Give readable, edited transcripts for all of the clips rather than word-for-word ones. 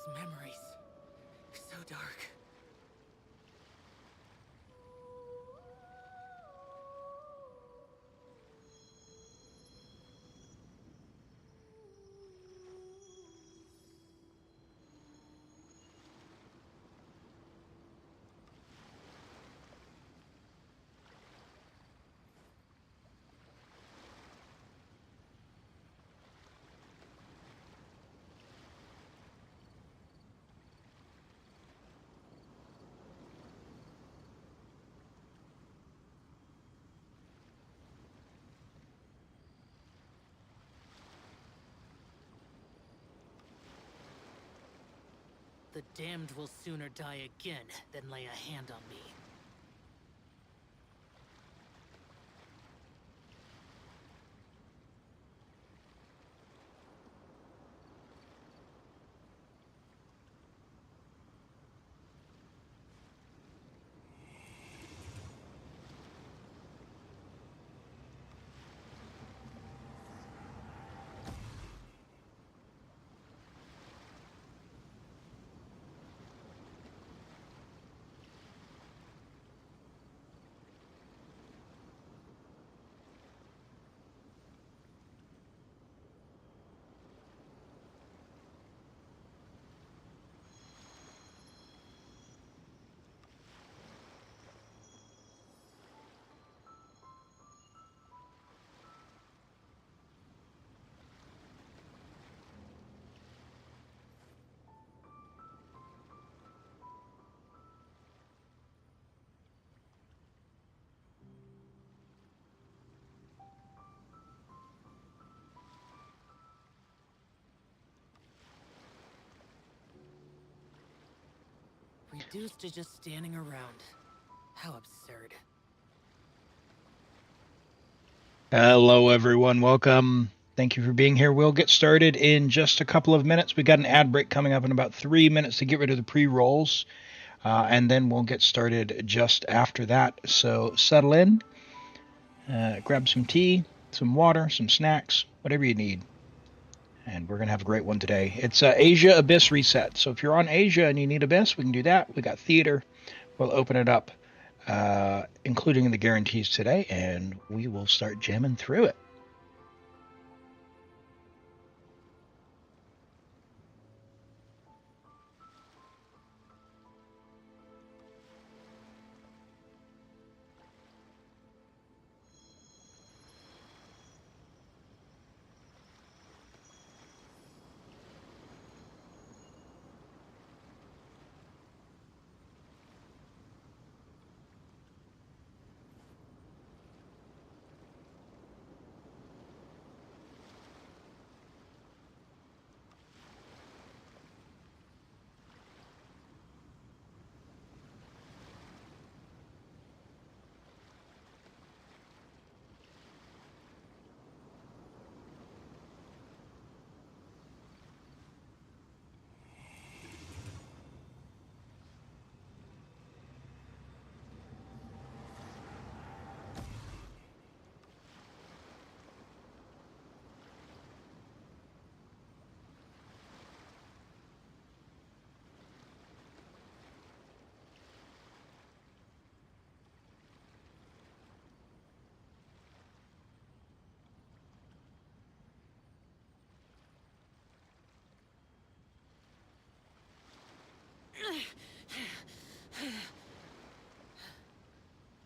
Those memories. So dark. The damned will sooner die again than lay a hand on me. Reduced to just standing around. How absurd. Hello, everyone. Welcome. Thank you for being here. We'll get started in just a couple of minutes. We got an ad break coming up in about 3 minutes to get rid of the pre-rolls, and then we'll get started just after that. So settle in, grab some tea, some water, some snacks, whatever you need. And we're going to have a great one today. It's Asia Abyss Reset. So if you're on Asia and you need Abyss, we can do that. We got theater. We'll open it up, including the guarantees today, and we will start jamming through it.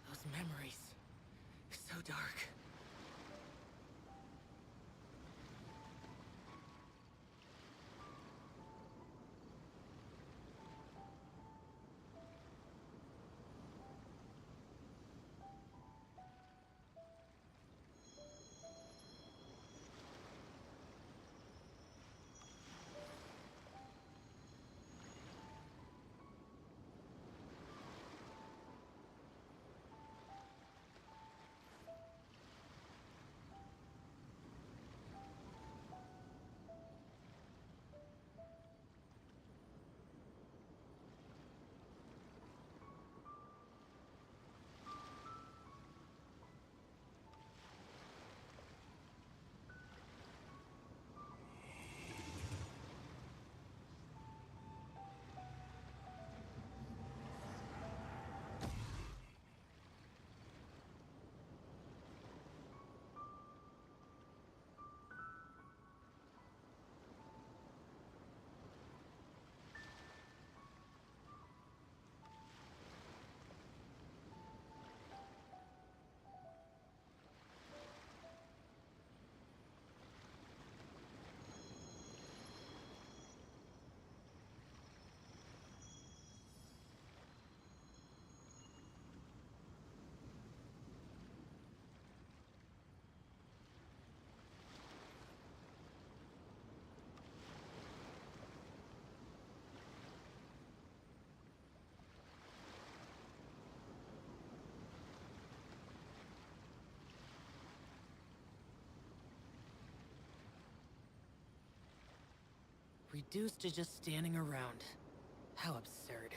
Those memories. So dark. Reduced to just standing around. How absurd.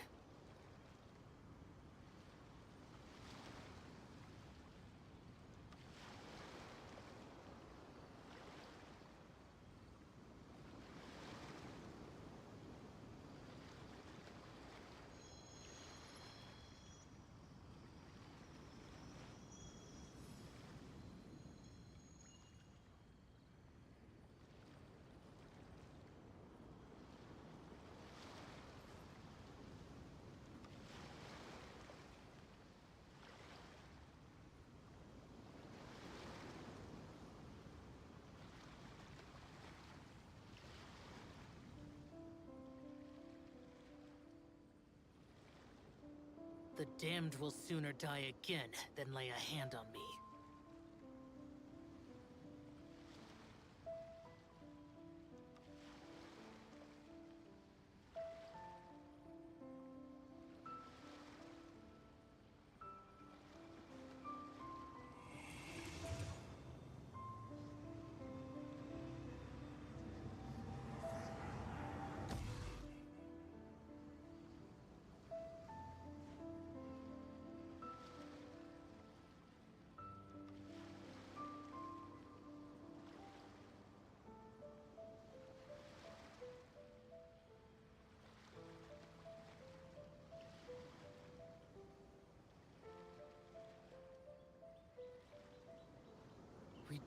The damned will sooner die again than lay a hand on me.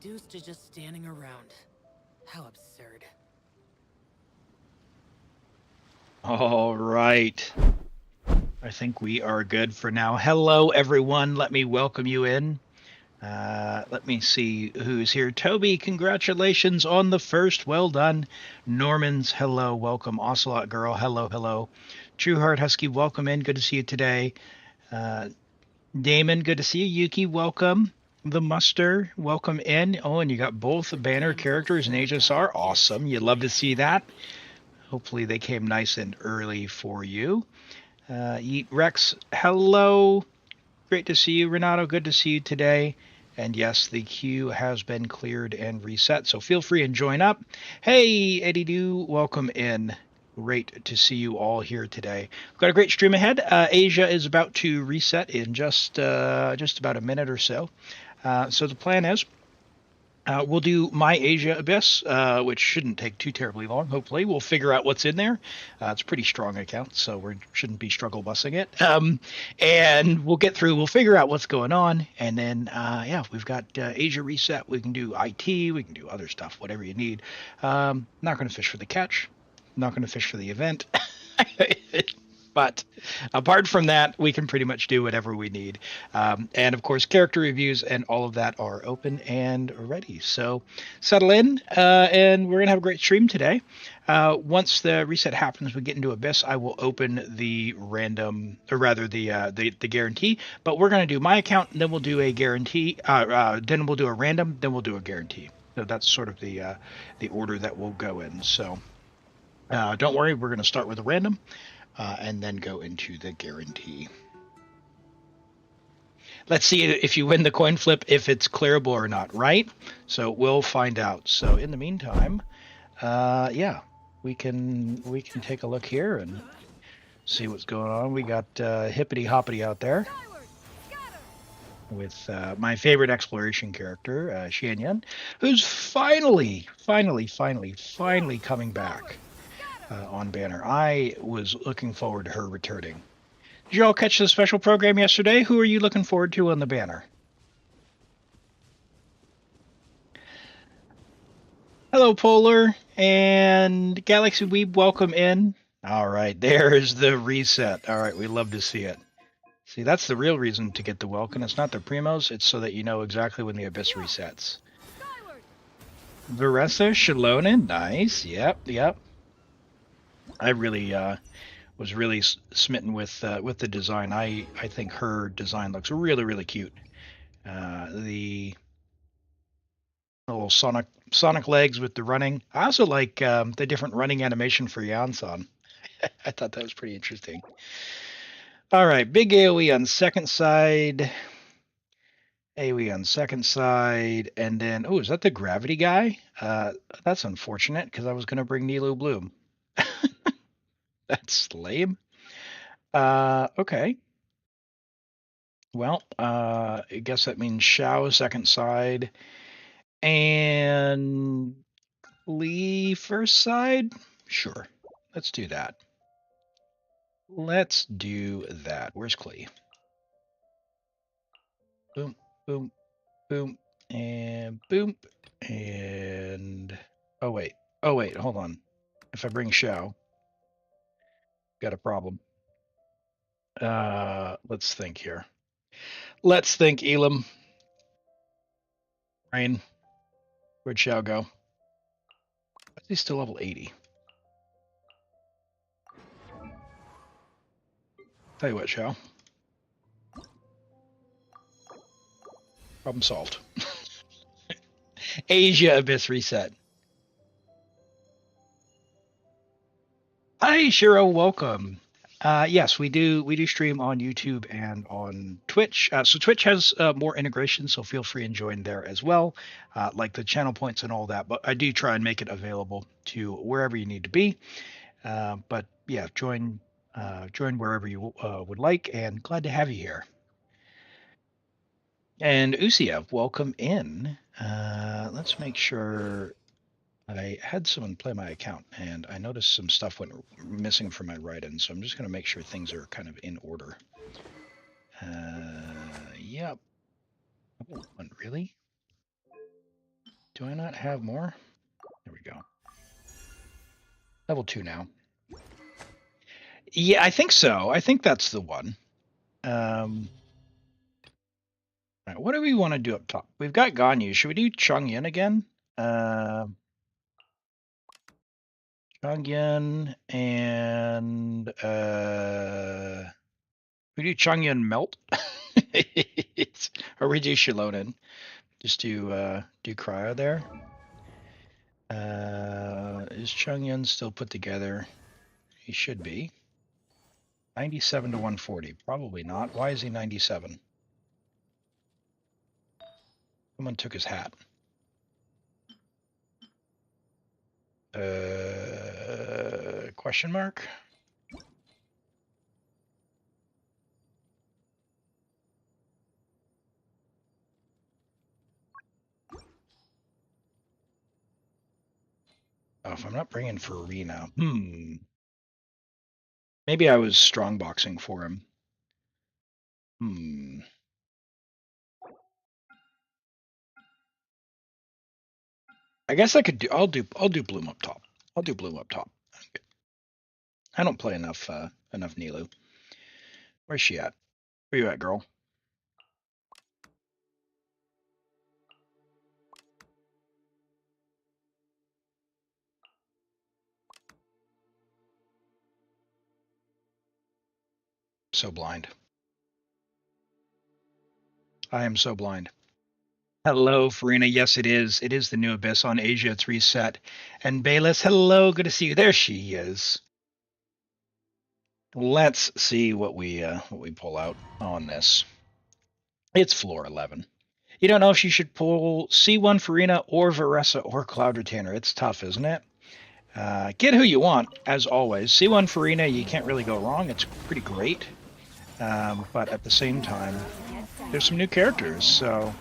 Reduced to just standing around. How absurd. All right. I think we are good for now. Hello, everyone. Let me welcome you in. Let me see who's here. Toby, congratulations on the first. Well done. Normans, hello. Welcome. Ocelot Girl, hello, hello. Trueheart Husky, welcome in. Good to see you today. Damon, good to see you. Yuki, welcome. The Muster, welcome in. Oh, and you got both the banner characters and HSR. Awesome. You'd love to see that. Hopefully they came nice and early for you. Yeet Rex, hello. Great to see you. Renato, good to see you today. And yes, the queue has been cleared and reset, so feel free and join up. Hey, Eddie Doo, welcome in. Great to see you all here today. We've got a great stream ahead. Asia is about to reset in just about a minute or so. So the plan is we'll do My Asia Abyss, which shouldn't take too terribly long, hopefully. We'll figure out what's in there. It's a pretty strong account, so we shouldn't be struggle bussing it. And we'll get through, we'll figure out what's going on, and then, yeah, we've got Asia Reset. We can do IT, we can do other stuff, whatever you need. Not going to fish for the catch. Not going to fish for the event. But apart from that, we can pretty much do whatever we need. And of course, character reviews and all of that are open and ready. So settle in, and we're going to have a great stream today. Once the reset happens, we get into Abyss, I will open the random, or rather the guarantee. But we're going to do my account, and then we'll do a guarantee. Then we'll do a random, then we'll do a guarantee. So that's sort of the order that we'll go in. So don't worry, we're going to start with a random. And then go into the guarantee. Let's see if you win the coin flip, if it's clearable or not, right? So we'll find out. So in the meantime, yeah, we can take a look here and see what's going on. We got Hippity Hoppity out there with my favorite exploration character, Xianyun, who's finally coming back. On banner. I was looking forward to her returning. Did you all catch the special program yesterday? Who are you looking forward to on the banner? Hello, Polar and Galaxy Weeb, welcome in. All right, there's the reset. All right, we love to see it. See, that's the real reason to get the welcome. It's not the primos, it's so that you know exactly when the Abyss resets. Varessa Shalonen, nice. Yep. I really was really smitten with the design. I think her design looks really cute. The little Sonic legs with the running. I also like the different running animation for Yansan. I thought that was pretty interesting. All right, big AoE on second side. AoE on second side, and then is that the gravity guy? That's unfortunate because I was going to bring Nilo Bloom. That's lame. Okay. Well, I guess that means Xiao second side and Lee first side. Sure. Let's do that. Let's do that. Where's Klee? Boom, boom, boom, and boom, and oh wait, hold on. If I bring Xiao, got a problem. Let's think here. Let's think, Elim. Rain. Where'd Xiao go? Why is he still level 80? Tell you what, Xiao. Problem solved. Asia Abyss reset. Hi, Shiro. Welcome. Yes, we do stream on YouTube and on Twitch. So Twitch has more integration, so feel free and join there as well, like the channel points and all that. But I do try and make it available to wherever you need to be. But yeah, join wherever you would like, and glad to have you here. And Usiev, welcome in. Let's make sure. I had someone play my account, and I noticed some stuff went missing from my write-in, so I'm just going to make sure things are kind of in order. Yep. Oh, really? Do I not have more? There we go. Level 2 now. Yeah, I think so. I think that's the one. All right, what do we want to do up top? We've got Ganyu. Should we do Changyan again? Changyan and we do Changyan Melt. Or we do Shilonen. Just do cryo there. Is Changyan still put together? He should be. 97 to 140. Probably not. Why is he 97? Someone took his hat. Question mark? Oh, if I'm not bringing Furina. Maybe I was strong boxing for him. I guess I could do. I'll do Bloom up top. I'll do Bloom up top. I don't play enough Nilu. Where's she at? Where you at, girl? So blind. I am so blind. Hello, Furina. Yes, it is. It is the new Abyss on Asia. It's reset. And Bayless, hello. Good to see you. There she is. Let's see what we pull out on this. It's floor 11. You don't know if you should pull C1 Furina or Varessa or Cloud Retainer. It's tough, isn't it? Get who you want, as always. C1 Furina, you can't really go wrong. It's pretty great. But at the same time, there's some new characters, so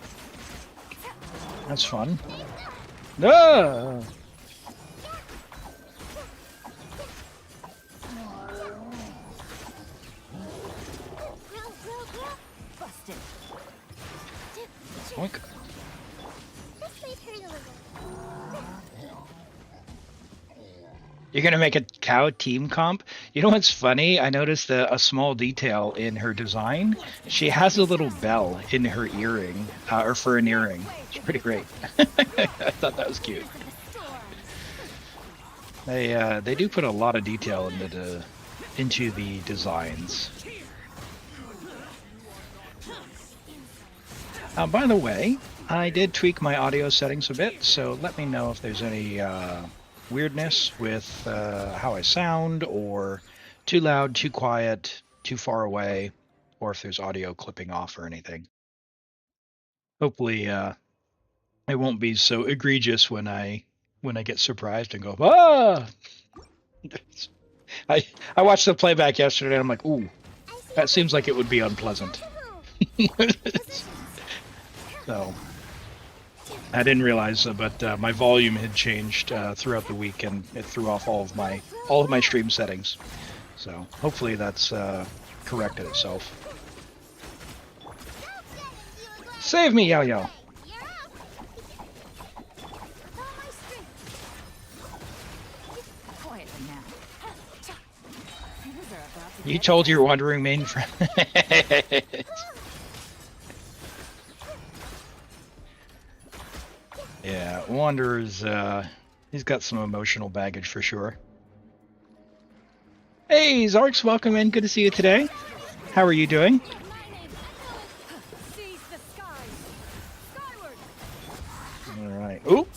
that's fun. Ah! Oink. You're going to make a cow team comp? You know what's funny? I noticed a small detail in her design. She has a little bell in her earring, or for an earring. It's pretty great. I thought that was cute. They do put a lot of detail into the designs. By the way, I did tweak my audio settings a bit, so let me know if there's any weirdness with how I sound, or too loud, too quiet, too far away, or if there's audio clipping off or anything. Hopefully it won't be so egregious when I get surprised and go, ah! I watched the playback yesterday and I'm like, ooh, that seems like it would be unpleasant. So I didn't realize, but my volume had changed throughout the week, and it threw off all of my stream settings. So hopefully that's corrected itself. Save me, Yao Yao. You told your wandering main friend. Yeah, Wanderer's, he's got some emotional baggage for sure. Hey, Zarks, welcome in. Good to see you today. How are you doing? Alright. Oop!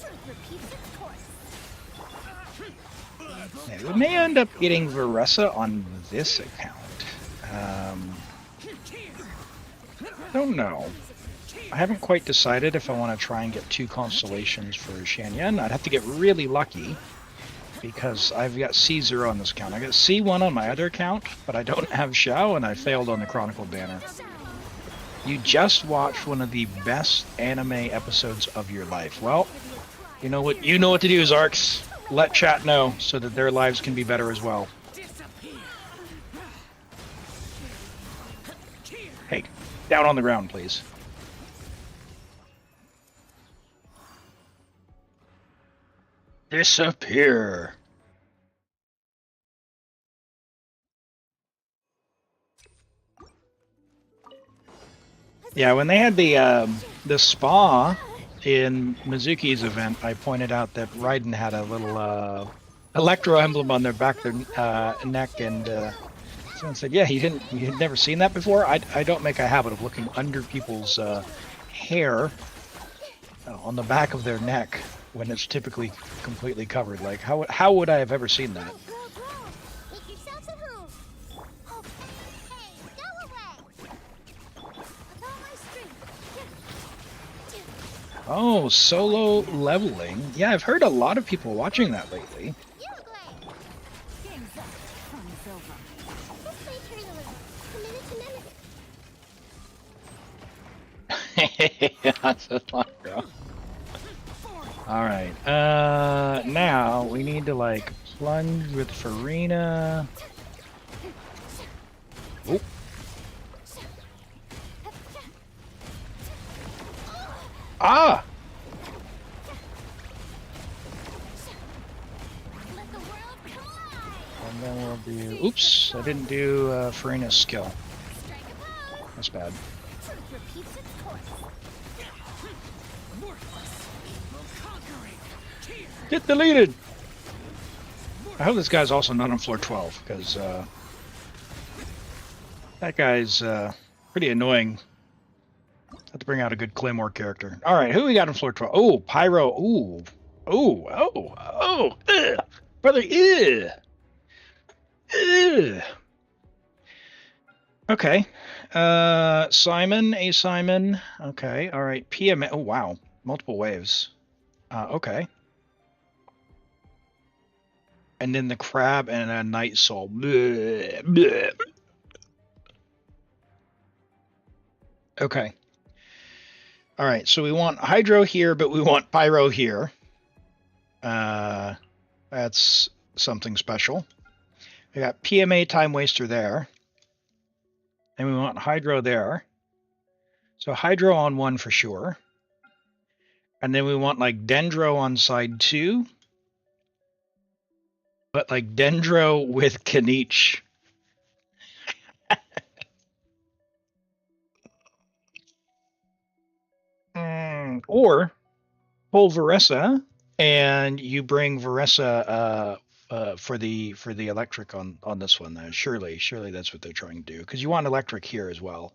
Yeah, we may end up getting Veressa on this account. Don't know. I haven't quite decided if I want to try and get 2 constellations for Xianyun. I'd have to get really lucky because I've got C0 on this account. I got C1 on my other account, but I don't have Xiao, and I failed on the Chronicle banner. You just watched one of the best anime episodes of your life. Well, you know what to do, Zarks. Let chat know so that their lives can be better as well. Hey, down on the ground, please. Disappear. Yeah, when they had the spa in Mizuki's event, I pointed out that Raiden had a little Electro emblem on their back, their neck, and someone said, "Yeah, you'd never seen that before." I don't make a habit of looking under people's hair on the back of their neck when it's typically completely covered. Like, how would I have ever seen that? Oh, solo leveling. Yeah, I've heard a lot of people watching that lately. That's a lot, bro. Alright, now we need to, like, plunge with Furina. Oh. Ah! And then we'll do... Oops, I didn't do Furina's skill. That's bad. Get deleted! I hope this guy's also not on floor 12, because that guy's pretty annoying. Have to bring out a good Claymore character. Alright, who we got on floor 12? Oh, Pyro. Ooh. Ugh. Brother, ugh. Ugh. Okay. Simon, A. Simon. Okay, alright. PMA. Oh, wow. Multiple waves. Okay. And then the crab and a night soul. Bleh, bleh. Okay. Alright, so we want Hydro here, but we want Pyro here. That's something special. We got PMA Time Waster there. And we want Hydro there. So Hydro on 1 for sure. And then we want like Dendro on side 2. But like Dendro with Kanich. Or pull Veressa and you bring Veressa for the electric on this one. Surely that's what they're trying to do, because you want electric here as well.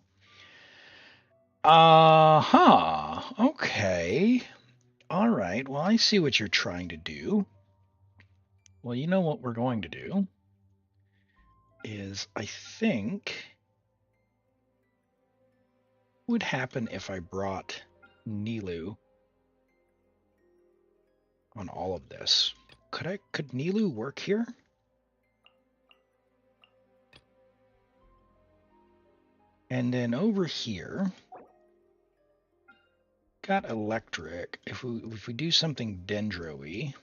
Okay. All right. Well, I see what you're trying to do. Well, you know what we're going to do is, I think, what would happen if I brought Nilou on all of this? Could Nilou work here? And then over here, got electric. If we do something dendro-y,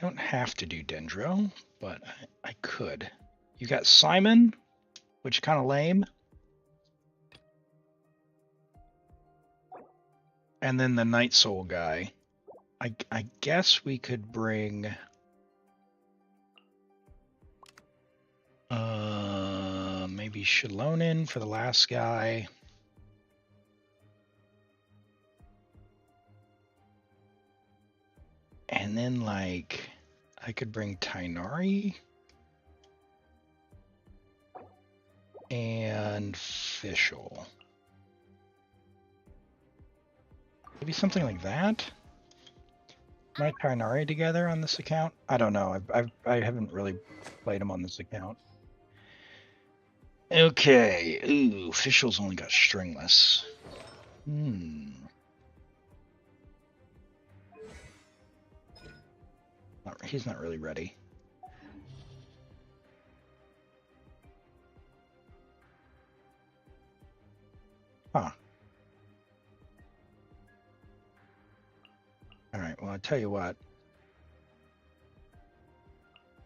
don't have to do dendro, but I could. You got Simon, which is kind of lame. And then the Night Soul guy. I guess we could bring maybe Shalonin for the last guy. And then, like, I could bring Tainari and Fischl. Maybe something like that? My Tainari together on this account? I don't know. I haven't really played him on this account. Okay. Ooh, Fischl's only got stringless. He's not really ready. Huh. All right, well, I'll tell you what.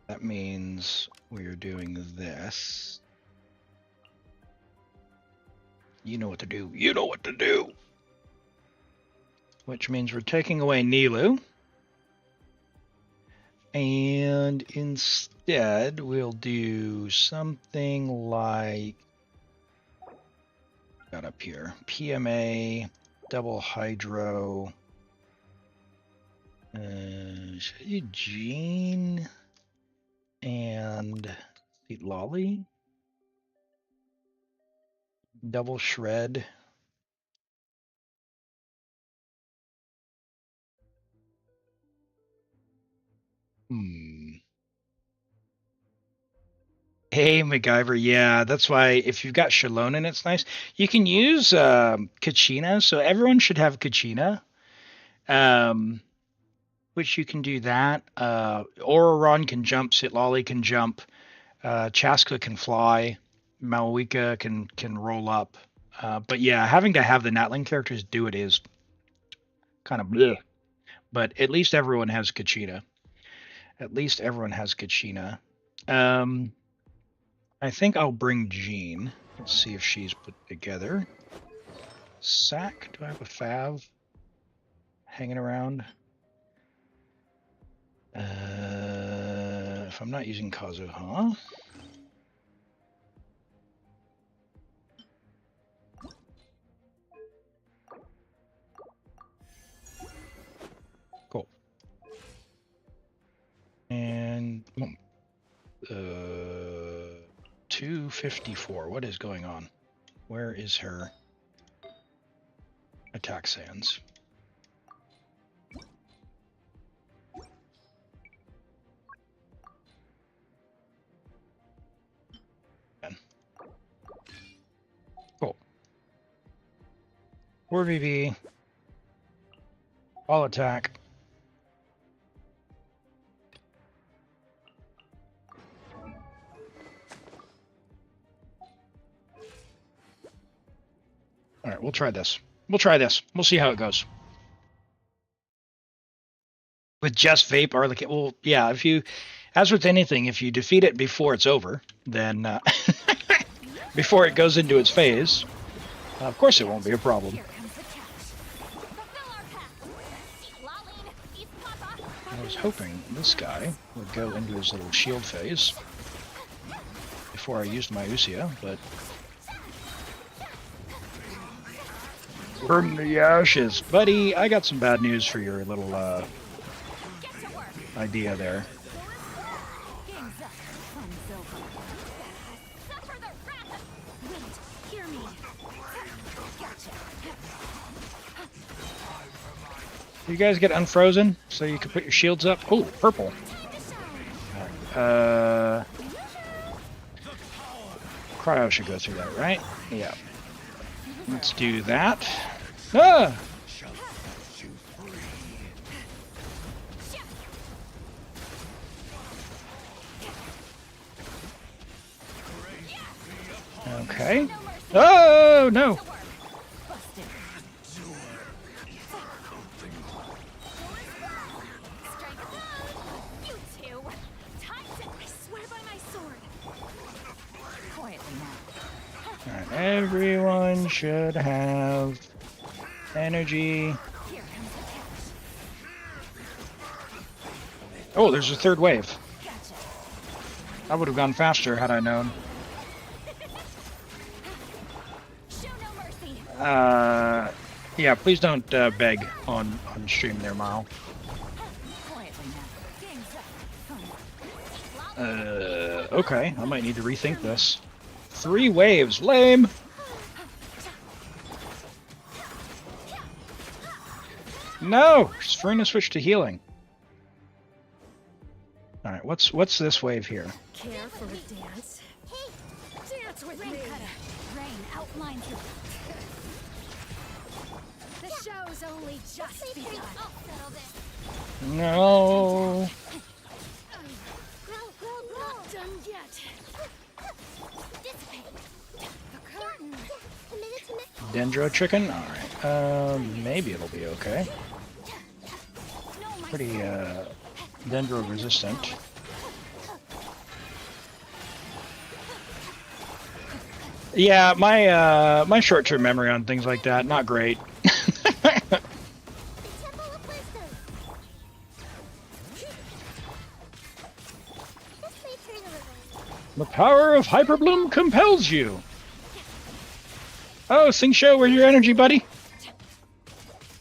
That means we are doing this. You know what to do. You know what to do! Which means we're taking away Nilou. And instead, we'll do something like... Got up here. PMA, double hydro... should I do Jean and Lolly? Double shred. Hey, MacGyver, yeah, that's why if you've got Shalonin, it's nice. You can use Kachina, so everyone should have Kachina. Which you can do that. Ororon can jump, Sitlali can jump, Chaska can fly, Malwika can roll up. But yeah, having to have the Natling characters do it is kind of bleh. But at least everyone has Kachina. At least everyone has Kachina. I think I'll bring Jean. Let's see if she's put together. Sack, do I have a Fav hanging around? If I'm not using Kazuha. Cool. And 254. What is going on? Where is her attack sands? Cool. 4VV. All attack. All right, we'll try this. We'll try this. We'll see how it goes. With just vape, Arlecchino. Well, yeah, if you, as with anything, if you defeat it before it's over, then before it goes into its phase, of course it won't be a problem. I was hoping this guy would go into his little shield phase before I used my Usia, but burn the ashes. Buddy, I got some bad news for your little idea there. You guys get unfrozen so you can put your shields up. Oh, purple. Cryo should go through that, right? Yeah. Let's do that. Ah! Okay. Oh, no! Alright, everyone should have energy. Oh, there's a third wave. I would have gone faster had I known. Yeah, please don't beg on stream there, Mile. Okay, I might need to rethink this. 3 waves, lame! No! Furina switched to healing. Alright, what's this wave here? Care for a dance? Hey, dance with me! Rain outlines you. The show's only just begun. No! Not done yet. The curtain. Dendro chicken? Alright, maybe it'll be okay. Pretty, dendro resistant. Yeah, my short-term memory on things like that, not great. The power of Hyperbloom compels you! Oh, Xingqiu, where's your energy, buddy?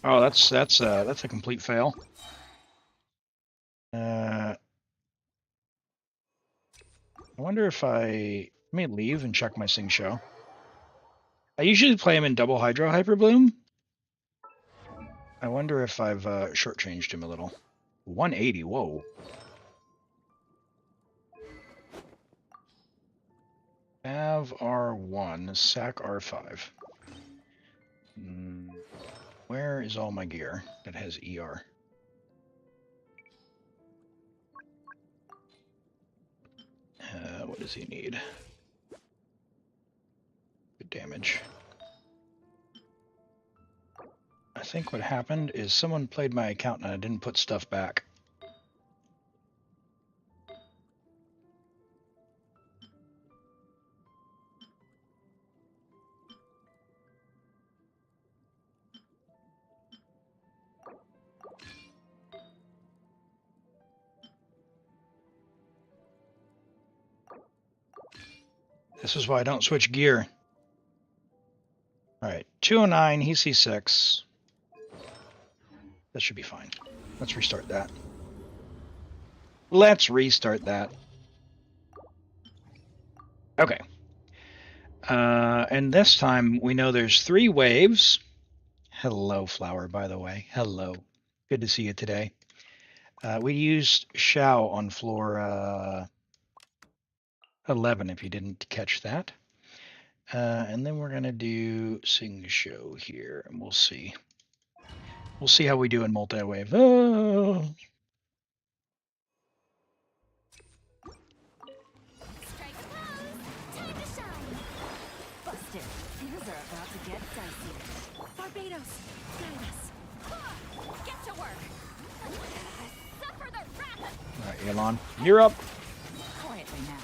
Oh, that's a complete fail. I wonder if let me leave and check my Xingqiu. I usually play him in double Hydro Hyperbloom. I wonder if I've shortchanged him a little. 180, whoa. Av R1, Sac R5. Where is all my gear that has ER? What does he need? Good damage. I think what happened is someone played my account and I didn't put stuff back. This is why I don't switch gear. Alright, 209, he C6. That should be fine. Let's restart that. Let's restart that. Okay. And this time we know there's 3 waves. Hello, Flower, by the way. Hello. Good to see you today. We used Xiao on floor 11, if you didn't catch that. And then we're going to do Xingqiu here, and we'll see. We'll see how we do in multi-wave. Oh! Busted. Things are about to get dicey. Barbados, guide us. Get to work. Suffer the wrath. All right, Elon, you're up. Quietly now.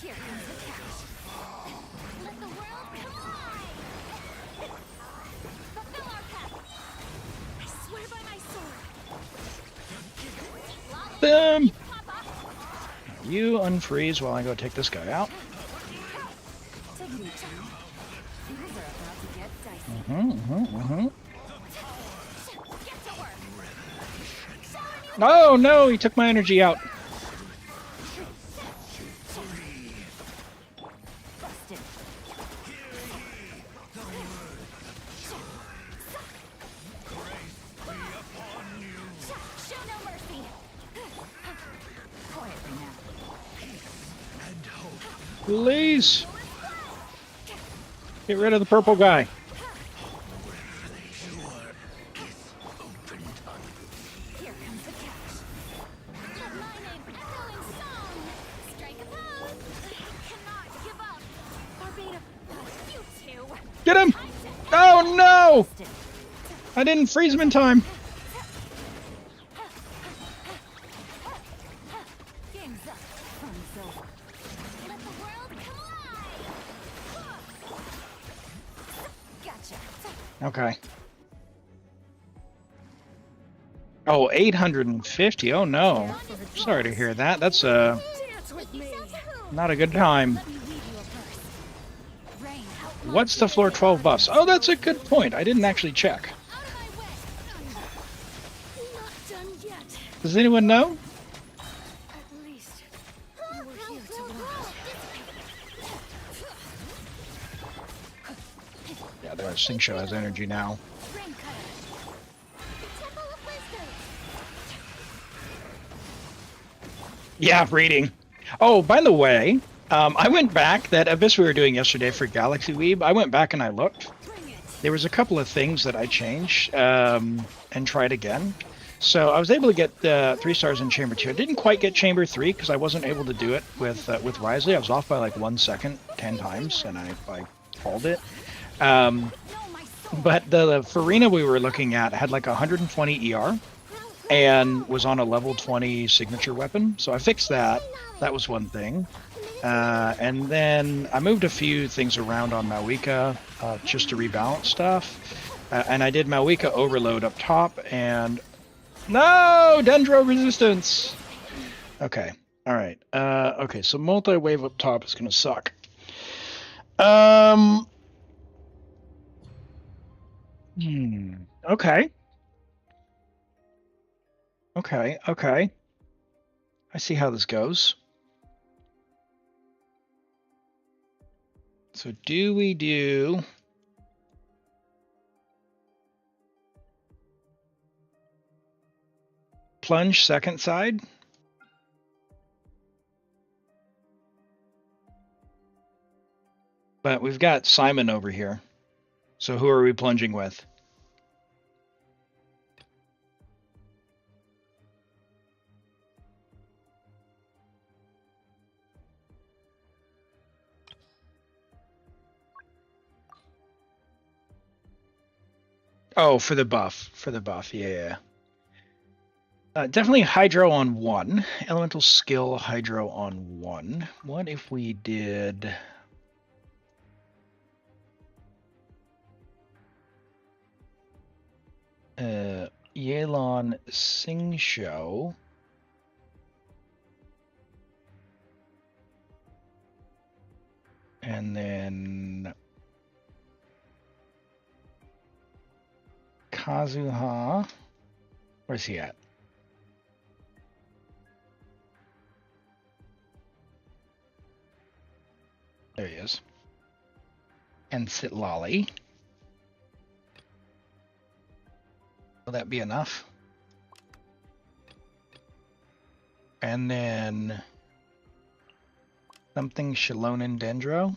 Here comes the cash. Let the world collide. Fulfill our path. I swear by my sword. Boom! You unfreeze while I go take this guy out. Take it easy. Things are about to get dicey. Get to work. Oh no, he took my energy out. Busted. Show no mercy. Quietly now. Please. Get rid of the purple guy. Here comes the cash. I didn't freeze him in time. Game's up. Fun's over. Let the world collide. Gotcha. Okay. Oh, 850. Oh no. Sorry to hear that. That's Dance with me. not a good time. Let me lead you a verse. Rain, help my What's the floor 12 buffs? Oh, that's a good point. I didn't actually check. out of my way. Not done yet. Does anyone know? At least you were here to watch. Yeah, the Xingqiu has energy now. Rain cutter. The Temple of Wisdom. Yeah, reading. Oh, by the way, I went back, that abyss we were doing yesterday for Galaxy Weeb, I went back and I looked. Bring it. There was a couple of things that I changed and tried again. So I was able to get 3 stars in Chamber 2. I didn't quite get Chamber 3 because I wasn't able to do it with Wriothesley. I was off by like 1 second 10 times and I called it. No, my soul. But the Furina we were looking at had like 120 ER and was on a level 20 signature weapon. So I fixed that. That was one thing. And then I moved a few things around on Mawika just to rebalance stuff. And I did Mawika overload up top and... No! Dendro resistance! Okay. Alright. Okay, so multi-wave up top is going to suck. Okay. Okay. I see how this goes. So do we do... Plunge second side? But we've got Simon over here. So who are we plunging with? Oh, for the buff. For the buff, yeah. Definitely Hydro on 1. Elemental skill Hydro on 1. What if we did... Yelan Xingqiu. And then... Kazuha. Where's he at? There he is. And Sitlali. Will that be enough? And then something Shalonin Dendro.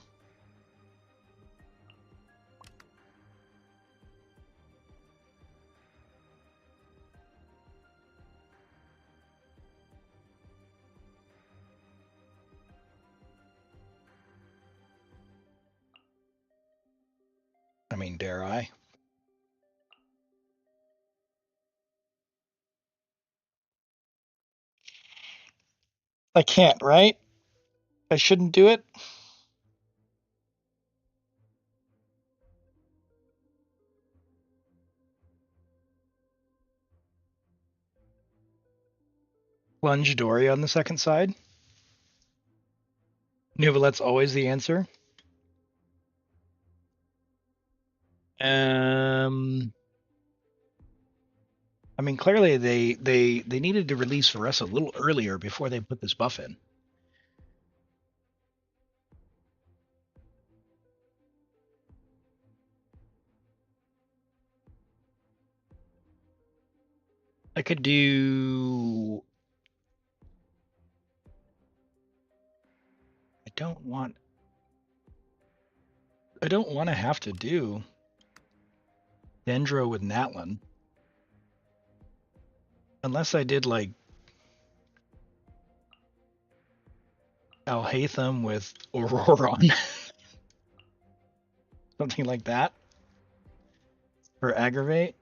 I mean, dare I? I can't, right? I shouldn't do it? Plunge Dory on the second side. Neuvillette's always the answer. I mean, clearly they needed to release Furina a little earlier before they put this buff in. I could do... I don't want to have to do Dendro with Natlin. Unless I did like Alhaitham with Auroron. Something like that. For aggravate.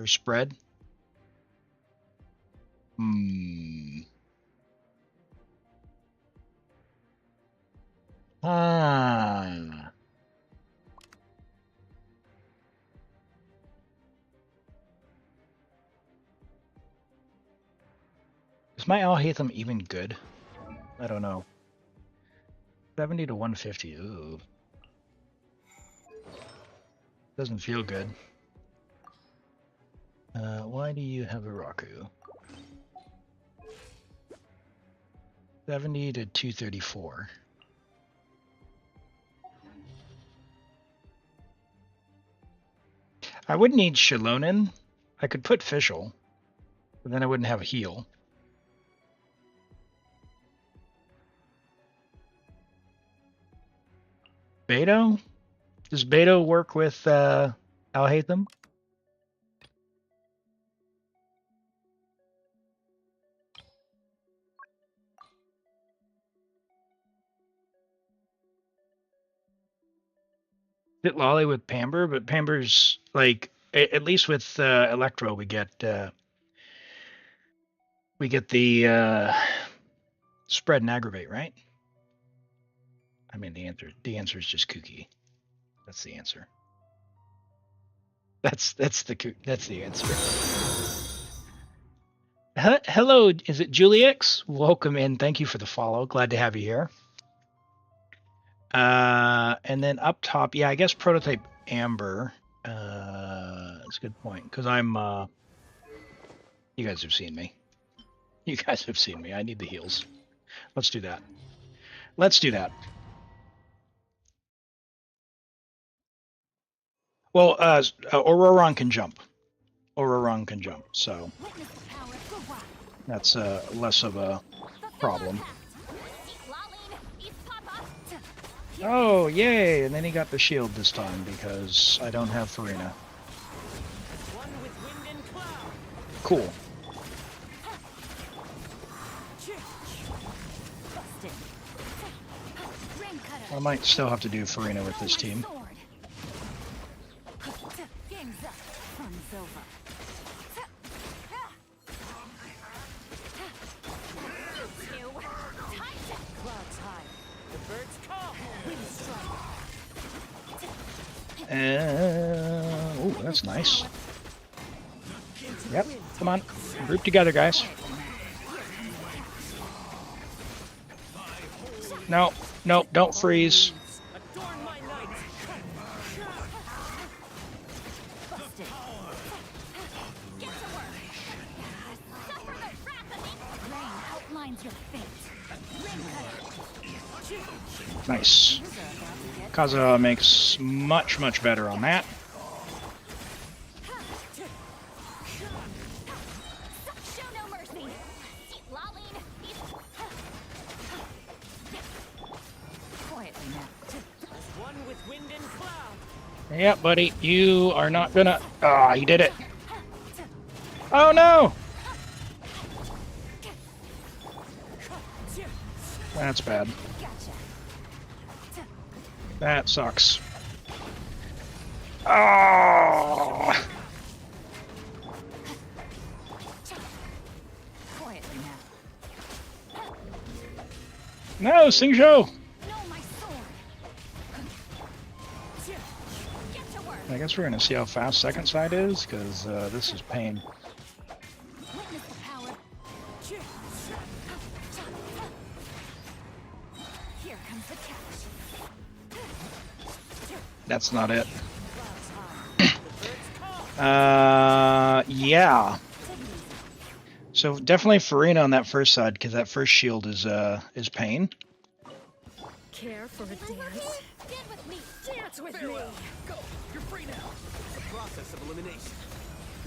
for spread. Hmm. Ah. Is my Alhaitham even good? I don't know. 70 to 150. Ooh. Doesn't feel good. Why do you have a Raku? 70 to 234. I would need Shilonin. I could put Fischl, but then I wouldn't have a heal. Beto? Does Beto work with Alhaitham? Bit lolly with Pamber, but Pamber's like at least with Electro we get the spread and aggravate, right? I mean the answer is just kooky. That's the answer. That's the answer. Hello, is it Juliix? Welcome in. Thank you for the follow. Glad to have you here. And then up top, yeah, I guess prototype Amber. That's a good point because I'm. You guys have seen me. You guys have seen me. I need the heals. Let's do that. Let's do that. Well, Auroron can jump. Auroron can jump, so that's less of a problem. Oh, yay! And then he got the shield this time because I don't have Furina. Cool. I might still have to do Furina with this team. Oh, that's nice. Yep, come on. Group together, guys. No, no, don't freeze. Nice. Kaza makes much better on that. Yeah, buddy, you are not gonna... Ah, he did it. Oh, no! That's bad. That sucks. Oh! No, Xingqiu! I guess we're gonna see how fast second side is, because this is pain. That's not it. Yeah. So definitely Furina on that first side, because that first shield is pain. Care for a dance? Dance with me. Dance with me. Go. You're free now. The process of elimination.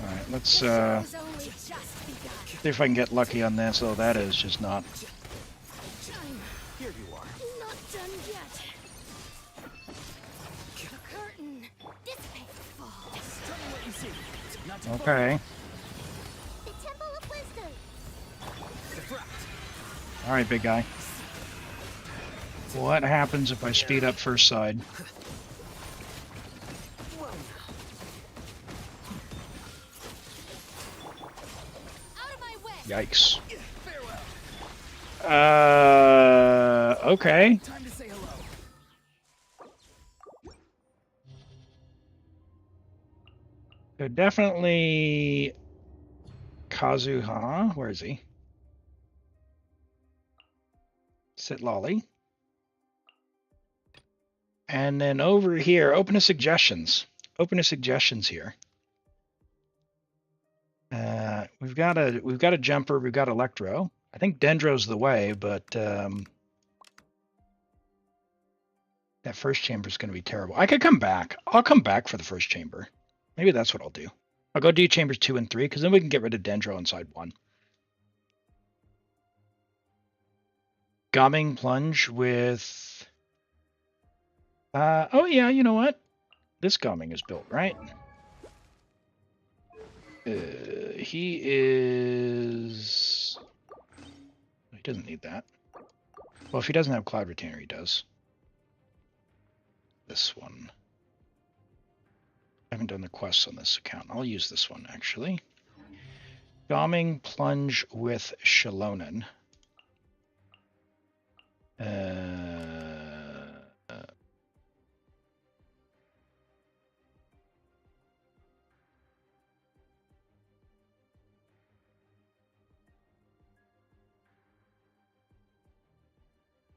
All right, let's see if I can get lucky on this. Oh, that is just not. Here you are. Not done yet. The curtain. Dissipate. Okay. The Temple of Wisdom. All right, big guy. What happens if I speed up first side? Yikes. Okay. Time to say hello. So definitely Kazuha. Where is he? Sit Lolly. And then over here, open to suggestions. Open to suggestions here. We've got a jumper, we've got Electro. I think Dendro's the way, but that first chamber is going to be terrible. I could come back. I'll come back for the first chamber. Maybe that's what I'll do. I'll go do chambers 2 and 3 because then we can get rid of Dendro inside 1. Gaming Plunge with... oh yeah, you know what? This Gaming is built, right? He is... He doesn't need that. Well, if he doesn't have Cloud Retainer, he does. This one. I haven't done the quests on this account. I'll use this one, actually. Gaming Plunge with Xianyun.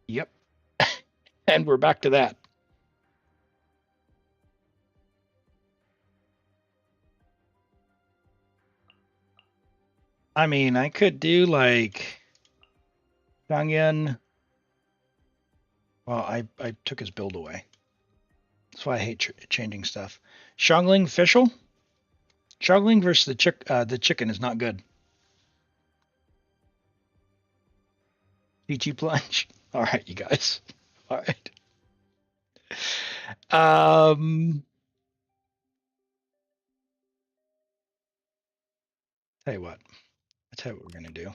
Yep. And we're back to that. I mean, I could do like Xianyun. Well, I took his build away. That's why I hate changing stuff. Xiangling Fischl? Xiangling versus the chicken is not good. DG Plunge. All right, you guys. All right. Tell you what. I'll tell you what we're going to do.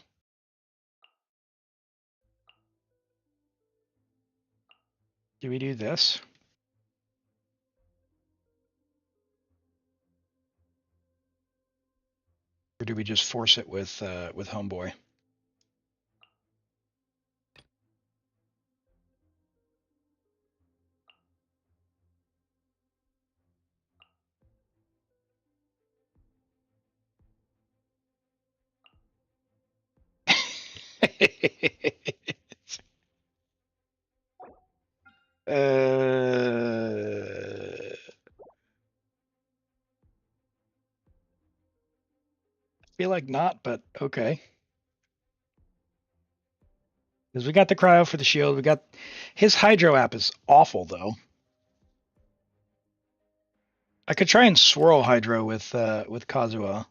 Do we do this? Or do we just force it with Homeboy? I feel like not, but okay. Because we got the cryo for the shield. We got his Hydro app is awful though. I could try and swirl Hydro with Kazuha.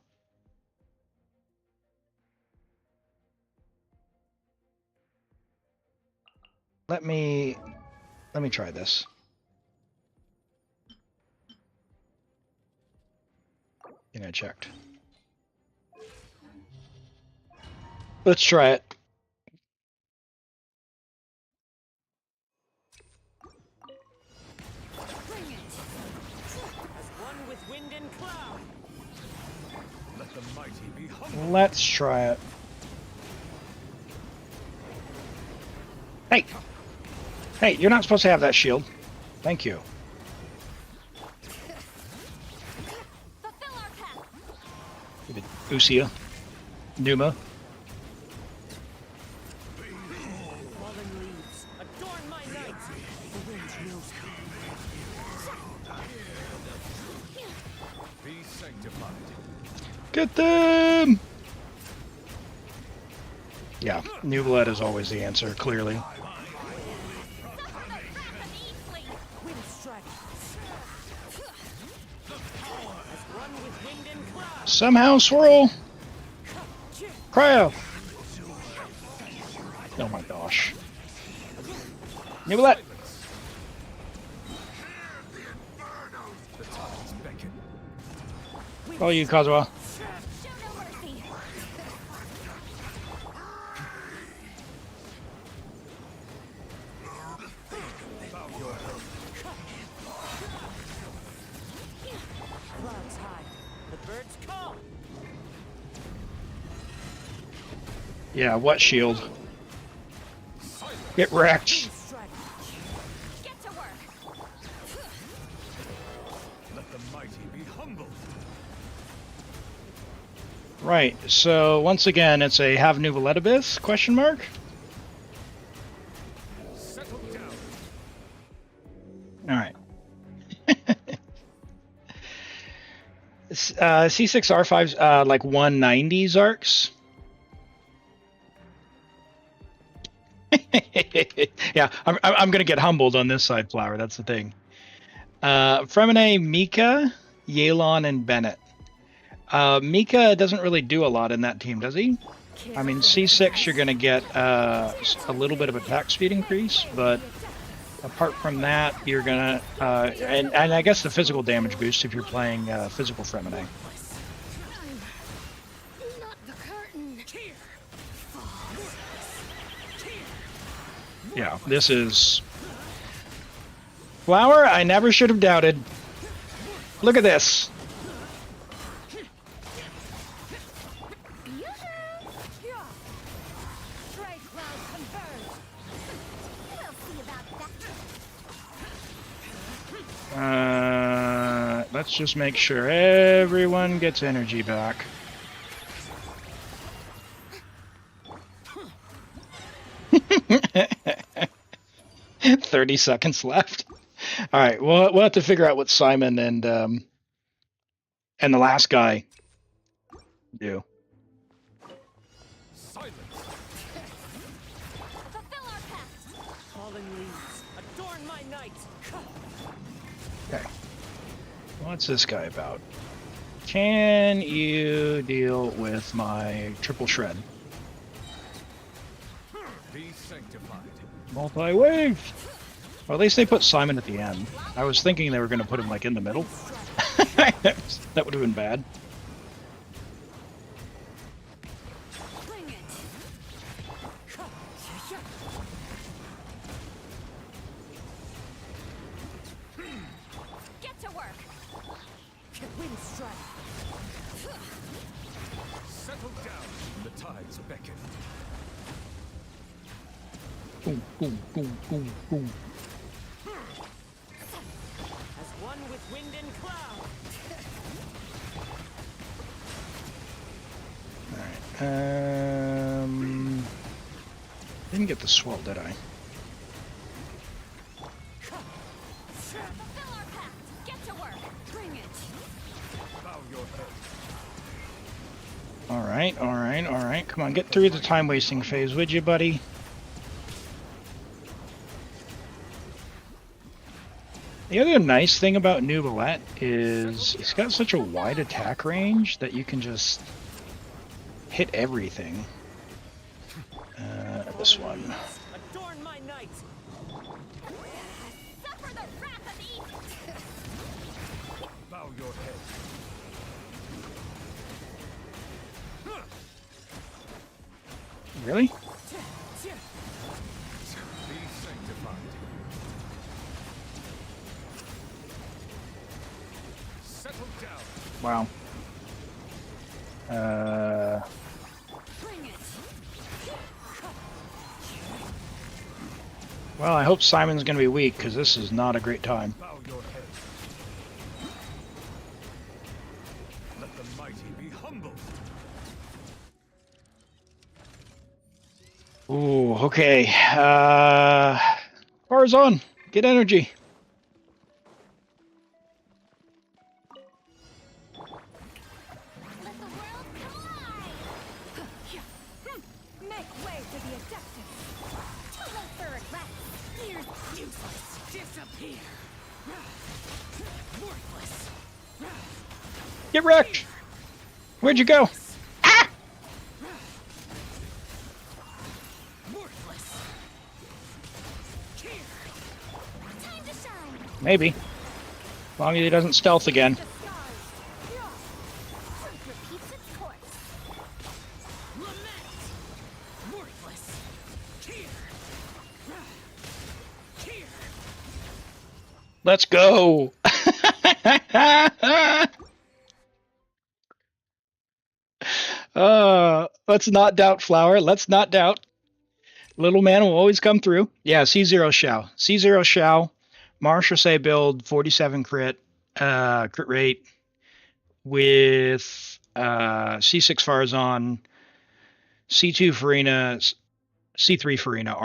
Let me try this. And I checked. Let's try it. Bring it. As one with wind and cloud. Let the mighty be humble. Let's try it. Hey! Hey, you're not supposed to have that shield. Thank you. Fulfill our path. Give it Usia. Numa. Fallen leaves, adorn my night. The wind knows how. Be sanctified. Get them! Yeah, Neuvillette is always the answer, clearly. Wind strike. As one with wind and cloud. Somehow swirl! Cryo! Oh my gosh. Neuvillette! The tides beckon. Oh, you, Kazuha. Show no mercy. Clouds high. The birds call. Yeah, what shield? Get wrecked. Get to work. Let the mighty be humbled. Right, so once again, it's a have Neuvillette abyss, question mark? Settle down. Alright. C6R5's like 190s arcs. Yeah, I'm gonna get humbled on this side, Flower, that's the thing. Fremine, Mika, Yelan, and Bennett. Mika doesn't really do a lot in that team, does he? I mean, C6, you're going to get a little bit of attack speed increase, but apart from that, you're going to... and I guess the physical damage boost if you're playing physical Fremine. Not the curtain. Yeah, this is... Flower, I never should have doubted. Look at this. Let's just make sure everyone gets energy back. $30 left. All right, we'll have to figure out what Simon and the last guy do. Silence. Fulfill our pact. Fallen leaves, adorn my night. Okay. What's this guy about? Can you deal with my triple shred? Be sanctified. Multi-wave! Or at least they put Simon at the end. I was thinking they were going to put him like in the middle. That would have been bad. Bring it. Get to work. Wind strike. Settle down. The tides beckon. Boom, boom, boom, boom, boom. As one with wind and cloud. Alright, didn't get the swell, did I? Fulfill our pact. Get to work. Bring it. Bow your head. Alright, alright, alright. Come on, get through the time wasting phase, would you, buddy? The other nice thing about Neuvillette is it's got such a wide attack range that you can just hit everything. This one. Adorn my night. Suffer the wrath of East. Bow your head. Really? Be sanctified. Settle down. Wow. Bring it. Well, I hope Simon's going to be weak, because this is not a great time. Bow your head. Let the mighty be humbled. Ooh, okay. Power's on. Get energy. Let the world come alive. Make way for the objective. Too late for regret. Here's useless. Disappear. Worthless. Get wrecked. Where'd you go? Ah! Worthless. Here. Time to shine. Maybe. As long as he doesn't stealth again. The stars. Truth repeats its course. Lament. Worthless. Here. Here. Let's go. Let's not doubt Flower. Let's not doubt. Little man will always come through. Yeah, C0 Xiao. C0 Xiao. Marshall build 47 crit rate with C6 Farazan, C2 Furina, C3 Furina,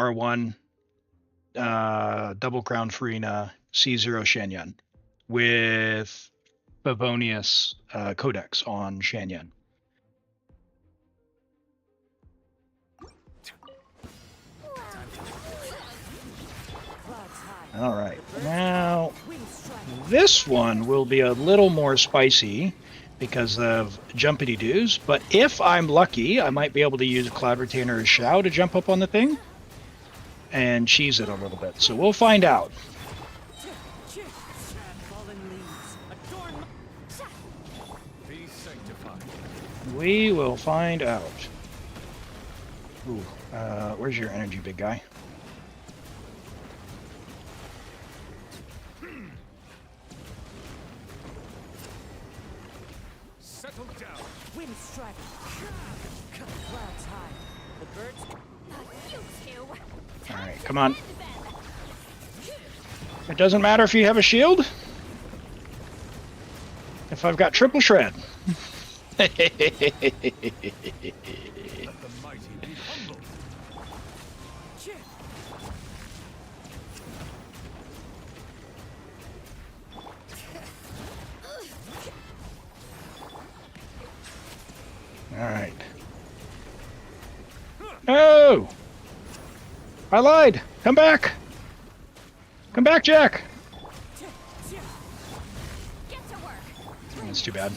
R1, double crown Furina, C0 Xianyun with Favonius Codex on Xianyun. All right, now this one will be a little more spicy because of jumpity doos, but if I'm lucky, I might be able to use Cloud Retainer or Xiao to jump up on the thing and cheese it a little bit. So we'll find out. We will find out. Ooh, where's your energy, big guy? Settle down. Wind strike. Clouds high. The birds. You two. All right, come on. It doesn't matter if you have a shield. If I've got triple shred. Let the mighty be humble. All right. No! I lied! Come back! Come back, Jack! Get to work. That's too bad.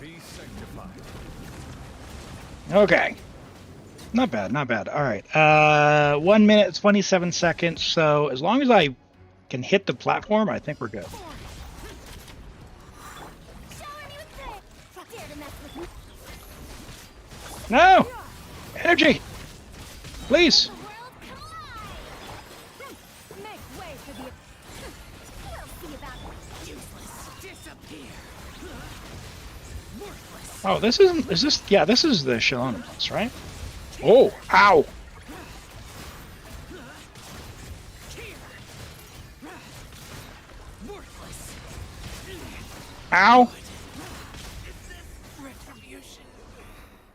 Be sanctified. Okay. Not bad, not bad. All right. 1 minute, 27 seconds. So as long as I can hit the platform, I think we're good. No! Energy! Please! Make way for the. We'll see about useless. Disappear. Worthless. Oh, this isn't. Is this? Yeah, this is the Shalom ones, right? Oh! Ow! Worthless. Ow!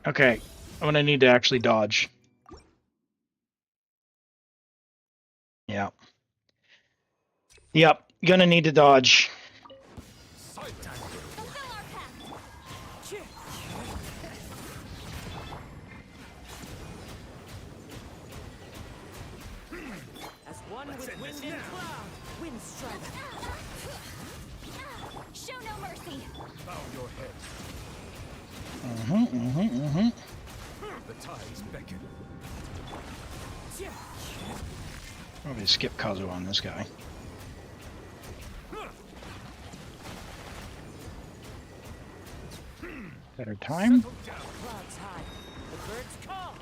Okay, I'm gonna need to actually dodge. Yeah. Yep, gonna need to dodge. As one with wind and cloud. Wind strike. Show no mercy. Bow your head. Mm-hmm. The tides beckon. Probably skip Kazu on this guy. Better time. Clouds high. The birds call.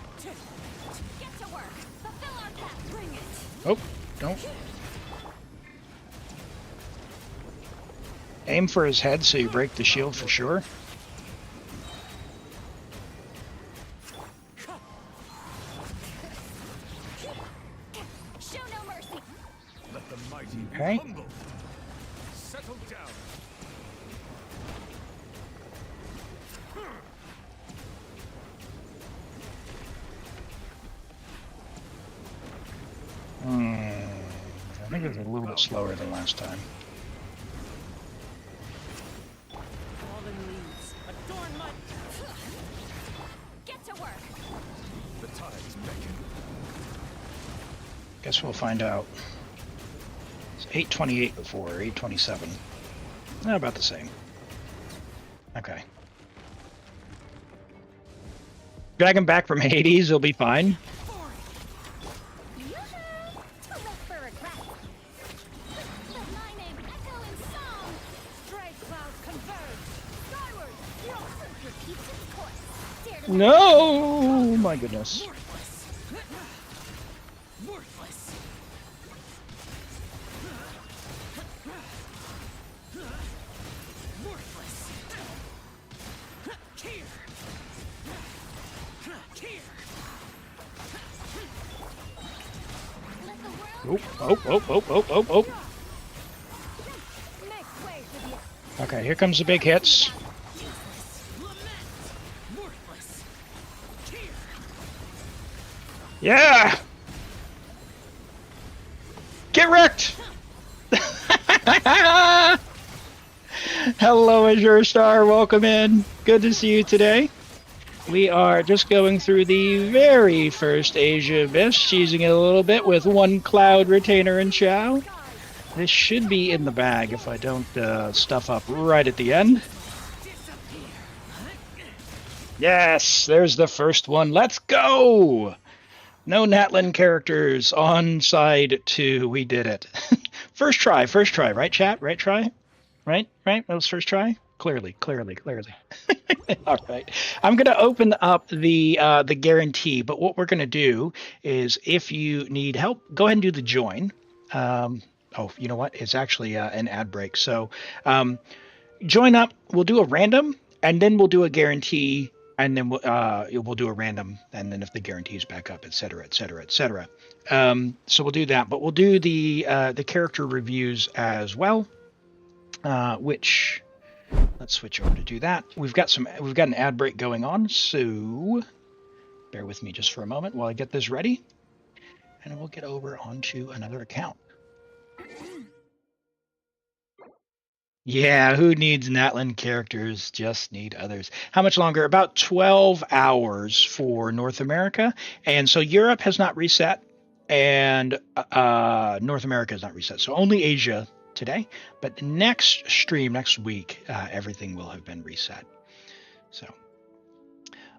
Get to work. Fulfill our path. Bring it. Oh, don't. Aim for his head so you break the shield for sure. Show no mercy. Let the mighty be Okay. humble. Settle down. I think it's a little bit slower than last time. Fallen leaves. Adorn my. Get to work. The tides beckon. Guess we'll find out. It's 8:28 before, 8:27. About the same. Okay. Drag him back from Hades, he'll be fine. No! Oh my goodness. Here. Here. Let the Oh, world oh. make way for the Okay, here comes the big hits. Lament. Worthless. Here. Yeah! Get wrecked! Hello, Azure Star. Welcome in. Good to see you today. We are just going through the very first Asia Abyss, cheesing it a little bit with one Cloud, Retainer, and Chow. This should be in the bag if I don't stuff up right at the end. Yes, there's the first one. Let's go! No Natlan characters on side 2. We did it. First try, right, chat? Right try? Right? That was first try? Clearly. All right. I'm going to open up the guarantee, but what we're going to do is if you need help, go ahead and do the join. Oh, you know what? It's actually an ad break. So join up. We'll do a random, and then we'll do a guarantee, and then we'll do a random, and then if the guarantee is back up, et cetera. So we'll do that, but we'll do the character reviews as well. Which let's switch over to do that. We've got an ad break going on, so bear with me just for a moment while I get this ready, and we'll get over onto another account. Yeah, who needs Natlan characters? Just need others. How much longer? About 12 hours for North America, and so Europe has not reset, and North America has not reset. So only Asia today, but next stream, next week, everything will have been reset. So,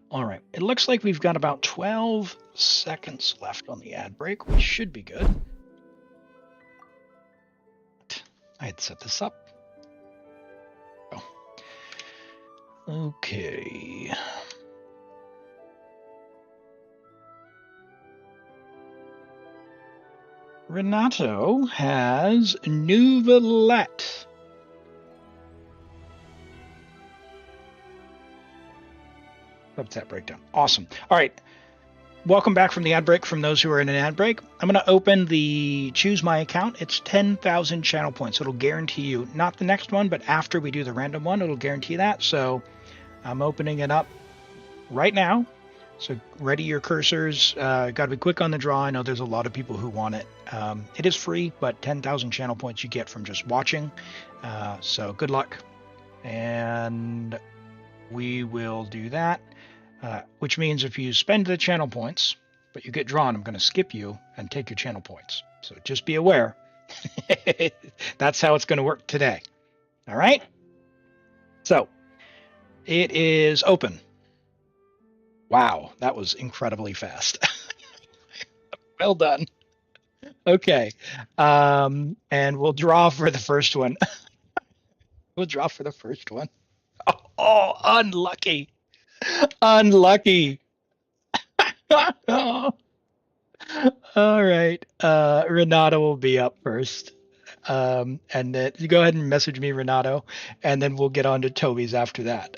all right. It looks like we've got about 12 seconds left on the ad break. We should be good. I had set this up. Okay. Renato has Neuvillette. What's that breakdown? Awesome. All right. Welcome back from the ad break from those who are in an ad break. I'm going to open the Choose My Account. It's 10,000 channel points. It'll guarantee you, not the next one, but after we do the random one, it'll guarantee that. So I'm opening it up right now. So ready your cursors. Got to be quick on the draw. I know there's a lot of people who want it. It is free, but 10,000 channel points you get from just watching. So good luck. And we will do that, which means if you spend the channel points, but you get drawn, I'm going to skip you and take your channel points. So just be aware. That's how it's going to work today. All right? So it is open. Wow, that was incredibly fast. Well done. Okay. And we'll draw for the first one. Oh, unlucky. Unlucky. All right. Renato will be up first. And then you go ahead and message me, Renato, and then we'll get on to Toby's after that.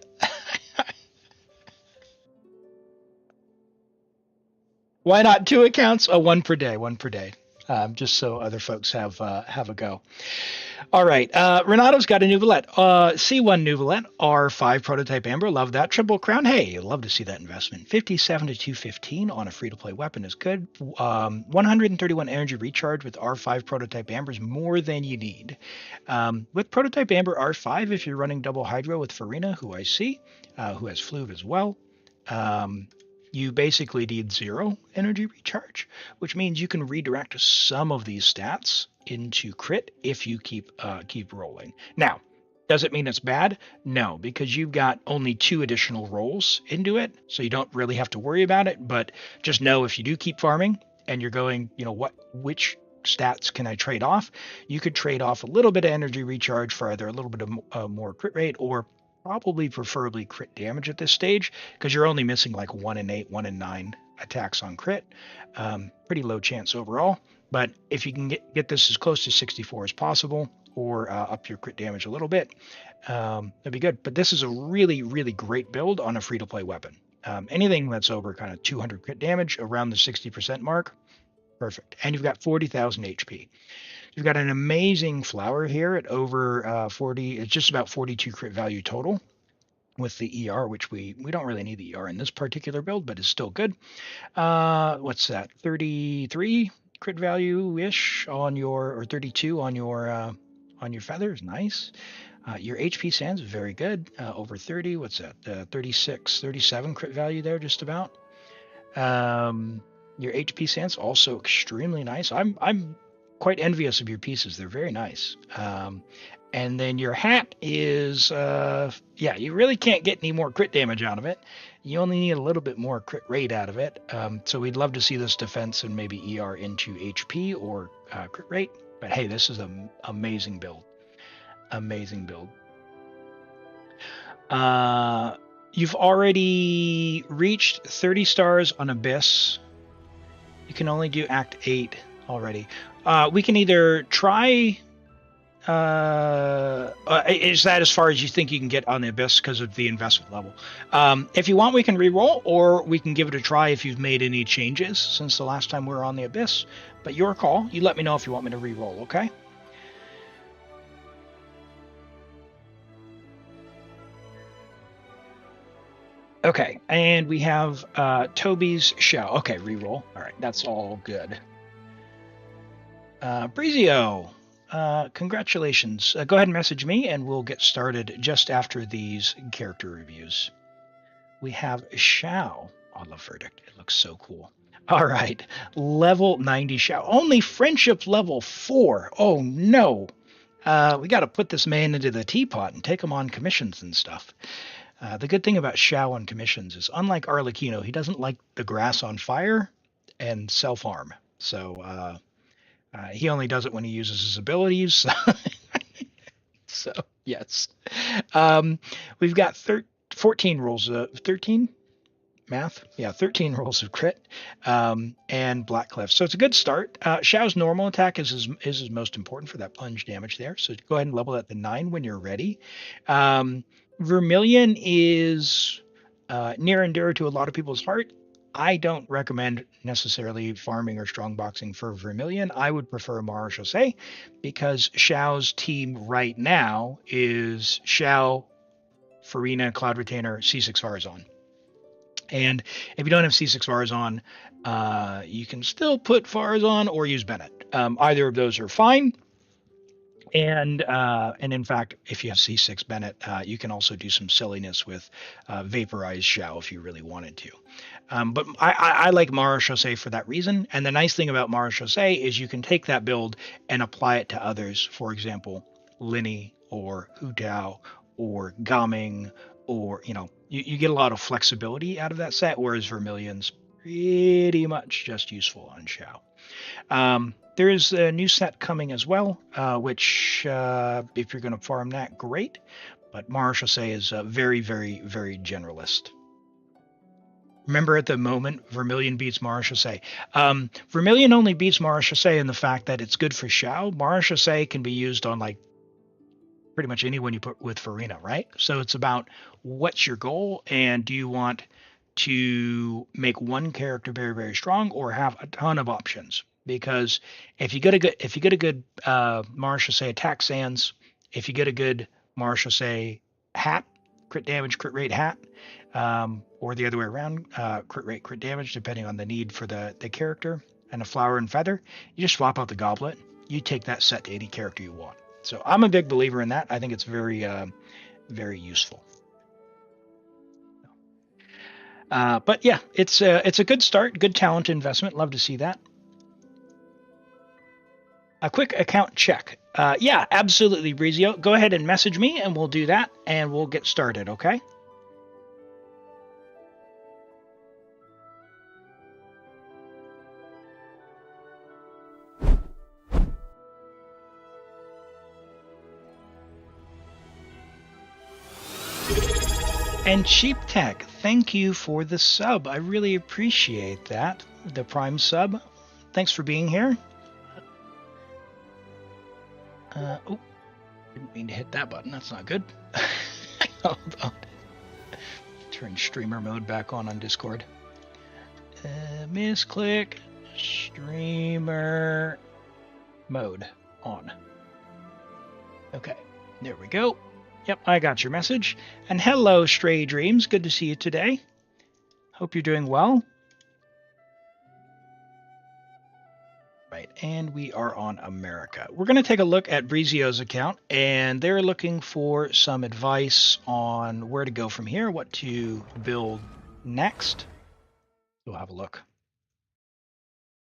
Why not 2 accounts? Oh, one per day. Just so other folks have a go. All right. Renato's got a Neuvillette. C1 Neuvillette, R5 prototype Amber. Love that. Triple Crown. Hey, love to see that investment. 57 to 215 on a free-to-play weapon is good. 131 energy recharge with R5 prototype Amber is more than you need. With prototype Amber R5, if you're running double Hydro with Furina, who I see, who has Fluve as well, you basically need 0 energy recharge, which means you can redirect some of these stats into crit if you keep rolling. Now, does it mean it's bad? No, because you've got only 2 additional rolls into it, so you don't really have to worry about it. But just know if you do keep farming and you're going, which stats can I trade off? You could trade off a little bit of energy recharge for either a little bit of more crit rate or probably preferably crit damage at this stage, because you're only missing like 1 in 8, 1 in 9 attacks on crit. Pretty low chance overall. But if you can get this as close to 64 as possible, or up your crit damage a little bit, that'd be good. But this is a really, really great build on a free-to-play weapon. Anything that's over kind of 200 crit damage, around the 60% mark, perfect. And you've got 40,000 HP. You've got an amazing flower here at over 40. It's just about 42 crit value total with the ER, which we don't really need the ER in this particular build, but it's still good. What's that? 33 crit value-ish on your, or 32 on your feathers. Nice. Your HP sands very good. Over 30. What's that? 36, 37 crit value there, just about. Your HP sands also extremely nice. I'm quite envious of your pieces. They're very nice. And then your hat is, yeah, you really can't get any more crit damage out of it. You only need a little bit more crit rate out of it. So we'd love to see this defense and maybe ER into HP or crit rate. But hey, this is an amazing build. Amazing build. You've already reached 30 stars on Abyss. You can only do Act 8 already. We can either try... is that as far as you think you can get on the Abyss because of the investment level? If you want, we can re-roll, or we can give it a try if you've made any changes since the last time we were on the Abyss. But your call. You let me know if you want me to re-roll, okay? Okay, and we have Toby's show. Okay, re-roll. All right, that's all good. Brizio, congratulations. Go ahead and message me, and we'll get started just after these character reviews. We have Xiao. Oh, I love Verdict. It looks so cool. All right, level 90 Xiao. Only friendship level 4. Oh, no. We got to put this man into the teapot and take him on commissions and stuff. The good thing about Xiao on commissions is, unlike Arlecchino, he doesn't like the grass on fire and self-harm. So he only does it when he uses his abilities. So, yes. We've got 14 rolls of 13 math. Yeah, 13 rolls of crit and Black Cliff. So it's a good start. Xiao's normal attack is his most important for that plunge damage there. So go ahead and level that to 9 when you're ready. Vermilion is near and dear to a lot of people's heart. I don't recommend necessarily farming or strongboxing for Vermilion. I would prefer Marechaussee because Xiao's team right now is Xiao, Furina, Cloud Retainer, C6 Farazan. And if you don't have C6 Farazan, you can still put Farazan or use Bennett. Either of those are fine. And in fact, if you have C6 Bennett, you can also do some silliness with Vaporize Xiao if you really wanted to. But I like Marechaussee for that reason. And the nice thing about Marechaussee is you can take that build and apply it to others. For example, Linny or Hu Tao or Gaming, or, you know, you get a lot of flexibility out of that set, whereas Vermilion's pretty much just useful on Xiao. There is a new set coming as well, which, if you're going to farm that, great. But Marechaussee is very, very, very generalist. Remember, at the moment, Vermilion beats Marechaussee. Vermilion only beats Marechaussee in the fact that it's good for Xiao. Marechaussee can be used on, like, pretty much anyone you put with Furina, right? So it's about what's your goal, and do you want to make one character very, very strong, or have a ton of options? Because if you get a good Marechaussee attack sands, if you get a good Marechaussee hat, crit damage, crit rate hat, or the other way around, crit rate, crit damage, depending on the need for the character, and a flower and feather, you just swap out the goblet. You take that set to any character you want. So I'm a big believer in that. I think it's very, very useful. But yeah, it's a good start, good talent investment. Love to see that. A quick account check. Yeah, absolutely, Brizio. Go ahead and message me, and we'll do that, and we'll get started, okay? And Cheap Tech, thank you for the sub. I really appreciate that. The Prime sub. Thanks for being here. Oh, didn't mean to hit that button. That's not good. Hold on. Turn streamer mode back on Discord. Misclick. Streamer mode on. Okay, there we go. Yep, I got your message. And hello, Stray Dreams. Good to see you today. Hope you're doing well. Right, and we are on America. We're going to take a look at Brizio's account, and they're looking for some advice on where to go from here, what to build next. We'll have a look.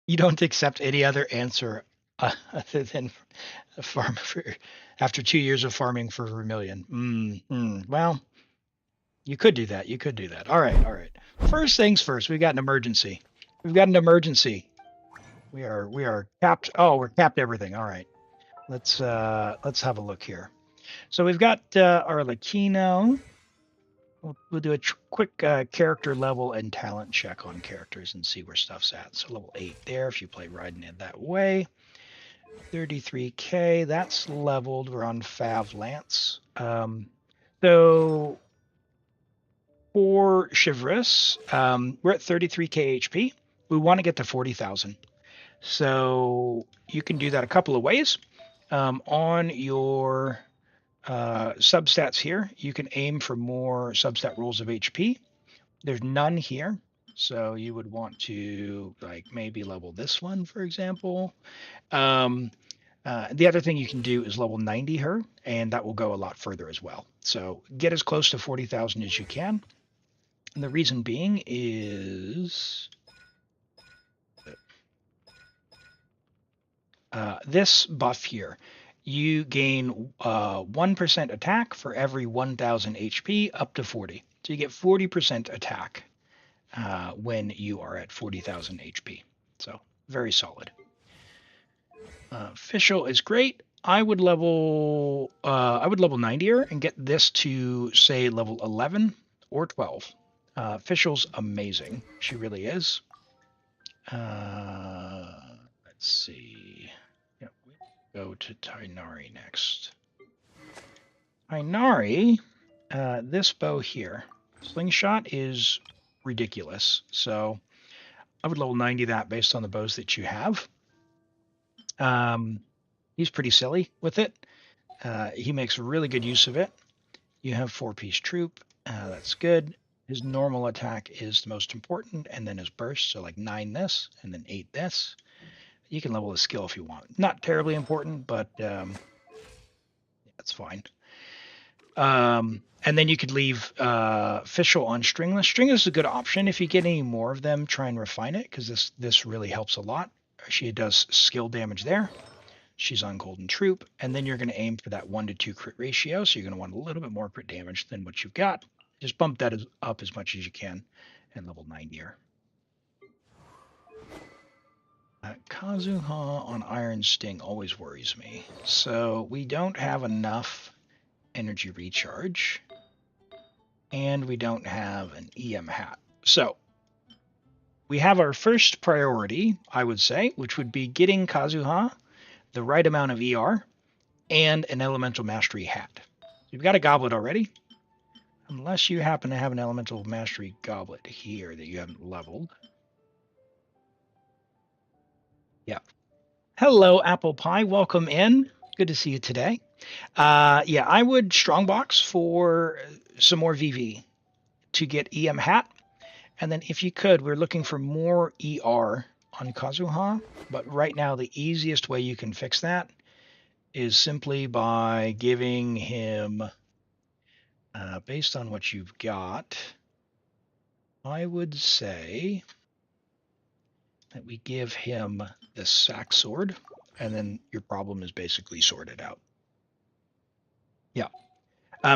You don't accept any other answer other than a farm after 2 years of farming for Vermilion. Well, you could do that. You could do that. All right. First things first. We've got an emergency. We are capped. Oh, we're capped everything. All right. Let's have a look here. So we've got Arlecchino. We'll do a quick character level and talent check on characters and see where stuff's at. So level 8 there if you play riding it that way. 33k, that's leveled. We're on Fav Lance. So for Chivalrous, we're at 33k HP. We want to get to 40,000. So you can do that a couple of ways. On your substats here, you can aim for more substat rolls of HP. There's none here, so you would want to like maybe level this one, for example. The other thing you can do is level 90 her, and that will go a lot further as well. So get as close to 40,000 as you can. And the reason being is this buff here. You gain 1% attack for every 1,000 HP up to 40. So you get 40% attack when you are at 40,000 HP. So very solid. Official is great. I would level 90 her and get this to say level 11 or 12. Official's amazing. She really is. Let's see. Yep. Go to Tainari next. Tainari, this bow here, slingshot is ridiculous. So I would level 90 that based on the bows that you have. He's pretty silly with it. He makes really good use of it. You have 4-piece troop. That's good. His normal attack is the most important, and then his burst. So like 9 this, and then 8 this. You can level his skill if you want. Not terribly important, but that's fine. And then you could leave Official on Stringless. Stringless is a good option. If you get any more of them, try and refine it, because this really helps a lot. She does skill damage there. She's on Golden Troop. And then you're going to aim for that 1 to 2 crit ratio, so you're going to want a little bit more crit damage than what you've got. Just bump that up as much as you can and level 90 her. Kazuha on Iron Sting always worries me. So we don't have enough energy recharge, and we don't have an EM hat. So we have our first priority, I would say, which would be getting Kazuha the right amount of ER and an Elemental Mastery hat. You've got a goblet already, unless you happen to have an Elemental Mastery goblet here that you haven't leveled. Yeah. Hello, Apple Pie. Welcome in. Good to see you today. Yeah, I would strongbox for some more VV to get EM hat. And then if you could, we're looking for more ER on Kazuha. But right now, the easiest way you can fix that is simply by giving him, based on what you've got, I would say that we give him the sack sword, and then your problem is basically sorted out. Yeah.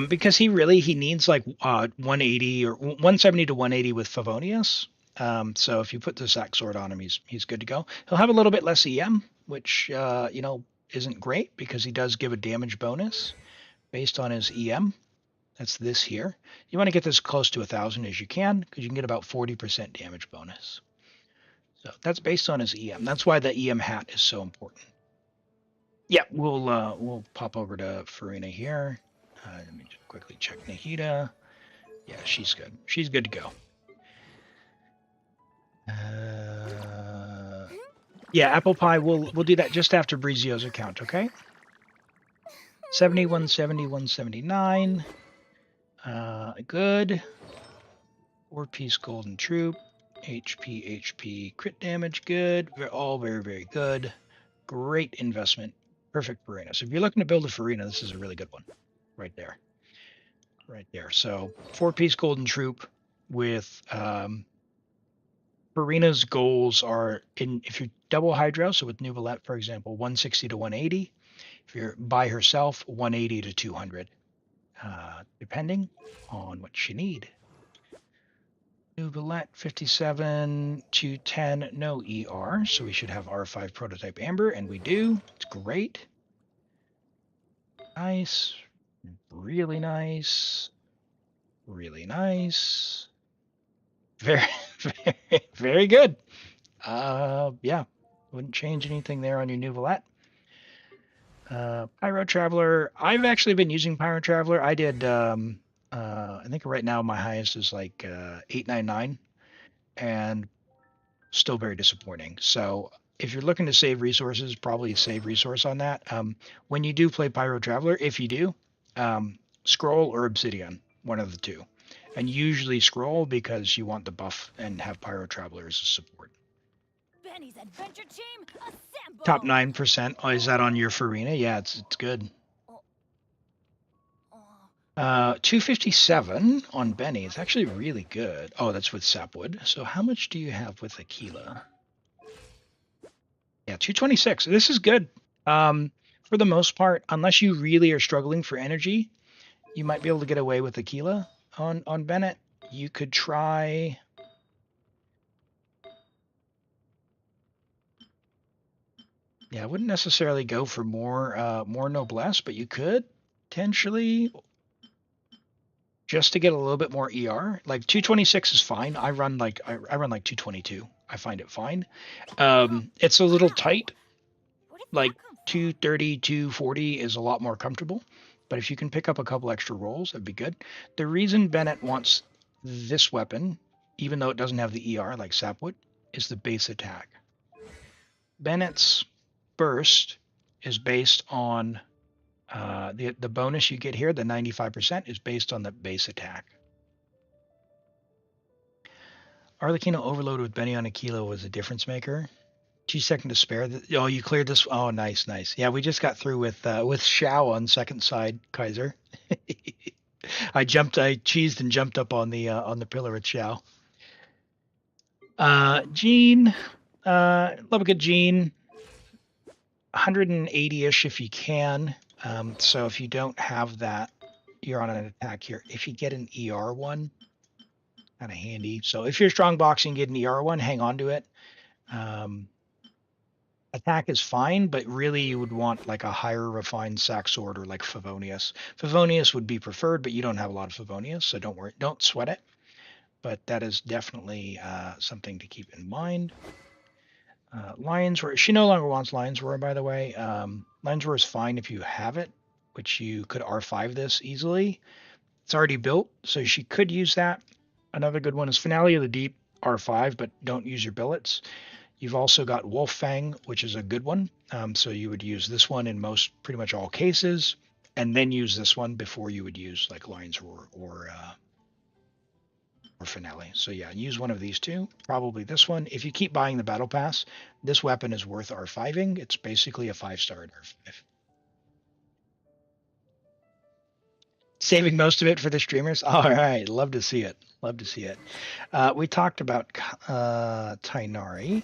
Because he needs like 180 or 170 to 180 with Favonius. So if you put the sack sword on him, he's good to go. He'll have a little bit less EM, which isn't great because he does give a damage bonus based on his EM. That's this here. You want to get this close to 1,000 as you can, because you can get about 40% damage bonus. So that's based on his EM. That's why the EM hat is so important. Yeah, we'll pop over to Furina here. Let me just quickly check Nahida. Yeah, she's good. She's good to go. Yeah, apple pie. We'll do that just after Brizio's account. Okay. 71, 71, 79. Good. 4-piece golden troop. HP, crit damage, good. All very, very good. Great investment. Perfect Furina. So if you're looking to build a Furina, this is a really good one. Right there. Right there. So 4-piece golden troop with Furina's goals are if you're double hydro, so with Neuvillette, for example, 160 to 180. If you're by herself, 180 to 200, depending on what you need. Neuvillette 57 to 10, no ER, so we should have R5 prototype Amber, and we do. It's great. Nice. Really nice. Really nice. Very, very, very good. Yeah, wouldn't change anything there on your Neuvillette. Pyro Traveler. I've actually been using Pyro Traveler. I did. I think right now my highest is like 899, and still very disappointing. So if you're looking to save resources, probably save resource on that. When you do play Pyro Traveler, if you do, Scroll or Obsidian, one of the two, and usually Scroll because you want the buff and have Pyro Traveler as a support. Benny's adventure team, assemble! Top 9%. Oh, is that on your Furina? Yeah, it's good. 257 on Benny. It's actually really good. Oh, that's with Sapwood. So how much do you have with Aquila? Yeah, 226. This is good. For the most part, unless you really are struggling for energy, you might be able to get away with Aquila on Bennett. You could try. Yeah, I wouldn't necessarily go for more noblesse, but you could potentially, just to get a little bit more ER. Like 226 is fine. I run like 222. I find it fine. It's a little tight. Like 230, 240 is a lot more comfortable. But if you can pick up a couple extra rolls, that'd be good. The reason Bennett wants this weapon, even though it doesn't have the ER like Sapwood, is the base attack. Bennett's burst is based on the bonus you get here, the 95%, is based on the base attack. Arlecchino overload with Benny on Aquila was a difference maker. 2 seconds to spare. Oh, you cleared this. Oh, nice. Yeah, we just got through with Xiao on second side, Kaiser. I cheesed and jumped up on the pillar at Xiao. Jean, love a good Jean. 180-ish if you can. So if you don't have that, you're on an attack here. If you get an ER one, kind of handy. So if you're strong boxing, get an ER one, hang on to it. Attack is fine, but really you would want like a higher refined sack sword or like Favonius. Favonius would be preferred, but you don't have a lot of Favonius, so don't worry, don't sweat it. But that is definitely something to keep in mind. Lion's Roar. She no longer wants Lion's Roar, by the way. Lion's Roar is fine if you have it, which you could R5 this easily. It's already built, so she could use that. Another good one is Finale of the Deep, R5, but don't use your billets. You've also got Wolf Fang, which is a good one. So you would use this one in pretty much all cases, and then use this one before you would use like Lion's Roar or Finale. So yeah, use one of these two, probably this one. If you keep buying the battle pass, this weapon is worth R5ing. It's basically a 5-star at R5. Saving most of it for the streamers. All right, love to see it. We talked about Tainari.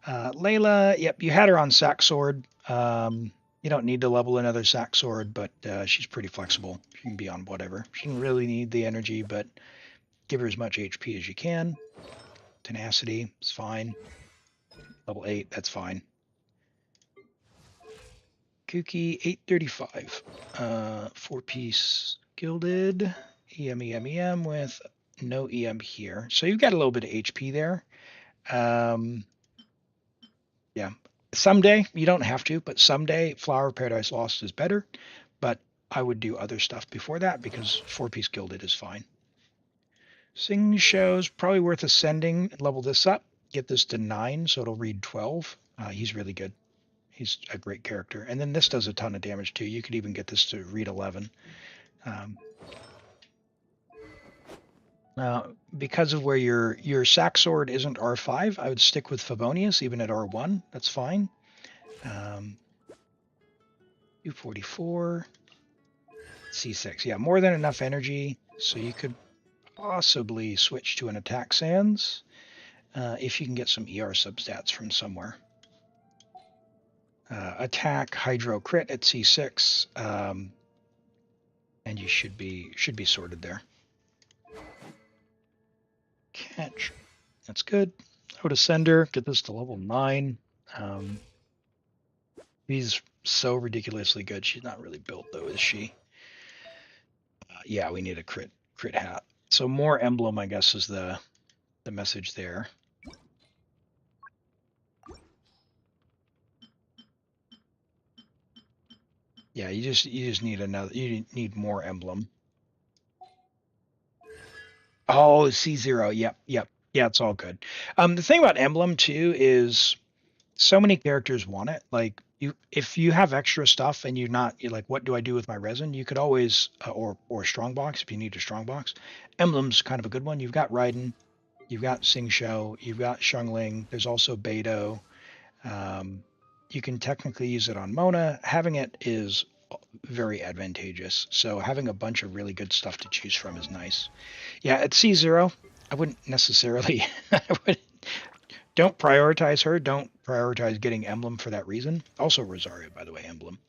Layla, yep, you had her on Sack Sword. You don't need to level another Sack Sword, but she's pretty flexible. She can be on whatever. She doesn't really need the energy, but give her as much HP as you can. Tenacity is fine. Level 8, that's fine. Kooky, 835. 4-piece gilded. EM with no EM here. So you've got a little bit of HP there. Yeah. Someday, you don't have to, but someday Flower of Paradise Lost is better. But I would do other stuff before that because 4-piece gilded is fine. Xingqiu's probably worth ascending. Level this up. Get this to 9, so it'll read 12. He's really good. He's a great character. And then this does a ton of damage too. You could even get this to read 11. Because of where your sack sword isn't R5, I would stick with Favonius even at R1. That's fine. 244. C6. Yeah, more than enough energy. So you could possibly switch to an attack sans if you can get some ER substats from somewhere. Attack Hydro crit at C6, and you should be sorted there. Catch, that's good. I would ascend her, get this to level 9. He's so ridiculously good. She's not really built though, is she? Yeah, we need a crit hat. So more emblem, I guess, is the message there. Yeah, you just need another. You need more emblem. Oh, C0. Yep. Yeah, it's all good. The thing about emblem too is so many characters want it. Like if you have extra stuff and you're like, what do I do with my resin? You could always or strongbox if you need a strongbox. Emblem's kind of a good one. You've got Raiden, you've got Xingqiu, you've got Xiangling. There's also Beidou. You can technically use it on Mona. Having it is very advantageous. So having a bunch of really good stuff to choose from is nice. Yeah, at C0, I wouldn't necessarily. Don't prioritize her. Don't prioritize getting emblem for that reason. Also Rosario, by the way, emblem.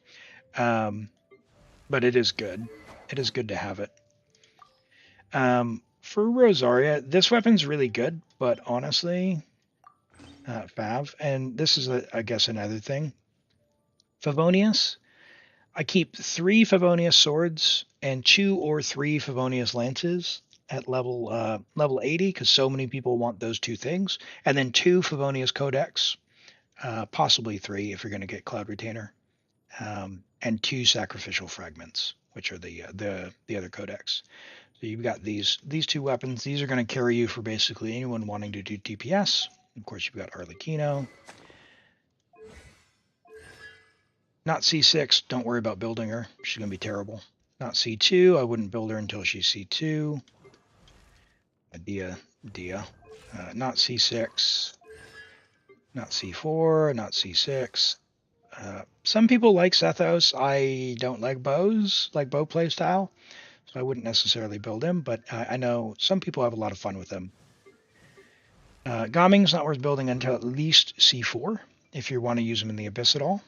But it is good. It is good to have it. For Rosaria, this weapon's really good, but honestly, Fav, and this is, I guess, another thing. Favonius, I keep 3 Favonius swords and 2 or 3 Favonius lances at level 80 because so many people want those 2 things, and then 2 Favonius codex, possibly 3 if you're going to get Cloud Retainer, and 2 sacrificial fragments, which are the other codex. So you've got these 2 weapons. These are going to carry you for basically anyone wanting to do DPS. Of course, you've got Arlecchino. Not C6. Don't worry about building her. She's going to be terrible. Not C2. I wouldn't build her until she's C2. Dia. Not C6. Not C4. Not C6. Some people like Sethos. I don't like bows, like bow play style. So I wouldn't necessarily build him, but I know some people have a lot of fun with him. Gaming's not worth building until at least C4 if you want to use him in the Abyss at all.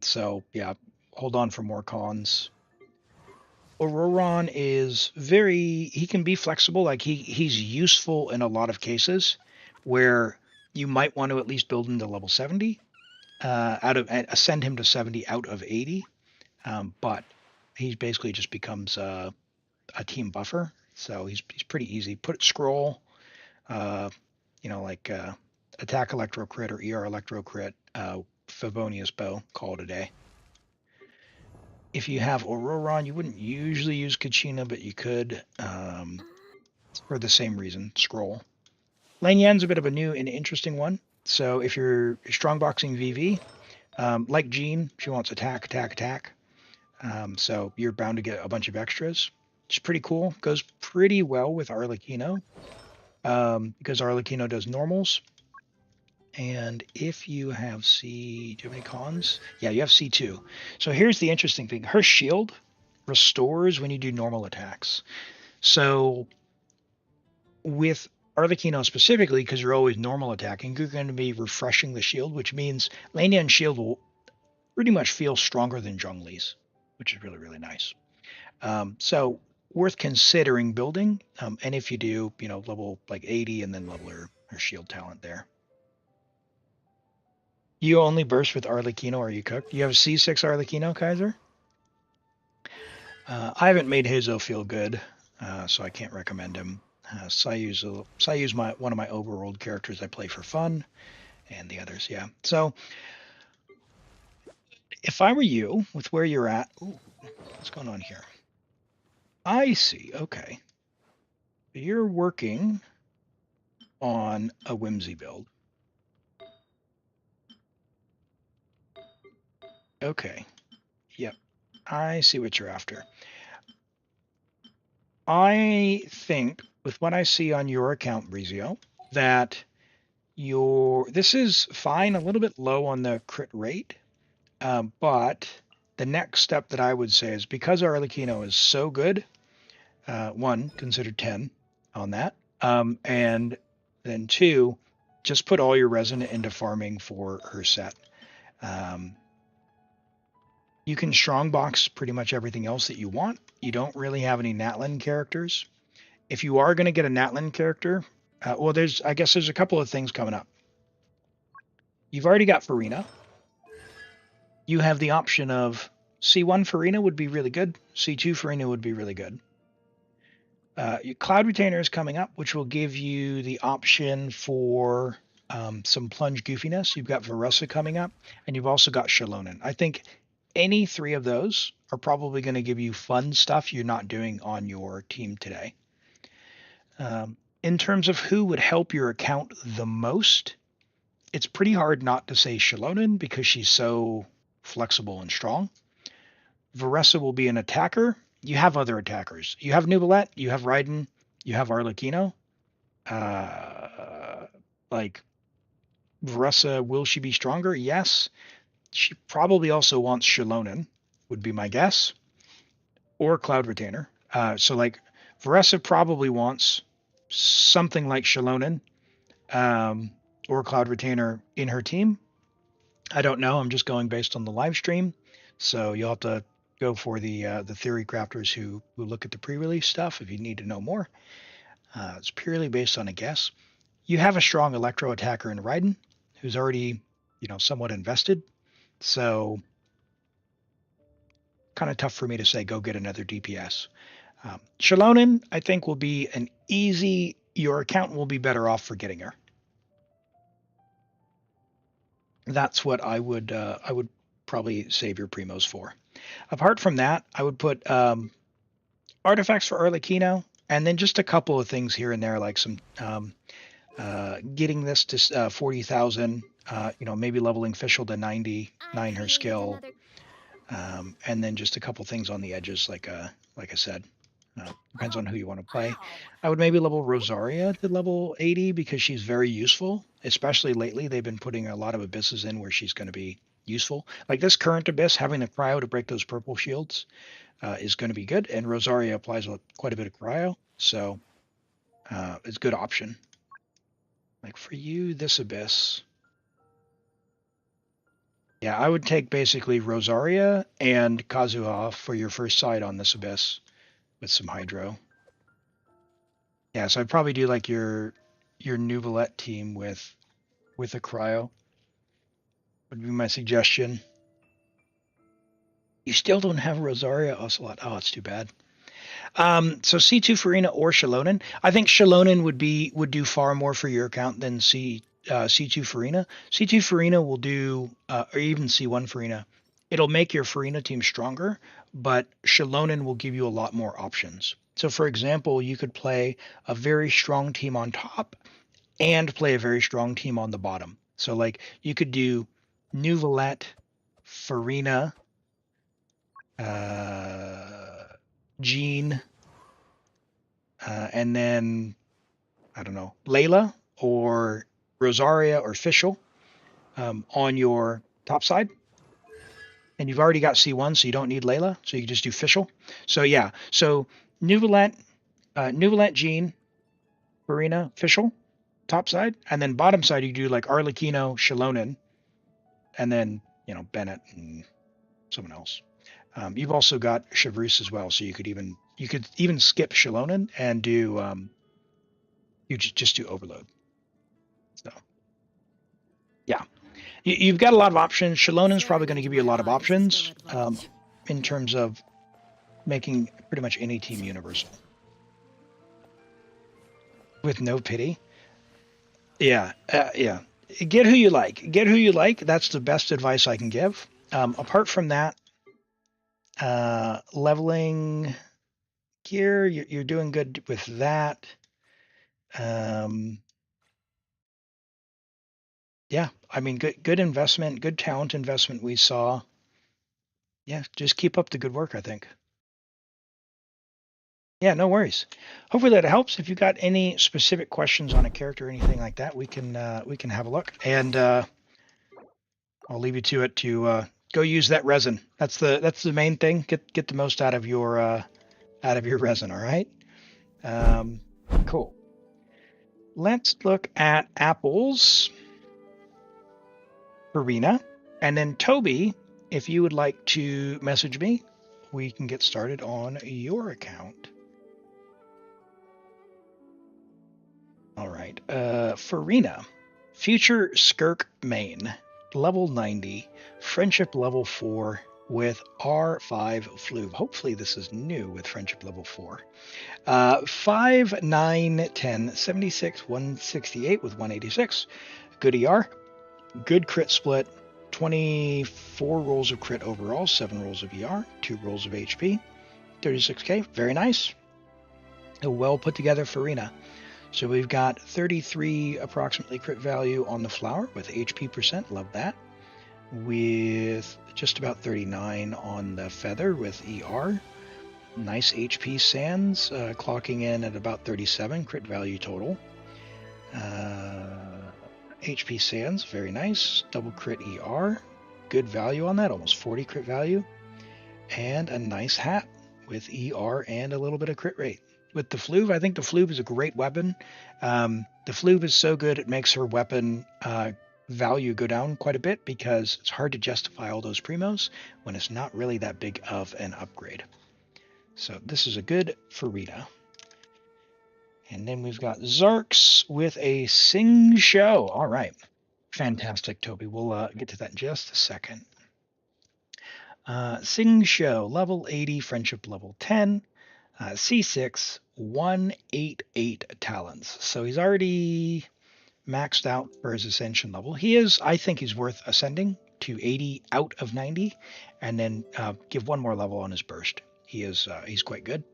So yeah, hold on for more cons. Auroron is he can be flexible. Like he's useful in a lot of cases where you might want to at least build him to level 70, ascend him to 70 out of 80. But he basically just becomes a team buffer. So he's pretty easy. Scroll, like attack electro crit or ER electro crit, Favonius bow, call it a day. If you have Auroron, you wouldn't usually use Kachina, but you could for the same reason, scroll. Lane Yan's a bit of a new and interesting one. So if you're strongboxing VV, like Jean, she wants attack. So you're bound to get a bunch of extras. It's pretty cool. Goes pretty well with Arlecchino because Arlecchino does normals. And if you have do you have any cons? Yeah, you have C2. So here's the interesting thing. Her shield restores when you do normal attacks. So with Arlecchino specifically, because you're always normal attacking, you're going to be refreshing the shield, which means Lane Yan's shield will pretty much feel stronger than Zhongli's, which is really, really nice. So worth considering building. And if you do, level like 80 and then level her shield talent there. You only burst with Arlecchino or you cooked? You have C6 Arlecchino, Kaiser? I haven't made Hazo feel good, so I can't recommend him. Sayu's one of my overworld characters I play for fun, and the others. Yeah. So if I were you, with where you're at, ooh, what's going on here? I see. Okay. You're working on a Whimsy build. Okay. Yep. I see what you're after. I think, with what I see on your account, Brizio, that this is fine, a little bit low on the crit rate, but the next step that I would say is, because Arlecchino is so good, one, consider 10 on that, and then two, just put all your resonant into farming for her set. You can strongbox pretty much everything else that you want. You don't really have any Natlan characters. If you are going to get a Natlan character, well, I guess there's a couple of things coming up. You've already got Furina. You have the option of C1 Furina would be really good. C2 Furina would be really good. Your Cloud Retainer is coming up, which will give you the option for some Plunge goofiness. You've got Varessa coming up, and you've also got Xianyun. I think any three of those are probably going to give you fun stuff you're not doing on your team today. In terms of who would help your account the most, it's pretty hard not to say Xianyun because she's so flexible and strong. Varessa will be an attacker. You have other attackers. You have Neuvillette, you have Raiden, you have Arlecchino. Like, Varessa, will she be stronger? Yes. She probably also wants Xianyun, would be my guess, or Cloud Retainer. So, like, Varessa probably wants something like Xianyun or Cloud Retainer in her team. I don't know. I'm just going based on the live stream. So you'll have to go for the theory crafters who look at the pre-release stuff if you need to know more. It's purely based on a guess. You have a strong Electro attacker in Raiden, who's already, somewhat invested. So kind of tough for me to say go get another DPS. Xianyun, I think, will be an easy. Your account will be better off for getting her. That's what I would probably save your primos for. Apart from that, I would put artifacts for Arlecchino, and then just a couple of things here and there, like some getting this to 40,000. Maybe leveling Fischl to 99 her skill, and then just a couple things on the edges, like I said. Depends on who you want to play. I would maybe level Rosaria to level 80 because she's very useful, especially lately. They've been putting a lot of abysses in where she's going to be useful. Like this current abyss, having the cryo to break those purple shields is going to be good, and Rosaria applies quite a bit of cryo, so it's a good option. Like for you, this abyss, yeah, I would take basically Rosaria and Kazuha for your first side on this abyss with some hydro. Yeah, so I'd probably do like your Neuvillette team with a cryo. Would be my suggestion. You still don't have Rosaria Ocelot. Oh, it's too bad. So C2 Furina or Xianyun. I think Xianyun would do far more for your account than C2 Furina. C2 Furina will do, or even C1 Furina. It'll make your Furina team stronger, but Xianyun will give you a lot more options. So, for example, you could play a very strong team on top and play a very strong team on the bottom. So, like, you could do Neuvillette, Furina, Jean, and then, I don't know, Layla or Rosaria or Fischl on your top side. And you've already got C1, so you don't need Layla, so you can just do Fischl. So yeah, so Neuvillette, Jean, Furina, Fischl, top side, and then bottom side you do like Arlecchino, Xianyun, and then Bennett and someone else. You've also got Chevreuse as well, so you could even skip Xianyun and do you just do Overload. So yeah. You've got a lot of options. Xianyun's probably going to give you a lot of options in terms of making pretty much any team universal. With no pity. Yeah, yeah. get who you like. Get who you like. That's the best advice I can give. Apart from that, leveling gear, you're doing good with that. Yeah, I mean, good investment, good talent investment we saw. Yeah, just keep up the good work, I think. Yeah, no worries. Hopefully that helps. If you got any specific questions on a character or anything like that, we can have a look. And I'll leave you to it to go use that resin. That's the main thing. Get the most out of your resin. All right. Cool. Let's look at apples. Furina, and then Toby, if you would like to message me, we can get started on your account. All right, Furina, Future Skirk main, level 90, Friendship level 4 with R5 Flube. Hopefully this is new with Friendship level 4. 5, 9, 10, 76, 168 with 186. Good ER. Good crit split, 24 rolls of crit overall, 7 rolls of ER, 2 rolls of HP, 36k, very nice. A well put together Furina. So we've got 33 approximately crit value on the flower with HP percent, love that. With just about 39 on the feather with ER. Nice HP sands, clocking in at about 37 crit value total. HP sands, very nice. Double crit ER, good value on that, almost 40 crit value. And a nice hat with ER and a little bit of crit rate. With the Flube, I think the Flube is a great weapon. The Flube is so good it makes her weapon value go down quite a bit because it's hard to justify all those primos when it's not really that big of an upgrade. So this is a good Furina. And then we've got Zarks with a Xingqiu. All right. Fantastic, Toby. We'll get to that in just a second. Xingqiu, level 80, Friendship level 10, C6, 188 talents. So he's already maxed out for his Ascension level. I think he's worth ascending to 80 out of 90, and then give one more level on his burst. He's quite good.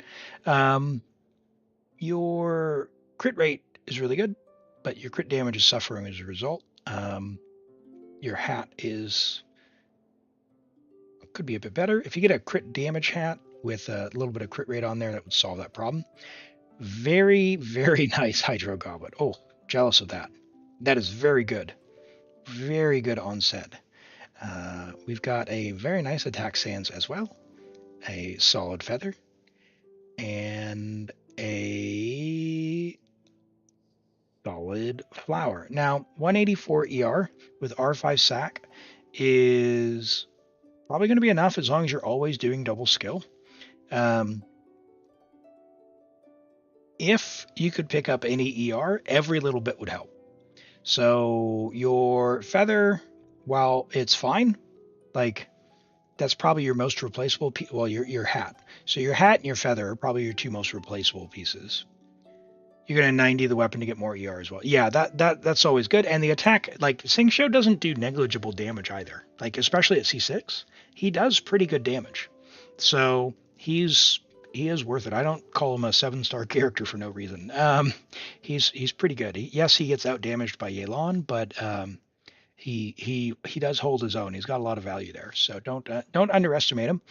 Your crit rate is really good, but your crit damage is suffering as a result. Your hat could be a bit better. If you get a crit damage hat with a little bit of crit rate on there, that would solve that problem. Very, very nice Hydro Goblet. Oh, jealous of that. That is very good. Very good onset. We've got a very nice attack sands as well. A solid feather. And a solid flower. Now, 184 ER with R5 sack is probably going to be enough as long as you're always doing double skill. If you could pick up any ER, every little bit would help. So your feather, while it's fine, like that's probably your most replaceable your hat. So your hat and your feather are probably your two most replaceable pieces. You're going to 90 the weapon to get more ER as well. Yeah, that's always good. And the attack, like Xingqiu doesn't do negligible damage either. Like especially at C6, he does pretty good damage. So he is worth it. I don't call him a 7-star character for no reason. He's pretty good. Yes, he gets out damaged by Yelan, but he does hold his own. He's got a lot of value there. So don't underestimate him.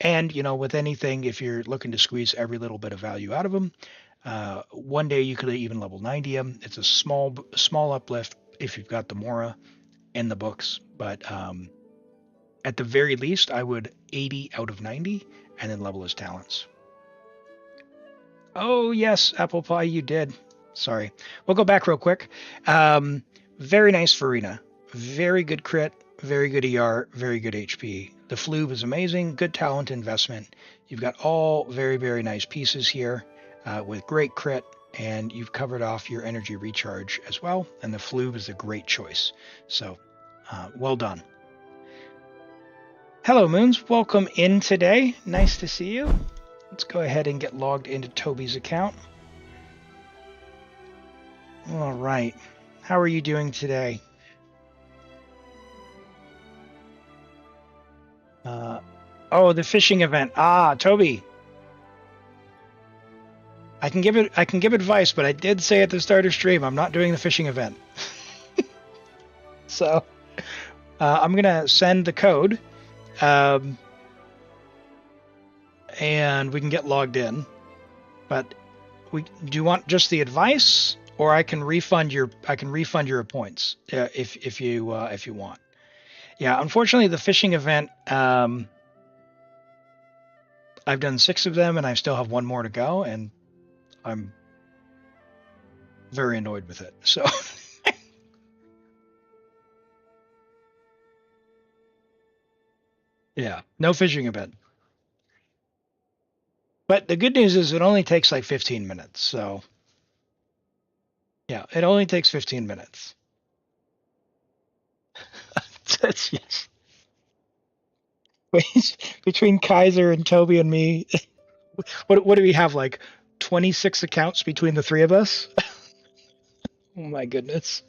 And with anything, if you're looking to squeeze every little bit of value out of him, one day you could even level 90 him. It's a small uplift if you've got the Mora in the books, but at the very least, I would 80 out of 90 and then level his talents. Oh yes, Apple Pie, you did. Sorry. We'll go back real quick. Very nice Furina. Very good crit, very good ER, very good HP. The Flube is amazing. Good talent investment. You've got all very, very nice pieces here with great crit, and you've covered off your energy recharge as well. And the Flube is a great choice. So well done. Hello, Moons. Welcome in today. Nice to see you. Let's go ahead and get logged into Toby's account. All right. How are you doing today? Oh, the fishing event. Ah, Toby. I can give advice, but I did say at the start of stream I'm not doing the fishing event. So I'm gonna send the code, and we can get logged in. But do you want just the advice, or I can refund your points if you want. Yeah, unfortunately, the fishing event. I've done 6 of them, and I still have 1 more to go, and I'm very annoyed with it. So. Yeah, no fishing event. But the good news is it only takes like 15 minutes. So, yeah, it only takes 15 minutes. That's yes. Between Kaiser and Toby and me, what do we have, like 26 accounts between the 3 of us? Oh my goodness.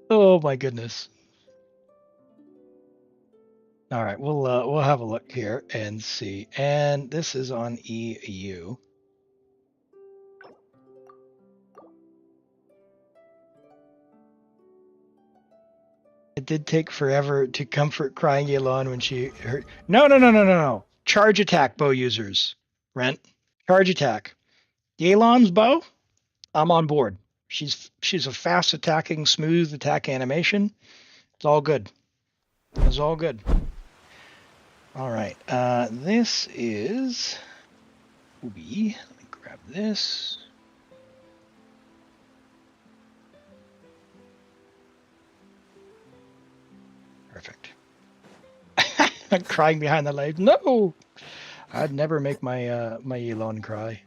Oh my goodness. All right, we'll have a look here and see. And this is on EU. It did take forever to comfort crying Elon when she heard. No. Charge attack bow users. Rent. Charge attack. Elon's bow, I'm on board. She's a fast attacking, smooth attack animation. It's all good. It's all good. All right. This is Ubi. Let me grab this. Perfect. I'm crying behind the light. No, I'd never make my my Elon cry.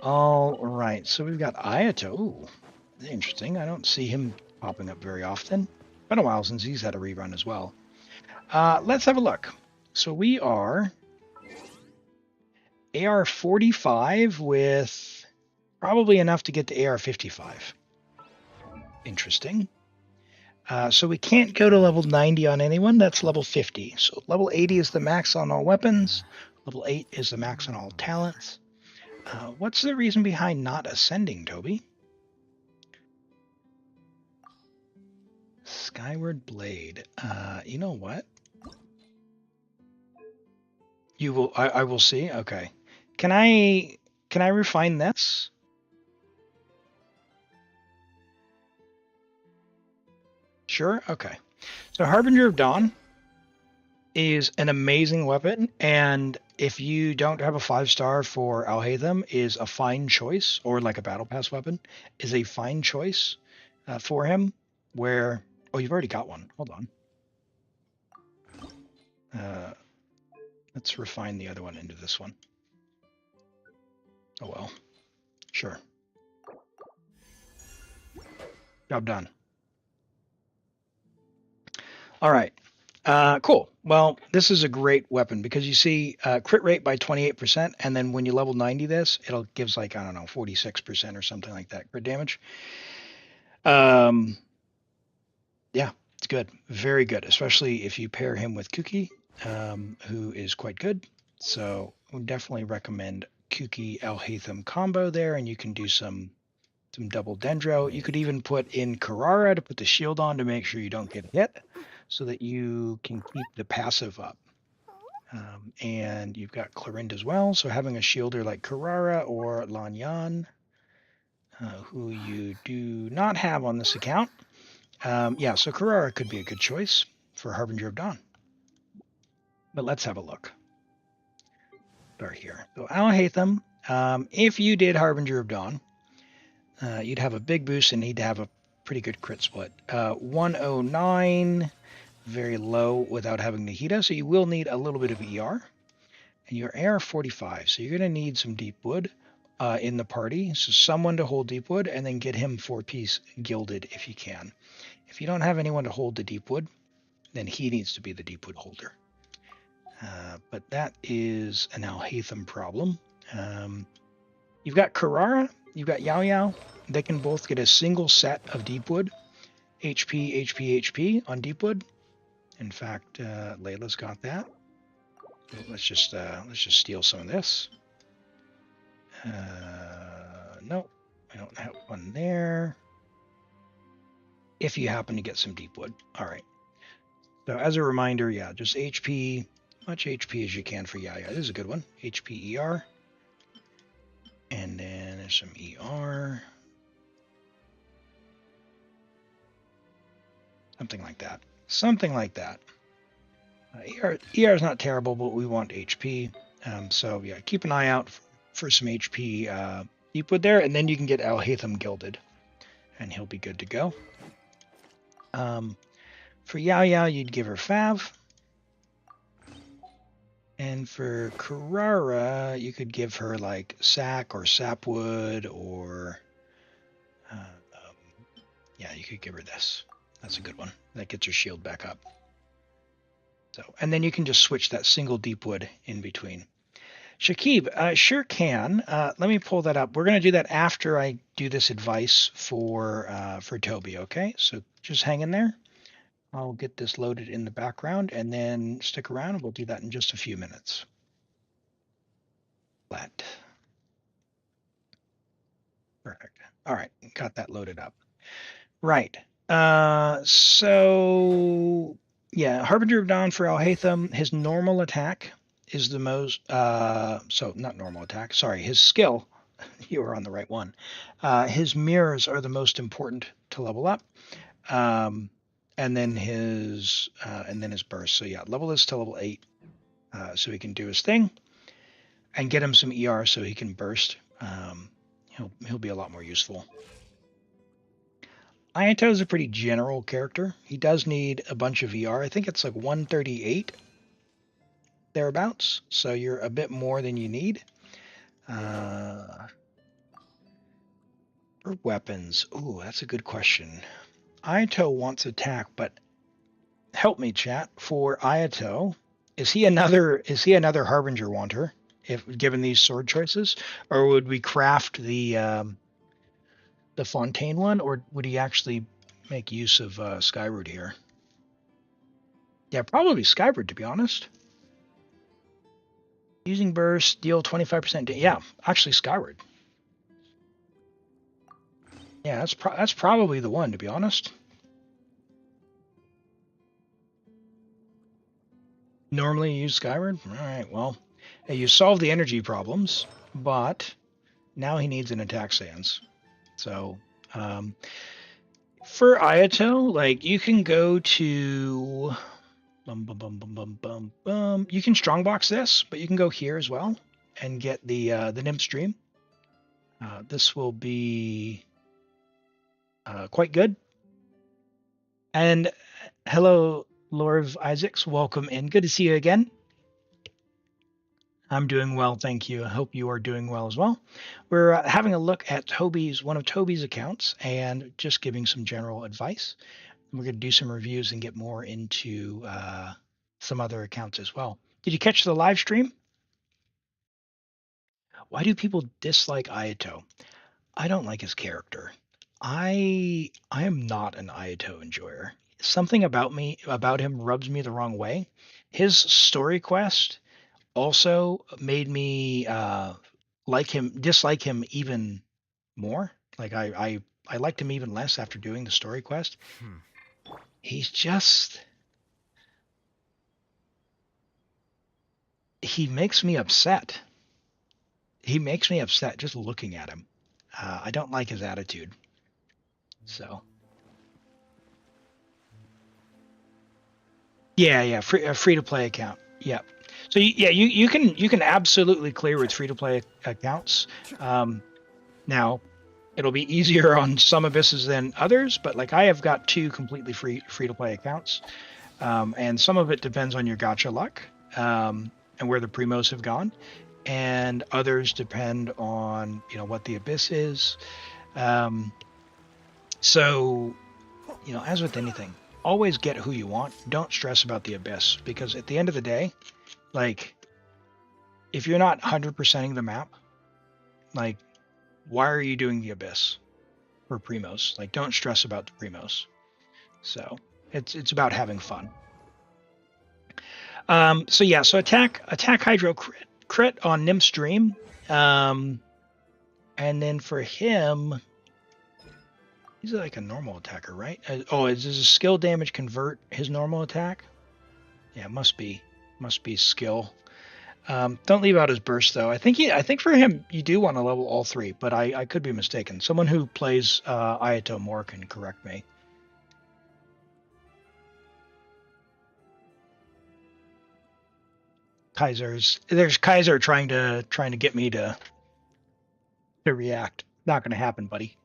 All right, so we've got Ayato. Ooh, interesting. I don't see him popping up very often. Been a while since he's had a rerun as well. Let's have a look. So we are AR 45 with probably enough to get to AR 55. Interesting. So we can't go to level 90 on anyone. That's level 50. So level 80 is the max on all weapons. Level 8 is the max on all talents. What's the reason behind not ascending, Toby? Skyward Blade. You know what? You will. I will see. Okay. Can I refine this? Sure. Okay. So Harbinger of Dawn is an amazing weapon, and if you don't have a 5-star for Alhaitham, is a fine choice, or like a battle pass weapon, is a fine choice for him. Where you've already got one. Hold on. Let's refine the other one into this one. Oh well. Sure. Job done. All right. Cool. Well, this is a great weapon because you see crit rate by 28%, and then when you level 90 this, it'll gives like, I don't know, 46% or something like that crit damage. Yeah, it's good. Very good, especially if you pair him with Kuki, who is quite good. So I would definitely recommend Kuki Alhaitham combo there, and you can do some double dendro. You could even put in Carrara to put the shield on to make sure you don't get hit, so that you can keep the passive up. And you've got Clorinda as well, so having a shielder like Carrara or Lanyan, who you do not have on this account. Yeah, so Carrara could be a good choice for Harbinger of Dawn. But let's have a look. Start here. So Alhaitham, if you did Harbinger of Dawn, you'd have a big boost and need to have a pretty good crit split. 109, very low without having Nahida, so you will need a little bit of ER. And your AR 45, so you're going to need some deep wood in the party. So someone to hold deep wood, and then get him 4-piece gilded if you can. If you don't have anyone to hold the deep wood, then he needs to be the deep wood holder. But that is an Alhaitham problem. You've got Carrara, you've got Yao Yao. They can both get a single set of Deepwood. HP, HP, HP on Deepwood. In fact, Layla's got that. Let's just steal some of this. No, I don't have one there. If you happen to get some Deepwood. All right. So as a reminder, yeah, just HP, much HP as you can for Yaya. This is a good one. HP ER. And then there's some ER. Something like that. Something like that. ER is not terrible, but we want HP. So yeah, keep an eye out for some HP Deepwood there, and then you can get Alhaitham gilded, and he'll be good to go. For Yao Yao, you'd give her Fav. And for Karara, you could give her like Sack or Sapwood, or yeah, you could give her this. That's a good one. That gets her shield back up. So, and then you can just switch that single Deepwood in between. Shakib, sure can. Let me pull that up. We're going to do that after I do this advice for Toby, okay? So just hang in there. I'll get this loaded in the background, and then stick around. We'll do that in just a few minutes. Flat. Perfect. All right, got that loaded up. Right. So yeah, Harbinger of Dawn for Alhaitham, his normal attack is the most, so not normal attack, sorry, his skill, you were on the right one. His mirrors are the most important to level up. And then his burst. So yeah, level this to level 8, so he can do his thing, and get him some ER so he can burst. He'll be a lot more useful. Ayato is a pretty general character. He does need a bunch of ER. I think it's like 138 thereabouts. So you're a bit more than you need. For weapons, ooh, that's a good question. Ayato wants attack, but help me, chat. For Ayato, is he another Harbinger wanter? If given these sword choices, or would we craft the Fontaine one, or would he actually make use of Skyward here? Yeah, probably Skyward, to be honest. Using burst, deal 25%. Yeah, actually Skyward. Yeah, that's probably the one, to be honest. Normally you use Skyward? All right, well, hey, you solved the energy problems, but now he needs an attack stance. So, for Ayato, like, you can go to you can strongbox this, but you can go here as well and get the Nymph Stream. This will be quite good. And hello, Lord of Isaacs, welcome in. Good to see you again. I'm doing well, thank you. I hope you are doing well as well. We're having a look at one of Toby's accounts, and just giving some general advice. We're going to do some reviews and get more into some other accounts as well. Did you catch the live stream? Why do people dislike Ayato? I don't like his character. I am not an Ayato enjoyer. Something about him rubs me the wrong way. His story quest also made me dislike him even more. Like I liked him even less after doing the story quest. He's just, he makes me upset. He makes me upset just looking at him. I don't like his attitude. So yeah, free to play account. Yeah. So yeah, you can absolutely clear with free to play accounts. Now, it'll be easier on some abysses than others, but like I have got 2 completely free to play accounts, and some of it depends on your gacha luck and where the primos have gone, and others depend on what the abyss is. So as with anything, always get who you want. Don't stress about the abyss, because at the end of the day, like, if you're not 100%ing the map, like, why are you doing the Abyss for Primos? Like, don't stress about the Primos. So it's about having fun. So yeah, so attack Hydro crit on Nymph's Dream. And then for him, he's like a normal attacker, right? Does his skill damage convert his normal attack? Yeah, must be skill. Don't leave out his burst though. I think for him you do want to level all three, but I could be mistaken. Someone who plays Ayato more can correct me. There's Kaiser trying to get me to react. Not going to happen, buddy.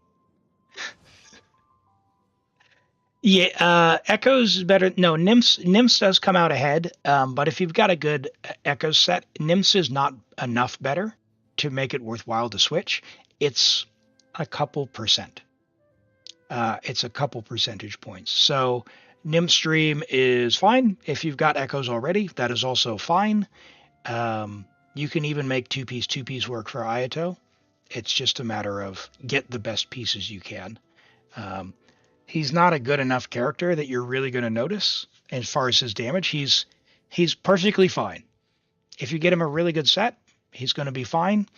Yeah, Echoes is better. No, Nymphs does come out ahead. But if you've got a good Echoes set, Nymphs is not enough better to make it worthwhile to switch. It's a couple percent. It's a couple percentage points. So Nymph's Dream is fine. If you've got Echoes already, that is also fine. You can even make two-piece work for Ayato. It's just a matter of get the best pieces you can. He's not a good enough character that you're really going to notice as far as his damage. He's perfectly fine. If you get him a really good set, he's going to be fine.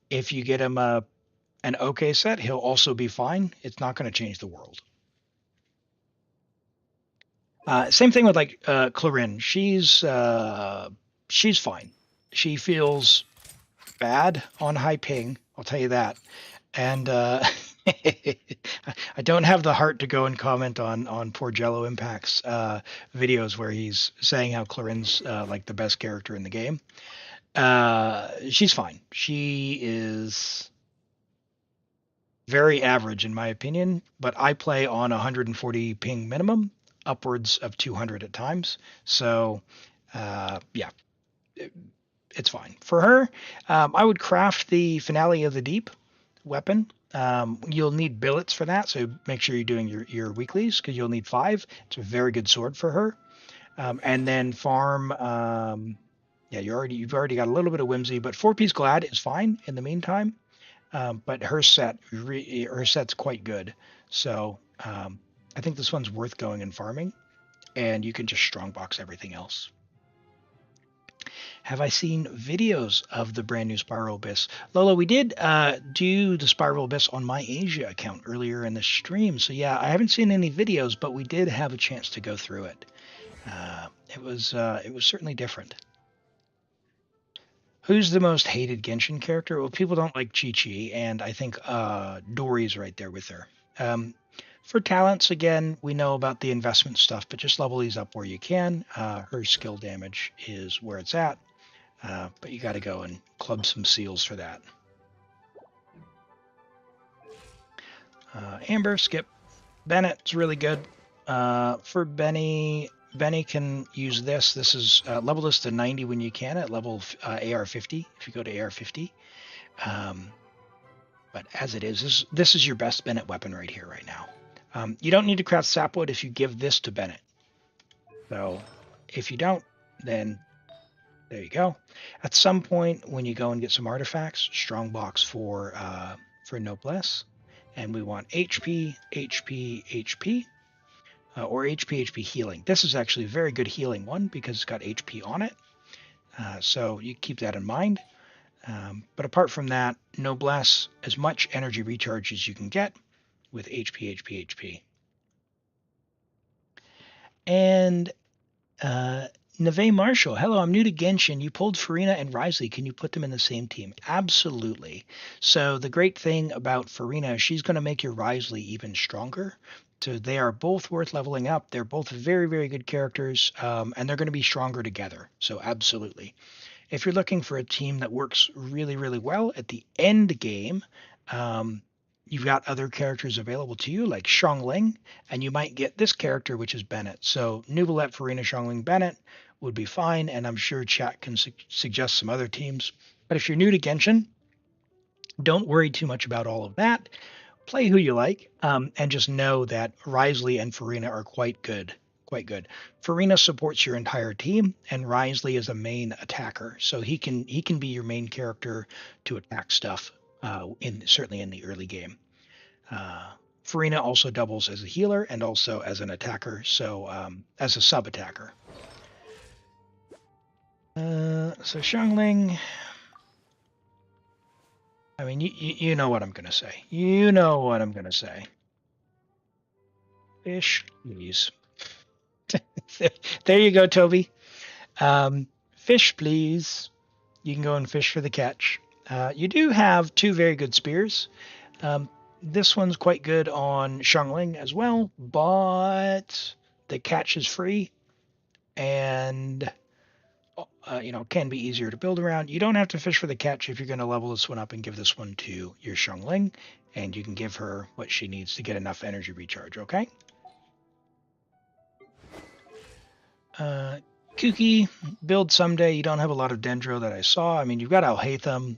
If you get him an okay set, he'll also be fine. It's not going to change the world. Same thing with like Clarine. She's fine. She feels bad on high ping, I'll tell you that. And I don't have the heart to go and comment on poor Jello Impact's videos where he's saying how Clarine's like the best character in the game. She's fine. She is very average in my opinion, but I play on 140 ping minimum, upwards of 200 at times. So yeah, it's fine. For her, I would craft the Finale of the Deep weapon. You'll need billets for that, so make sure you're doing your weeklies because you'll need 5. It's a very good sword for her. And then farm. Yeah, you've already got a little bit of whimsy, but 4-piece Glad is fine in the meantime. But her set's quite good. So I think this one's worth going and farming, and you can just strongbox everything else. Have I seen videos of the brand new Spiral Abyss? Lola, we did do the Spiral Abyss on my Asia account earlier in the stream. So yeah, I haven't seen any videos, but we did have a chance to go through it. It was certainly different. Who's the most hated Genshin character? Well, people don't like Chi-Chi, and I think Dory's right there with her. For talents, again, we know about the investment stuff, but just level these up where you can. Her skill damage is where it's at, but you got to go and club some seals for that. Amber, skip. Bennett's really good. For Benny can use this. This is level this to 90 when you can at level AR50, if you go to AR50. But as it is, this is your best Bennett weapon right here, right now. You don't need to craft sapwood if you give this to Bennett. So if you don't, then there you go. At some point, when you go and get some artifacts, strongbox for Noblesse, and we want HP, HP, HP, or HP healing. This is actually a very good healing one because it's got HP on it. So you keep that in mind. But apart from that, Noblesse, as much energy recharge as you can get with HP, HP, HP. And Neve Marshall, hello, I'm new to Genshin. You pulled Furina and Wriothesley. Can you put them in the same team? Absolutely. So the great thing about Furina, she's going to make your Wriothesley even stronger. So they are both worth leveling up. They're both very, very good characters, and they're going to be stronger together. So absolutely. If you're looking for a team that works really, really well at the end game, you've got other characters available to you like Xiangling, and you might get this character, which is Bennett. So Neuvillette, Furina, Xiangling, Bennett would be fine, and I'm sure chat can suggest some other teams. But if you're new to Genshin, don't worry too much about all of that. Play who you like, and just know that Wriothesley and Furina are quite good. Quite good. Furina supports your entire team, and Wriothesley is a main attacker, so he can be your main character to attack stuff certainly in the early game. Furina also doubles as a healer and also as an attacker, so as a sub-attacker. So Xiangling, I mean, you know what I'm going to say. You know what I'm going to say. Fish, please. There you go, Toby. Fish, please. You can go and fish for the catch. You do have 2 very good spears. This one's quite good on Xiangling as well, but the catch is free and can be easier to build around. You don't have to fish for the catch if you're going to level this one up and give this one to your Xiangling, and you can give her what she needs to get enough energy recharge, okay? Kuki, build someday. You don't have a lot of Dendro that I saw. I mean, you've got Alhaitham.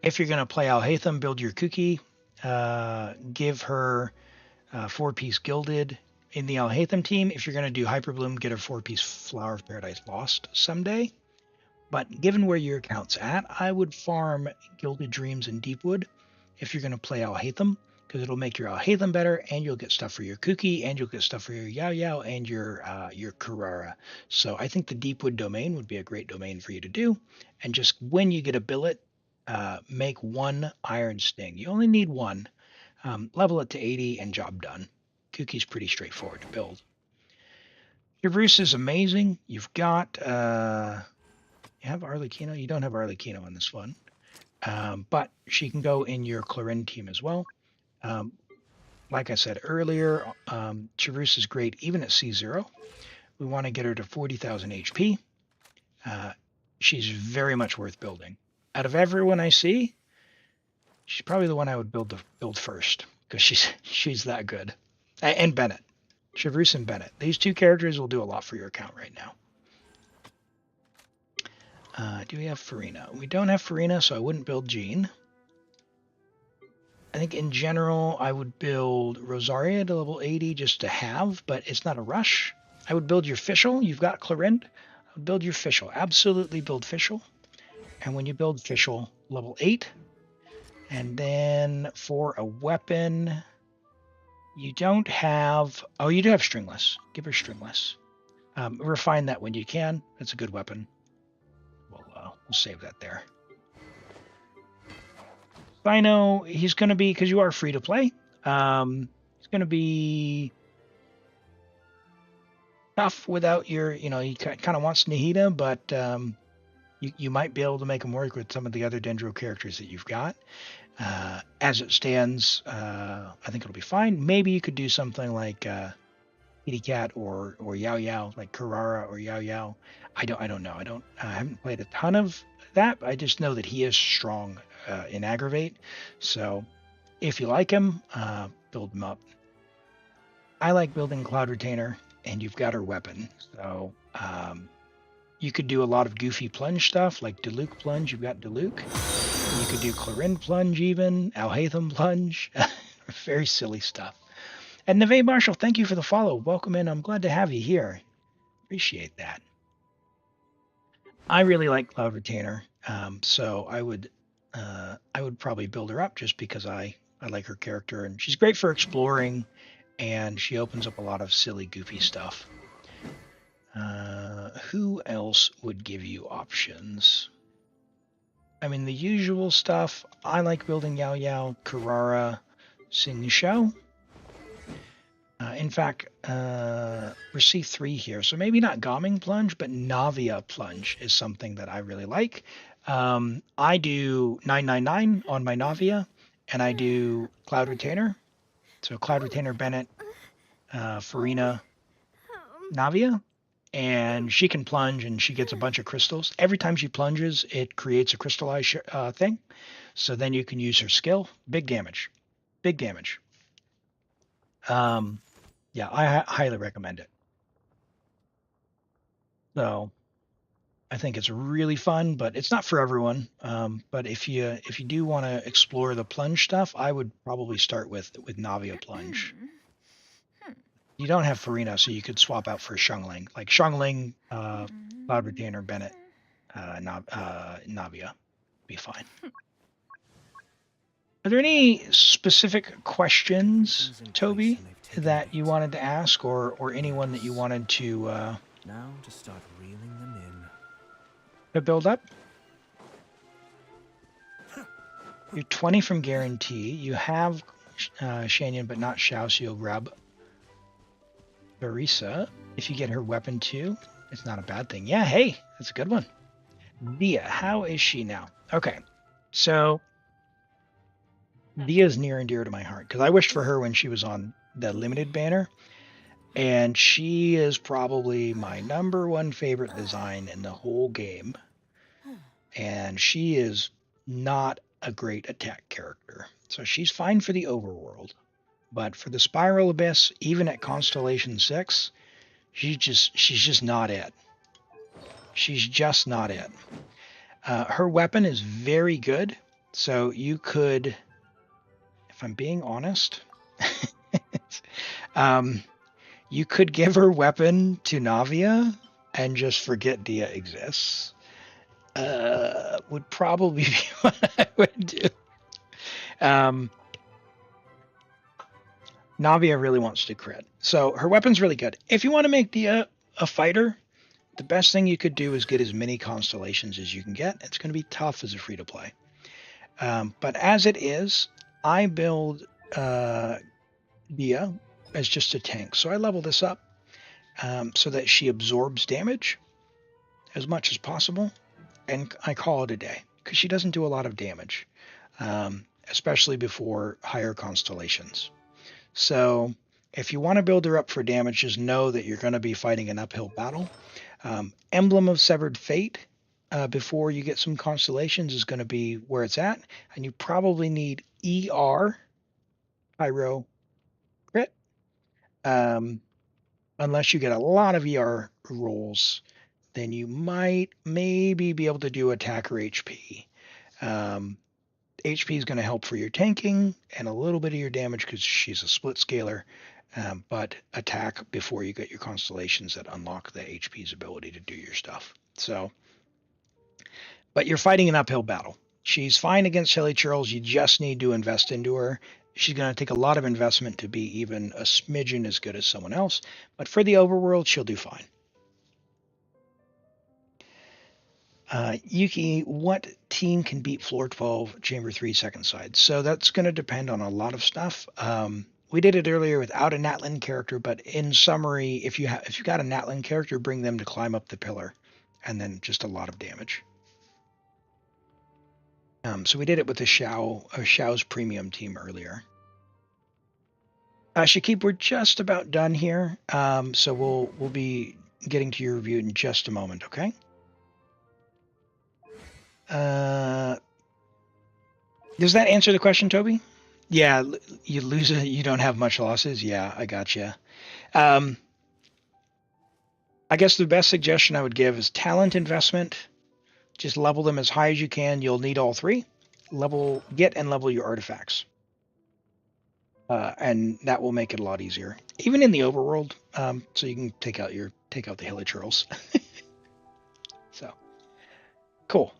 If you're going to play Alhaitham, build your Kuki. Give her 4-piece Gilded in the Alhaitham team. If you're going to do Hyperbloom, get a 4-piece Flower of Paradise Lost someday. But given where your account's at, I would farm Gilded Dreams and Deepwood if you're going to play Alhaitham, because it'll make your Alhaitham better, and you'll get stuff for your Kuki, and you'll get stuff for your Yao Yao and your Carrara. So I think the Deepwood domain would be a great domain for you to do. And just when you get a billet, make 1 Iron Sting. You only need 1. Level it to 80 and job done. Kuki's pretty straightforward to build. Your Bruce is amazing. You've got you have Arlecchino. You don't have Arlecchino in this one, but she can go in your Clarin team as well. Like I said earlier, Traverse is great even at C0. We want to get her to 40,000 HP. She's very much worth building. Out of everyone I see, she's probably the one I would build first, because she's that good. And Bennett. Traverse and Bennett. These 2 characters will do a lot for your account right now. Do we have Furina? We don't have Furina, so I wouldn't build Jean. I think in general, I would build Rosaria to level 80 just to have, but it's not a rush. I would build your Fischl. You've got Clarinde. I would build your Fischl. Absolutely build Fischl. And when you build Fischl, level 8. And then for a weapon, you don't have... Oh, you do have Stringless. Give her Stringless. Refine that when you can. That's a good weapon. We'll save that there. Spino, he's going to be, because you are free to play, he's going to be tough without your, he kind of wants Nahida, but you might be able to make him work with some of the other Dendro characters that you've got. As it stands, I think it'll be fine. Maybe you could do something like Kitty Cat or Yao Yao, like Carrara or Yao Yao. I don't know. I haven't played a ton of that. I just know that he is strong in Aggravate. So if you like him, build him up. I like building Cloud Retainer, and you've got her weapon. So you could do a lot of goofy plunge stuff, like Diluc Plunge. You've got Diluc. You could do Clarinde Plunge even, Alhaitham Plunge. Very silly stuff. And Neve Marshall, thank you for the follow. Welcome in. I'm glad to have you here. Appreciate that. I really like Cloud Retainer, so I would probably build her up just because I like her character, and she's great for exploring, and she opens up a lot of silly, goofy stuff. Who else would give you options? I mean, the usual stuff. I like building Yao Yao, Carrara, Xingqiu. In fact, we're C3 here, so maybe not Gaming Plunge, but Navia Plunge is something that I really like. I do 999 on my Navia, and I do Cloud Retainer. So Cloud Retainer Bennett, Furina, Navia, and she can plunge, and she gets a bunch of crystals. Every time she plunges, it creates a crystallized thing. So then you can use her skill. Big damage. Big damage. Yeah, I highly recommend it. So I think it's really fun, but it's not for everyone. But if you do want to explore the plunge stuff, I would probably start with Navia Plunge. You don't have Furina, so you could swap out for Xiangling, like Xiangling, Cloud Retainer, Bennett, Navia. Be fine. Are there any specific questions, Toby, that you wanted to ask, or anyone that you wanted to Now to start reeling them in. build up? You're 20 from guarantee. You have Xianyun, but not Xiao, so you'll grab Barisa. If you get her weapon too, it's not a bad thing. Yeah, hey, that's a good one. Dia, how is she now? Okay, so Dia is near and dear to my heart because I wished for her when she was on the limited banner, and she is probably my #1 favorite design in the whole game. And she is not a great attack character, so she's fine for the overworld, but for the Spiral Abyss, even at Constellation 6, she's just not it. She's just not it. Her weapon is very good, so you could, if I'm being honest, you could give her weapon to Navia and just forget Dia exists. Would probably be what I would do. Navia really wants to crit, so her weapon's really good. If you want to make Dia a fighter, the best thing you could do is get as many constellations as you can get. It's going to be tough as a free-to-play. But as it is, I build Dia as just a tank. So I level this up so that she absorbs damage as much as possible. And I call it a day because she doesn't do a lot of damage, especially before higher constellations. So if you want to build her up for damage, just know that you're going to be fighting an uphill battle. Emblem of Severed Fate before you get some constellations is going to be where it's at, and you probably need ER Pyro crit unless you get a lot of ER rolls. Then you might maybe be able to do attacker HP. HP is going to help for your tanking and a little bit of your damage because she's a split scaler. But attack before you get your constellations that unlock the HP's ability to do your stuff. So, but you're fighting an uphill battle. She's fine against Hilly Churls. You just need to invest into her. She's going to take a lot of investment to be even a smidgen as good as someone else. But for the overworld, she'll do fine. Yuki, what team can beat floor 12, chamber 3, second side? So that's going to depend on a lot of stuff. We did it earlier without a Natlan character, but in summary, if you got a Natlan character, bring them to climb up the pillar, and then just a lot of damage. So we did it with Xiao's premium team earlier. Shakib, we're just about done here, so we'll be getting to your review in just a moment, okay? Does that answer the question, Toby? Yeah, you lose it. You don't have much losses. Yeah, I gotcha. I guess the best suggestion I would give is talent investment. Just level them as high as you can. You'll need all three. Get and level your artifacts. And that will make it a lot easier. Even in the overworld, so you can take out the Hilly Churls. So, cool.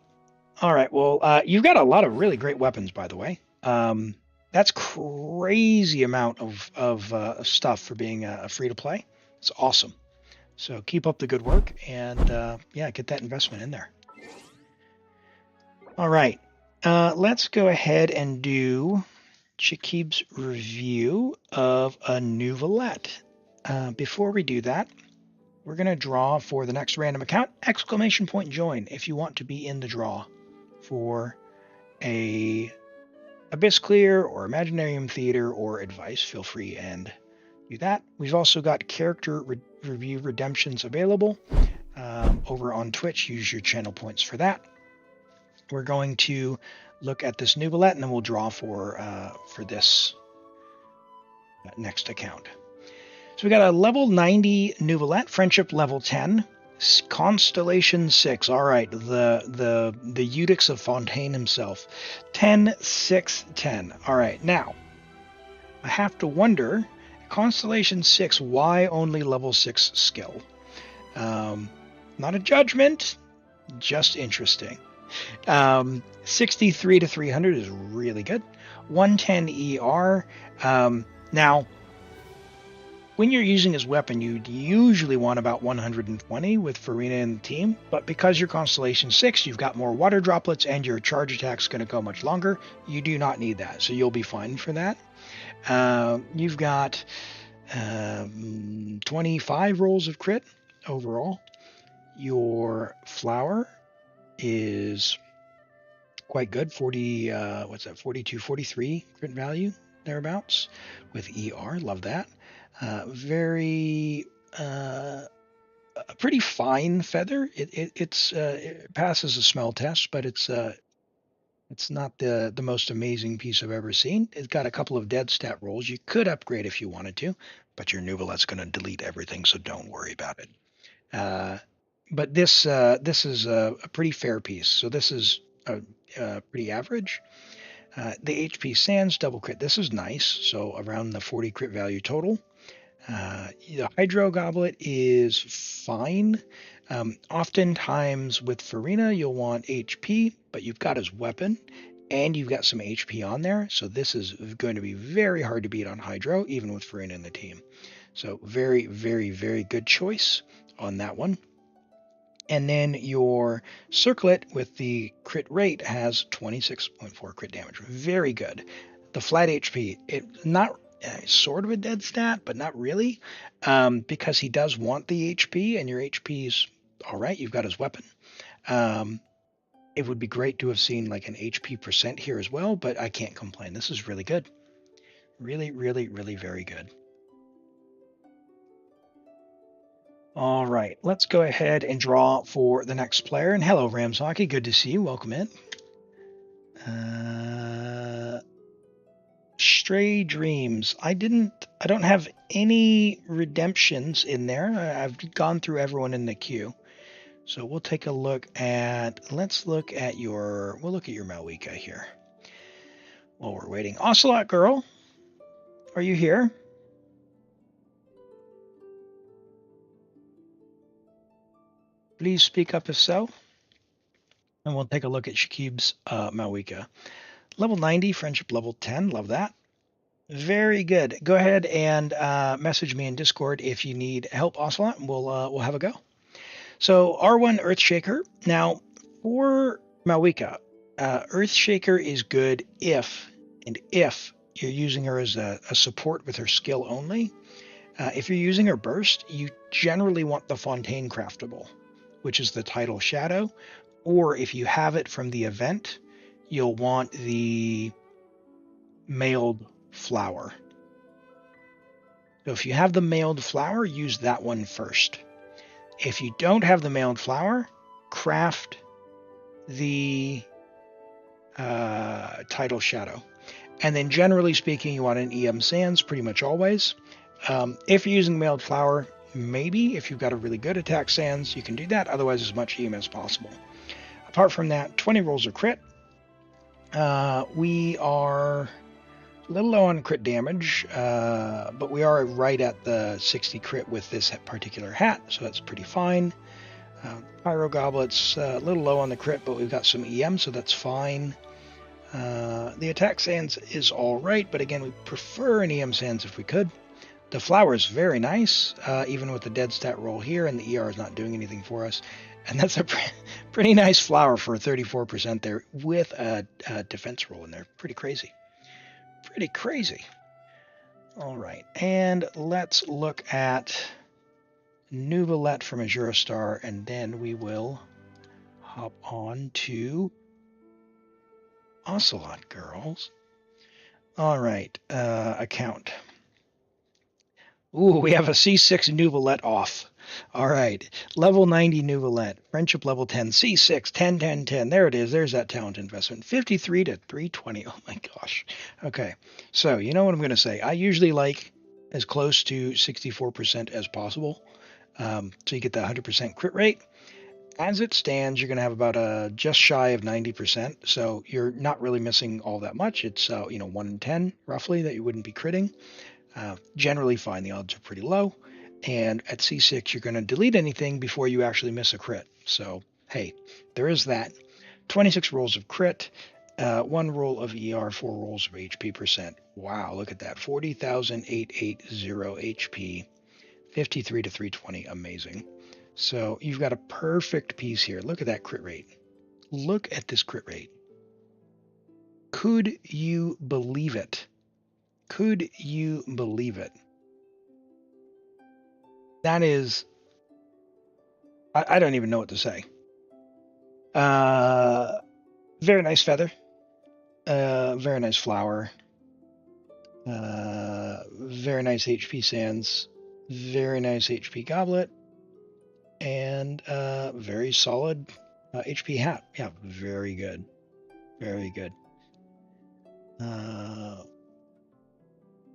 All right, well, you've got a lot of really great weapons, by the way. That's crazy amount of stuff for being a free-to-play. It's awesome. So keep up the good work, and yeah, get that investment in there. All right, let's go ahead and do Shakib's review of a Neuvillette. Before we do that, we're going to draw for the next random account, !join, if you want to be in the draw for a Abyss Clear or Imaginarium Theater or Advice. Feel free and do that. We've also got character review redemptions available over on Twitch. Use your channel points for that. We're going to look at this Neuvillette, and then we'll draw for this next account. So we got a level 90 Neuvillette, friendship level 10, constellation 6. All right, the Eudix of Fontaine himself, 10, 6, 10. All right, now I have to wonder, constellation 6, why only level 6 skill? Not a judgment, just interesting. 63 to 300 is really good. 110 ER. Now, when you're using his weapon, you'd usually want about 120 with Furina and the team, but because you're Constellation 6, you've got more water droplets and your charge attack's going to go much longer, you do not need that, so you'll be fine for that. You've got 25 rolls of crit overall. Your flower is quite good, 42, 43 crit value, thereabouts, with ER, love that. Very a pretty fine feather. It passes a smell test, but it's not the most amazing piece I've ever seen. It's got a couple of dead stat rolls. You could upgrade if you wanted to, but your Neuvillette's going to delete everything, so don't worry about it. But this is a pretty fair piece. So this is pretty average. The HP Sands double crit. This is nice. So around the 40 crit value total. The Hydro Goblet is fine. Oftentimes with Furina, you'll want HP, but you've got his weapon and you've got some HP on there. So this is going to be very hard to beat on Hydro, even with Furina in the team. So very, very, very good choice on that one. And then your Circlet with the crit rate has 26.4 crit damage. Very good. The flat HP, it's not sort of a dead stat, but not really, because he does want the HP, and your HP is all right. You've got his weapon. It would be great to have seen like an HP percent here as well, but I can't complain. This is really good. Really, really, really very good. All right, let's go ahead and draw for the next player. And hello, Ramshockey. Good to see you. Welcome in. Stray Dreams. I don't have any redemptions in there. I've gone through everyone in the queue. So we'll take a look at, we'll look at your Malwika here while we're waiting. Ocelot Girl, are you here? Please speak up if so. And we'll take a look at Shakib's Malwika. Level 90, friendship level 10. Love that. Very good. Go ahead and message me in Discord if you need help, Ocelot, and we'll have a go. So R1 Earthshaker. Now for Malwika, Earthshaker is good if you're using her as a support with her skill only. If you're using her burst, you generally want the Fontaine Craftable, which is the Tidal Shadow, or if you have it from the event, you'll want the Mailed Flower. So if you have the Mailed Flower, use that one first. If you don't have the Mailed Flower, craft the Tidal Shadow. And then generally speaking, you want an EM Sands pretty much always. If you're using Mailed Flower, maybe if you've got a really good attack Sands, you can do that. Otherwise, as much EM as possible. Apart from that, 20 rolls of crit. We are a little low on crit damage, but we are right at the 60 crit with this particular hat, so that's pretty fine. Pyro Goblet's a little low on the crit, but we've got some EM, so that's fine. The attack Sands is all right, but again, we prefer an EM Sands if we could. The flower is very nice, even with the dead stat roll here, and the ER is not doing anything for us. And that's a pretty nice flower for 34% there with a defense roll in there. Pretty crazy. Pretty crazy. All right, and let's look at Neuvillette from Azure Star, and then we will hop on to Ocelot Girls. All right, account. Ooh, we have a C6 Neuvillette off. All right, level 90 Neuvillette, friendship level 10, C6, 10, 10, 10. There it is. There's that talent investment. 53 to 320. Oh my gosh. Okay, so you know what I'm going to say. I usually like as close to 64% as possible. So you get the 100% crit rate. As it stands, you're going to have about just shy of 90%. So you're not really missing all that much. It's 1 in 10 roughly that you wouldn't be critting. Generally fine. The odds are pretty low. And at C6, you're going to delete anything before you actually miss a crit. So, hey, there is that. 26 rolls of crit, 1 roll of ER, 4 rolls of HP percent. Wow, look at that. 40,880 HP, 53 to 320. Amazing. So you've got a perfect piece here. Look at that crit rate. Look at this crit rate. Could you believe it? Could you believe it? That is, I don't even know what to say. Very nice feather. Very nice flower. Very nice HP sands. Very nice HP goblet. And very solid HP hat. Yeah, very good. Very good.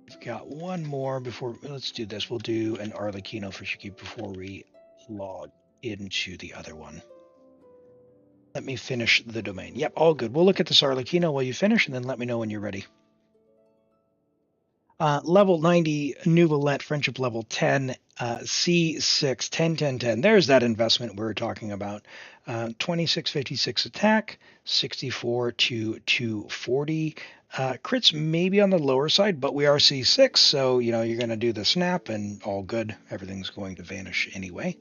We've got one more before. Let's do this. We'll do an Arlecchino for Shiki before we log into the other one. Let me finish the domain. Yep, all good. We'll look at this Arlecchino while you finish, and then let me know when you're ready. Level 90, Neuvillette, friendship level 10, C6, 10, 10, 10. There's that investment we were talking about. 2656 attack, 64 to 240. Crits maybe on the lower side, but we are C6, so you're going to do the snap and all good. Everything's going to vanish anyway.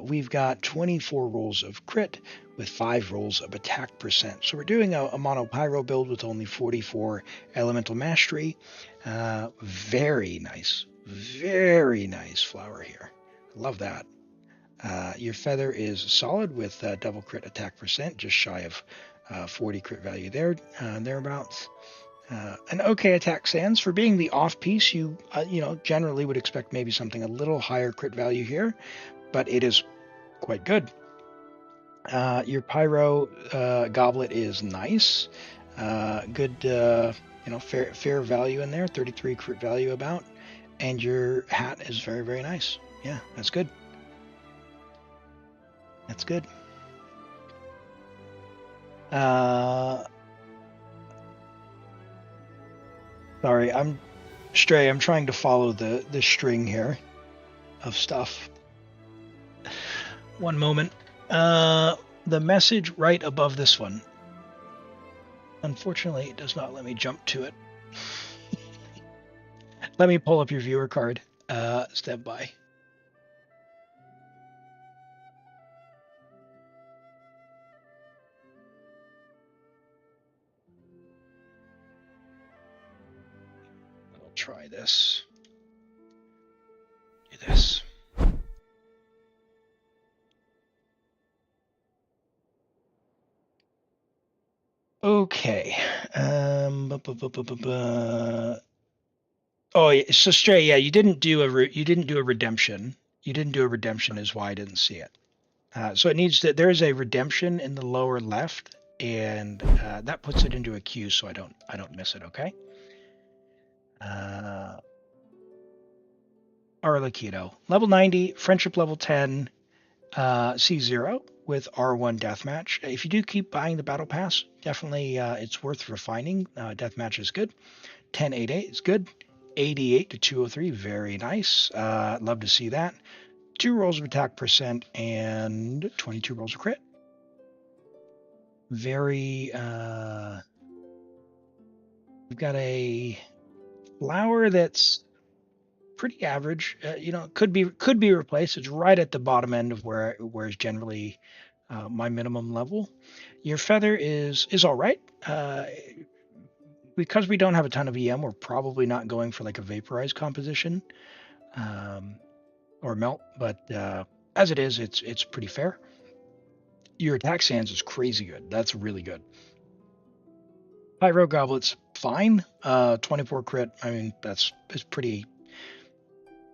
We've got 24 rolls of crit with 5 rolls of attack percent. So we're doing a mono pyro build with only 44 elemental mastery. Very nice flower here. Love that. Your feather is solid with double crit attack percent, just shy of 40 crit value there, thereabouts. An okay attack sands. For being the off piece, you generally would expect maybe something a little higher crit value here, but it is quite good. Your pyro goblet is nice. Good, fair value in there. 33 crit value about, and your hat is very, very nice. Yeah, that's good. That's good. Sorry, I'm stray. I'm trying to follow the string here of stuff. One moment. The message right above this one. Unfortunately, it does not let me jump to it. Let me pull up your viewer card. Step by. I'll try this. Do this. Okay. Oh, yeah. So Stray, yeah, you didn't do a redemption. You didn't do a redemption, is why I didn't see it. So it needs to. There is a redemption in the lower left, and that puts it into a queue, so I don't miss it. Okay. Arlecchino, level 90, friendship level 10, C0 with R1 deathmatch. If you do keep buying the battle pass, definitely it's worth refining. Deathmatch is good. 1088 is good. 88 to 203, very nice. Love to see that. 2 rolls of attack percent and 22 rolls of crit. Very. We've got a flower that's pretty average. Could be replaced. It's right at the bottom end of where is generally my minimum level. Your feather is all right. Because we don't have a ton of EM, we're probably not going for like a vaporized composition or melt, but as it is, it's pretty fair. Your attack sands is crazy good. That's really good. Pyro goblet's fine. 24 crit. I mean, it's pretty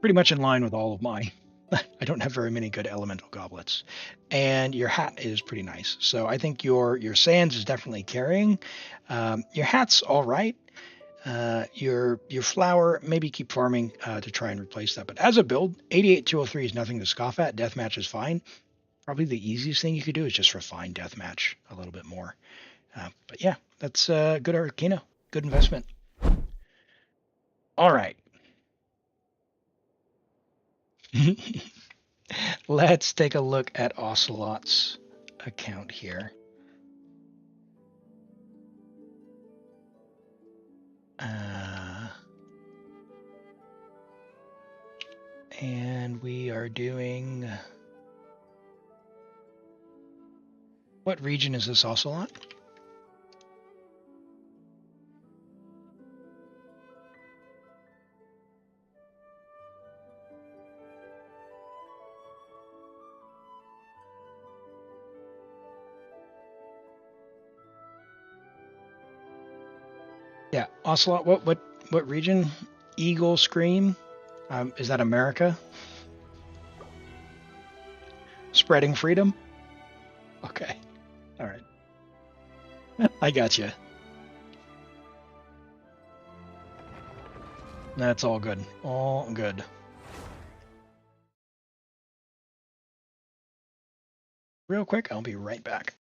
much in line with all of mine. I don't have very many good elemental goblets. And your hat is pretty nice. So I think your sands is definitely carrying. Your hat's all right. Your flower, maybe keep farming to try and replace that. But as a build, 88-203 is nothing to scoff at. Deathmatch is fine. Probably the easiest thing you could do is just refine Deathmatch a little bit more. But yeah, that's good Arlecchino. Good investment. All right. Let's take a look at Ocelot's account here. And we are doing... What region is this ocelot? Yeah, ocelot. What region? Eagle Scream. Is that America? Spreading freedom. Okay. All right. I got you. That's all good. All good. Real quick, I'll be right back.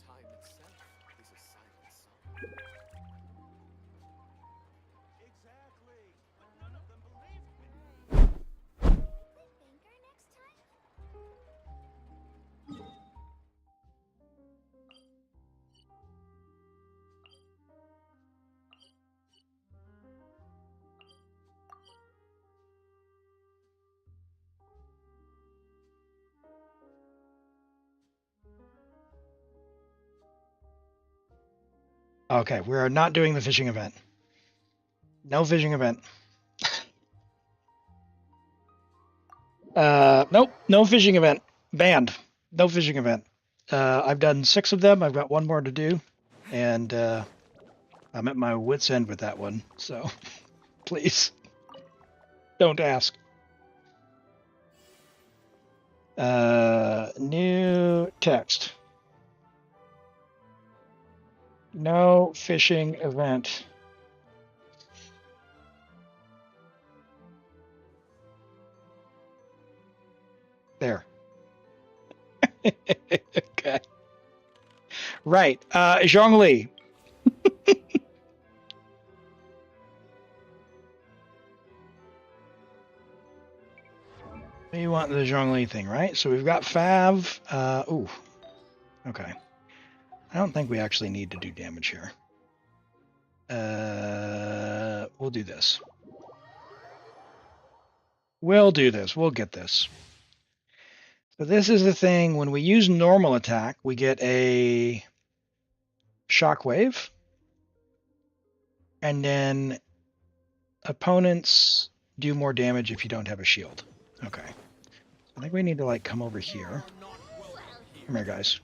Time itself is a silent song. Exactly. But none of them believed me. Banker next time? Okay, we are not doing the fishing event. No fishing event. Nope, no fishing event. Banned. No fishing event. I've done 6 of them. I've got 1 more to do, and I'm at my wit's end with that one. So, please, don't ask. New text. No fishing event. There. Okay. Right. Zhongli. You want the Zhongli thing, right? So we've got Fav. Ooh. Okay. I don't think we actually need to do damage here. We'll do this. We'll do this. We'll get this. So this is the thing. When we use normal attack, we get a shockwave. And then opponents do more damage if you don't have a shield. Okay. I think we need to like come over here. Come here, guys.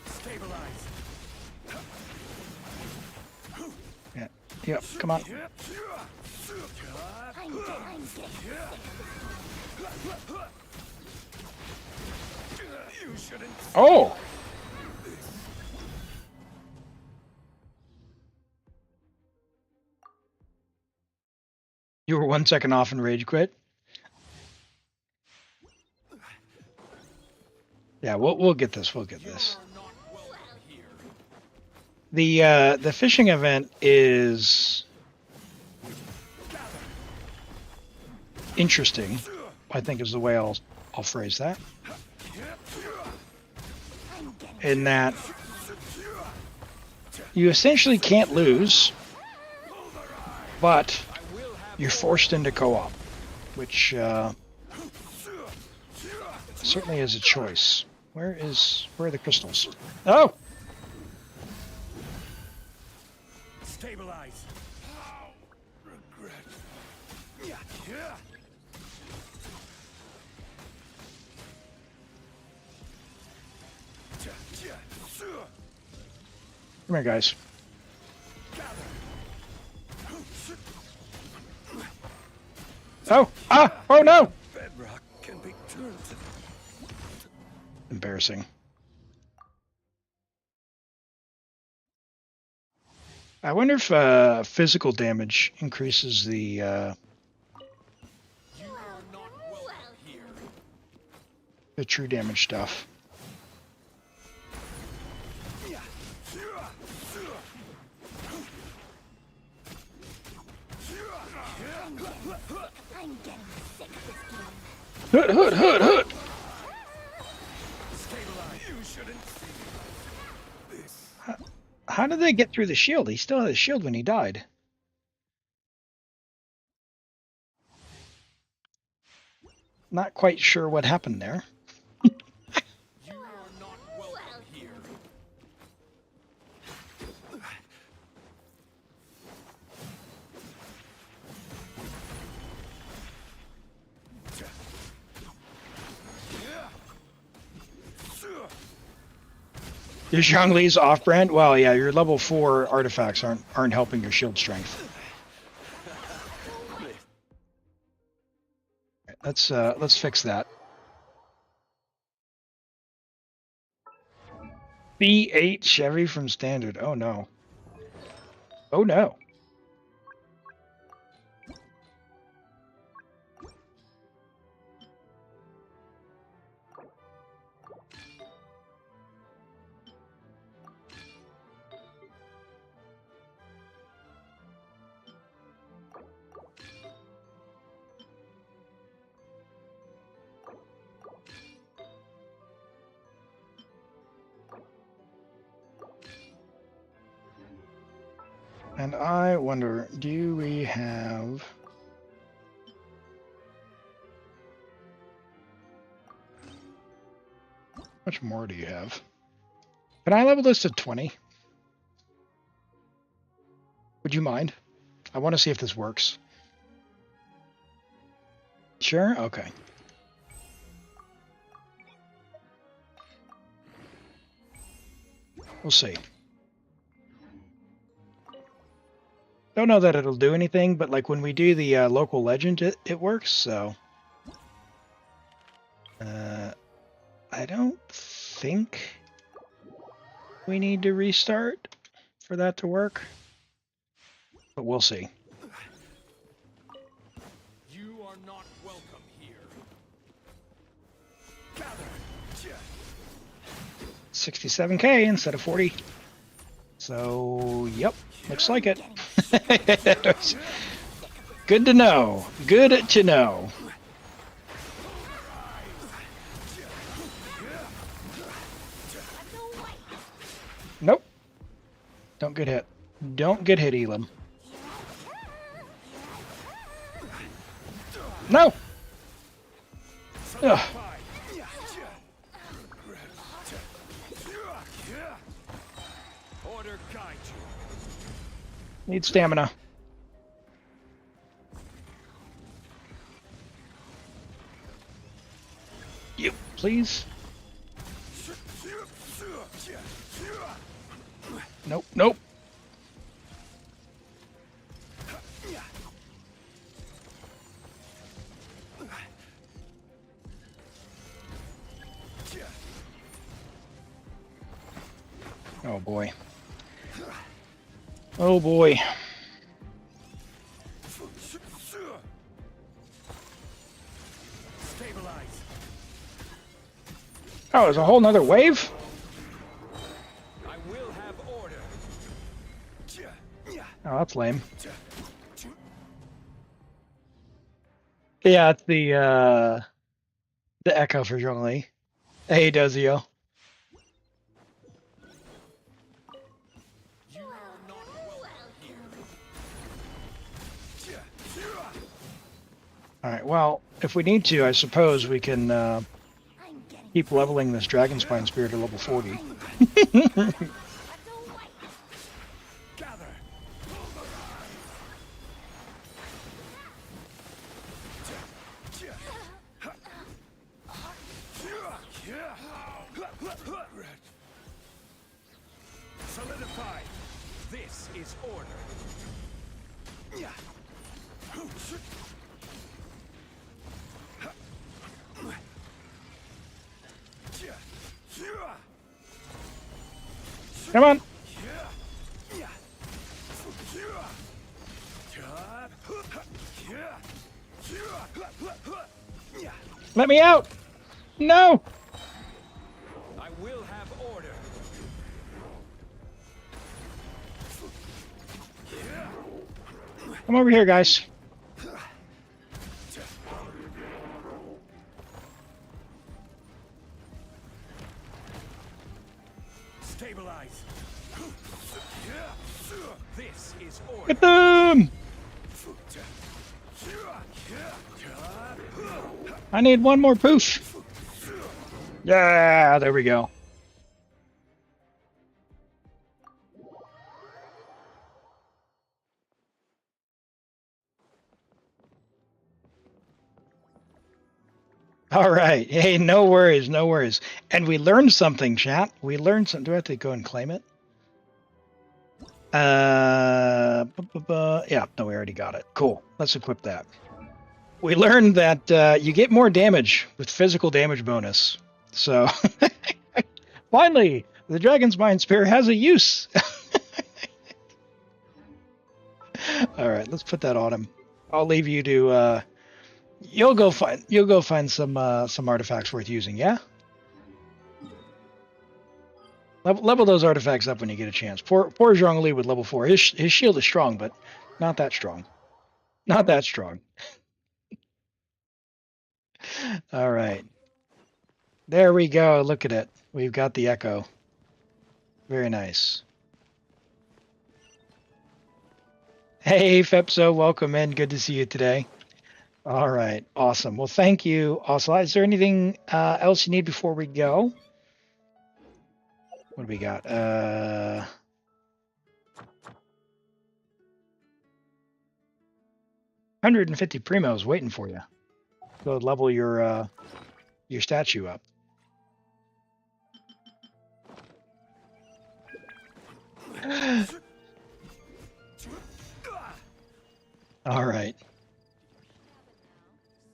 Stabilize. Yeah. Yep. Come on. Oh. You were 1 second off and rage quit. Yeah, we'll get this. We'll get this. The fishing event is interesting, I think is the way I'll phrase that. In that you essentially can't lose, but you're forced into co-op, which certainly is a choice. Where are the crystals? Oh! Stabilize. Regret. Yeah. Come here, guys. Oh! Ah! Oh no! Bedrock can be turned to... Embarrassing. I wonder if physical damage increases the... You are not welcome the true damage stuff. I'm getting sick of this game. Hoot, hoot, hoot, hoot! How did they get through the shield? He still had a shield when he died. Not quite sure what happened there. You are not welcome here. Your Zhongli's off-brand? Well, yeah, your level 4 artifacts aren't helping your shield strength. Let's fix that. B8 Chevy from Standard. Oh no. Oh no. And I wonder, do we have... How much more do you have? Can I level this to 20? Would you mind? I want to see if this works. Sure? Okay. We'll see. Don't know that it'll do anything, but like when we do the local legend, it works, so... I don't think we need to restart for that to work, but we'll see. You are not welcome here. 67k instead of 40. So, yep, looks like it. Good to know. Good to know. Nope. Don't get hit. Don't get hit, Elim. No! Ugh. Order guide you. Need stamina. You, please. Nope, nope. Oh boy. Oh boy. Stabilize. Oh, there's a whole nother wave? I will have order. Oh, that's lame. Yeah, it's the echo for Zhongli. Hey, Dozio. You are not welcome here. Alright, well, if we need to, I suppose we can keep leveling this Dragon Spine Spear to level 40. Gather. Solidify. This is order. Come on! Let me out! No! I will have order. Come over here, guys. Stabilize. This is order. Get them! I need one more poof. Yeah, there we go. All right. Hey, no worries, no worries. And we learned something, chat. We learned something. Do I have to go and claim it? Yeah, no, we already got it. Cool. Let's equip that. We learned that you get more damage with physical damage bonus. So, finally, the Dragon's Mind Spear has a use. All right, let's put that on him. I'll leave you to. You'll go find some artifacts worth using. Yeah. Level those artifacts up when you get a chance. Poor Zhongli with level 4. His shield is strong, but not that strong. Not that strong. All right. There we go. Look at it. We've got the echo. Very nice. Hey, Fepso, welcome in. Good to see you today. All right. Awesome. Well, thank you. Also, is there anything else you need before we go? What do we got? 150 primos waiting for you. Go level your statue up. All right.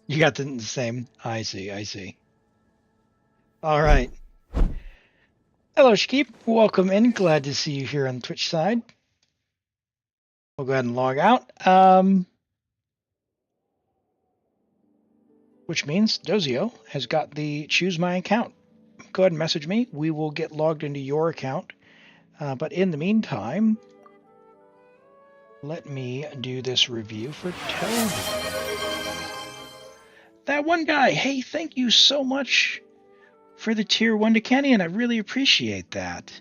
You got the same. I see. All right. Hello, Shkeep. Welcome in. Glad to see you here on the Twitch side. We'll go ahead and log out. Which means Dozio has got the choose my account. Go ahead and message me. We will get logged into your account. But in the meantime, let me do this review for Toby. That one guy, hey, thank you so much for the tier 1 to Canyon. I really appreciate that.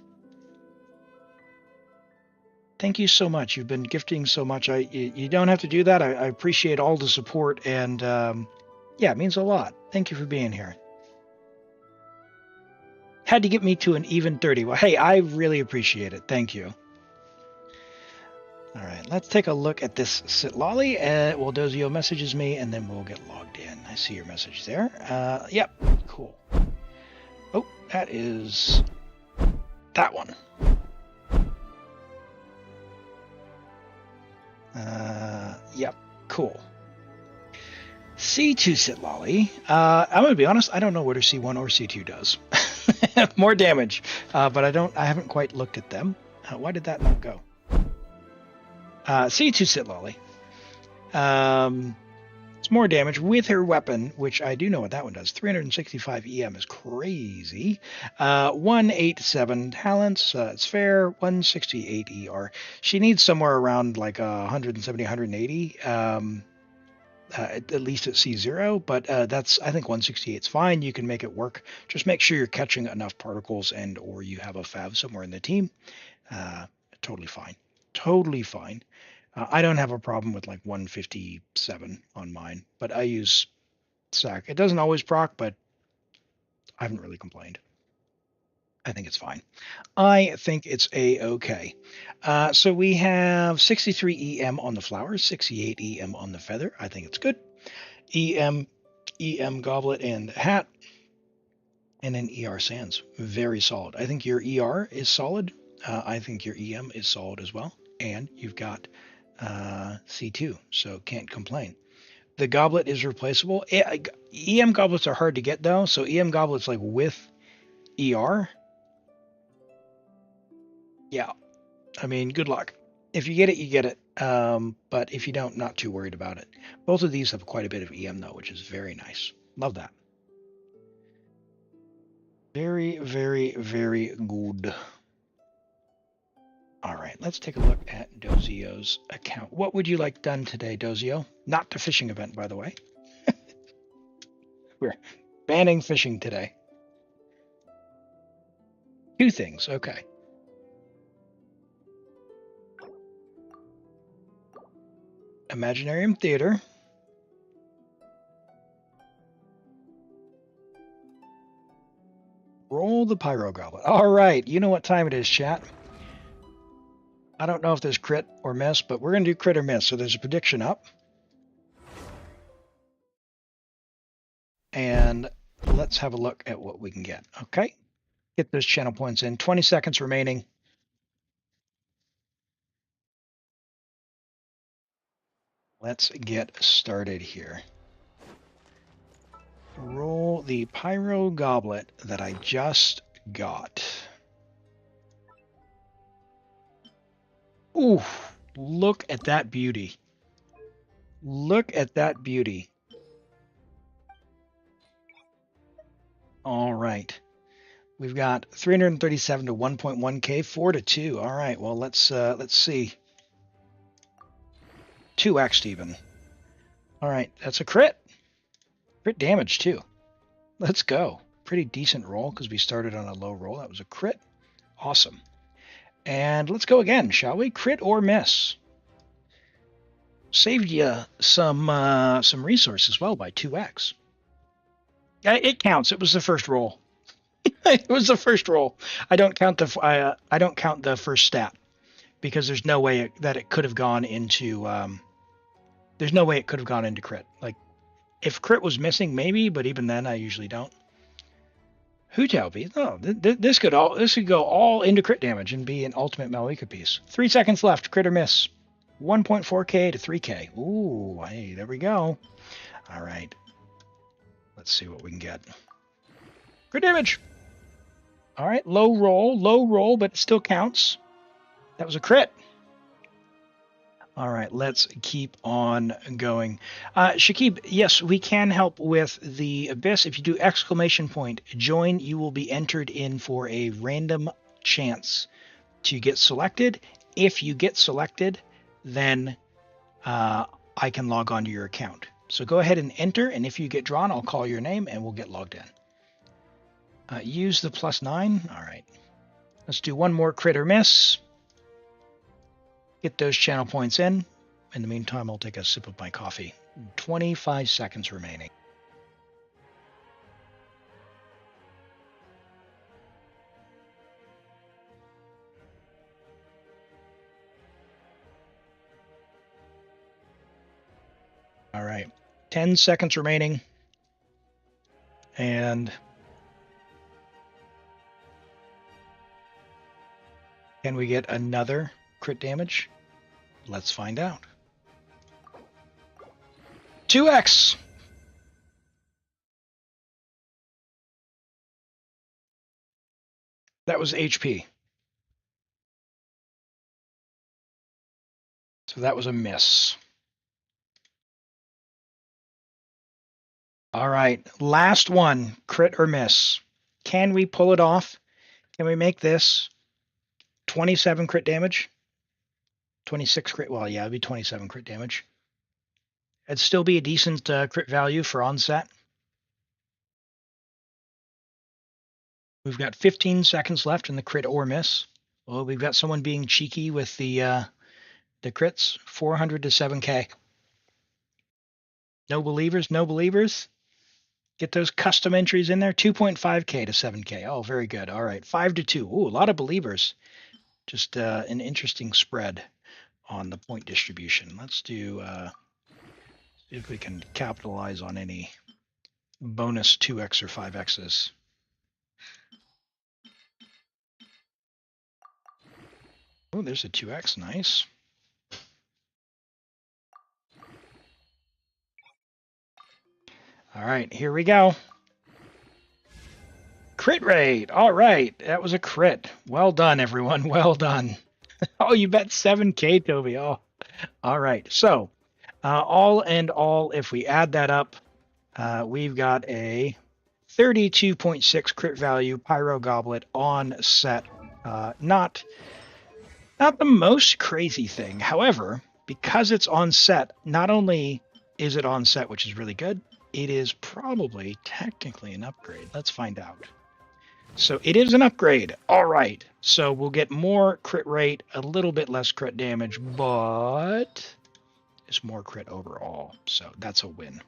Thank you so much. You've been gifting so much. You don't have to do that. I appreciate all the support, and yeah, it means a lot. Thank you for being here. Had to get me to an even 30. Well, hey, I really appreciate it. Thank you. All right, let's take a look at this Sitlolly. Well, Dozio messages me, and then we'll get logged in. I see your message there. Yep, cool. Oh, that is that one. Yep, cool. C2 Sitlolly. I'm gonna be honest. I don't know what a C1 or C2 does. More damage, but I haven't quite looked at them. Why did that not go? C2 Sitlolly. It's more damage with her weapon, which I do know what that one does. 365 EM is crazy. 187 talents. It's fair. 168 ER. She needs somewhere around like 170, 180. At least at C0, but that's, I think 168 is fine. You can make it work. Just make sure you're catching enough particles and or you have a fav somewhere in the team. Totally fine. Totally fine. I don't have a problem with like 157 on mine, but I use SAC. It doesn't always proc, but I haven't really complained. I think it's fine. I think it's a-okay. So we have 63 EM on the flowers, 68 EM on the feather. I think it's good. EM goblet and hat, and then ER sands. Very solid. I think your ER is solid. I think your EM is solid as well. And you've got C2, so can't complain. The goblet is replaceable. EM goblets are hard to get though, so EM goblets like with ER. Yeah, I mean, good luck. If you get it, you get it. But if you don't, not too worried about it. Both of these have quite a bit of EM though, which is very nice. Love that. Very, very, very good. All right, let's take a look at Dozio's account. What would you like done today, Dozio? Not the fishing event, by the way. We're banning fishing today. 2 things, okay. Imaginarium Theater. Roll the Pyro Goblet. All right, you know what time it is, chat. I don't know if there's crit or miss, but we're going to do crit or miss. So there's a prediction up. And let's have a look at what we can get. Okay. Get those channel points in. 20 seconds remaining. Let's get started here. Roll the Pyro Goblet that I just got. Ooh, look at that beauty. Look at that beauty. All right. We've got 337 to 1.1k, 4 to 2. All right. Well, let's see. 2x even. All right. That's a crit. Crit damage too. Let's go. Pretty decent roll because we started on a low roll. That was a crit. Awesome. And let's go again, shall we? Crit or miss. Saved you some resource as well by 2x. It counts. It was the first roll. It was the first roll. I don't count the first stat because there's no way that it could have gone into there's no way it could have gone into crit. Like if crit was missing, maybe, but even then I usually don't. Hu Tao piece. Oh, this could go all into crit damage and be an ultimate Malika piece. 3 seconds left. Crit or miss. 1.4k to 3k. Ooh, hey, there we go. All right. Let's see what we can get. Crit damage. All right, low roll, but it still counts. That was a crit. All right, let's keep on going. Shakib, yes, we can help with the Abyss. If you do ! join, you will be entered in for a random chance to get selected. If you get selected, then I can log on to your account. So go ahead and enter, and if you get drawn, I'll call your name and we'll get logged in. Use the +9. All right. Let's do one more crit or miss. Get those channel points in. In the meantime, I'll take a sip of my coffee. 25 seconds remaining. All right. 10 seconds remaining. And can we get another crit damage? Let's find out. 2x. That was HP. So that was a miss. All right, last one, crit or miss. Can we pull it off? Can we make this 27 crit damage? 26 crit, well, yeah, it'd be 27 crit damage. It'd still be a decent crit value for onset. We've got 15 seconds left in the crit or miss. Well, we've got someone being cheeky with the crits. 400 to 7k. No believers, no believers. Get those custom entries in there. 2.5k to 7k. Oh, very good. All right, 5 to 2. Ooh, a lot of believers. Just an interesting spread on the point distribution. Let's do see if we can capitalize on any bonus 2x or 5x's. Oh, there's a 2x. Nice. All right, here we go. Crit rate. All right, that was a crit. Well done, everyone. Well done. Oh, you bet 7k, Toby. Oh, all right. So, all in all, if we add that up, we've got a 32.6 crit value, Pyro Goblet on set. Not the most crazy thing. However, because it's on set, not only is it on set, which is really good, it is probably technically an upgrade. Let's find out. So it is an upgrade. All right. So we'll get more crit rate, a little bit less crit damage, but it's more crit overall. So that's a win.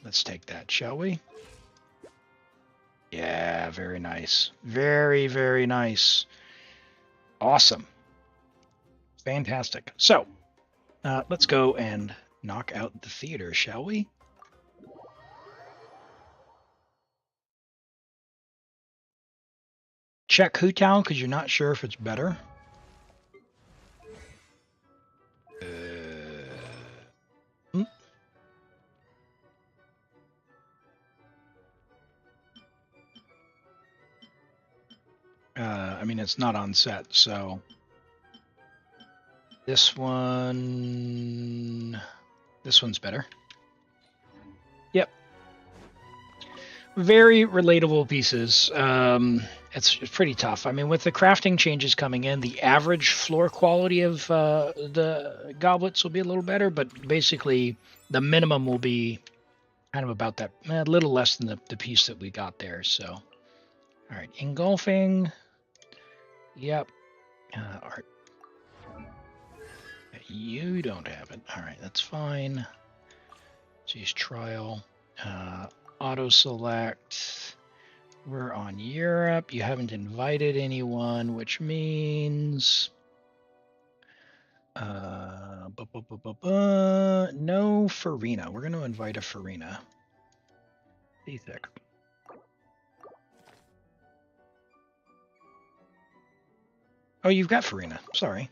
Let's take that, shall we? Yeah, very nice. Very, very nice. Awesome. Fantastic. So let's go and knock out the theater, shall we? Check Hu Tao because you're not sure if it's better. I mean, it's not on set, so this one's better. Yep. Very relatable pieces. It's pretty tough. I mean, with the crafting changes coming in, the average floor quality of the goblets will be a little better, but basically the minimum will be kind of about that, a little less than the piece that we got there. So, all right, engulfing. Yep. Art. You don't have it. All right, that's fine. Choose trial. Auto select. We're on Europe. You haven't invited anyone, which means no Furina. We're going to invite a Furina. Be thick. Oh, you've got Furina. Sorry.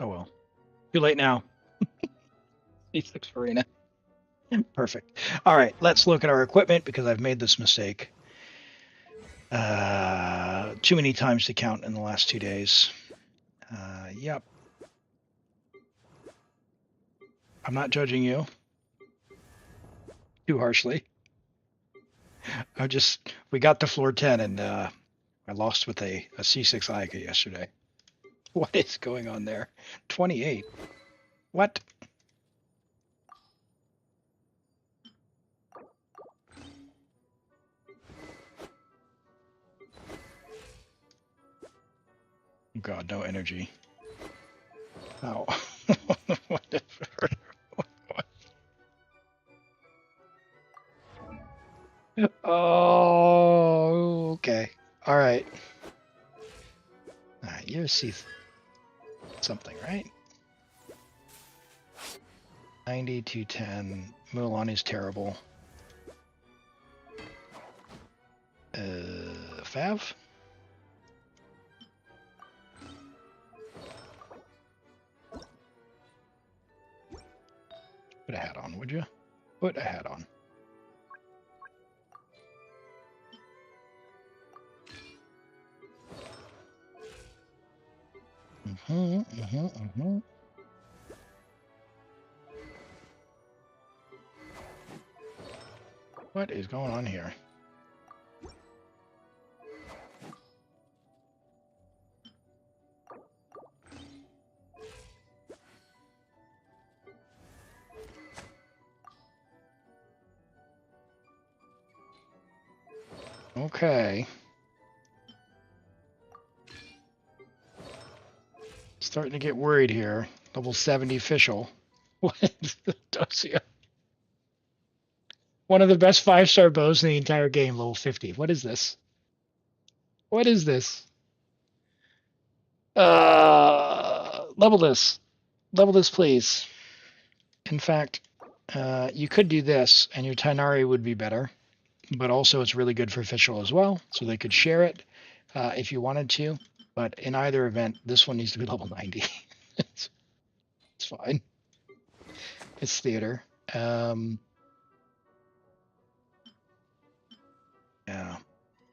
Oh well. Too late now. C6 Furina. Perfect. All right, let's look at our equipment because I've made this mistake too many times to count in the last 2 days. Yep. I'm not judging you too harshly. We got to floor 10 and I lost with a C6 Iga yesterday. What is going on there? 28. What? God, no energy. Oh. Whatever. Oh, okay. All right. All right, you see something, right? 90 to 10. Mulan is terrible. Fav? Put a hat on, would you? Put a hat on. What is going on here? Okay. Starting to get worried here. Level 70 official. What is the Dosia? One of the best 5-star bows in the entire game, level 50. What is this? What is this? Level this. Level this, please. In fact, you could do this, and your Tainari would be better. But also, it's really good for official as well, so they could share it if you wanted to. But in either event, this one needs to be level 90. it's fine. It's theater. Yeah.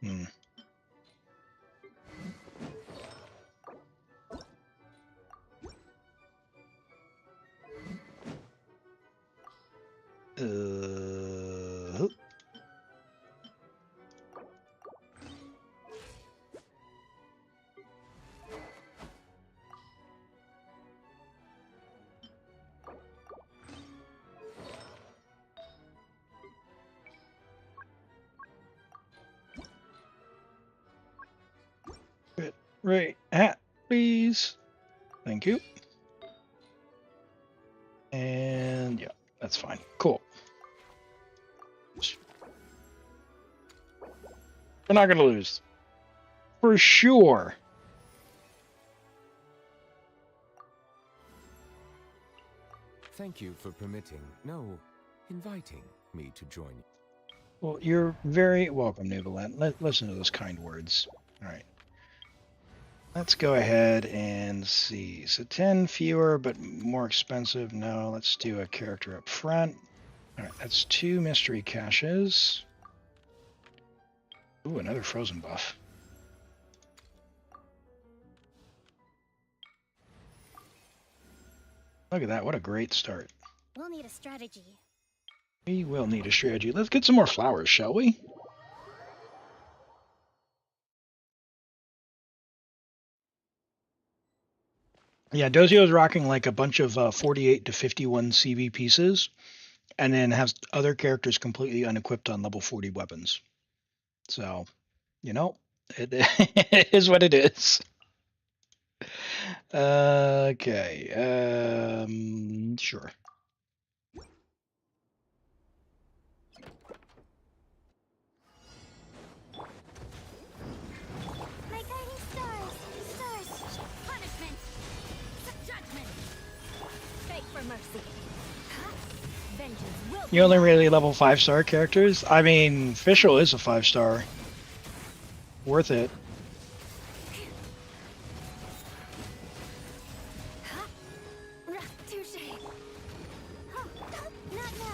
Hmm. Right hat, please. Thank you. And yeah, that's fine. Cool. We're not going to lose. For sure. Thank you for permitting, no, inviting me to join you. Well, you're very welcome, Neuvillette. Listen to those kind words. All right. Let's go ahead and see. So 10 fewer, but more expensive. No, let's do a character up front. All right, that's 2 mystery caches. Ooh, another frozen buff. Look at that. What a great start. We'll need a strategy. We will need a strategy. Let's get some more flowers, shall we? Yeah, Dozio's rocking like a bunch of 48 to 51 CV pieces, and then has other characters completely unequipped on level 40 weapons. So, you know, it, it is what it is. Okay, sure. My guiding stars! Stars! Punishment! Judgment! Beg for mercy. Vengeance will You only really level 5-star characters? I mean, Fischl is a 5-star. Worth it. Touché. Not now.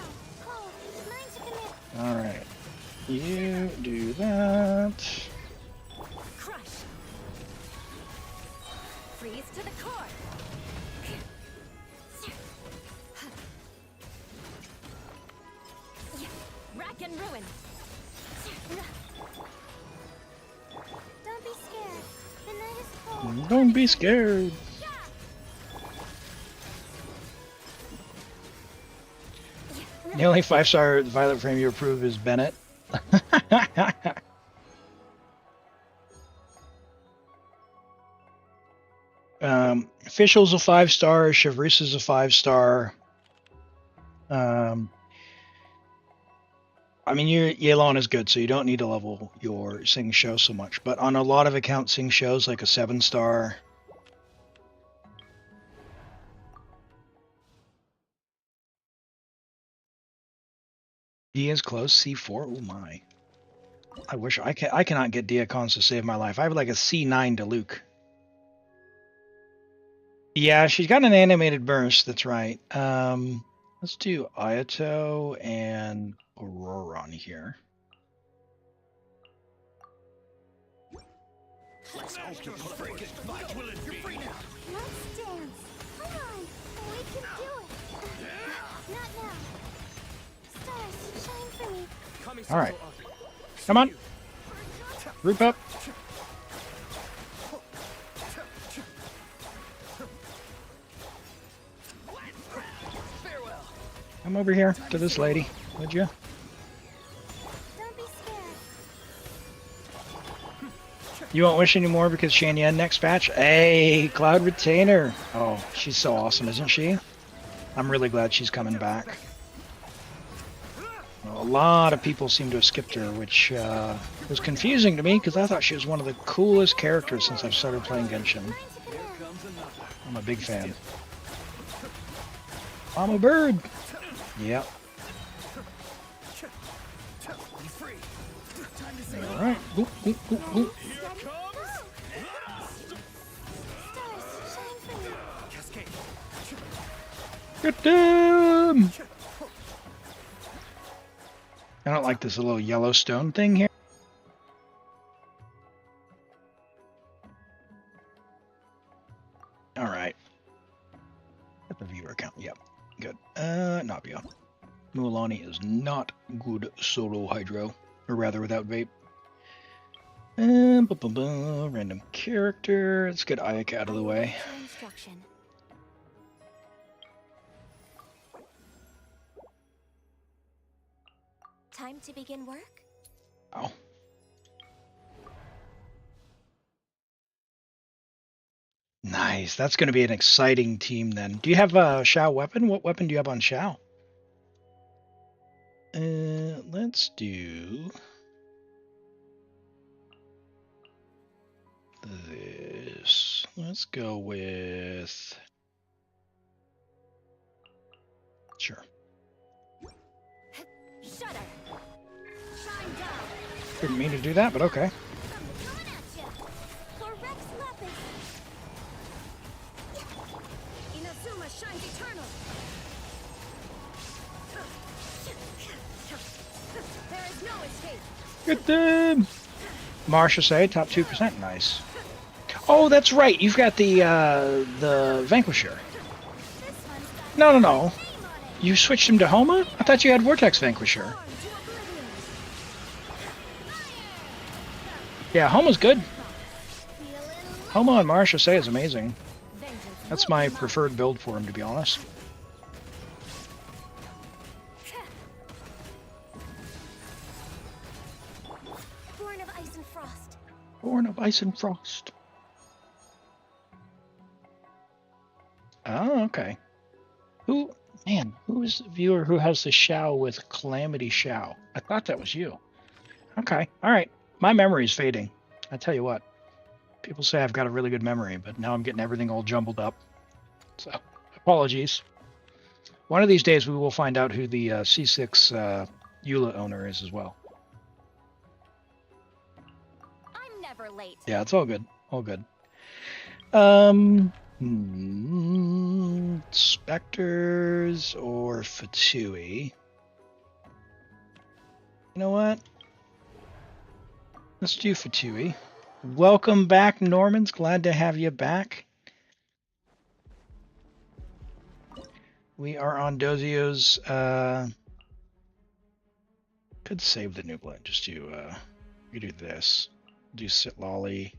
Hold. Mine to commit. Alright. You do that. Crush. Freeze to the core. Rack and ruin. Don't be scared. The night is cold. Don't be scared. The only 5-star Violet frame you approve is Bennett. Fischl's a 5-star. Chevreuse is a 5-star. I mean, Yelon is good, so you don't need to level your Xingqiu so much. But on a lot of accounts, Xingqiu's like a 7-star. D is close. C4. Oh my! I wish I cannot get Diacons to save my life. I have like a C9 to Luke. Yeah, she's got an animated burst. That's right. Let's do Ayato and Aurora on here. Let's hope your freaking fight will it be. Let's dance. Come on. We can do it. Not now. Stars, shine for me. All right. Come on. Group up. Come over here to this lady, would you? Don't be scared. You won't wish anymore because Xianyun next patch? Hey, Cloud Retainer. Oh, she's so awesome, isn't she? I'm really glad she's coming back. Well, a lot of people seem to have skipped her, which was confusing to me because I thought she was one of the coolest characters since I've started playing Genshin. I'm a big fan. I'm a bird. Yep. All right. Oop, oop, oop, oop. Stars, shine for me. Get them! I don't like this little Yellowstone thing here. All right. Get the viewer count. Yep. Good. Navia. Mualani is not good solo hydro. Or rather, without vape. Random character. Let's get Ayaka out of the way. Instruction. Time to begin work? Oh. Nice. That's going to be an exciting team then. Do you have a Xiao weapon? What weapon do you have on Xiao? Let's do this. Let's go with... Sure. Shudder. Shine down. Didn't mean to do that, but okay. Coming at ya. For Rex Lapis. Inazuma shines eternal. There is no escape. Get them! Marsha say top 2%. Nice. Oh, that's right. You've got the Vanquisher. This one's got No. name on it. You switched him to Homa? I thought you had Vortex Vanquisher. Born to oblivion. Yeah, Homa's good. Feeling Homa on Marsha say is amazing. vengeance. That's my preferred build for him, to be honest. Born of ice and frost. Born of Ice and Frost. Oh, okay. Who is the viewer who has the Xiao with Calamity Xiao? I thought that was you. Okay, all right. My memory's fading. I tell you what. People say I've got a really good memory, but now I'm getting everything all jumbled up. So, apologies. One of these days we will find out who the C6 EULA owner is as well. I'm never late. Yeah, it's all good. All good. Spectres or Fatui? You know what? Let's do Fatui. Welcome back, Normans. Glad to have you back. We are on Dozio's. Could save the Neuvillette. Just do. You do this. Do Sit Lolly.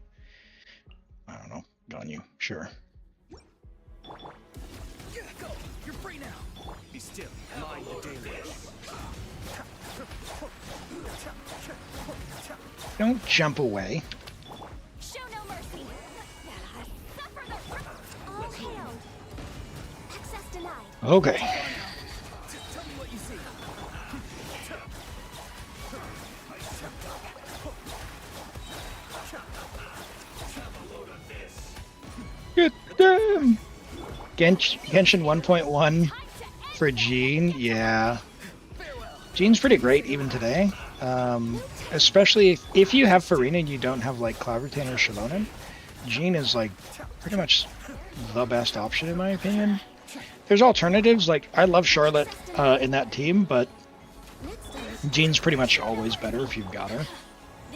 I don't know. Ganyu. Sure. Go! You're free now! Be still. Mind the deluge. Don't jump away. Show no mercy. Suffer the all hail. Access denied. Okay. Tell me what you see. Get them! Genshin 1.1 for Jean, yeah. Jean's pretty great even today. Especially if you have Furina and you don't have like Clavertain or Shalonen, Jean is like pretty much the best option in my opinion. There's alternatives, like I love Charlotte in that team, but Jean's pretty much always better if you've got her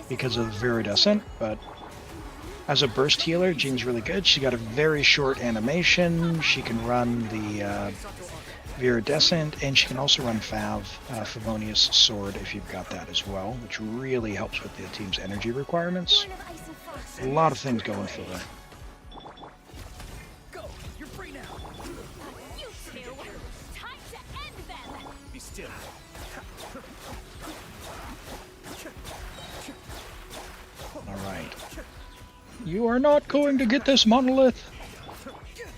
because of Viridescent, but as a burst healer, Jean's really good. She got a very short animation. She can run the Viridescent, and she can also run Favonius Sword if you've got that as well, which really helps with the team's energy requirements. Born of ice and frost. A lot of things going for her. Go! You're free now! You two. Time to end them. Be still. All right. You are not going to get this monolith.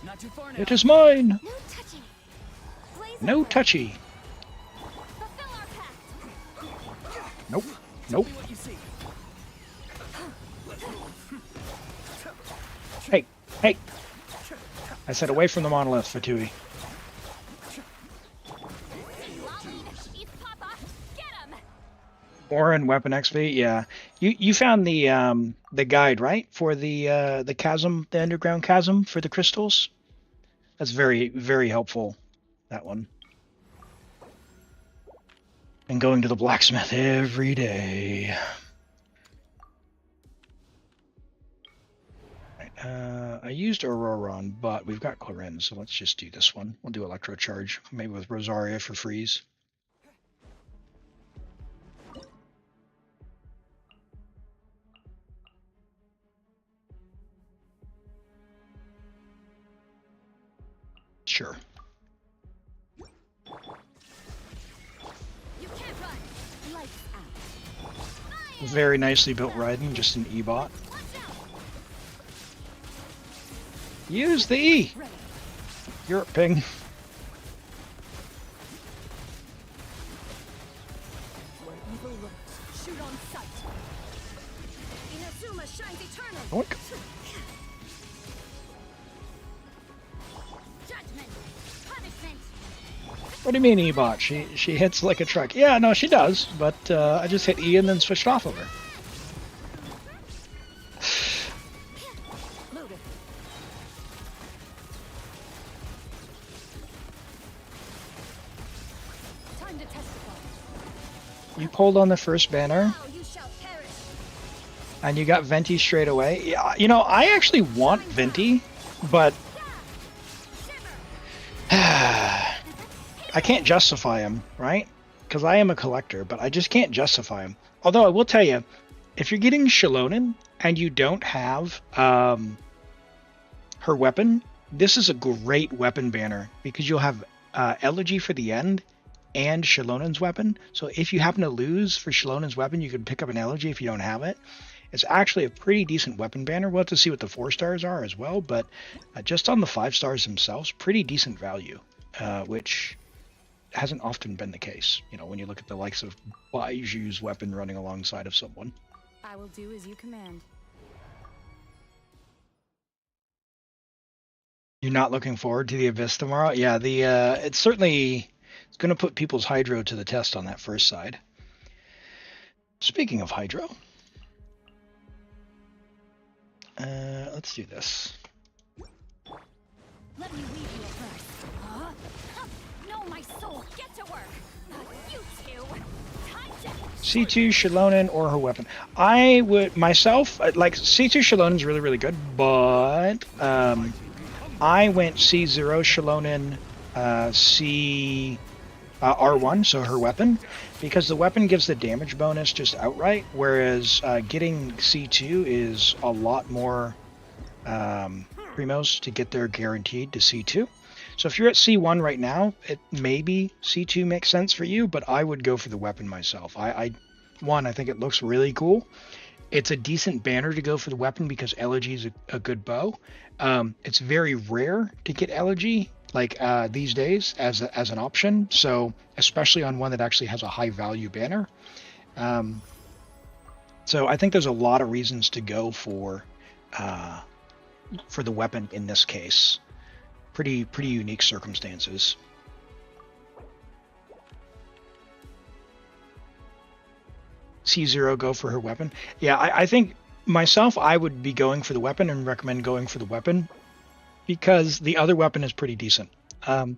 Not too far now. It is mine. No touching. Blaze No onward. touchy. Fulfill our pact. Nope. Nope. What you see. Hey. Hey. I said away from the monolith, Fatui. Eat Papa. Get him. Orin Weapon XP, yeah. You found the guide, right? For the chasm, the underground chasm for the crystals? That's very, very helpful, that one. And going to the blacksmith every day. Right, I used Auroron, but we've got Clarence, so let's just do this one. We'll do Electro Charge, maybe with Rosaria for freeze. Sure. You can't run. Lights out. Very nicely built Raiden, just an E-bot. Watch out. Use the E! Ready. Europe ping. Where evil lurks, shoot on sight. Inazuma shines eternal. Oink. Judgment. Punishment. What do you mean, E-bot? She hits like a truck. Yeah, no, she does, but I just hit E and then switched off of her. Loaded. Time to testify. You pulled on the first banner, Now you shall perish. and you got Venti straight away. Yeah, you know, I actually want Venti, but I can't justify him, right? Because I am a collector, but I just can't justify him. Although I will tell you, if you're getting Xianyun and you don't have her weapon, this is a great weapon banner because you'll have Elegy for the end and Xianyun's weapon. So if you happen to lose for Xianyun's weapon, you can pick up an Elegy if you don't have it. It's actually a pretty decent weapon banner. We'll have to see what the 4 stars are as well, but just on the 5 stars themselves, pretty decent value, which hasn't often been the case, you know, when you look at the likes of Baiju's weapon running alongside of someone. I will do as you command. You're not looking forward to the Abyss tomorrow? Yeah, it's certainly going to put people's Hydro to the test on that first side. Speaking of Hydro, let's do this. Let me weave you a verse. Huh? No, my soul, get to work. You two. Time to... C2 Xianyun or her weapon. I would myself like C2 Xianyun's really, really good, but I went C0 Xianyun, C R1, so her weapon, because the weapon gives the damage bonus just outright, whereas getting C2 is a lot more primos to get there guaranteed to C2. So if you're at C1 right now, it maybe C2 makes sense for you, but I would go for the weapon myself. I think it looks really cool. It's a decent banner to go for the weapon because Elegy is a good bow. It's very rare to get Elegy like these days as an option, so especially on one that actually has a high value banner. So I think there's a lot of reasons to go for the weapon in this case. Pretty unique circumstances. C0 go for her weapon. Yeah, I think myself I would be going for the weapon and recommend going for the weapon because the other weapon is pretty decent. C2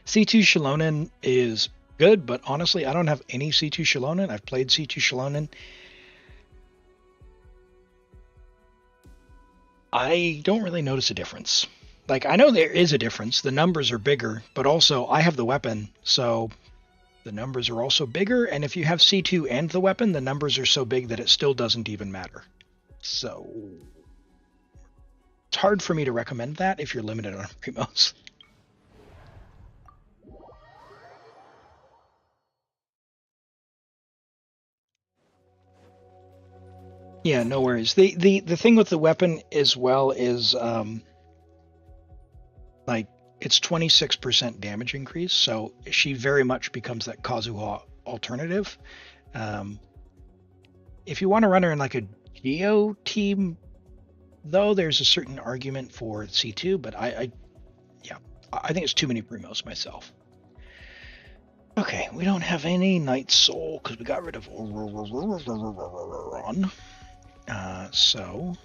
Xianyun is good, but honestly I don't have any C2 Xianyun. I've played C2 Xianyun. I don't really notice a difference. Like, I know there is a difference. The numbers are bigger, but also I have the weapon, so the numbers are also bigger. And if you have C2 and the weapon, the numbers are so big that it still doesn't even matter. So it's hard for me to recommend that if you're limited on primos. Yeah, no worries. The thing with the weapon as well is like it's 26% damage increase, so she very much becomes that Kazuha alternative. If you want to run her in like a Geo team, though, there's a certain argument for C2, but I think it's too many primos myself. Okay, we don't have any Night Soul because we got rid of Ron. So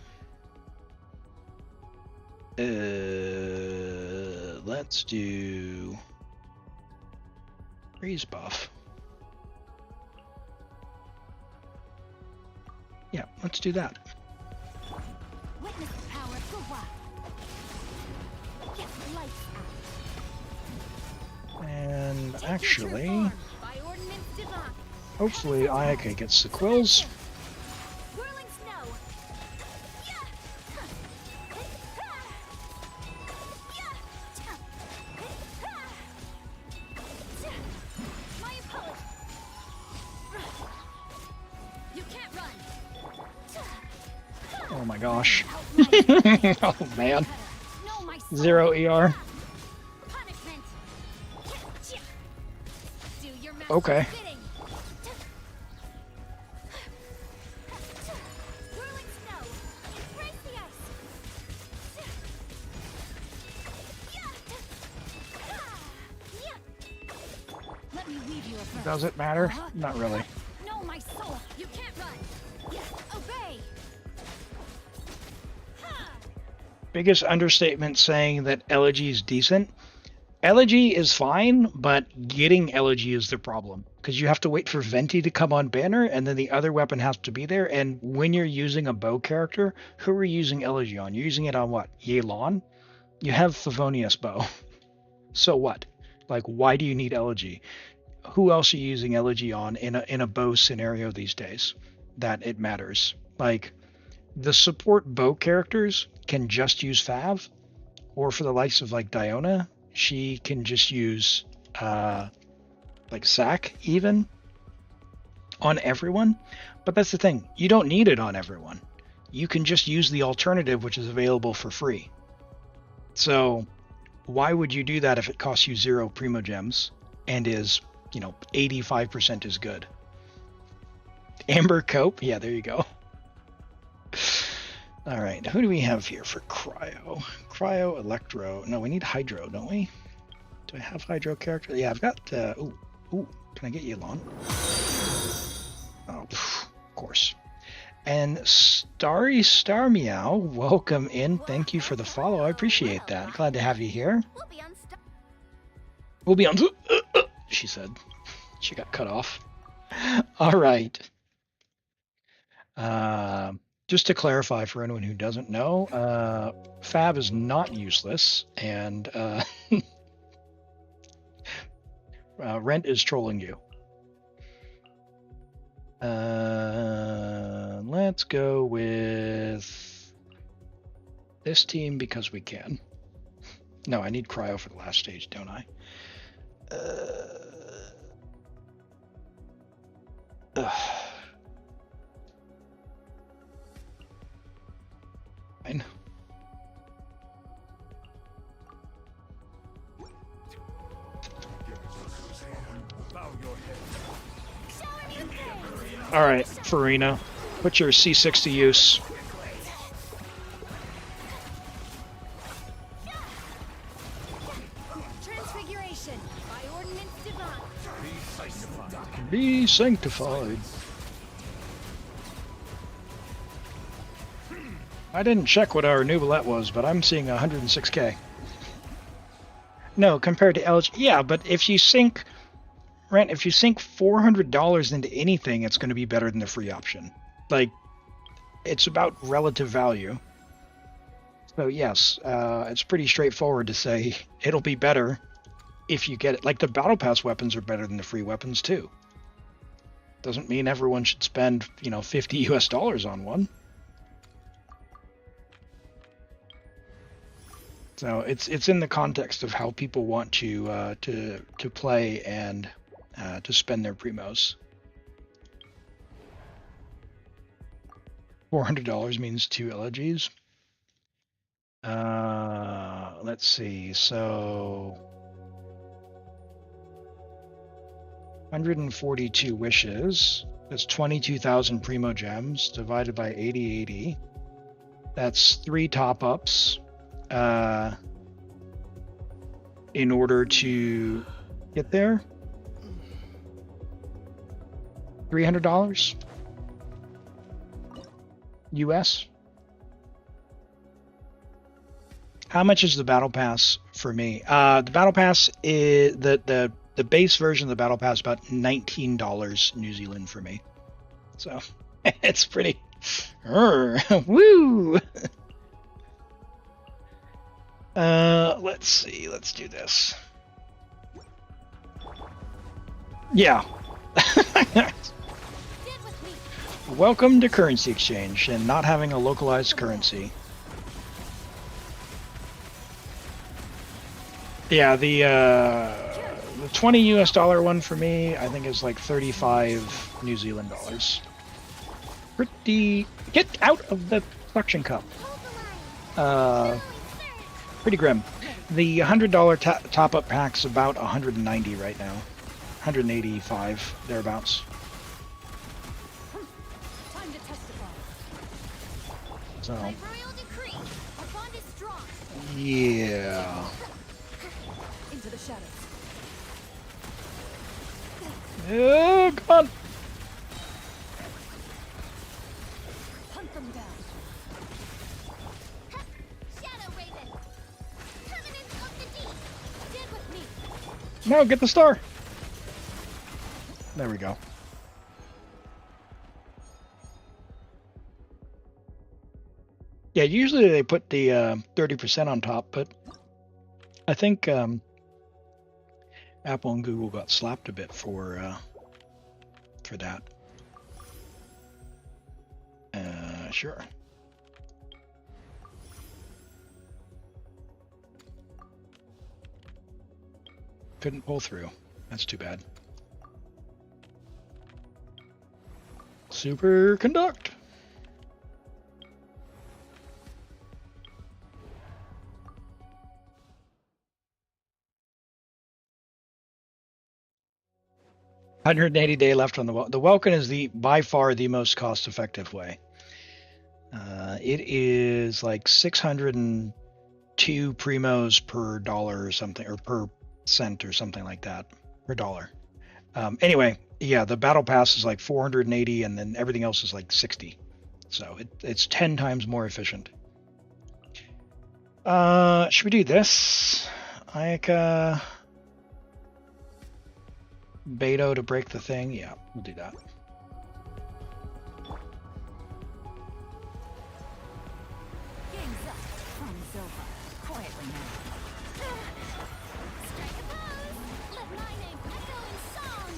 let's do Freeze buff. Yeah, let's do that. Witness the power of Fuwa. Get the lights out. And Take your true actually, form by ordinance divine. hopefully Ayaka gets the quills. Whirling snow. Yeah. My apologies. You can't run. Oh my gosh. Outlive. Oh man. Know my soul. 0 ER. Punishment. Do your master's Okay. bidding. Whirling snow. Embrace the ice. Let me weave you a verse. Does it matter? Not really. Know my soul. You can't run. Obey. Biggest understatement saying that Elegy is decent. Elegy is fine, but getting Elegy is the problem. Because you have to wait for Venti to come on banner, and then the other weapon has to be there. And when you're using a bow character, who are you using Elegy on? You're using it on what? Yelan? You have Favonius bow. So what? Like, why do you need Elegy? Who else are you using Elegy on in a bow scenario these days that it matters? Like, the support bow characters can just use Fav, or for the likes of like Diona, she can just use like Sack even on everyone. But that's the thing, you don't need it on everyone. You can just use the alternative, which is available for free. So why would you do that if it costs you 0 Primo Gems and is, 85% as good? Amber Cope, yeah, there you go. All right, who do we have here for Cryo? Cryo, Electro. No, we need Hydro, don't we? Do I have Hydro character? Yeah, I've got. Ooh, can I get Yelan? Oh, of course. And Starry Star Meow, welcome in. Thank you for the follow. I appreciate that. Glad to have you here. We'll be on. She said. She got cut off. All right. Just to clarify for anyone who doesn't know, Fab is not useless, and Rent is trolling you. Let's go with this team because we can. No, I need Cryo for the last stage, don't I? Fine. All right, Furina, put your C6 to use. Transfiguration by ordinance divine. Be sanctified. I didn't check what our Neuvillette was, but I'm seeing 106k. No, compared to LG, yeah, but if you sink $400 into anything, it's going to be better than the free option. Like, it's about relative value. So yes, it's pretty straightforward to say it'll be better if you get it. Like, the Battle Pass weapons are better than the free weapons too. Doesn't mean everyone should spend, $50 US on one. So it's in the context of how people want to play and to spend their primos. $400 means 2 elegies. Let's see. So 142 wishes. That's 22,000 primo gems divided by 80. That's 3 top-ups. In order to get there. $300 US. How much is the battle pass for me? The battle pass is the base version of the battle pass is about $19 New Zealand for me. So it's pretty woo. Let's see. Let's do this. Yeah. Welcome to currency exchange and not having a localized currency. Yeah, the 20 US dollar one for me, I think is like 35 New Zealand dollars. Pretty. Get out of the suction cup. Pretty grim. The $100 top-up pack's about 190 right now. 185, thereabouts. Time to testify. So, By royal decree, our bond is strong. yeah. Into the shadows. Oh, come on. Hunt them down. Shadow Raven. Permanence of the deep. Stand with me. No, get the star. There we go. Yeah, usually they put the 30% on top, but I think Apple and Google got slapped a bit for that. Sure. Couldn't pull through. That's too bad. Superconduct. $180 day left on the Welkin. The Welkin is by far the most cost-effective way. It is like 602 primos per dollar or something, or per cent or something like that, per dollar. Anyway, yeah, the battle pass is like 480, and then everything else is like 60. So it's 10 times more efficient. Should we do this? Ayaka Beto to break the thing? Yeah, we'll do that. Game's up. Fun is over. Quietly now. Strike a pose. Let my name echo in song.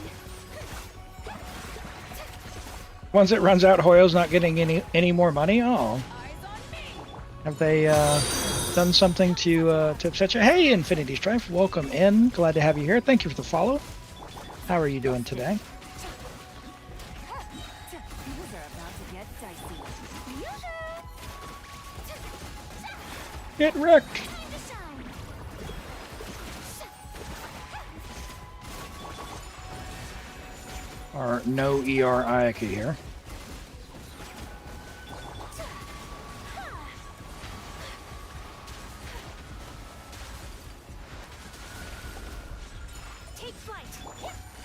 Once it runs out, Hoyo's not getting any more money. Oh, Eyes on me. have they done something to upset you? Hey, Infinity Strife, welcome in. Glad to have you here. Thank you for the follow. How are you doing today? Things are about to get dicey. Get wrecked. Time to shine. Our no ER Ayaka here. Take flight.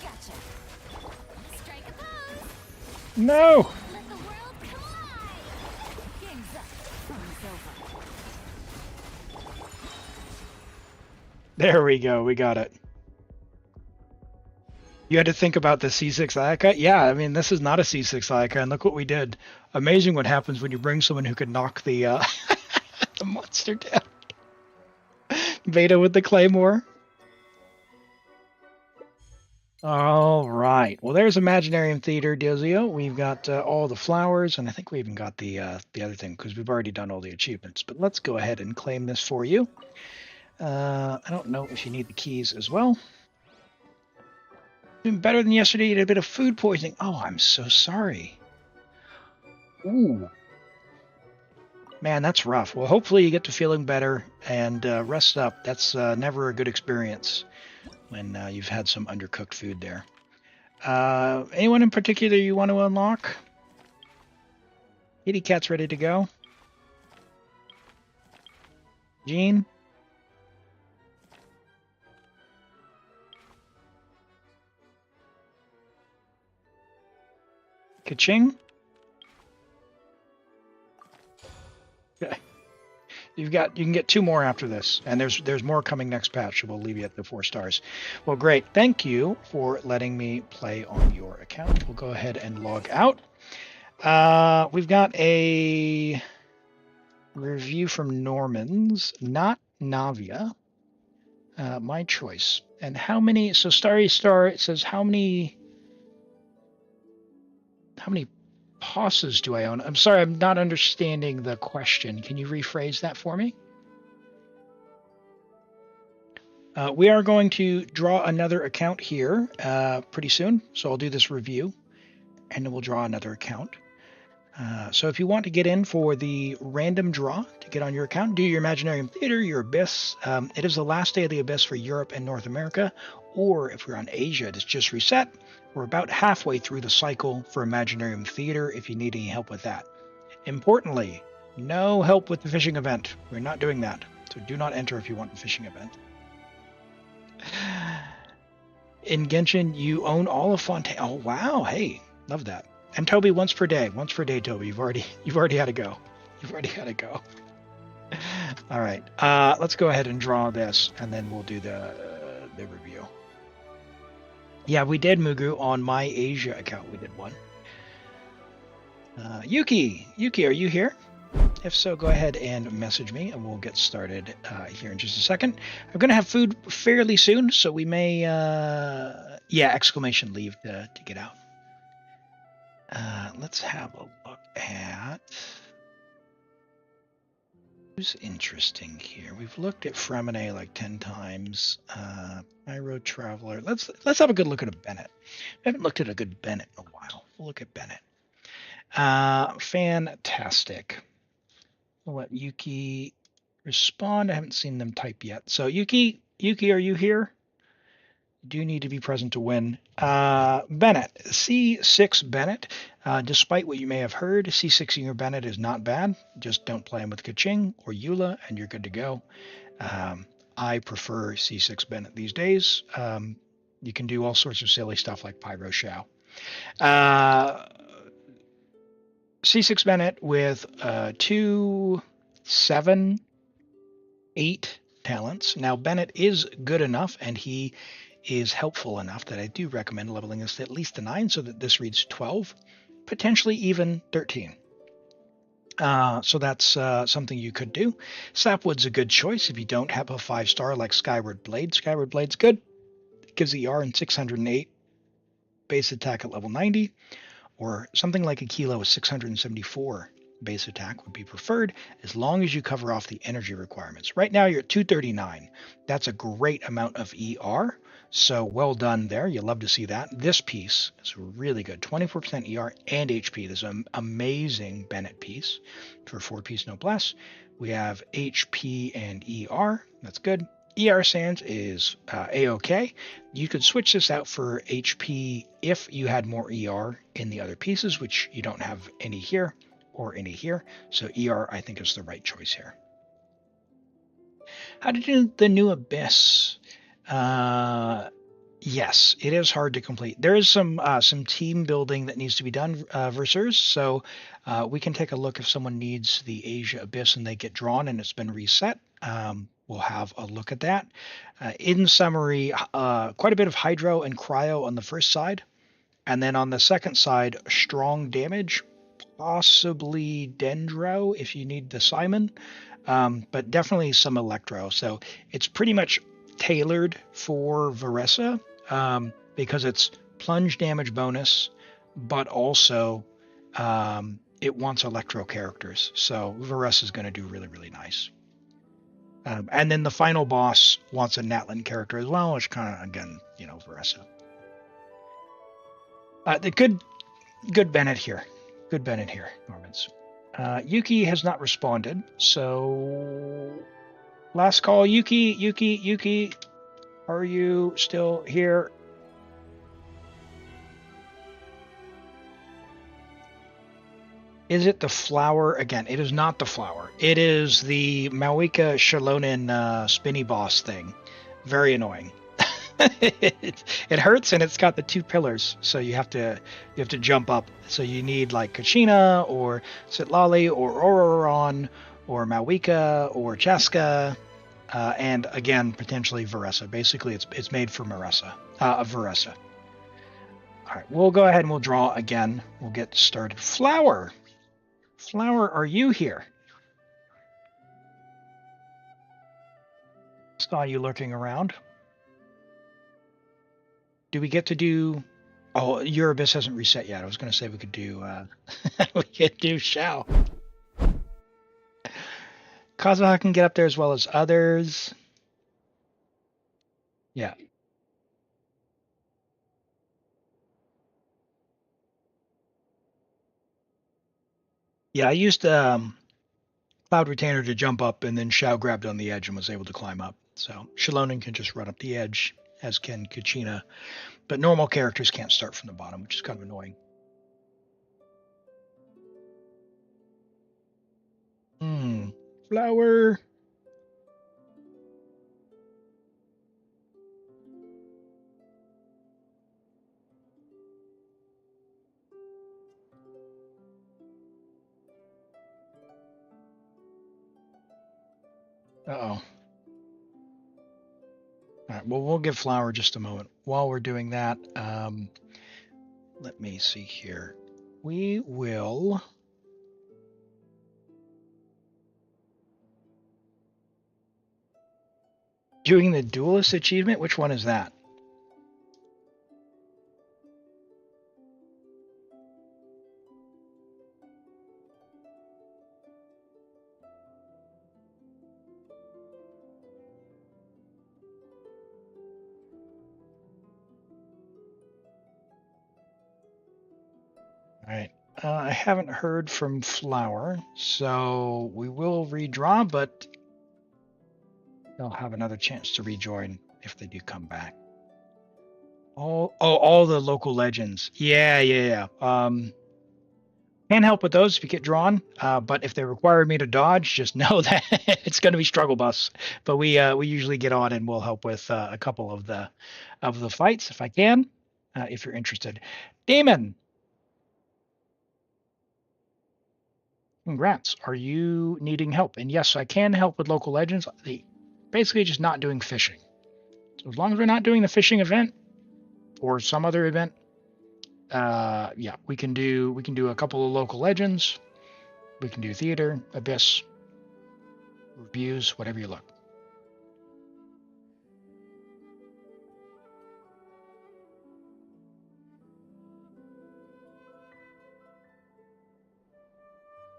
Gotcha. Strike a pose. No! Let the world collide. Game's up. Fun's over. There we go. We got it. You had to think about the C6 Ayaka? Yeah, I mean, this is not a C6 Ayaka, and look what we did. Amazing what happens when you bring someone who can knock the, the monster down. Beta with the Claymore. All right. Well, there's Imaginarium Theater, Dizio. We've got all the flowers, and I think we even got the other thing, because we've already done all the achievements. But let's go ahead and claim this for you. I don't know if you need the keys as well. Doing better than yesterday. You had a bit of food poisoning. Oh, I'm so sorry. Ooh. Man, that's rough. Well, hopefully you get to feeling better and rest up. That's never a good experience when you've had some undercooked food there. Anyone in particular you want to unlock? Kitty Cat's ready to go. Jean? Ka-ching? Okay. You can get 2 more after this, and there's more coming next patch, so we'll leave you at the 4 stars. Well, great. Thank you for letting me play on your account. We'll go ahead and log out. We've got a review from Norman's, not Navia. My choice. And how many? So Starry Star, it says how many posses do I own? I'm sorry, I'm not understanding the question. Can you rephrase that for me? We are going to draw another account here pretty soon. So I'll do this review, and then we'll draw another account. So if you want to get in for the random draw to get on your account, do your Imaginarium Theater, your Abyss. It is the last day of the Abyss for Europe and North America, or if you're on Asia, it's just reset. We're about halfway through the cycle for Imaginarium Theater if you need any help with that. Importantly, no help with the fishing event. We're not doing that, so do not enter if you want the fishing event. In Genshin, you own all of Fontaine. Oh wow, hey, love that. And Toby, once per day, Toby. You've already had to go. You've already had to go. All right, let's go ahead and draw this, and then we'll do the review. Yeah, we did Mugu on my Asia account. We did one. Yuki, are you here? If so, go ahead and message me, and we'll get started here in just a second. I'm going to have food fairly soon, so we may, exclamation leave to get out. Let's have a look at who's interesting here. We've looked at Fremine like 10 times. Pyro Traveler. Let's have a good look at a Bennett. I haven't looked at a good Bennett in a while. We'll look at Bennett. Fantastic. We'll let Yuki respond. I haven't seen them type yet. So Yuki, are you here? Do need to be present to win. Bennett, C6 Bennett. Despite what you may have heard, C6 in your Bennett is not bad. Just don't play him with Kaching or Eula, and you're good to go. I prefer C6 Bennett these days. You can do all sorts of silly stuff like Pyro Shao. C6 Bennett with 2, 7, 8 talents. Now, Bennett is good enough, and he is helpful enough that I do recommend leveling this to at least a 9 so that this reads 12, potentially even 13. So that's something you could do. Sapwood's a good choice if you don't have a 5-star like Skyward Blade. Skyward Blade's good. It gives ER and 608, base attack at level 90, or something like a Kilo with 674 base attack would be preferred, as long as you cover off the energy requirements. Right now you're at 239. That's a great amount of ER, so well done there. You'll love to see that. This piece is really good, 24% ER and HP. This is an amazing Bennett piece for 4-piece noblesse. We have HP and ER. That's good. ER Sands is A-OK. You could switch this out for HP if you had more ER in the other pieces, which you don't have any here or any here. So ER, I think, is the right choice here. How to do the new Abyss? Yes, it is hard to complete. There is some team building that needs to be done, Versers. So we can take a look if someone needs the Asia Abyss and they get drawn and it's been reset. We'll have a look at that. In summary, quite a bit of Hydro and Cryo on the first side. And then on the second side, strong damage, possibly Dendro if you need the Simon, but definitely some Electro. So it's pretty much tailored for Veressa because it's plunge damage bonus, but also it wants Electro characters. So Veressa is going to do really, really nice. And then the final boss wants a Natlan character as well, which kind of, again, Veressa. The good Bennett here. Good Bennett here, Normans. Yuki has not responded, so last call. Yuki, are you still here? Is it the flower? Again, it is not the flower. It is the Mawika Shalonin spinny boss thing. Very annoying. It hurts, and it's got the 2 pillars, so you have to jump up. So you need like Kachina or Sitlali or Ororon or Mawika or Cheska, and again potentially Veressa. Basically, it's made for Veressa. All right, we'll go ahead and we'll draw again. We'll get started. Flower, are you here? Saw you lurking around. Do we get to do? Oh, your Abyss hasn't reset yet. I was going to say we could do. We could do Shao. Kazuha can get up there as well as others. Yeah. Yeah, I used Cloud Retainer to jump up, and then Xiao grabbed on the edge and was able to climb up. So Xilonen can just run up the edge, as can Kachina. But normal characters can't start from the bottom, which is kind of annoying. Flower. Uh-oh. All right, well, we'll give Flower just a moment. While we're doing that, let me see here. We will... Doing the Duelist achievement? Which one is that? All right. I haven't heard from Flower, so we will redraw, but they'll have another chance to rejoin if they do come back. All the local legends. Yeah. Can help with those if you get drawn, but if they require me to dodge, just know that it's going to be struggle bus. But we usually get on and we'll help with a couple of the fights if I can, if you're interested. Damon, congrats. Are you needing help? And yes, I can help with local legends. Basically just not doing fishing. So as long as we're not doing the fishing event or some other event, yeah, we can do a couple of local legends. We can do theater, abyss, reviews, whatever you look.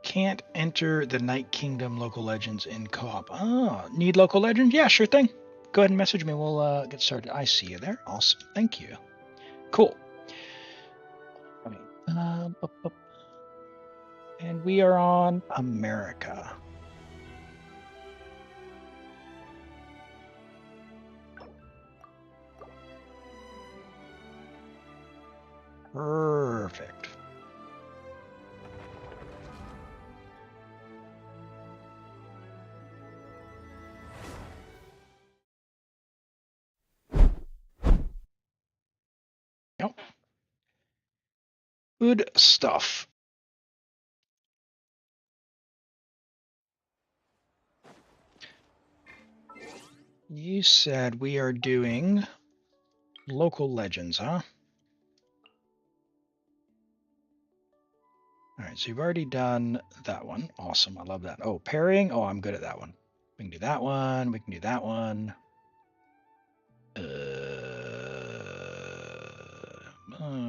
Can't enter the Night Kingdom local legends in co-op. Oh, need local legends? Yeah, sure thing. Go ahead and message me. We'll get started. I see you there. Awesome. Thank you. Cool. And we are on America. Perfect. Yep. Good stuff. You said we are doing local legends, huh? All right, so you've already done that one. Awesome, I love that. Oh, parrying. Oh, I'm good at that one. We can do that one. We can do that one.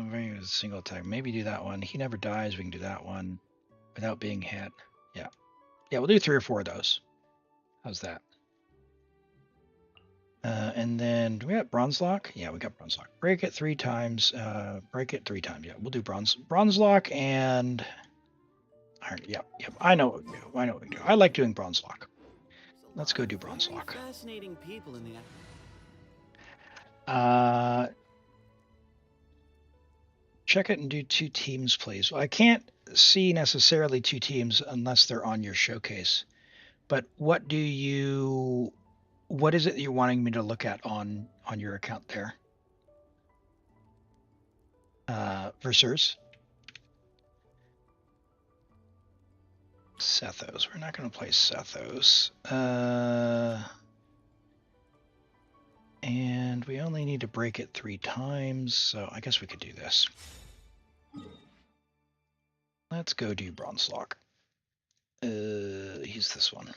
Very good single attack. Maybe do that one. He never dies. We can do that one without being hit. Yeah. Yeah, we'll do 3 or 4 of those. How's that? And then, do we got Bronze Lock? Yeah, we got Bronze Lock. Break it 3 times. Break it 3 times. Yeah, we'll do Bronze Lock and Iron. Yep. I know what we do. what we do. I like doing Bronze Lock. Let's go do Bronze Lock. Fascinating people in the check it and do 2 teams, please. Well, I can't see necessarily 2 teams unless they're on your showcase. But what is it that you're wanting me to look at on your account there? Versers. Sethos. We're not going to play Sethos. And we only need to break it 3 times, so I guess we could do this. Let's go do Bronze Lock. He's this one.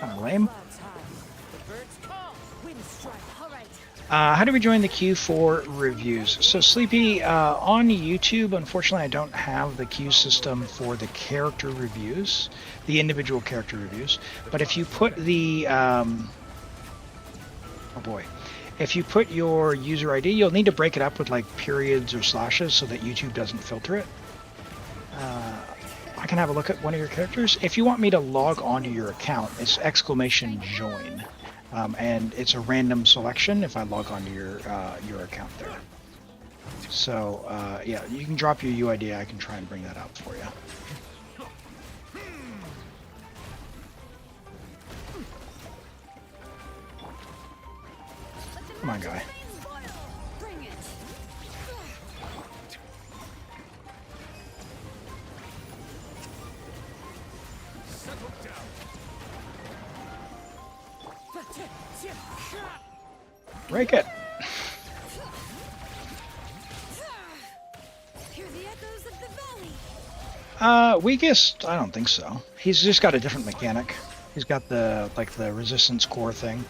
Kind of lame. How do we join the queue for reviews? So Sleepy, on YouTube, unfortunately I don't have the queue system for the character reviews, the individual character reviews, but if you put the Oh boy. If you put your user ID, you'll need to break it up with like periods or slashes so that YouTube doesn't filter it. I can have a look at one of your characters. If you want me to log onto your account, it's !join. And it's a random selection if I log onto your account there. So yeah, you can drop your UID. I can try and bring that up for you. Come on, guy. Bring it. Settle down. Break it. Hear the echoes of the valley. Weakest? I don't think so. He's just got a different mechanic. He's got the resistance core thing.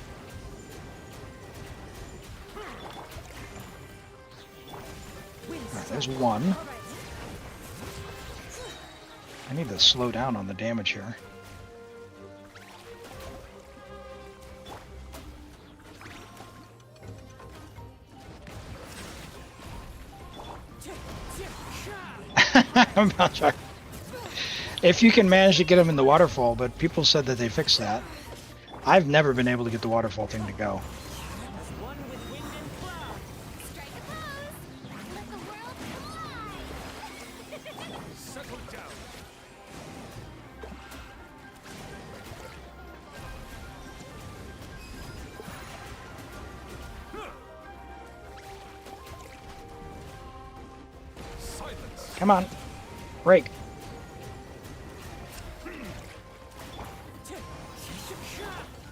Alright, there's one. I need to slow down on the damage here. I'm not sure. If you can manage to get him in the waterfall, but people said that they fixed that. I've never been able to get the waterfall thing to go. One with wind and cloud. Strike a pose. Let the world collide. Settle down. Silence. Come on. Break.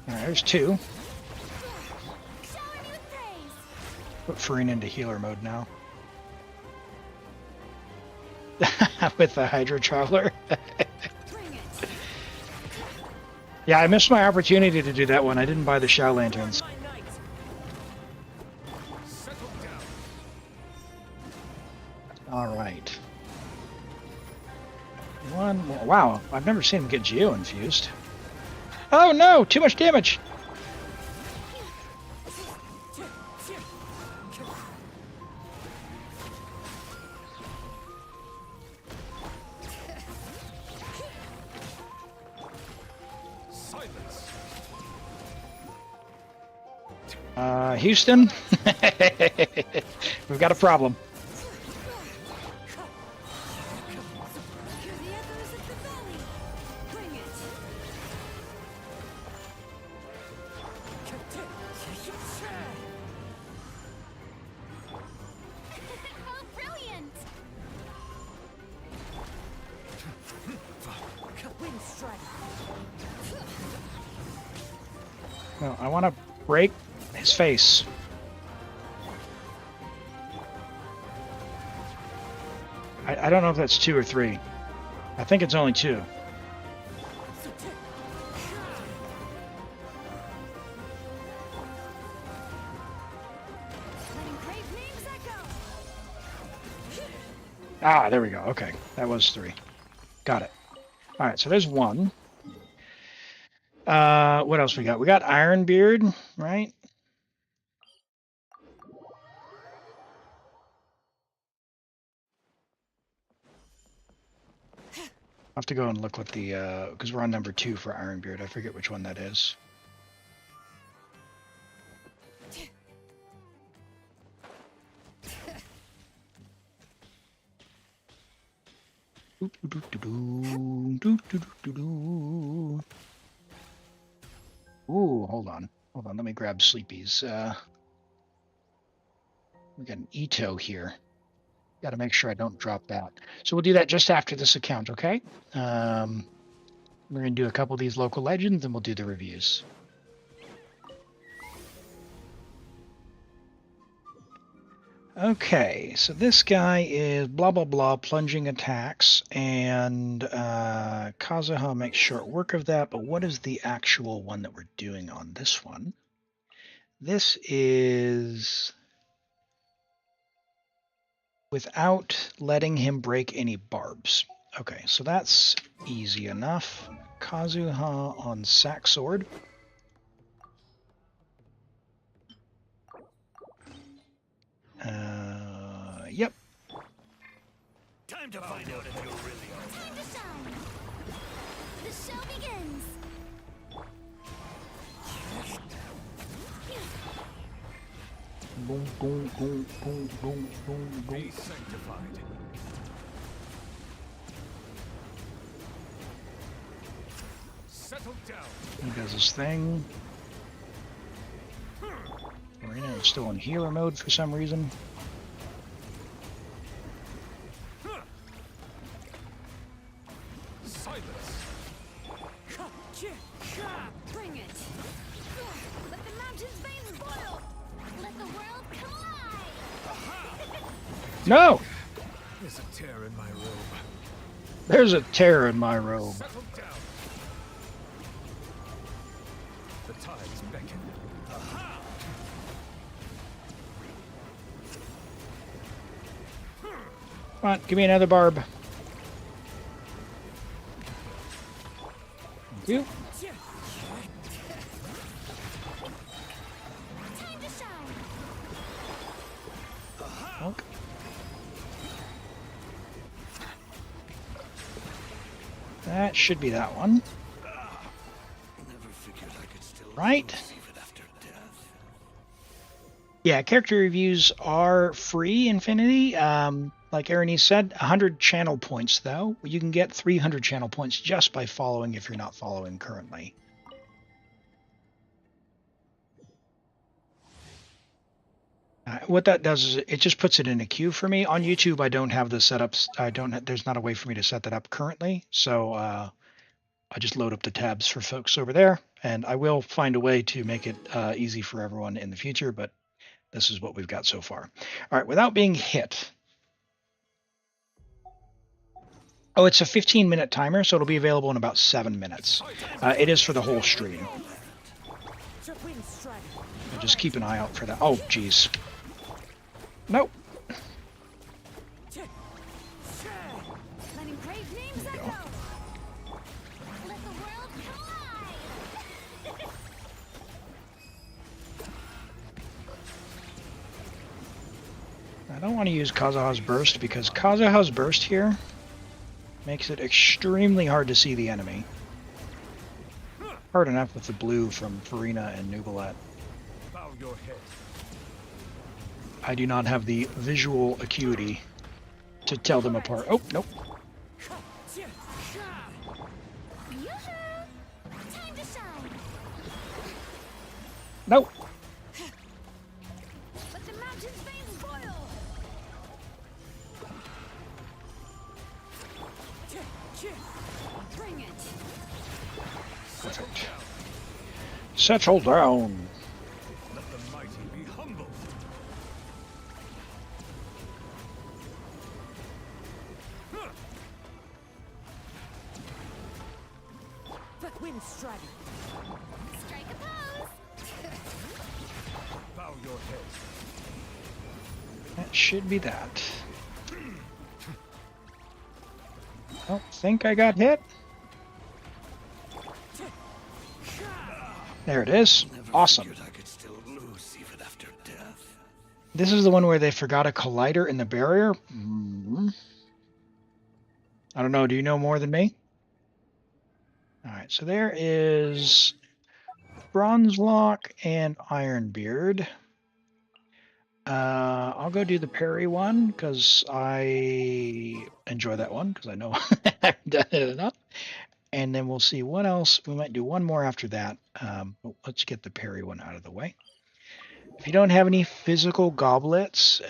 Alright, there's two. Showering you with praise. Put Furina into healer mode now. With the Hydro Traveler. Bring it. Yeah, I missed my opportunity to do that one. I didn't buy the Shao Lanterns. My knight. Settle down. Alright. One more. Wow, I've never seen him get Geo infused. Oh no! Too much damage! Silence. Houston? We've got a problem. Hear the echoes of the valley. Bring it. How brilliant! Wind strike. No, I want to break his face. I don't know if that's 2 or 3. I think it's only 2. Letting brave names echo. Ah, there we go. Okay, that was 3. Got it. All right, so there's 1. What else we got? We got Ironbeard, right? I'll have to go and look what the, because we're on number 2 for Ironbeard. I forget which one that is. Ooh, hold on. Hold on, let me grab Sleepy's. We got an Ito here. Got to make sure I don't drop that. So we'll do that just after this account, okay? We're going to do a couple of these local legends, and we'll do the reviews. Okay, so this guy is blah, blah, blah, plunging attacks, and Kazuha makes short work of that, but what is the actual one that we're doing on this one? This is without letting him break any barbs. Okay, so that's easy enough. Kazuha on Sack Sword. Time to find out if you're really all Time to shine. The show begins. Boom, boom, boom, boom, boom, boom, be boom. sanctified. Settle down. He does his thing. Furina is still in healer mode for some reason. Silence. Bring it. Let the mountain's veins boil. Let the world collide. No! There's a tear in my robe. There's a tear in my robe. Settle down. The tides beckon. Come on, give me another barb. Thank you. Time to shine. Honk. That should be that one. Never figured I could still Right? receive it after death. Yeah, character reviews are free, Infinity. Like Aaron said, 100 channel points, though. You can get 300 channel points just by following if you're not following currently. What that does is it just puts it in a queue for me. On YouTube, I don't have the setups. There's not a way for me to set that up currently. So I just load up the tabs for folks over there, and I will find a way to make it easy for everyone in the future, but this is what we've got so far. All right, without being hit. Oh, it's a 15-minute timer, so it'll be available in about 7 minutes. It is for the whole stream. So just keep an eye out for that. Oh, geez. Nope. Letting brave names echo. Let the world collide. I don't want to use Kazuha's Burst because Kazuha's Burst here makes it extremely hard to see the enemy. Hard enough with the blue from Furina and Neuvillette. Bow your head. I do not have the visual acuity to tell them apart. Oh, nope. Yoo-hoo! Time to shine. Nope. Let the mountain's veins boil. Bring it. Perfect. Settle down. Let the mighty be humble. The wind strike. Strike a pose. Bow your head. That should be that. Don't think I got hit. There it is. Awesome. I could still lose even after death. This is the one where they forgot a collider in the barrier. I don't know. Do you know more than me? All right. So there is Bronzelock and Ironbeard. I'll go do the parry one because I enjoy that one because I know I've done it enough. And then we'll see what else. We might do one more after that. Let's get the parry one out of the way. If you don't have any physical goblets,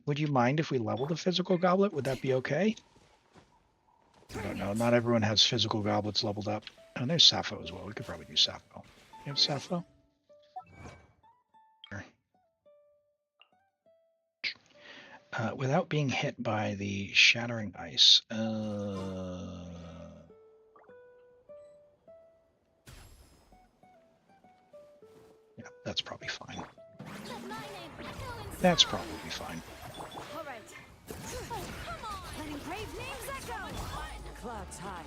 would you mind if we level the physical goblet? Would that be okay? I don't know. Not everyone has physical goblets leveled up. Oh, there's Sappho as well. We could probably do Sappho. You have Sappho? Sure. Without being hit by the shattering ice. Yeah, that's probably fine. That's probably fine. All right. Oh, come on. Letting brave names echo. Clouds high.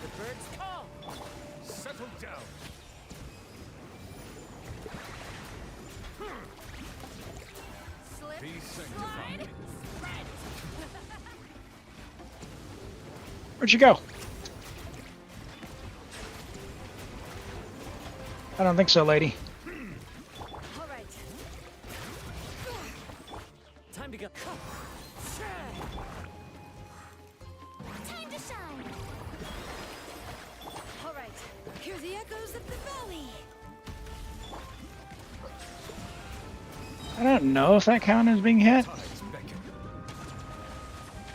The birds call. Settle down. Slip. Be sanctified. Slide. Spread. Where'd you go? I don't think so, lady. All right. Time to go. Time to shine. All right. Hear the echoes of the valley. I don't know if that counted as being hit.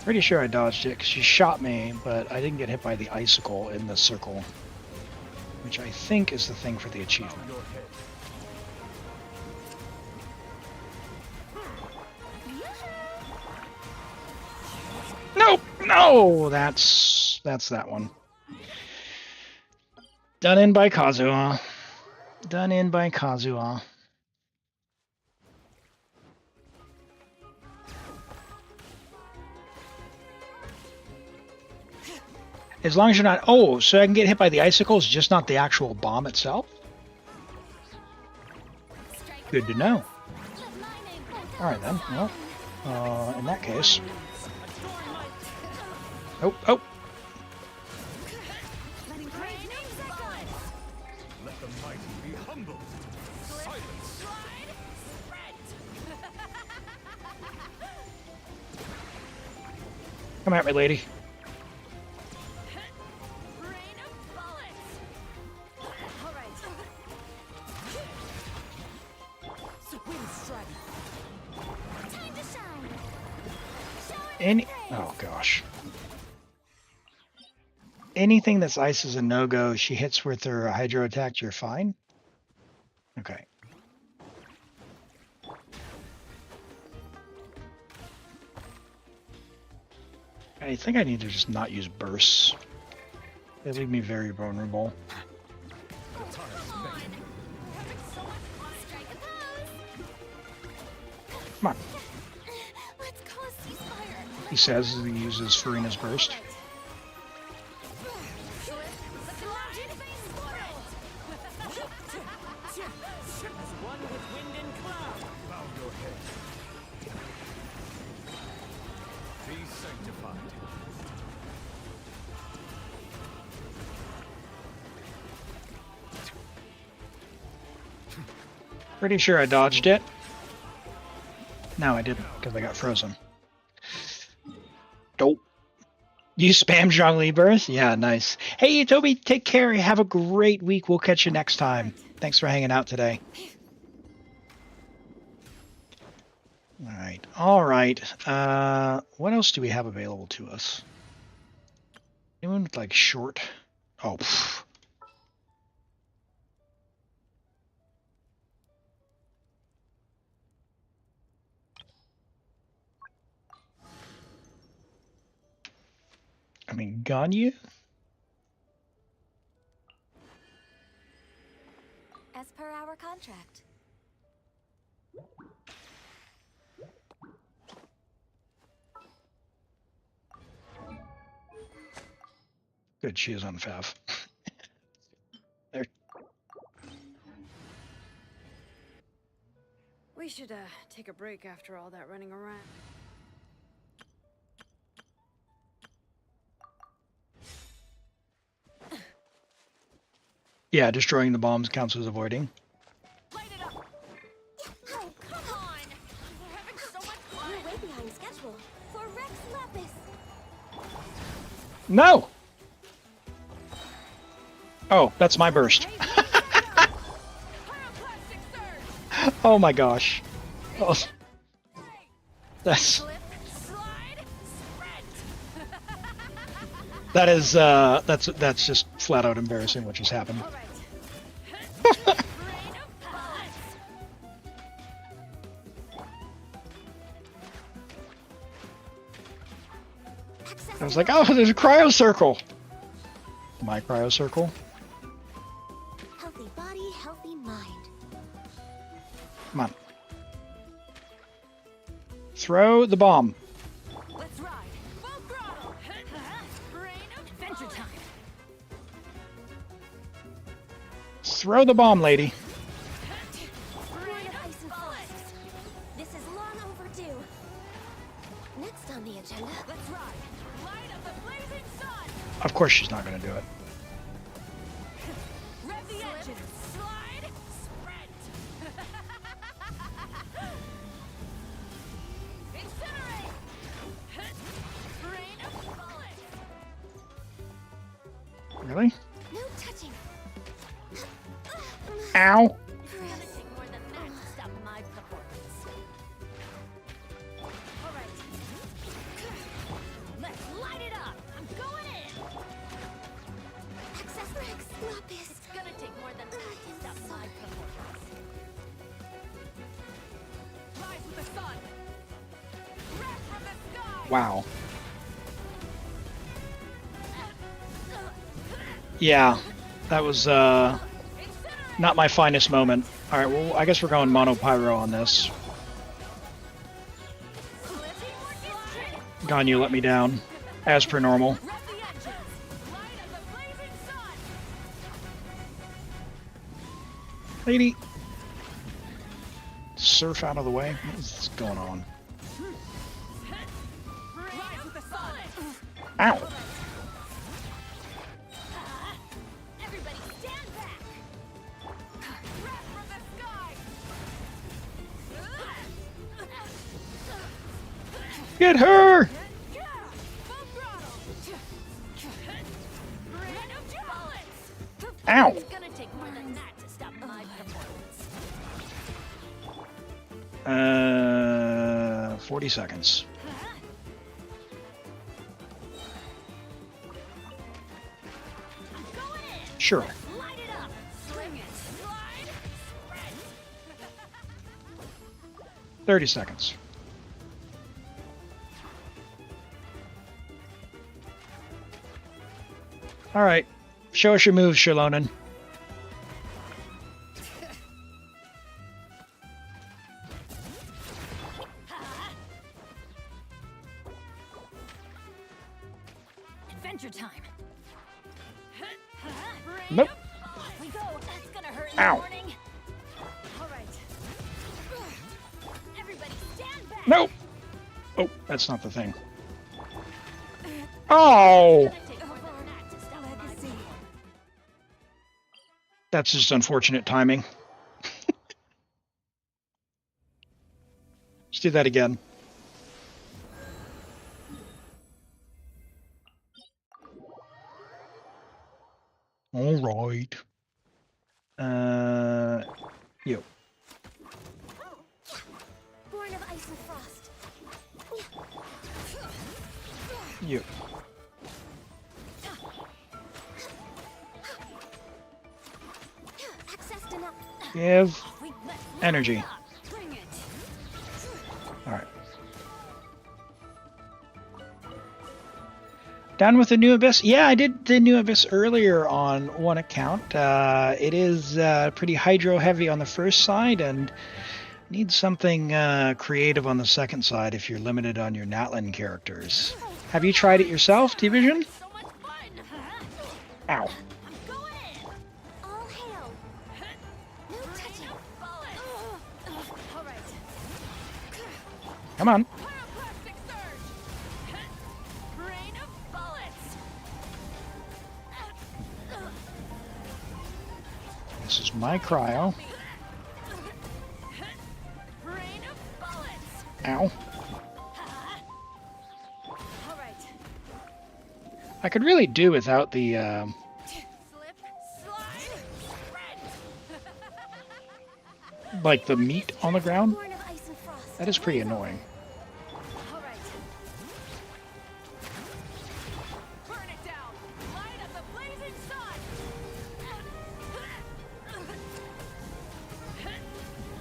Pretty sure I dodged it because she shot me, but I didn't get hit by the icicle in the circle, which I think is the thing for the achievement. Nope! No! That's that one. Done in by Kazuha. Done in by Kazuha. As long as you're not... Oh, so I can get hit by the icicles, just not the actual bomb itself? Good to know. Alright then, well, in that case... Oh, oh! Let the mighty be humbled. Silence. Come at me, lady. Oh gosh. Anything that's ice is a no-go. She hits with her hydro attack, you're fine? Okay. I think I need to just not use bursts. They leave me very vulnerable. Come on. He says he uses Furina's burst. Pretty sure I dodged it. No, I didn't, because I got frozen. Dope. You spam Zhongli burst? Yeah, nice. Hey, Toby, take care. Have a great week. We'll catch you next time. Thanks for hanging out today. All right. What else do we have available to us? Anyone with, like, short... Oh, pfft. I mean, Ganyu? As per our contract. Good, she is on Fav. There. We should take a break after all that running around. Yeah, destroying the bombs counts as avoiding. Light it up. Oh, come on! We're having so much fun. We're way behind schedule. For Rex Lapis. No! Oh, that's my burst. Oh my gosh. Oh. That's... That is, that's just flat out embarrassing what just happened. I was like, oh, there's a cryo circle. My cryo circle. Healthy body, healthy mind. Come on. Throw the bomb. Let's ride. Full throttle. Adventure time. Throw the bomb, lady. This is long overdue. Next on the agenda. Let's ride. Light up the blaze Of course she's not going to do it. Rev the engine. Slide. Sprint. Incinerate. Rain of bullets. Really? No touching. Ow! It's gonna take more than that to stop my performance. All right. Let's light it up. I'm going in. Access Rex Lapis. It's gonna take more than that to stop my performance. Rise with the sun. Wrath from the sky. Wow. Yeah, that was not my finest moment. All right, well, I guess we're going mono pyro on this. Ganyu let me down, as per normal. Rev the engines. Light of the blazing sun. Lady, surf out of the way. What is going on? Rise with the sun. Ow! Everybody stand back. Wrath from the sky. Get her! Full throttle. Rain of bullets. Ow! It's gonna take more than that to stop my performance. 40 seconds. I'm going in. Sure. Light it up. Sling it. Slide. Sprint. 30 seconds. All right. Show us your moves, Shilonen. Adventure time. Nope. Off we go. That's gonna hurt in Ow. the morning. All right. Everybody stand back. Nope. Oh, that's not the thing. Oh! It's gonna take more than that to stop my performance. That's just unfortunate timing. Let's do that again. All right. You. Born of ice and frost. You. Access denied. Give We let's light energy. it up. Bring it. All right. Done with the New Abyss? Yeah, I did the New Abyss earlier on one account. It is pretty hydro heavy on the first side and needs something creative on the second side if you're limited on your Natlan characters. Have you tried it yourself, T-Vision? So much fun. Ow. I'm going in. All hail. No touching. All right. Come on. Pyroclastic surge. Rain of bullets. This is my cryo. Rain of bullets. Ow. All right. I could really do without the Slip, slide, sprint. like the meat on the ground. Born of ice and frost. That is pretty annoying. All right. Burn it down. Light up the blazing sun.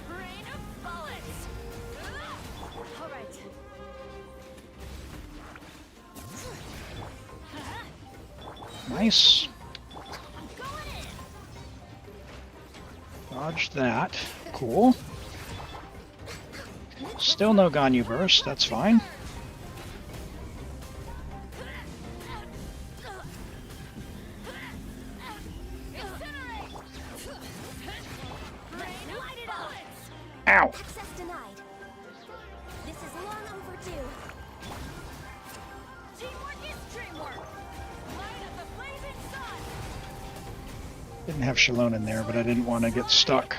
Rain of bullets. All right. Nice. I'm going in. Dodge that. Cool. Still no Ganyu burst. That's fine. Incinerate. Rain light it up. Ow. Access denied. This is long overdue. Teamwork is dreamwork. Didn't have Shalone in there, but I didn't want to get stuck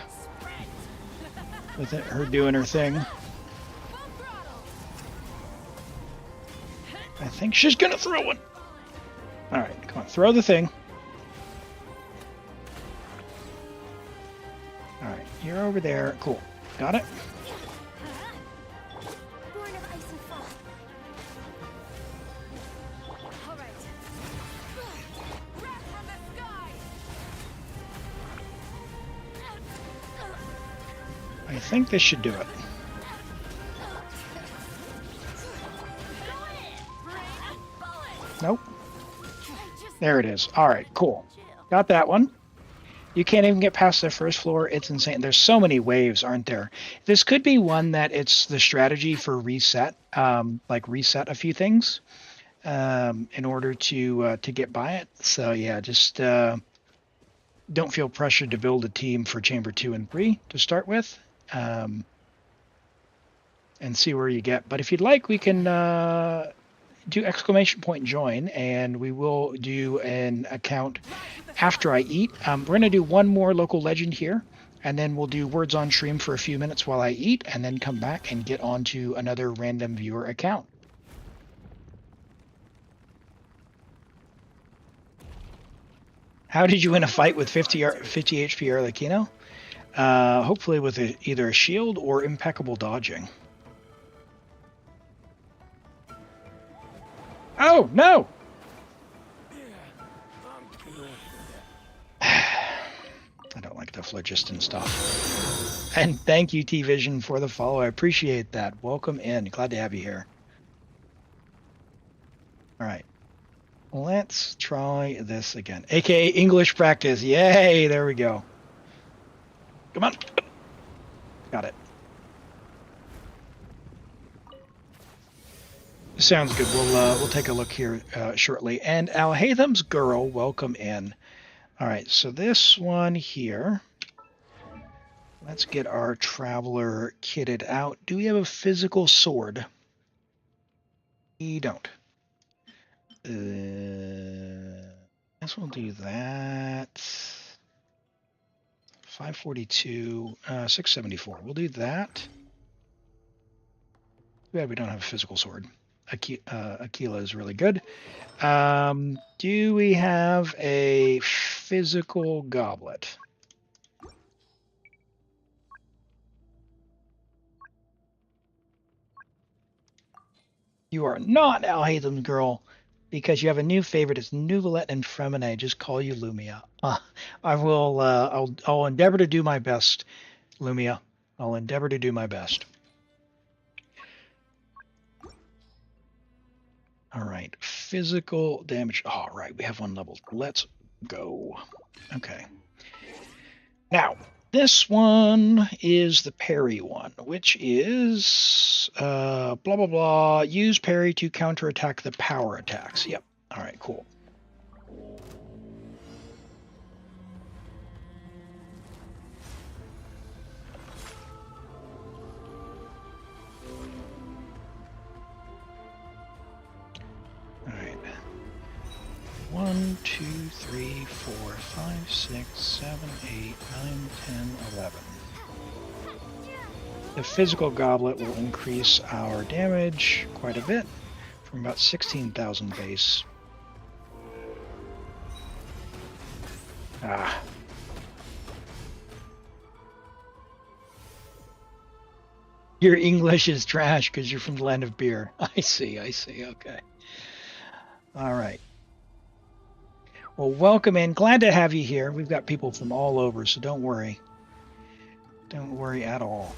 with it, her doing her thing. I think she's gonna throw one. All right, come on, throw the thing. All right, you're over there. Cool, got it. Born of ice and fall. All right. Wrath from the sky. I think this should do it. Nope. There it is. All right, cool. Got that one. You can't even get past the first floor. It's insane. There's so many waves, aren't there? This could be one that it's the strategy for reset, like reset a few things in order to get by it. So yeah, just don't feel pressured to build a team for Chamber 2 and 3 to start with, and see where you get. But if you'd like, we can do !join, and we will do an account after I eat. We're going to do one more local legend here, and then we'll do words on stream for a few minutes while I eat, and then come back and get onto another random viewer account. How did you win a fight with 50 HP Arlecchino? Hopefully with either a shield or impeccable dodging. Oh, no! I don't like the phlogiston stuff. And thank you, T-Vision, for the follow. I appreciate that. Welcome in. Glad to have you here. All right. Let's try this again. AKA English practice. Yay! There we go. Come on. Got it. Sounds good. We'll take a look here shortly. And Alhaitham's girl, welcome in. All right, so this one here. Let's get our traveler kitted out. Do we have a physical sword? We don't. Guess we'll do that. 542, 674. We'll do that. Too bad we don't have a physical sword. Aquila is really good. Do we have a physical goblet? You are not Alhaitham's girl, because you have a new favorite. It's Neuvillette and Furina. Just call you Lumia. I will. I'll endeavor to do my best, Lumia. I'll endeavor to do my best. All right, physical damage. All right, we have one level. Let's go. Okay. Now, this one is the parry one, which is blah, blah, blah. Use parry to counterattack the power attacks. Yep. All right, cool. All right. 1, 2, 3, 4, 5, 6, 7, 8, 9, 10, 11. The physical goblet will increase our damage quite a bit, from about 16,000 base. Ah. Your English is trash because you're from the land of beer. I see, okay. All right. Well, welcome in. Glad to have you here. We've got people from all over, so don't worry. Don't worry at all.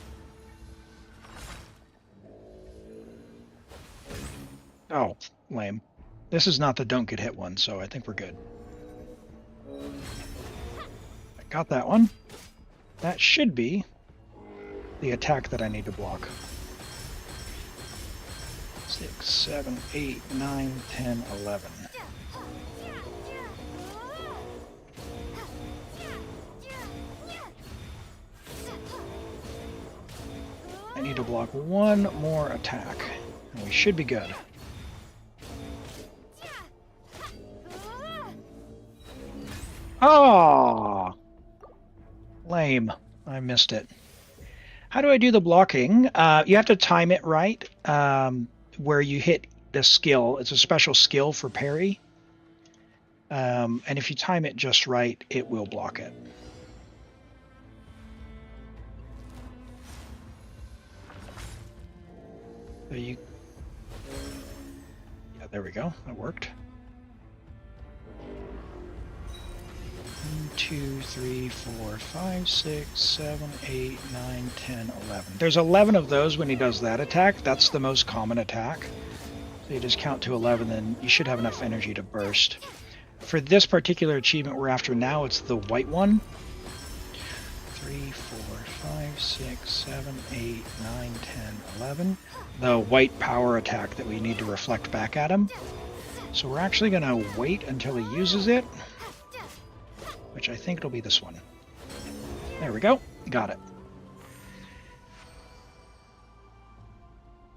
Oh, lame. This is not the don't get hit one, so I think we're good. I got that one. That should be the attack that I need to block. 6, 7, 8, 9, 10, 11. I need to block one more attack, and we should be good. Oh! Lame. I missed it. How do I do the blocking? You have to time it right, where you hit the skill. It's a special skill for parry. And if you time it just right, it will block it. So yeah, there we go. That worked. 1, 2, 3, 4, 5, 6, 7, 8, 9, 10, 11. There's 11 of those when he does that attack. That's the most common attack. So you just count to 11, then you should have enough energy to burst. For this particular achievement we're after now, it's the white one. 3, 4, 5, 6, 7, 8, 9, 10, 11. The white power attack that we need to reflect back at him. So we're actually going to wait until he uses it, which I think it'll be this one. There we go. Got it.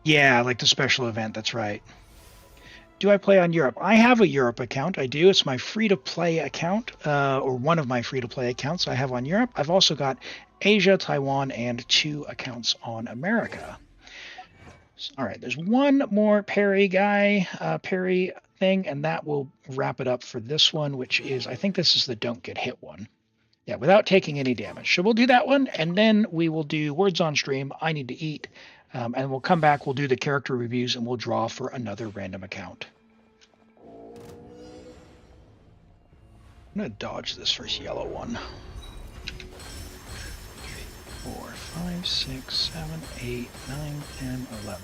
Yeah, like the special event, that's right. Do I play on Europe? I have a Europe account. I do. It's my free-to-play account, or one of my free-to-play accounts I have on Europe. I've also got Asia, Taiwan, and 2 accounts on America. All right, there's one more parry thing, and that will wrap it up for this one, which is, I think this is the don't get hit one. Yeah, without taking any damage. So we'll do that one, and then we will do words on stream, I need to eat, and we'll come back, we'll do the character reviews, and we'll draw for another random account. I'm going to dodge this first yellow one. 4, 5, 6, 7, 8, 9, 10, 11.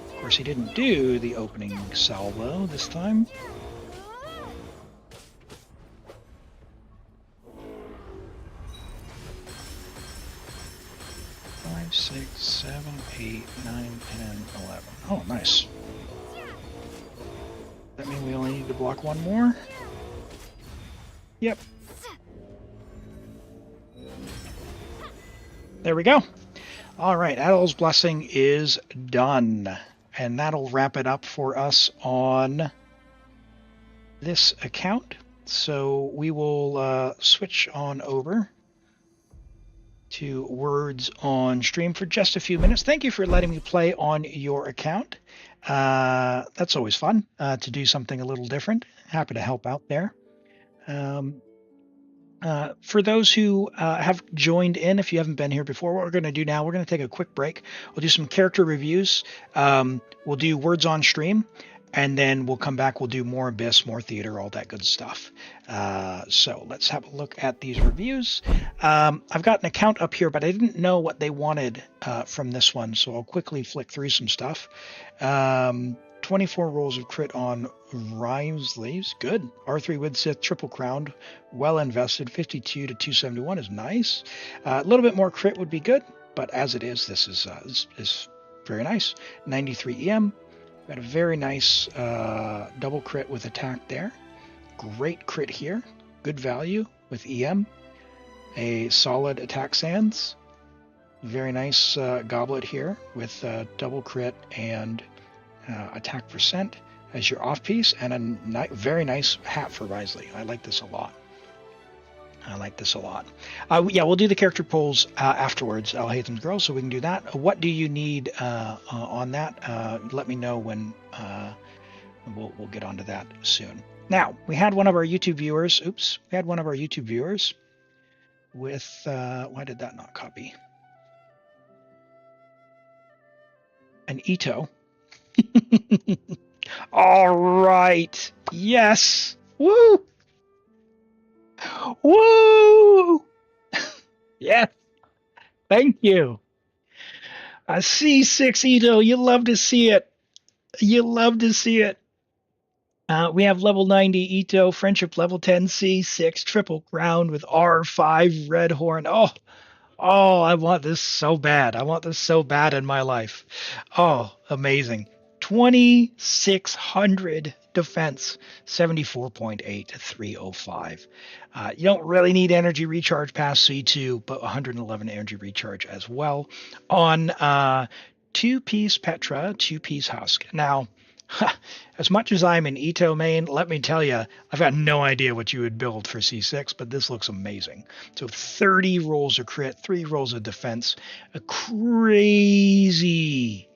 Of course, he didn't do the opening salvo this time. Five, 6, 7, 8, 9, 10, 11. Oh, nice. That means we only need to block one more? Yep. There we go. All right, Adol's Blessing is done. And that'll wrap it up for us on this account. So we will switch on over to words on stream for just a few minutes. Thank you for letting me play on your account. That's always fun to do something a little different. Happy to help out there. For those who have joined in, if you haven't been here before, what we're going to do now, we're going to take a quick break. We'll do some character reviews. We'll do words on stream, and then we'll come back. We'll do more Abyss, more theater, all that good stuff. So let's have a look at these reviews. I've got an account up here, but I didn't know what they wanted from this one, so I'll quickly flick through some stuff. 24 rolls of crit on Wriothesley's good. R3 with Sith, triple crowned, well invested. 52 to 271 is nice. A little bit more crit would be good, but as it is, this is very nice. 93 EM. Got a very nice double crit with attack there. Great crit here. Good value with EM. A solid attack sands. Very nice goblet here with double crit and attack percent as your off piece, and a very nice hat for Wriothesley. I like this a lot. Yeah, we'll do the character polls afterwards, Alhaitham's girl, so we can do that. What do you need on that? Let me know when we'll get onto that soon. Now, we had one of our YouTube viewers. Oops, we had one of our YouTube viewers with. Why did that not copy? An Ito. All right. Yes. Woo. Woo. Yes. Thank you. A C6 Ito. You love to see it. You love to see it. We have level 90 Ito, friendship level 10 C6, triple crown with R5 red horn. Oh, I want this so bad. I want this so bad in my life. Oh, amazing. 2600 defense, 74.8 to 305. You don't really need energy recharge past C2, but 111 energy recharge as well on 2-piece Petra, 2-piece Husk. Now, As much as I'm an Ito main, let me tell you, I've got no idea what you would build for C6, but this looks amazing. So 30 rolls of crit, 3 rolls of defense, a crazy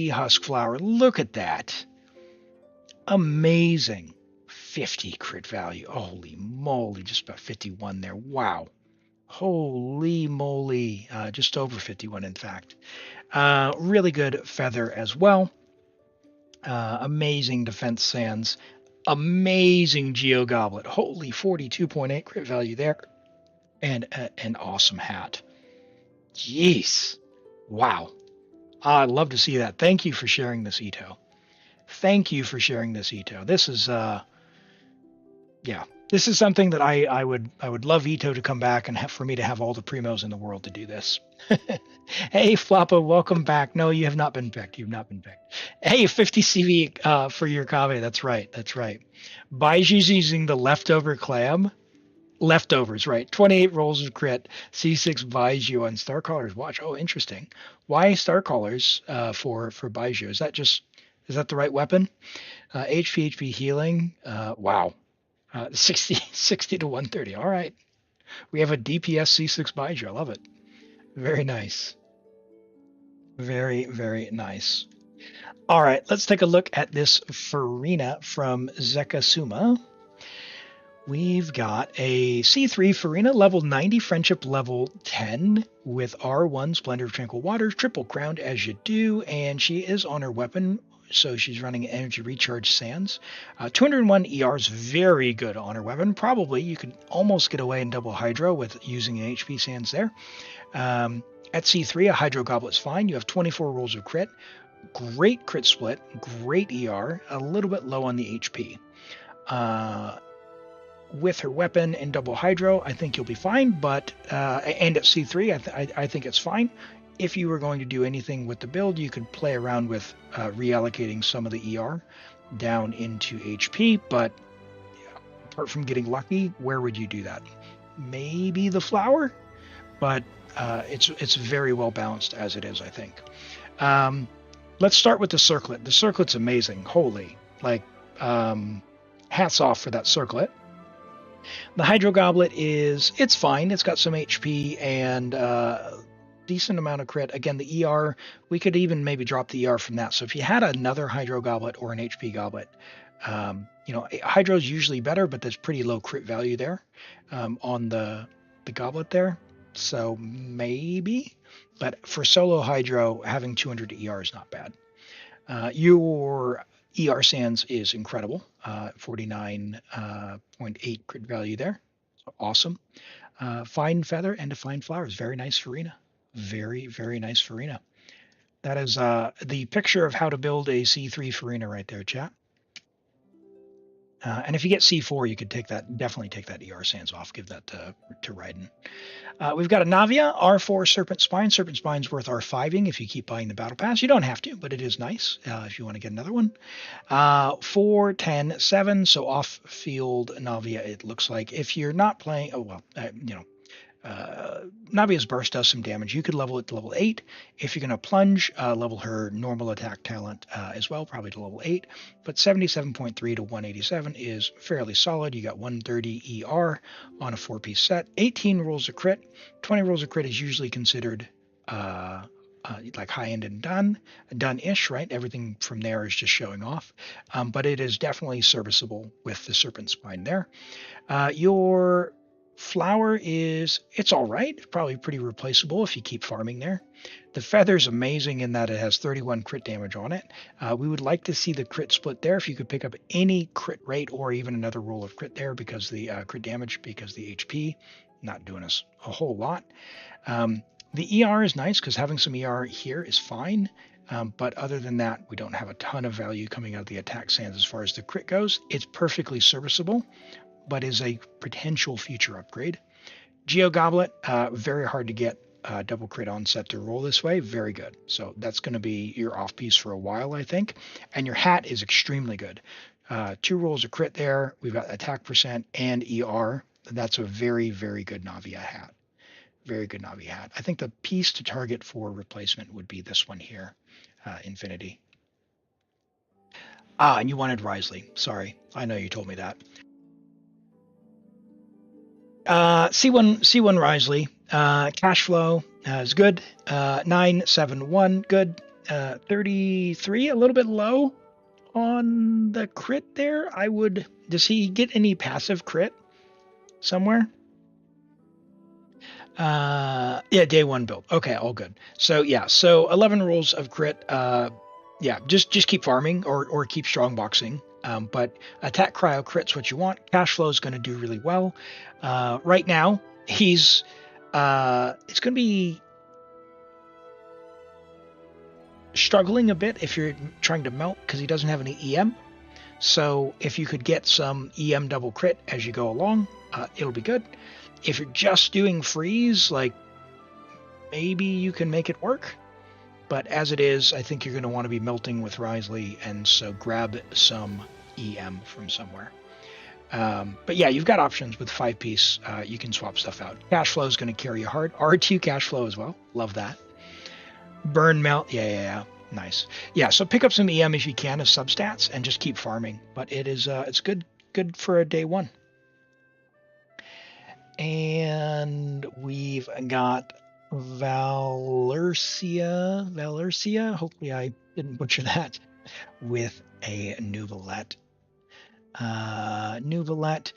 husk flower. Look at that. Amazing. 50 crit value. Holy moly, just about 51 there. Wow. Holy moly. Just over 51, in fact. Really good feather as well. Amazing defense sands. Amazing Geo Goblet. Holy 42.8 crit value there. And an awesome hat. Jeez. Wow. I'd love to see that. Thank you for sharing this, Ito. Thank you for sharing this, Ito. This is this is something that I would love Ito to come back and for me to have all the primos in the world to do this. Hey, Floppa, welcome back. No, you have not been picked. You've not been picked. Hey, 50 CV for your Kave. That's right. That's right. Baiju's using the leftover clam. Leftovers, right. 28 rolls of crit. C6 Baiju on Starcaller's Watch. Oh, interesting. Why Starcallers for Baiju? Is that the right weapon? HP healing. Wow. 60 to 130. All right. We have a DPS C6 Baiju. I love it. Very nice. Very, very nice. All right. Let's take a look at this Furina from Zekasuma. We've got a C3 Furina level 90, friendship level 10 with R1 Splendor of Tranquil Waters, triple crowned as you do, and she is on her weapon, so she's running energy recharge sands. 201 ER is very good on her weapon. Probably you could almost get away in double hydro with using an HP sands there. At C3, a hydro goblet's fine. You have 24 rolls of crit, great crit split, great ER, a little bit low on the HP. With her weapon and double hydro, I think you'll be fine, but and at C3, I think it's fine. If you were going to do anything with the build, you could play around with reallocating some of the ER down into HP, but apart from getting lucky, where would you do that? Maybe the flower, but it's very well balanced as it is, I think. Let's start with the circlet. The circlet's amazing. Holy, hats off for that circlet. The Hydro Goblet it's fine. It's got some HP and decent amount of crit. Again, the ER, we could even maybe drop the ER from that. So if you had another Hydro Goblet or an HP Goblet, Hydro's usually better, but there's pretty low crit value there on the Goblet there. So maybe, but for solo Hydro, having 200 ER is not bad. Your ER Sands is incredible, 49.8 crit value there. So awesome. Fine Feather and Define Flowers. Very nice Furina. Very, very nice Furina. That is the picture of how to build a C3 Furina right there, chat. And if you get C4, you could definitely take that ER Sands off, give that to Raiden. We've got a Navia, R4 Serpent Spine. Serpent Spine's worth R5ing if you keep buying the Battle Pass. You don't have to, but it is nice if you want to get another one. 4, 10, 7, so off-field Navia, it looks like. If you're not playing, Navia's Burst does some damage. You could level it to level 8. If you're going to plunge, level her normal attack talent as well, probably to level 8. But 77.3 to 187 is fairly solid. You got 130 ER on a 4-piece set. 18 rolls of crit. 20 rolls of crit is usually considered like high-end and done-ish, right? Everything from there is just showing off. But it is definitely serviceable with the Serpent Spine there. Your flower it's all right. It's probably pretty replaceable if you keep farming there. The feather's amazing in that it has 31 crit damage on it. We would like to see the crit split there. If you could pick up any crit rate or even another roll of crit there because the crit damage, because the HP, not doing us a whole lot. The ER is nice because having some ER here is fine. But other than that, we don't have a ton of value coming out of the attack sands as far as the crit goes. It's perfectly serviceable, but is a potential future upgrade. Geo Goblet, very hard to get double crit on set to roll this way. Very good. So that's going to be your off piece for a while, I think. And your hat is extremely good. 2 rolls of crit there. We've got attack percent and ER. That's a very, very good Navia hat. Very good Navia hat. I think the piece to target for replacement would be this one here, Infinity. Ah, and you wanted Wriothesley. Sorry, I know you told me that. C1 Wriothesley. Cash flow is good. 971 good. 33 a little bit low on the crit there. I would. Does he get any passive crit somewhere? Yeah, day one build. Okay, all good. So yeah, so 11 rolls of crit. Yeah, just keep farming or keep strong boxing. But attack cryo crit's what you want. Cash flow is going to do really well. Right now, he's it's going to be struggling a bit if you're trying to melt because he doesn't have any EM. So if you could get some EM double crit as you go along, it'll be good. If you're just doing freeze, like maybe you can make it work. But as it is, I think you're going to want to be melting with Wriothesley, and so grab some EM from somewhere. But yeah, you've got options with 5-piece. You can swap stuff out. Cash flow is going to carry you hard. R2 cash flow as well. Love that. Burn melt. Yeah. Nice. Yeah, so pick up some EM if you can as substats and just keep farming. But it is it's good for a day one. And we've got Valercia. Hopefully I didn't butcher that. With a Neuvillette. Neuvillette.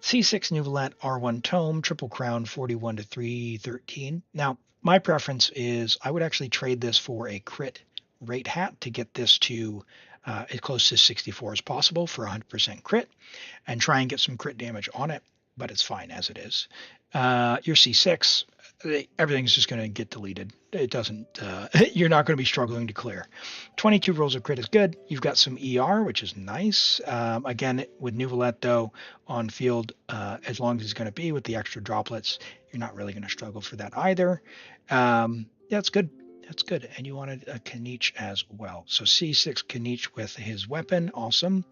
C6 Neuvillette, R1 Tome, Triple Crown, 41 to 313. Now, my preference is I would actually trade this for a crit rate hat to get this to as close to 64 as possible for 100% crit and try and get some crit damage on it, but it's fine as it is. Your C6, everything's just going to get deleted. It doesn't, you're not going to be struggling to clear. 22 rolls of crit is good. You've got some ER, which is nice. Again, with Neuvillette, though, on field, as long as it's going to be with the extra droplets, you're not really going to struggle for that either. Yeah, it's good. That's good. And you wanted a Kaniche as well. So C6 Kaniche with his weapon. Awesome.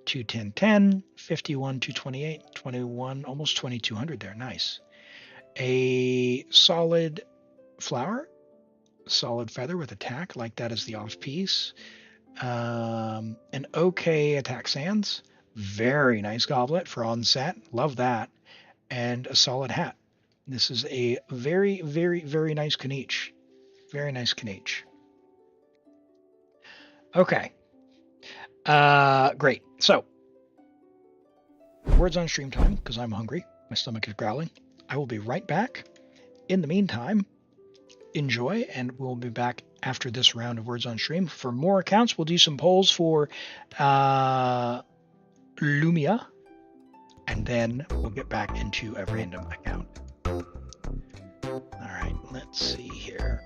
210, 51, 228, 21, almost 2200 there. Nice. A solid flower, solid feather with attack, like that is the off piece. An okay attack sands, very nice goblet for on set, love that, and a solid hat. This is a very, very, very nice Kaniche. Very nice Kaniche. Okay. Great. So, words on stream time, because I'm hungry. My stomach is growling. I will be right back. In the meantime, enjoy, and we'll be back after this round of words on stream. For more accounts, we'll do some polls for Lumia, and then we'll get back into a random account. All right, let's see here.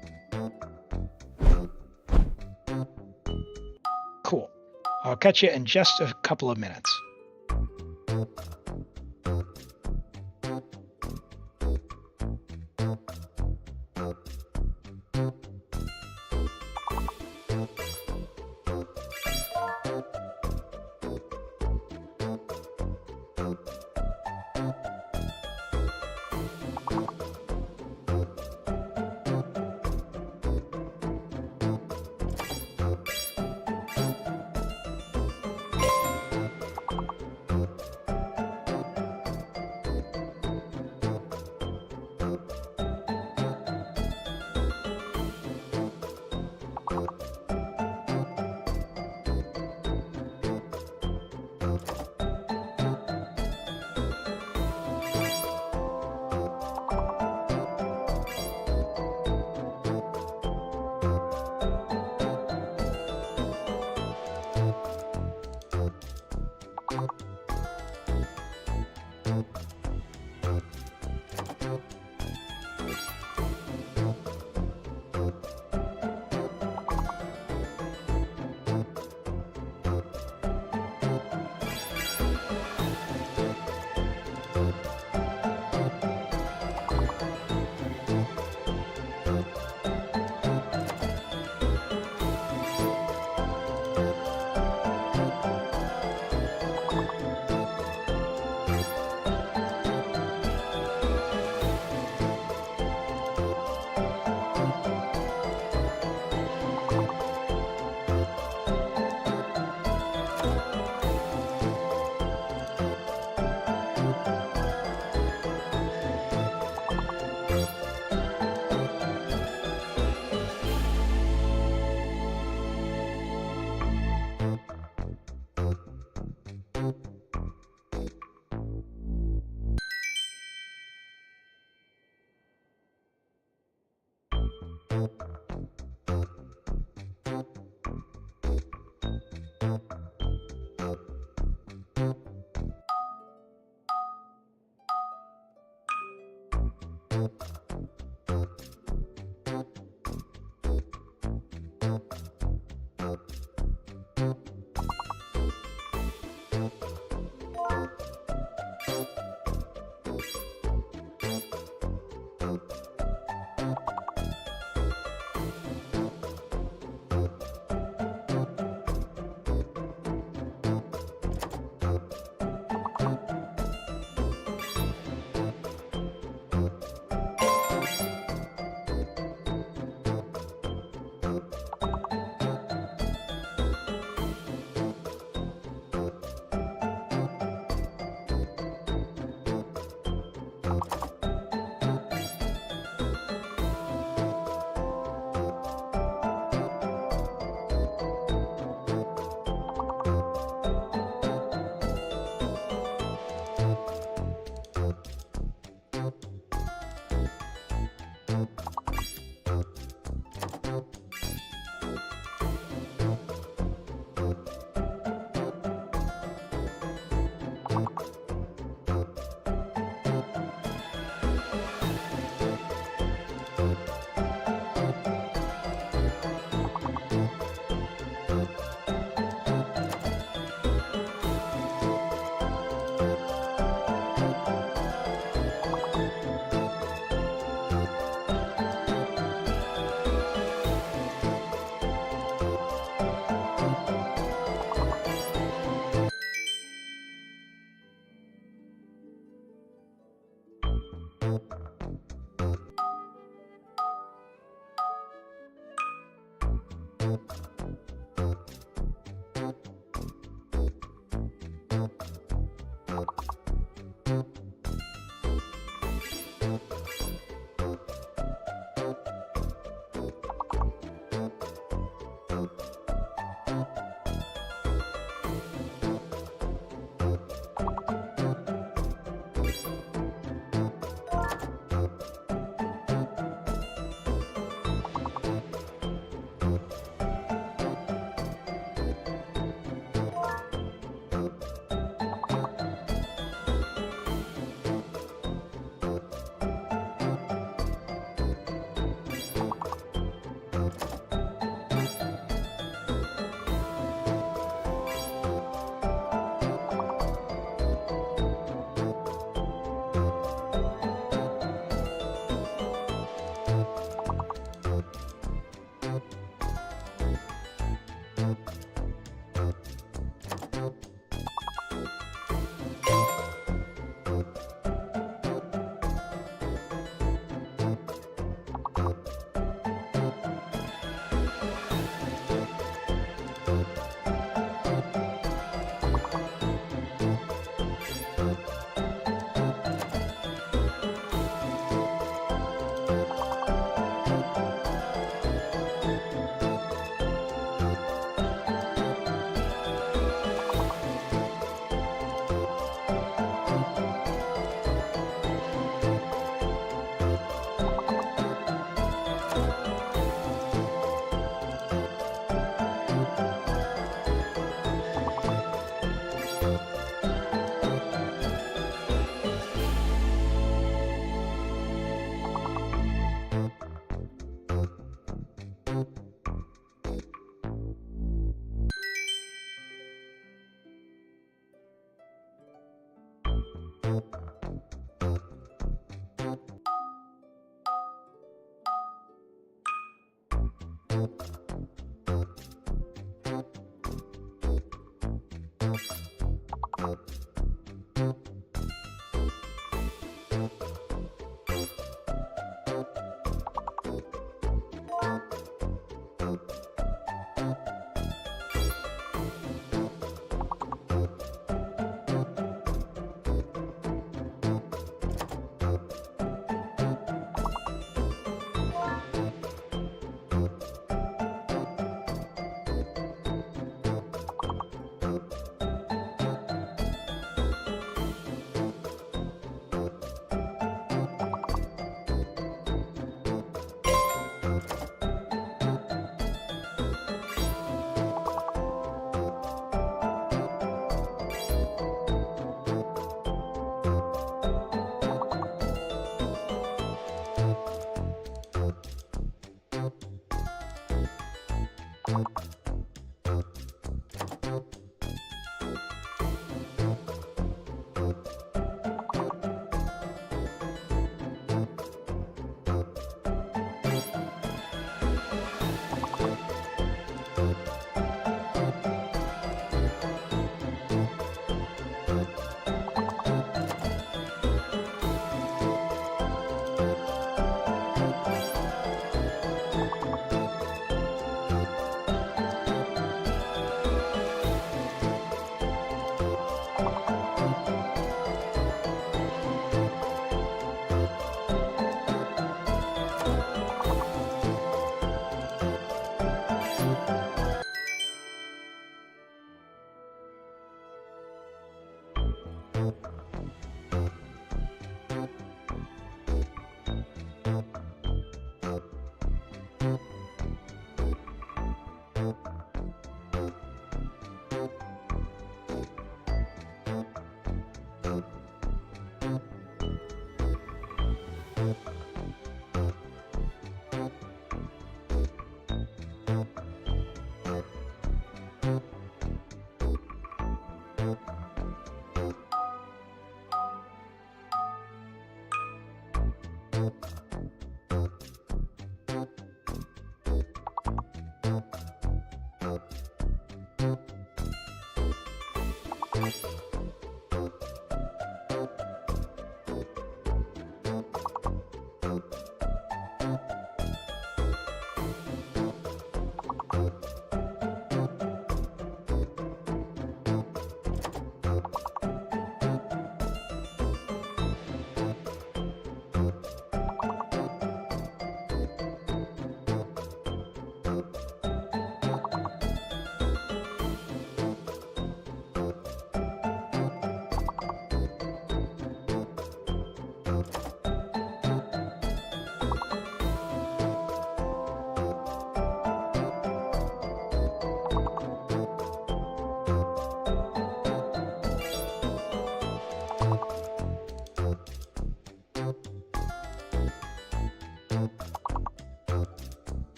Cool. I'll catch you in just a couple of minutes.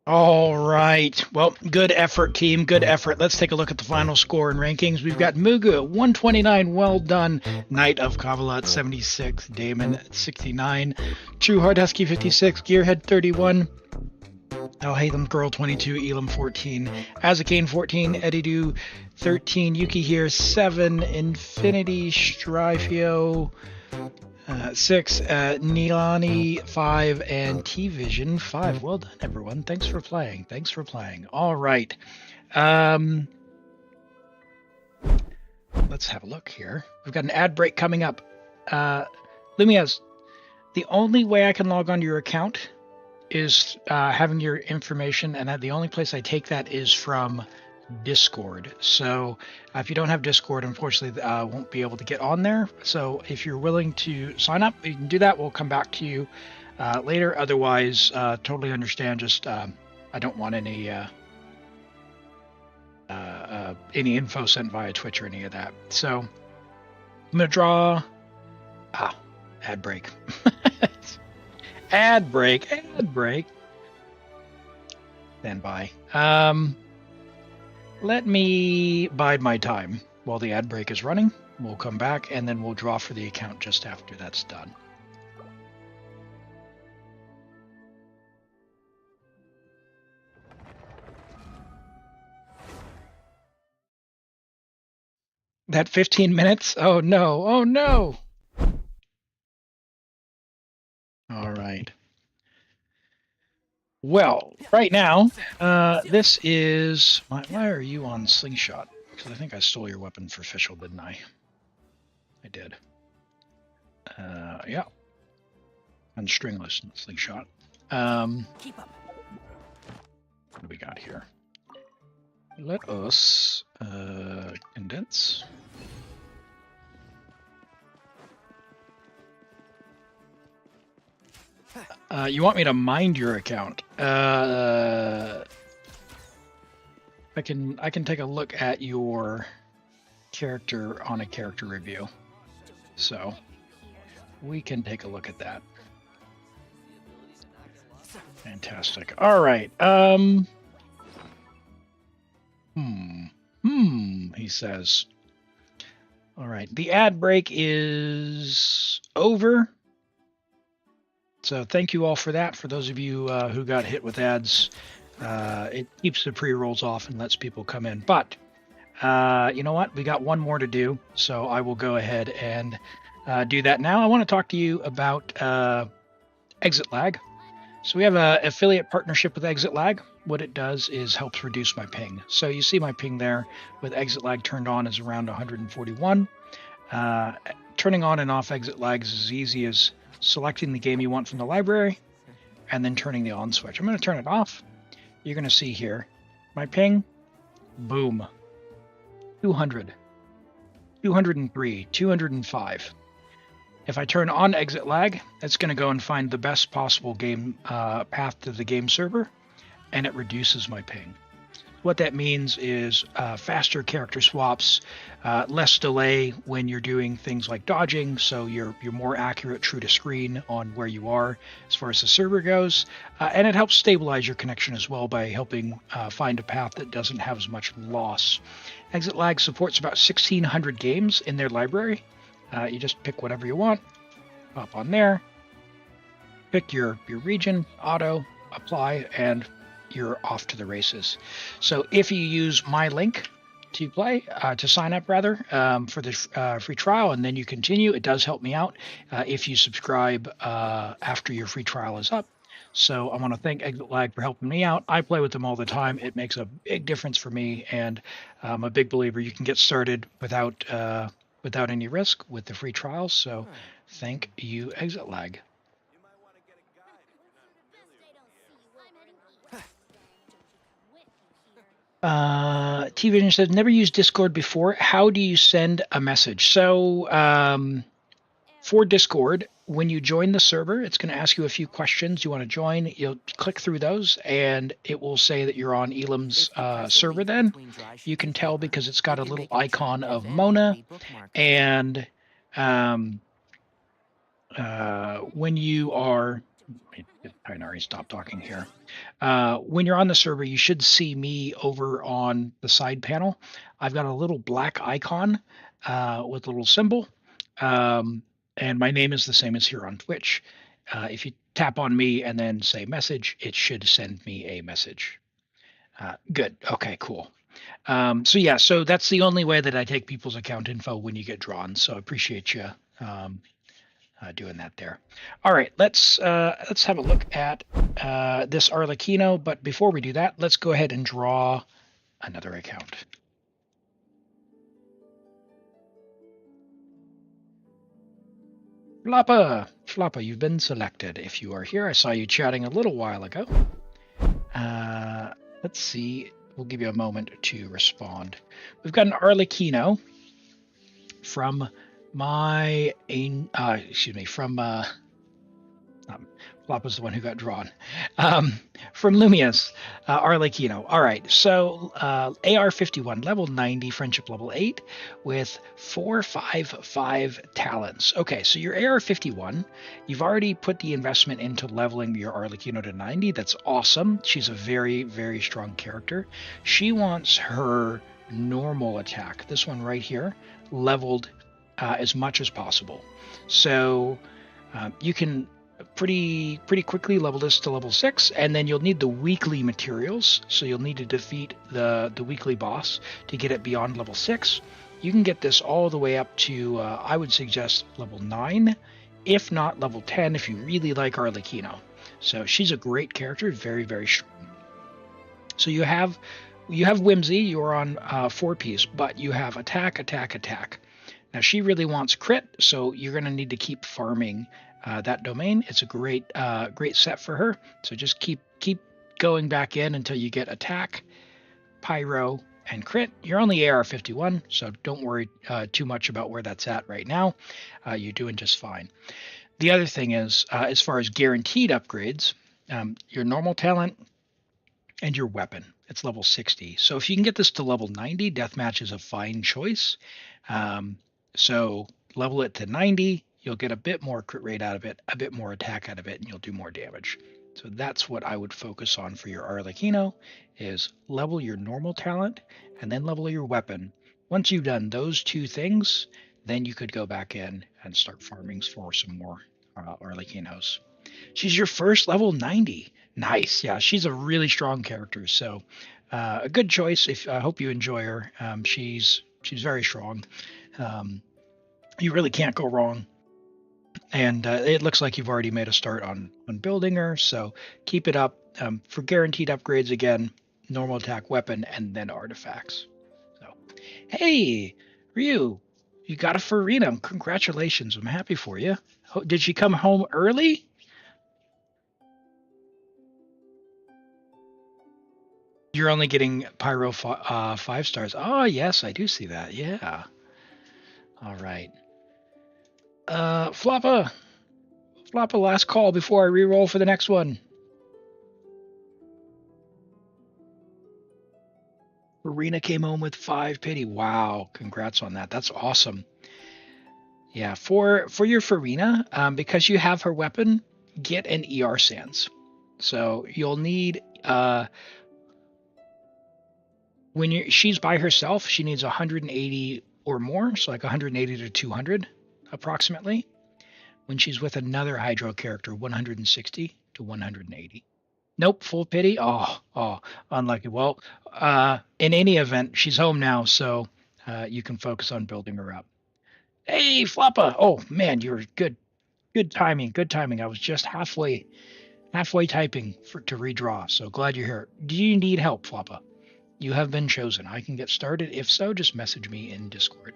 All right. Well, good effort, team. Good effort. Let's take a look at the final score and rankings. We've got Mugu at 129. Well done. Knight of Kavala at 76. Damon at 69. True Hard Husky 56. Gearhead 31. Alhaitham Girl 22. Elim 14. Azakane 14. Edidu 13. Yuki here 7. Infinity Strifio 6, Nilani 5, and T-Vision 5. Well done, everyone. Thanks for playing. Thanks for playing. All right. Let's have a look here. We've got an ad break coming up. Lumias, the only way I can log onto your account is having your information, and the only place I take that is from Discord. So if you don't have Discord, unfortunately, won't be able to get on there. So if you're willing to sign up, you can do that. We'll come back to you later. Otherwise, totally understand. Just I don't want any info sent via Twitch or any of that. So I'm gonna draw ad break. Ad break. Stand by. Let me bide my time while the ad break is running. We'll come back and then we'll draw for the account just after that's done. That 15 minutes? Oh no, oh no! All right. Well, right now, this is... Why are you on Slingshot? Because I think I stole your weapon for Fischl, didn't I? I did. Yeah. On Stringless Slingshot. Keep up. What do we got here? Let us condense. You want me to mind your account? I can take a look at your character on a character review. So we can take a look at that. Fantastic. All right. He says. All right. The ad break is over. So thank you all for that. For those of you who got hit with ads, it keeps the pre-rolls off and lets people come in. But you know what? We got one more to do. So I will go ahead and do that now. I want to talk to you about exit lag. So we have an affiliate partnership with Exit Lag. What it does is helps reduce my ping. So you see my ping there with Exit Lag turned on is around 141. Turning on and off Exit Lag is as easy as selecting the game you want from the library and then turning the on switch. I'm going to turn it off. You're going to see here my ping, boom, 200, 203, 205. If I turn on Exit Lag, it's going to go and find the best possible game path to the game server, and it reduces my ping. What that means is faster character swaps, less delay when you're doing things like dodging, so you're more accurate, true to screen on where you are as far as the server goes, and it helps stabilize your connection as well by helping find a path that doesn't have as much loss. Exit Lag supports about 1,600 games in their library. You just pick whatever you want, pop on there, pick your region, auto, apply, and you're off to the races. So if you use my link to play, to sign up rather, for the free trial, and then you continue, it does help me out if you subscribe after your free trial is up. So I want to thank Exit Lag for helping me out. I play with them all the time. It makes a big difference for me, and I'm a big believer you can get started without any risk with the free trials. So thank you, Exit Lag. T-Vision says, never used Discord before. How do you send a message? So for Discord, when you join the server, it's going to ask you a few questions. You want to join, you'll click through those, and it will say that you're on Elim's server then. You can tell because it's got a little icon of Mona, and when you are... I already stopped talking here. When you're on the server, you should see me over on the side panel. I've got a little black icon with a little symbol, and my name is the same as here on Twitch. If you tap on me and then say message, it should send me a message. Good. Okay, cool. So yeah, so that's the only way that I take people's account info when you get drawn. So I appreciate you doing that there. All right, let's have a look at this Arlecchino. But before we do that, let's go ahead and draw another account. Floppa, you've been selected. If you are here, I saw you chatting a little while ago. Let's see. We'll give you a moment to respond. We've got an Arlecchino from Floppa's the one who got drawn. From Lumia's Arlecchino. All right, so AR51, level 90, friendship level 8, with 455 talents. Okay, so your AR51, you've already put the investment into leveling your Arlecchino to 90. That's awesome. She's a very, very strong character. She wants her normal attack, this one right here, leveled as much as possible. So you can pretty quickly level this to level 6, and then you'll need the weekly materials. So you'll need to defeat the weekly boss to get it beyond level 6. you can get this all the way up to, I would suggest level 9, if not level 10 if you really like Arlecchino. So she's a great character, very, very strong. So you have Whimsy, you're on 4-piece, but you have attack, attack, attack. Now she really wants crit, so you're going to need to keep farming that domain. It's a great set for her. So just keep going back in until you get attack, pyro, and crit. You're only AR 51, so don't worry too much about where that's at right now. You're doing just fine. The other thing is, as far as guaranteed upgrades, your normal talent and your weapon. It's level 60. So if you can get this to level 90, Deathmatch is a fine choice. So level it to 90, you'll get a bit more crit rate out of it, a bit more attack out of it, and you'll do more damage. So that's what I would focus on for your Arlecchino, is level your normal talent and then level your weapon. Once you've done those two things, then you could go back in and start farming for some more Arlecchinos. She's your first level 90. Nice. Yeah, she's a really strong character. So a good choice. I hope you enjoy her. She's very strong. You really can't go wrong. And it looks like you've already made a start on building her. So keep it up. For guaranteed upgrades, again, normal attack, weapon, and then artifacts. So, hey, Ryu, you got a Furina. Congratulations. I'm happy for you. Did she come home early? You're only getting Pyro 5 stars. Oh, yes, I do see that. Yeah. All right. Floppa, last call before I re-roll for the next one. Furina came home with 5 pity. Wow, congrats on that. That's awesome. Yeah, for your Furina, because you have her weapon, get an ER Sans. So you'll need when she's by herself, she needs 180 or more, so like 180 to 200 approximately. When she's with another Hydro character, 160 to 180. Nope, full pity. Oh, unlucky. Well, in any event, she's home now, so you can focus on building her up. Hey, Floppa. Oh man, you're good. Good timing. Good timing. I was just halfway typing to redraw. So glad you're here. Do you need help, Floppa? You have been chosen. I can get started. If so, just message me in Discord.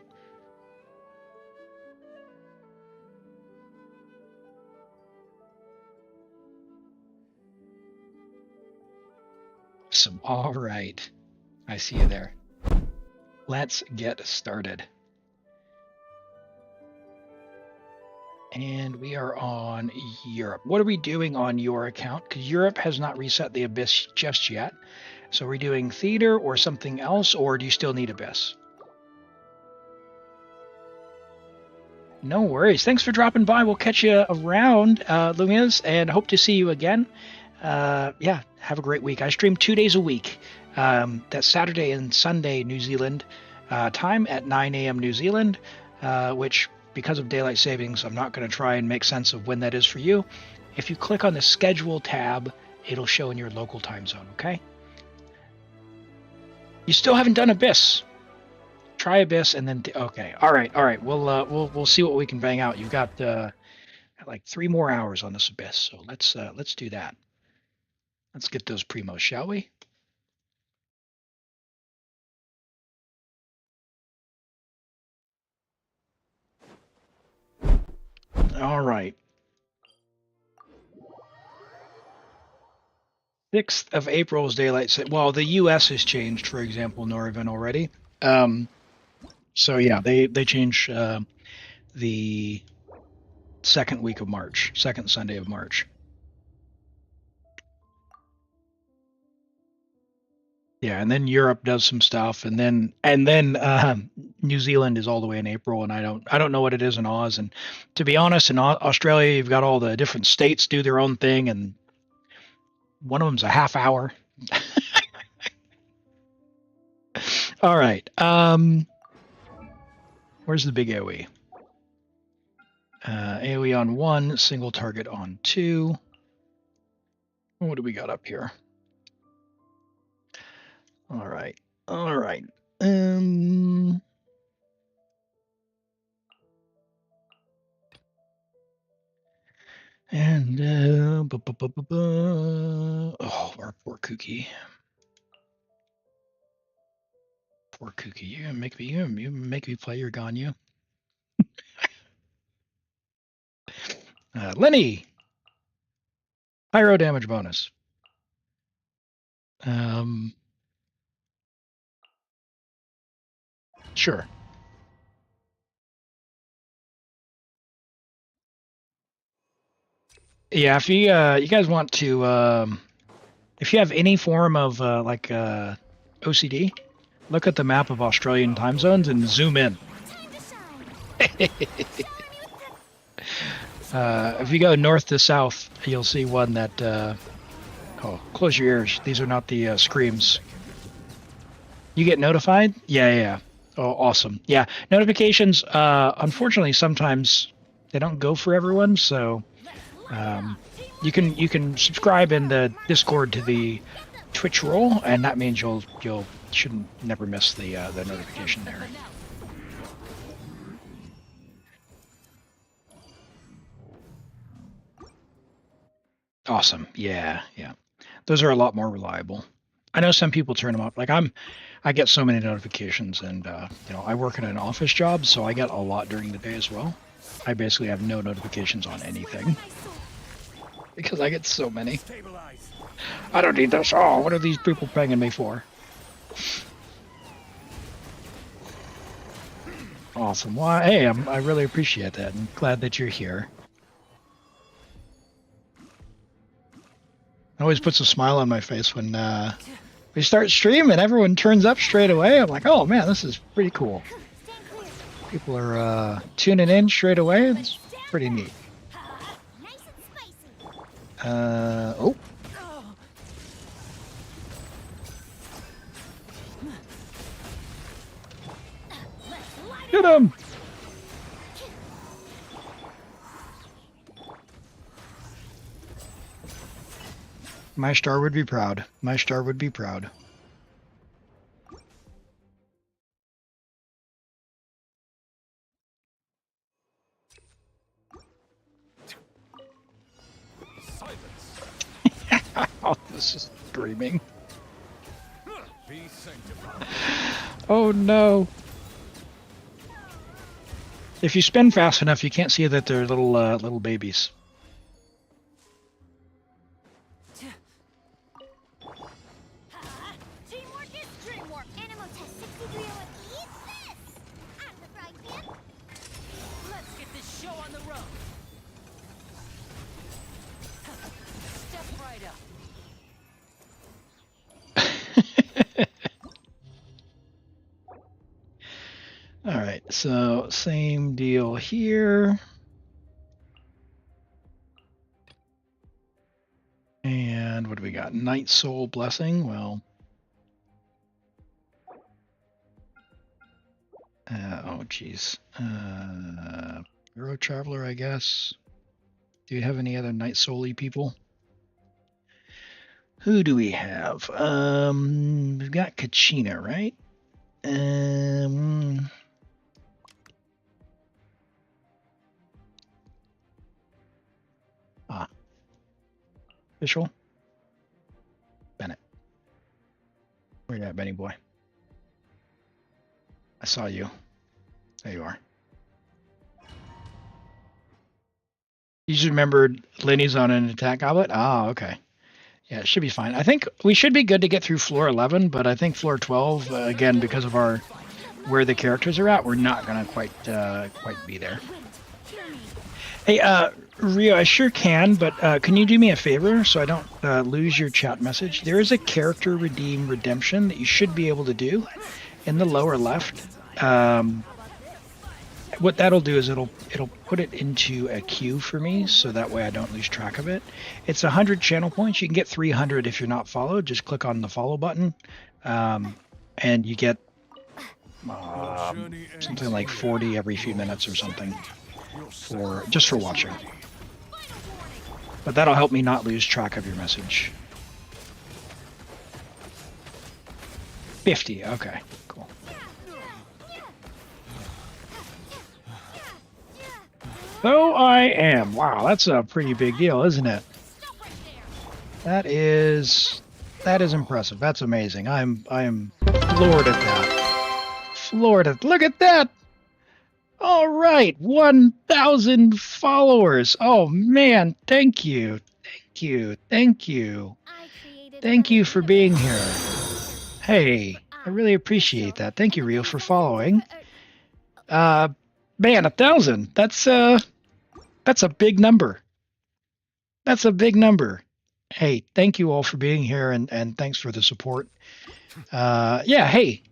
Awesome. All right. I see you there. Let's get started. And we are on Europe. What are we doing on your account? Because Europe has not reset the Abyss just yet. So are we doing theater or something else, or do you still need Abyss? No worries. Thanks for dropping by. We'll catch you around, Lumias, and hope to see you again. Yeah, have a great week. I stream 2 days a week. That's Saturday and Sunday New Zealand time at 9 a.m. New Zealand, which, because of daylight savings, I'm not going to try and make sense of when that is for you. If you click on the schedule tab, it'll show in your local time zone, okay? You still haven't done Abyss. Try Abyss and then okay. All right. We'll see what we can bang out. You've got like 3 more hours on this Abyss, so let's do that. Let's get those primos, shall we? All right. 6th of April is daylight saving. Well, the U.S. has changed, for example, Northern already. So yeah, they changed the second week of March, second Sunday of March. Yeah, and then Europe does some stuff, and then New Zealand is all the way in April, and I don't know what it is in Oz. And to be honest, in Australia, you've got all the different states do their own thing, and one of them's a half hour. All right. Where's the big AoE? AoE on 1, single target on 2. What do we got up here? All right. And oh, our poor Kooky. Poor Kooky. You make me play your Ganyu. Lenny. Pyro damage bonus. Sure. Yeah, if you you guys want to, if you have any form of OCD, look at the map of Australian time zones and zoom in. If you go north to south, you'll see one that. Oh, close your ears. These are not the screams. You get notified? Yeah. Oh, awesome. Yeah, notifications. Unfortunately, sometimes they don't go for everyone, so. You can subscribe in the Discord to the Twitch role, and that means you shouldn't never miss the notification there. Awesome. Yeah. Those are a lot more reliable. I know some people turn them up. Like I get so many notifications, and I work in an office job, so I get a lot during the day as well. I basically have no notifications on anything. Because I get so many. I don't need this. Oh, what are these people paying me for? Awesome. Well, hey, I really appreciate that. I'm glad that you're here. It always puts a smile on my face when we start streaming. Everyone turns up straight away. I'm like, oh man, this is pretty cool. People are tuning in straight away. It's pretty neat. Oh. Get him! My star would be proud. My star would be proud. Oh, this is screaming. Oh no. If you spin fast enough, you can't see that they're little babies. Teamwork is dreamwork. Animal test 63 with ease. I'm the frying pan. Let's get this show on the road. Step right up. All right, so same deal here. And what do we got? Night Soul Blessing. Well, oh geez. Euro Traveler, I guess. Do you have any other Night Soul-y people? Who do we have? We've got Kachina, right? Official? Bennett. Where you at, Benny boy? I saw you. There you are. You just remembered Lenny's on an attack goblet? Ah, okay. Yeah, it should be fine. I think we should be good to get through floor 11, but I think floor 12, again, because of where the characters are at, we're not going to quite be there. Hey, Rio, I sure can, but can you do me a favor so I don't lose your chat message? There is a character redemption that you should be able to do in the lower left. What that'll do is it'll put it into a queue for me, so that way I don't lose track of it. It's 100 channel points. You can get 300 if you're not followed. Just click on the follow button, and you get something like 40 every few minutes or something just for watching. But that'll help me not lose track of your message. 50. Okay, cool. So I am. Wow, that's a pretty big deal, isn't it? Stop right there. That is impressive. That's amazing. I am floored at that. Floored at. Look at that. All right, 1,000 followers. Oh man, thank you. Thank you. Thank you. I created Thank you for being Elizabeth. here. Hey, I really appreciate that. Thank you, Rio, for following. Man, 1,000. That's a big number. That's a big number. Hey, thank you all for being here and thanks for the support. Yeah, hey,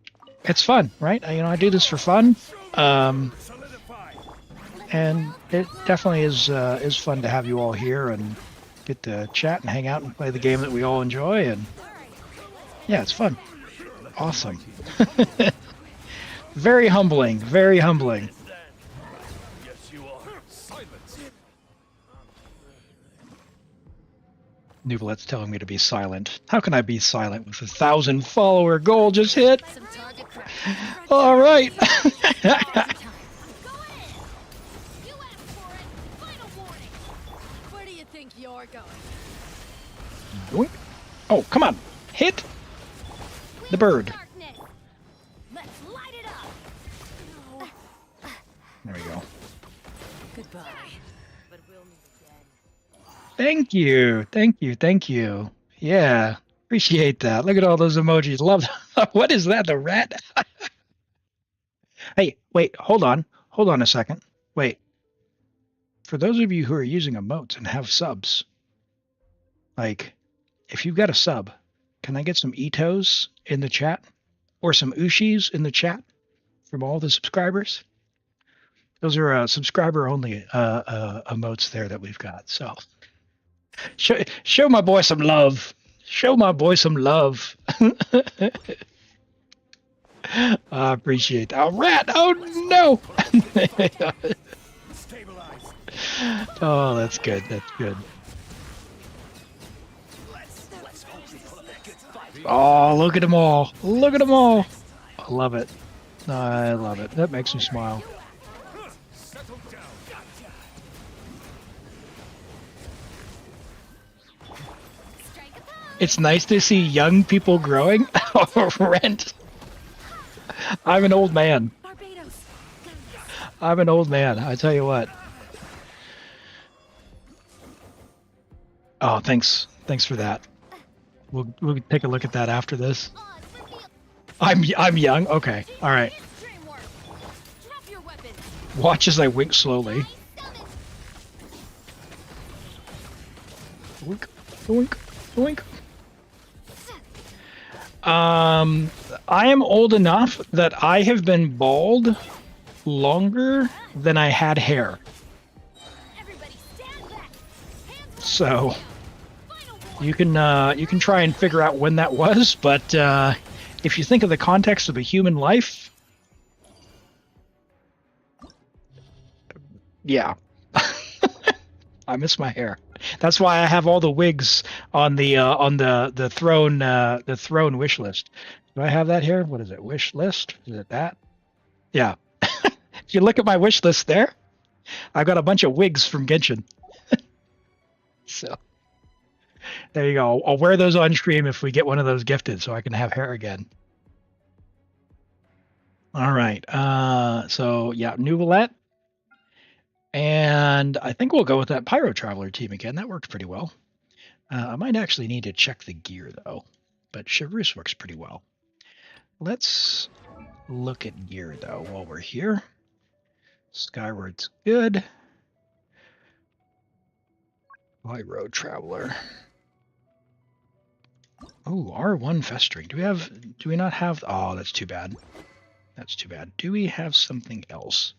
it's fun, right? I do this for fun. And it definitely is fun to have you all here and get to chat and hang out and play the game that we all enjoy. And yeah, it's fun. Awesome. Very humbling. Very humbling. Yes, you are. Silence. Neuvillette's telling me to be silent. How can I be silent with 1,000 follower goal just hit? Some target practice. All right. Go in. You asked for it. Final warning. Where do you think you're going? Yoink. Oh, come on. Hit the bird. Darkness. Let's light it up. No. There we go. Goodbye. But we'll meet again. Thank you. Thank you. Thank you. Yeah. Appreciate that. Look at all those emojis. Love that. What is that? The rat? Hey, wait. Hold on. Hold on a second. Wait. For those of you who are using emotes and have subs, like, if you've got a sub, can I get some Itos in the chat? Or some Ushis in the chat from all the subscribers? Those are subscriber-only emotes there that we've got. So show my boy some love. Show my boy some love. I appreciate that. Oh, rat! Oh, no! Stabilize. Oh, that's good. That's good. Oh, look at them all. Look at them all. I love it. I love it. That makes me smile. Settle down. Strike a pose. It's nice to see young people growing. Rent. I'm an old man. Barbados. I'm an old man. I tell you what. Oh, thanks. Thanks for that. We'll take a look at that after this. I'm young. Okay. All right. Dreamwork. Drop your weapon. Watch as I wink slowly. Wink, wink, wink. I am old enough that I have been bald longer than I had hair. Everybody stand back. Hands So final you can try and figure out when that was, but if you think of the context of a human life, yeah. I miss my hair. That's why I have all the wigs on the throne wish list. Do I have that here? What is it? Wish list? Is it that? Yeah. If you look at my wish list there, I've got a bunch of wigs from Genshin. So there you go. I'll wear those on stream if we get one of those gifted, so I can have hair again. All right. So yeah, Neuvillette. And I think we'll go with that Pyro Traveler team again. That worked pretty well. I might actually need to check the gear, though. But Chivalrous works pretty well. Let's look at gear, though, while we're here. Skyward's good. Pyro Traveler. Oh, R1 Festering. Do we not have... Oh, that's too bad. That's too bad. Do we have something else?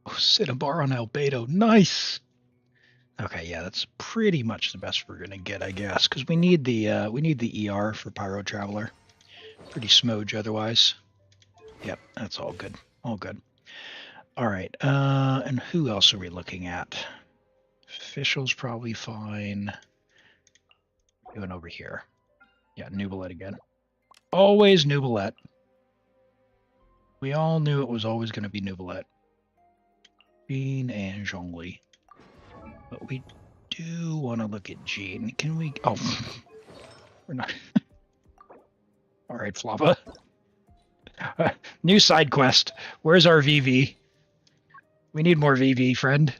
Oh, Cinnabar on Albedo. Nice. Okay, yeah, that's pretty much the best we're gonna get, I guess, because we need the ER for Pyro Traveler. Pretty smooge otherwise. Yep, that's all good. All good. All right. And who else are we looking at? Official's probably fine. Going over here. Yeah, Neuvillette again. Always Neuvillette. We all knew it was always going to be Neuvillette. Jean and Zhongli. But we do want to look at Jean. Can we? Oh, we're not. All right, Flava. New side quest. Where's our VV? We need more VV, friend.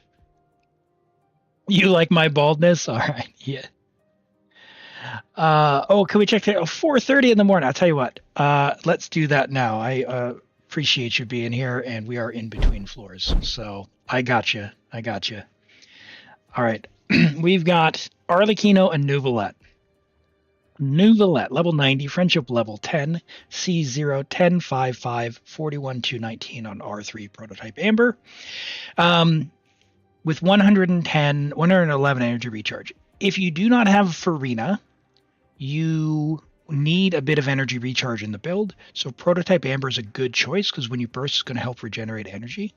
You like my baldness? All right, yeah. Oh, can we check that? Oh, 4:30 in the morning. I'll tell you what. Let's do that now. I appreciate you being here, and we are in between floors, so I got you. I got you. All right, we've got Arlecchino and Neuvillette. Neuvillette, level 90, friendship level 10, C0, 10, 5, 5, 41, 219 on R3 prototype Amber. With 111 energy recharge. If you do not have Furina, you need a bit of energy recharge in the build. So prototype Amber is a good choice because when you burst, it's going to help regenerate energy.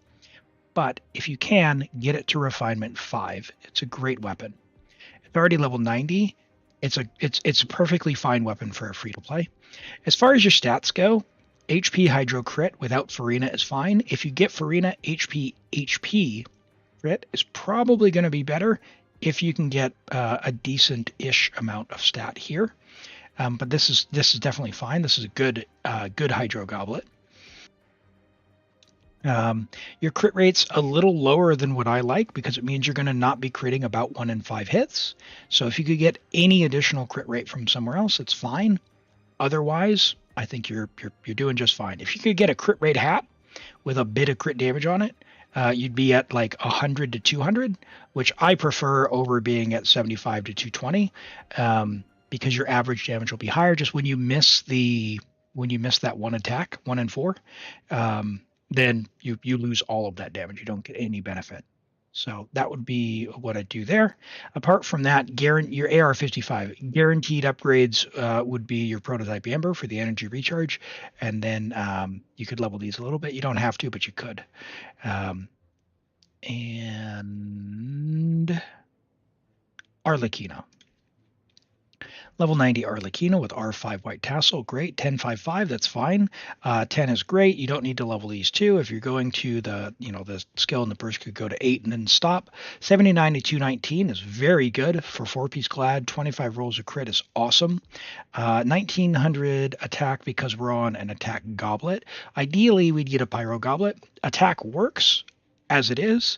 But if you can, get it to refinement 5. It's a great weapon. It's already level 90. It's a perfectly fine weapon for a free-to-play. As far as your stats go, HP Hydro Crit without Furina is fine. If you get Furina, HP Crit is probably going to be better if you can get a decent-ish amount of stat here. But this is definitely fine. This is a good Hydro Goblet. Your crit rate's a little lower than what I like because it means you're going to not be critting about 1 in 5 hits. So if you could get any additional crit rate from somewhere else, it's fine. Otherwise, I think you're doing just fine. If you could get a crit rate hat with a bit of crit damage on it, you'd be at like 100 to 200, which I prefer over being at 75 to 220, because your average damage will be higher. Just when you miss that one attack, 1 in 4. Then you lose all of that damage. You don't get any benefit. So that would be what I'd do there. Apart from that, your AR-55 guaranteed upgrades would be your prototype Amber for the energy recharge, and then you could level these a little bit. You don't have to, but you could. And Arlecchino. Level 90 Arlecchino with R5 White Tassel, great. 10-5-5, that's fine. 10 is great. You don't need to level these two. If you're going to the skill and the burst could go to 8 and then stop. 79 to 219 is very good for 4-piece clad. 25 rolls of crit is awesome. 1900 attack because we're on an attack goblet. Ideally, we'd get a pyro goblet. Attack works as it is.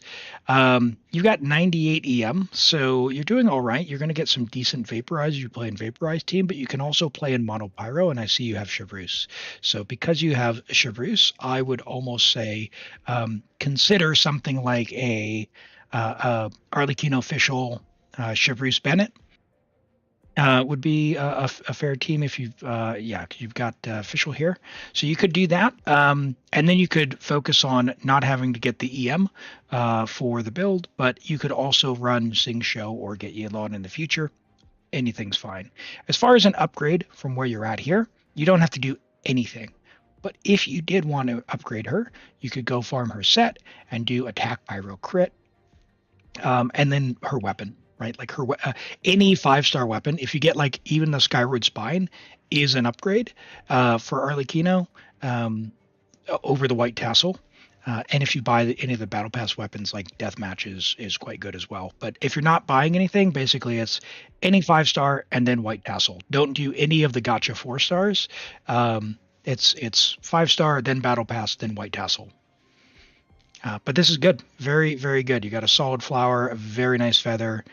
You've got 98 EM, so you're doing all right. You're going to get some decent vaporize. You're playing vaporized team, but you can also play in mono pyro, and I see you have Chevreuse. So because you have Chevreuse, I would almost say consider something like a Arlecchino official Chevreuse Bennett. Would be a fair team if you've cause you've got official here, so you could do that, and then you could focus on not having to get the EM for the build, but you could also run Xingqiu or get Yelon in the future. Anything's fine. As far as an upgrade from where you're at here, you don't have to do anything, but if you did want to upgrade her, you could go farm her set and do attack pyro crit, and then her weapon. Right, like her any 5-star weapon, if you get like even the Skyward Spine, is an upgrade for Arlecchino over the White Tassel. And if you buy any of the Battle Pass weapons, like Deathmatch is quite good as well. But if you're not buying anything, basically it's any 5-star and then White Tassel. Don't do any of the Gotcha 4-stars. It's 5-star, then Battle Pass, then White Tassel. But this is good, very, very good. You got a solid flower, a very nice feather,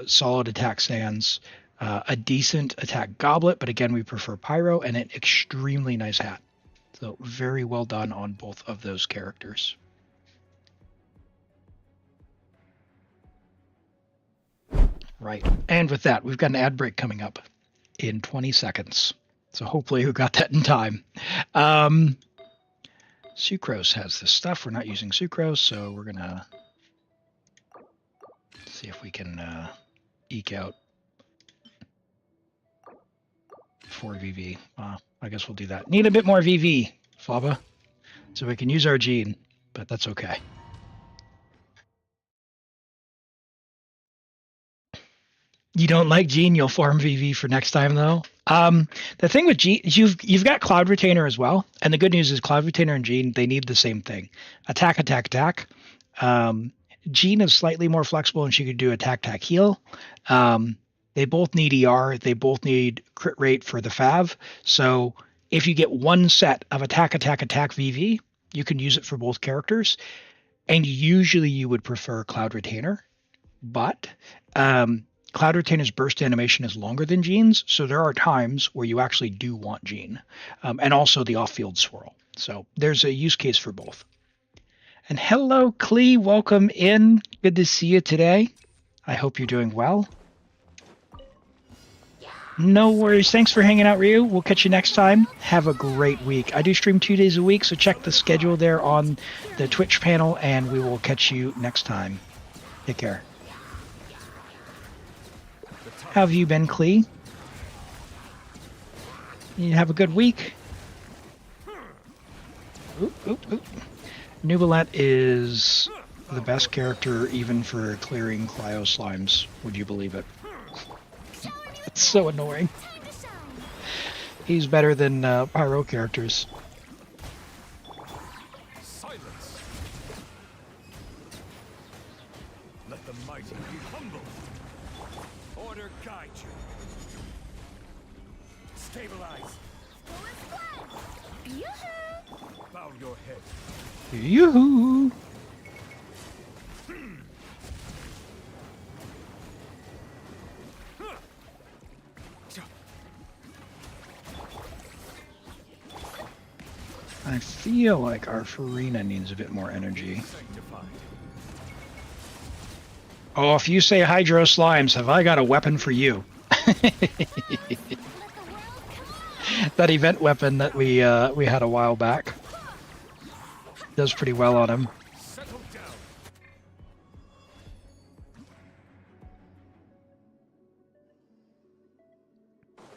solid attack sands, a decent attack goblet, but again, we prefer pyro, and an extremely nice hat. So very well done on both of those characters. Right, and with that, we've got an ad break coming up in 20 seconds. So hopefully we got that in time. Sucrose has this stuff. We're not using Sucrose, so we're going to see if we can eke out 4 VV. I guess we'll do that. Need a bit more VV, Flava, so we can use our gene, but that's okay. You don't like Gene, you'll farm VV for next time, though. The thing with Gene, you've got Cloud Retainer as well, and the good news is Cloud Retainer and Gene, they need the same thing: attack, attack, attack. Jean is slightly more flexible and she could do attack, heal. They both need ER. They both need crit rate for the Fav. So if you get one set of attack, VV, you can use it for both characters. And usually you would prefer Cloud Retainer. But Cloud Retainer's burst animation is longer than Jean's. So there are times where you actually do want Jean. And also the off-field swirl. So there's a use case for both. And hello, Klee. Welcome in. Good to see you today. I hope you're doing well. No worries. Thanks for hanging out, Ryu. We'll catch you next time. Have a great week. I do stream 2 days a week, so check the schedule there on the Twitch panel, and we will catch you next time. Take care. How have you been, Klee? You have a good week? Oop, oop, oop. Neuvillette is the best character even for clearing cryo slimes. Would you believe it? It's so annoying. He's better than Pyro characters. Silence. Let the mighty be humble. Order guide you. Stabilize. Bow your head. Yoo-hoo! I feel like our Furina needs a bit more energy. Sanctified. Oh, if you say Hydro Slimes, have I got a weapon for you? That event weapon that we had a while back does pretty well on him. Settle down.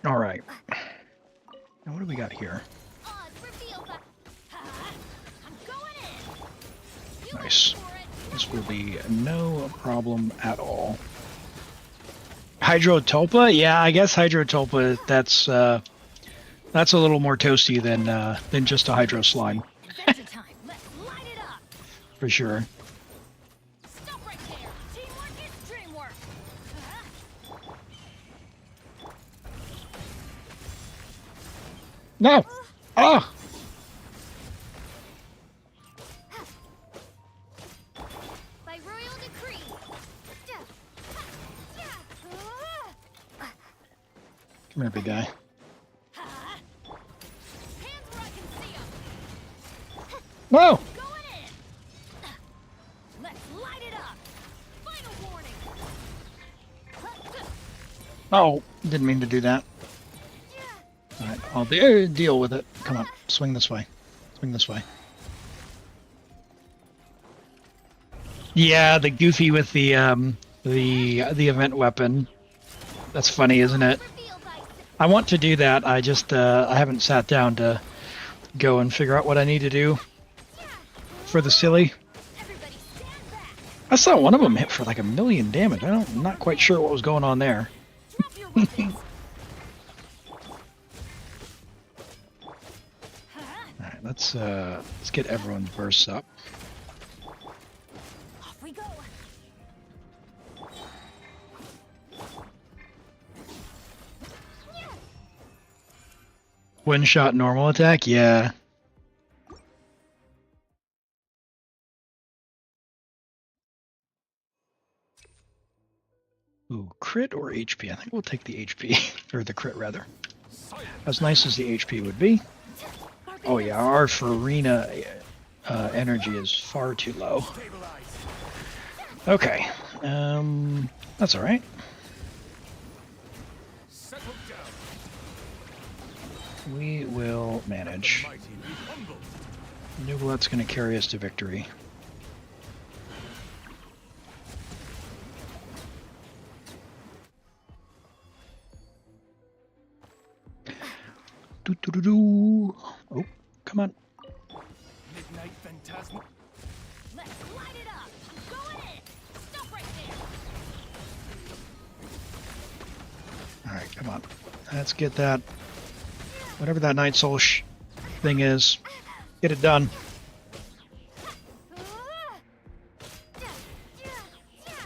All right. Now what do we got here? Nice. This will be no problem at all. Hydrotulpa? Yeah, I guess Hydrotulpa, that's a little more toasty than just a Hydro Slime. For sure. Stop right there. Teamwork is dreamwork. No! Ah! By royal decree. Come here, big guy. Hands where I can see 'em. Whoa! Going in. Let's light it up. Final warning. Oh, didn't mean to do that. Alright, I'll deal with it. Come on, swing this way. Swing this way. Yeah, the Goofy with the event weapon. That's funny, isn't it? I want to do that. I just I haven't sat down to go and figure out what I need to do for the silly. Everybody stand back. I saw one of them hit for like 1,000,000 damage. I'm not quite sure what was going on there. Drop your weapons. Alright, let's get everyone's bursts up. Off we go. One shot normal attack? Yeah. Ooh, crit or HP? I think we'll take the HP. Or the crit, rather. As nice as the HP would be. Oh yeah, our Furina energy is far too low. Okay. That's alright. Settle down. We will manage. Mighty be humble. Neuvillette's going to carry us to victory. Do. Oh, come on. Midnight Phantasm. Let's light it up. I'm going in. Stop right there. Alright, come on. Let's get that. Whatever that Night Soul thing is. Get it done.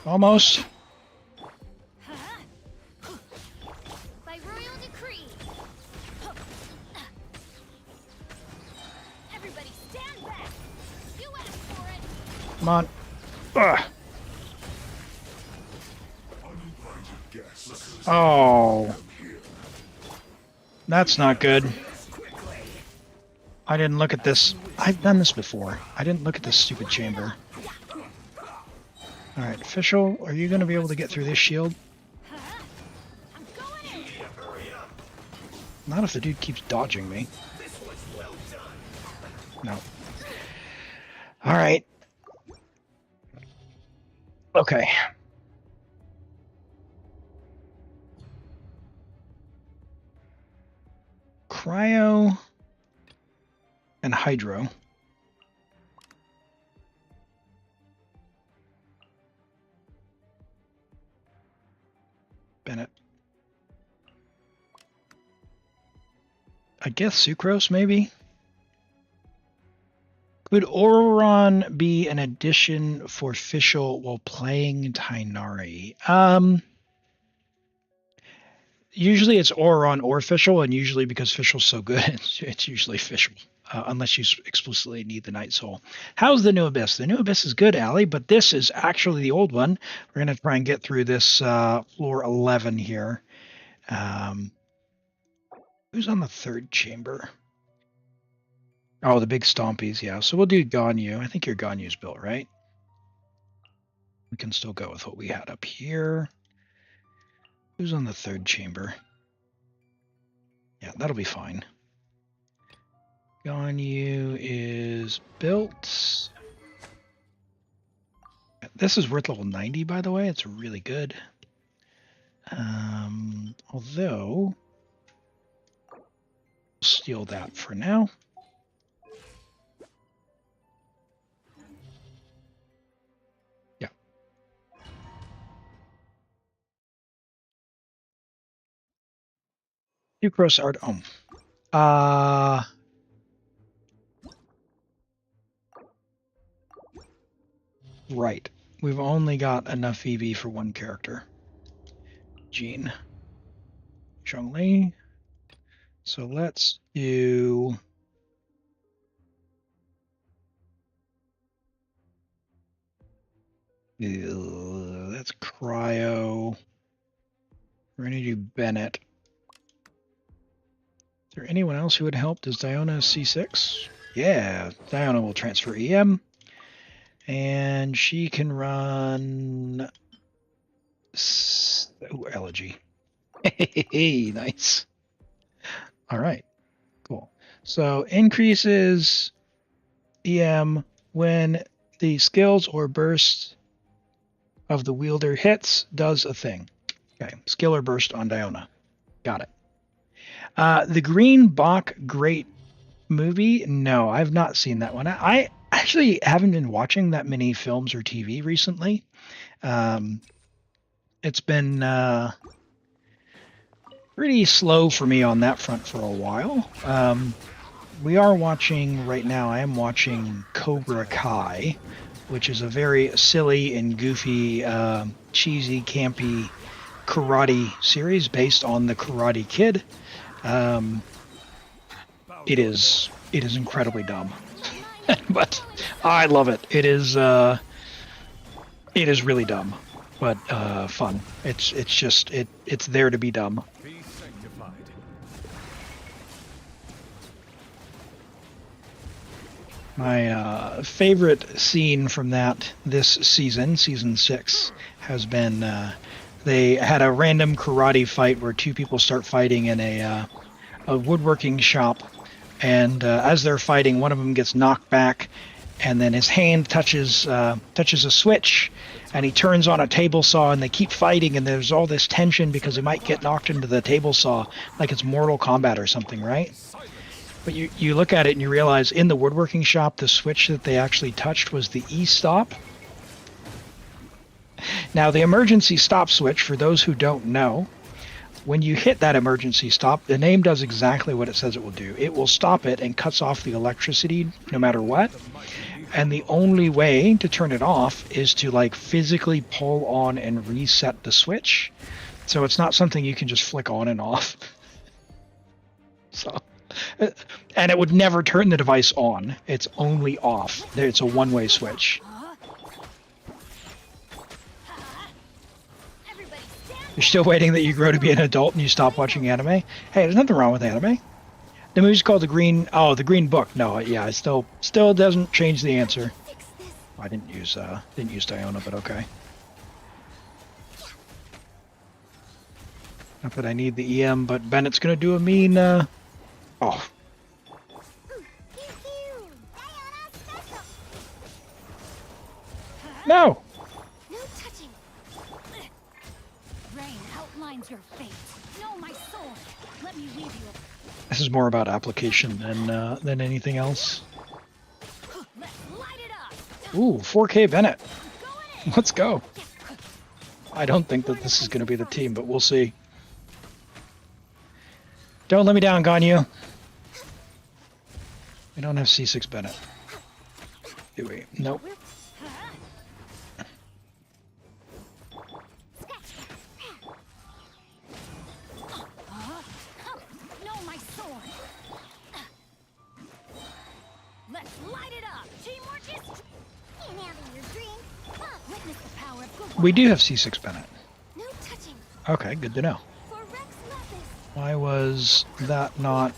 Almost. By royal decree. Everybody stand back. You asked for it. Come on. Ugh. Oh. That's not good. I didn't look at this. I've done this before. I didn't look at this stupid chamber. Alright, official, are you going to be able to get through this shield? I'm going in. Not if the dude keeps dodging me. No. Alright. Okay. Cryo and Hydro. Bennett. I guess Sucrose, maybe? Could Auron be an addition for Fischl while playing Tighnari? Usually it's Auron or Fischl, and usually because Fischl's so good, it's usually Fischl, unless you explicitly need the Night Soul. How's the New Abyss? The New Abyss is good, Allie, but this is actually the old one. We're going to try and get through this floor 11 here. Who's on the third chamber? Oh, the big Stompies, yeah. So we'll do Ganyu. I think your Ganyu's built, right? We can still go with what we had up here. Who's on the third chamber? Yeah, that'll be fine. Ganyu is built. This is worth level 90, by the way. It's really good. Although, steal that for now. Yeah. Sucrose art. Right. We've only got enough EV for one character. Jean. Zhongli. So let's do... that's Cryo. We're going to do Bennett. Is there anyone else who would help? Does Diona C6? Yeah, Diona will transfer EM. And she can run... oh, Elegy. Hey, nice. All right, cool. So increases EM when the skills or burst of the wielder hits, does a thing. Okay, skill or burst on Diona. Got it. The Green Bach Great movie? No, I've not seen that one. I actually haven't been watching that many films or TV recently. It's been pretty slow for me on that front for a while. We are watching right now, I am watching Cobra Kai, which is a very silly and goofy, cheesy, campy karate series based on the Karate Kid. It is incredibly dumb, but I love it. It is really dumb, but fun. It's there to be dumb. Be sanctified. My favorite scene from this season 6, has been they had a random karate fight where two people start fighting in a woodworking shop, and as they're fighting, one of them gets knocked back, and then his hand touches a switch, and he turns on a table saw, and they keep fighting, and there's all this tension because he might get knocked into the table saw like it's Mortal Kombat or something, right? But you look at it and you realize in the woodworking shop, the switch that they actually touched was the E-stop. Now, the emergency stop switch, for those who don't know, when you hit that emergency stop, the name does exactly what it says it will do. It will stop it and cuts off the electricity no matter what. And the only way to turn it off is to like physically pull on and reset the switch. So it's not something you can just flick on and off. So, and it would never turn the device on. It's only off. It's a one-way switch. You're still waiting that you grow to be an adult and you stop watching anime? Hey, there's nothing wrong with anime. The movie's called the Green Book. No, yeah, it still doesn't change the answer. I didn't use Diona, but okay. Not that I need the EM, but Bennett's gonna do a mean. Oh. No. No touching. Rain outlines your fate. No, my sword. Let me weave you. This is more about application than anything else. Let's light it up. Ooh, 4K Bennett. Let's go. I don't think that this is going to be the team, but we'll see. Don't let me down, Ganyu. We don't have C6 Bennett. Do we? Nope. No, my sword. Let's light it up. Teamwork is. Can't handle your drink. Witness the power of good. We do have C6 Bennett. No touching. Okay, good to know. For Rex Lapis. Why was that not...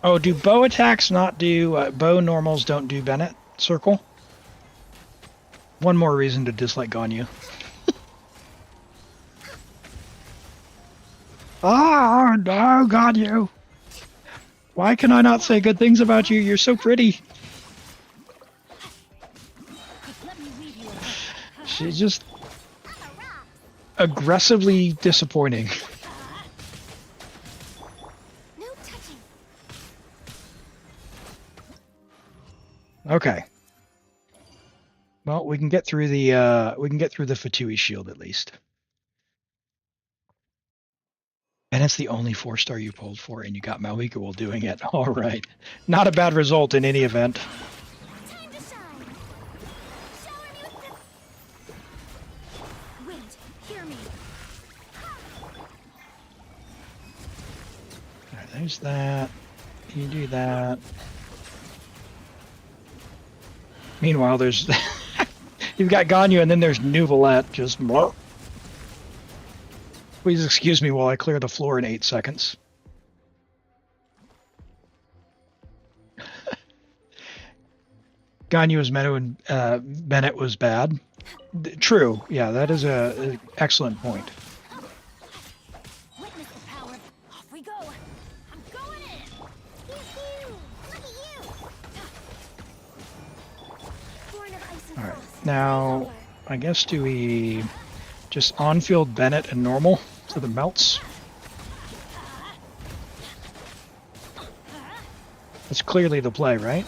Oh, do bow attacks not do... bow normals don't do Bennett circle? One more reason to dislike Ganyu. Ah, no, Ganyu! Why can I not say good things about you? You're so pretty. Let me weave you. She's just aggressively disappointing. No touching. Okay. Well, we can get through the Fatui shield at least. And it's the only 4-star you pulled for, and you got Malika while doing it. All right. Not a bad result in any event. Time to shine. Shower me with the wind. Hear me. All right, there's that. You do that. Meanwhile, there's... You've got Ganyu, and then there's Neuvillette. Just... Please excuse me while I clear the floor in 8 seconds. Ganyu was Meadow and Bennett was bad. True. Yeah, that is an excellent point. Witness the power. Off we go. I'm going in. Yoo-hoo. Look at you. Born of ice and All right. frost. Now, I guess do we just on-field Bennett and normal so that melts? That's clearly the play, right?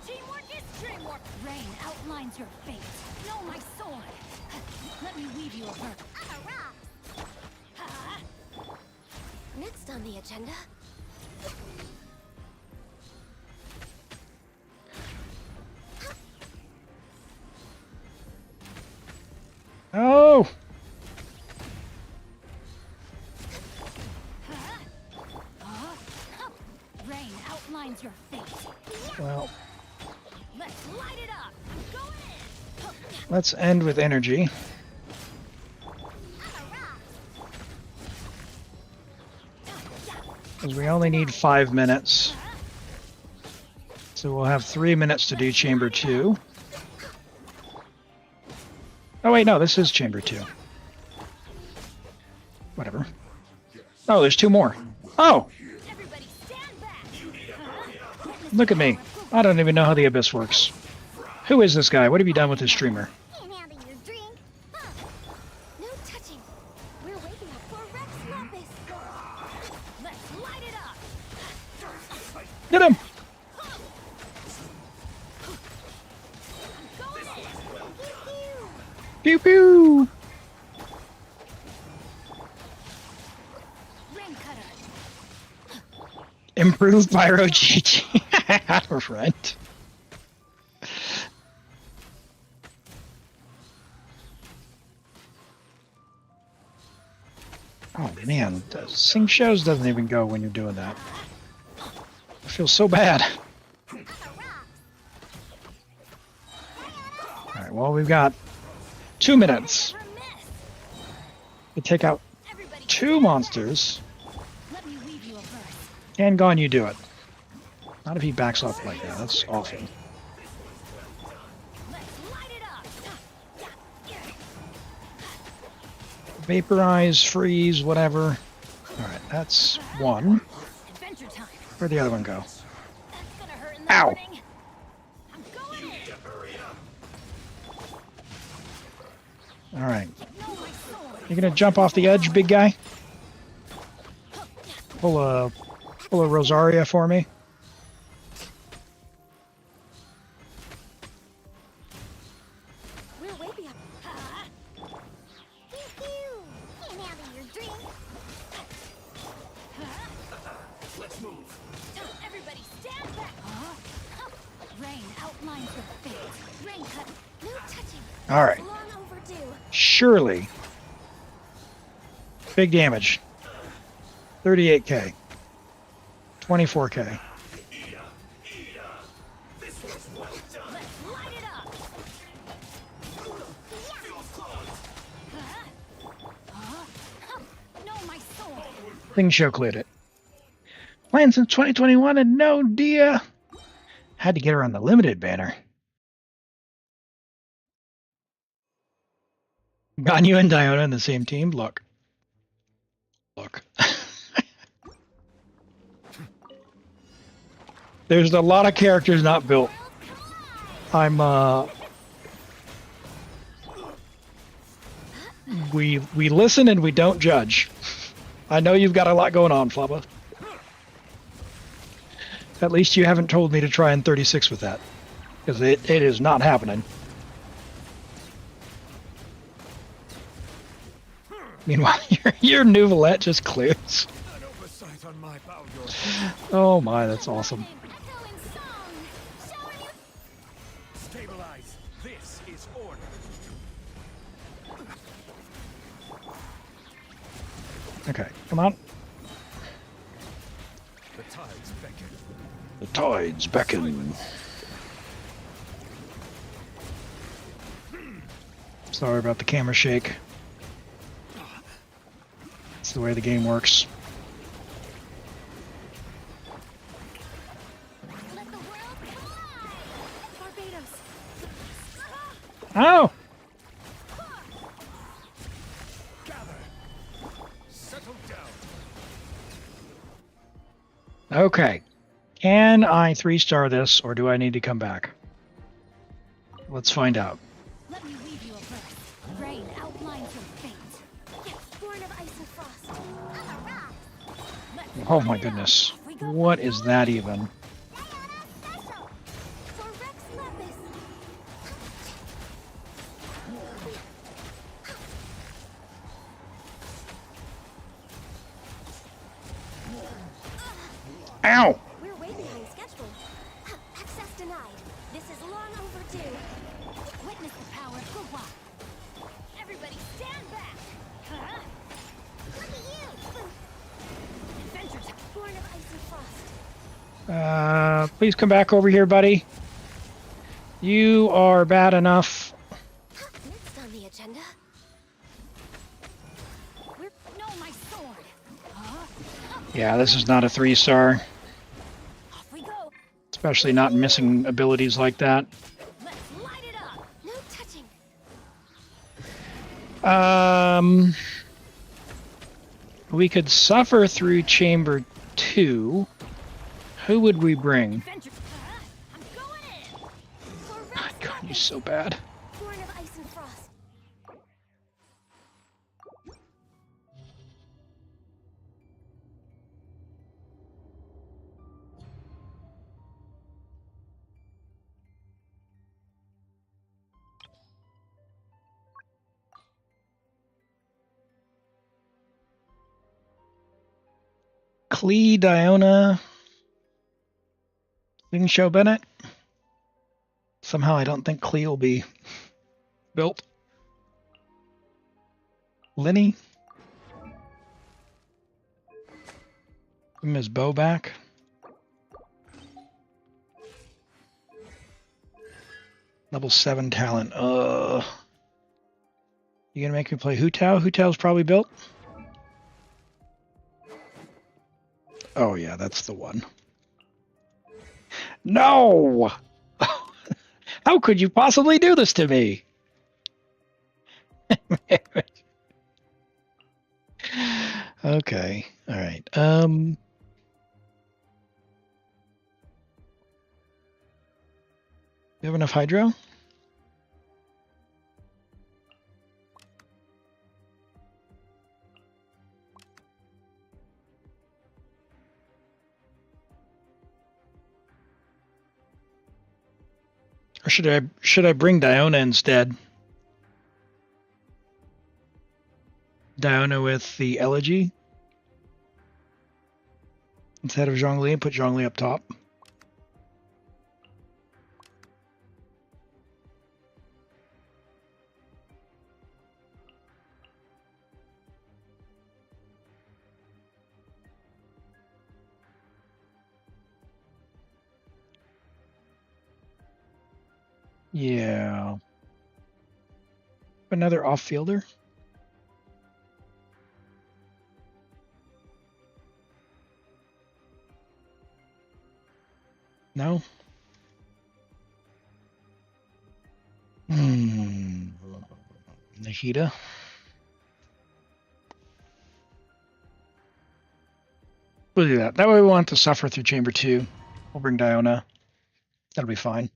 Teamwork is dreamwork. Rain outlines your fate. No, my sword. Let me weave you a verb. Next on the agenda. Oh! Rain outlines your fate. Well, Let's light it up. I'm going in. let's end with energy. Because we only need 5 minutes. So we'll have 3 minutes to do Chamber 2. Oh wait, no, this is Chamber 2. Whatever. Oh, there's 2 more. Oh! Everybody stand back. Look at me. I don't even know how the Abyss works. Who is this guy? What have you done with this streamer? Can't handle your drink. No touching. We're waking up for Rex Lapis. Let's light it up. Get him! I'm going in. Pew pew! Rain cutter. Improved Pyro GG. Right. Oh man, the Xingqiu doesn't even go when you're doing that. I feel so bad. Alright, well we've got 2 minutes to take out 2 monsters. And gone you do it. Not if he backs up like that, that's awful. Vaporize, freeze, whatever. Alright, that's 1. Where'd the other one go? Ow! Alright. You gonna jump off the edge, big guy? Pull a Rosaria for me. All right. Surely. Big damage. 38k. 24k. Xingqiu cleared it. Planned since 2021 and no dia. Had to get her on the limited banner. Ganyu and Diona in the same team? Look. Look. There's a lot of characters not built. We listen and we don't judge. I know you've got a lot going on, Flubba. At least you haven't told me to try and 36 with that. Because it is not happening. Meanwhile, your Neuvillette just clears. Oh my, that's awesome. Stabilize. This is order. Okay, come on. The tides beckon. The tides beckon. Sorry about the camera shake. It's the way the game works. Let the world collide! Barbados. Oh! Gather. Settle down. Okay. Can I 3-star this, or do I need to come back? Let's find out. Let me weave you a verse. Rain outlines your fate. Born of ice and frost. Oh my goodness. What is that even? For Rex Lepis. Ow! We're way behind schedule. Access denied. This is long overdue. Witness the power of Gugwa. Everybody stand back. Look at you. Adventure time. Born of ice and frost. Please come back over here, buddy. You are bad enough. Next on the agenda. No, my sword. Yeah, this is not a 3-star. Off we go. Especially not missing abilities like that. Let's light it up. No touching. We could suffer through Chamber 2. Who would we bring? Adventure. I'm going in. For Rex My God, you're so bad. Born of ice and frost. Klee, Diona, Xingqiu Bennett. Somehow I don't think Klee will be built. Linny. Give him his bow back. Level 7 talent. You gonna make me play Hu Tao? Hu Tao's probably built. Oh yeah, that's the one. No! How could you possibly do this to me? Okay, all right. You have enough hydro? Or should I bring Diona instead? Diona with the Elegy instead of Zhongli, and put Zhongli up top. Yeah. Another off-fielder? No? Nahida? We'll do that. That way we won't have to suffer through Chamber 2. We'll bring Diona. That'll be fine.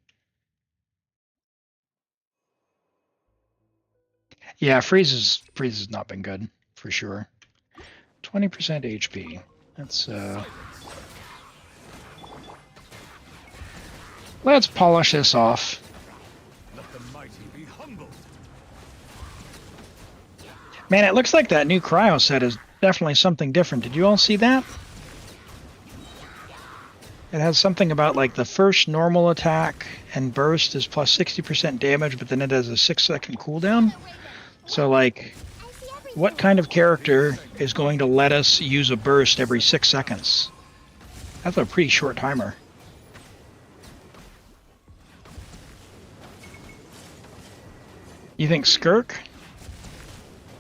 Yeah, Freeze has not been good, for sure. 20% HP. That's, Let's polish this off. Let the mighty be humbled. Man, it looks like that new cryo set is definitely something different. Did you all see that? It has something about like the first normal attack and burst is plus 60% damage, but then it has a 6-second cooldown. So like, what kind of character is going to let us use a burst every 6 seconds? That's a pretty short timer. You think Skirk?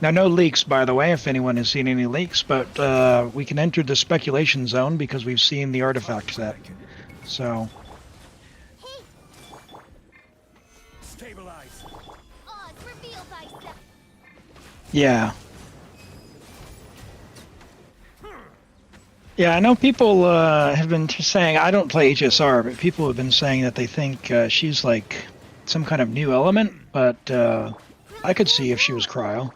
Now, no leaks, by the way, if anyone has seen any leaks, but we can enter the speculation zone because we've seen the artifact set. So. Stabilize. Yeah. Yeah, I know people have been saying, I don't play HSR, but people have been saying that they think she's like some kind of new element, but I could see if she was cryo.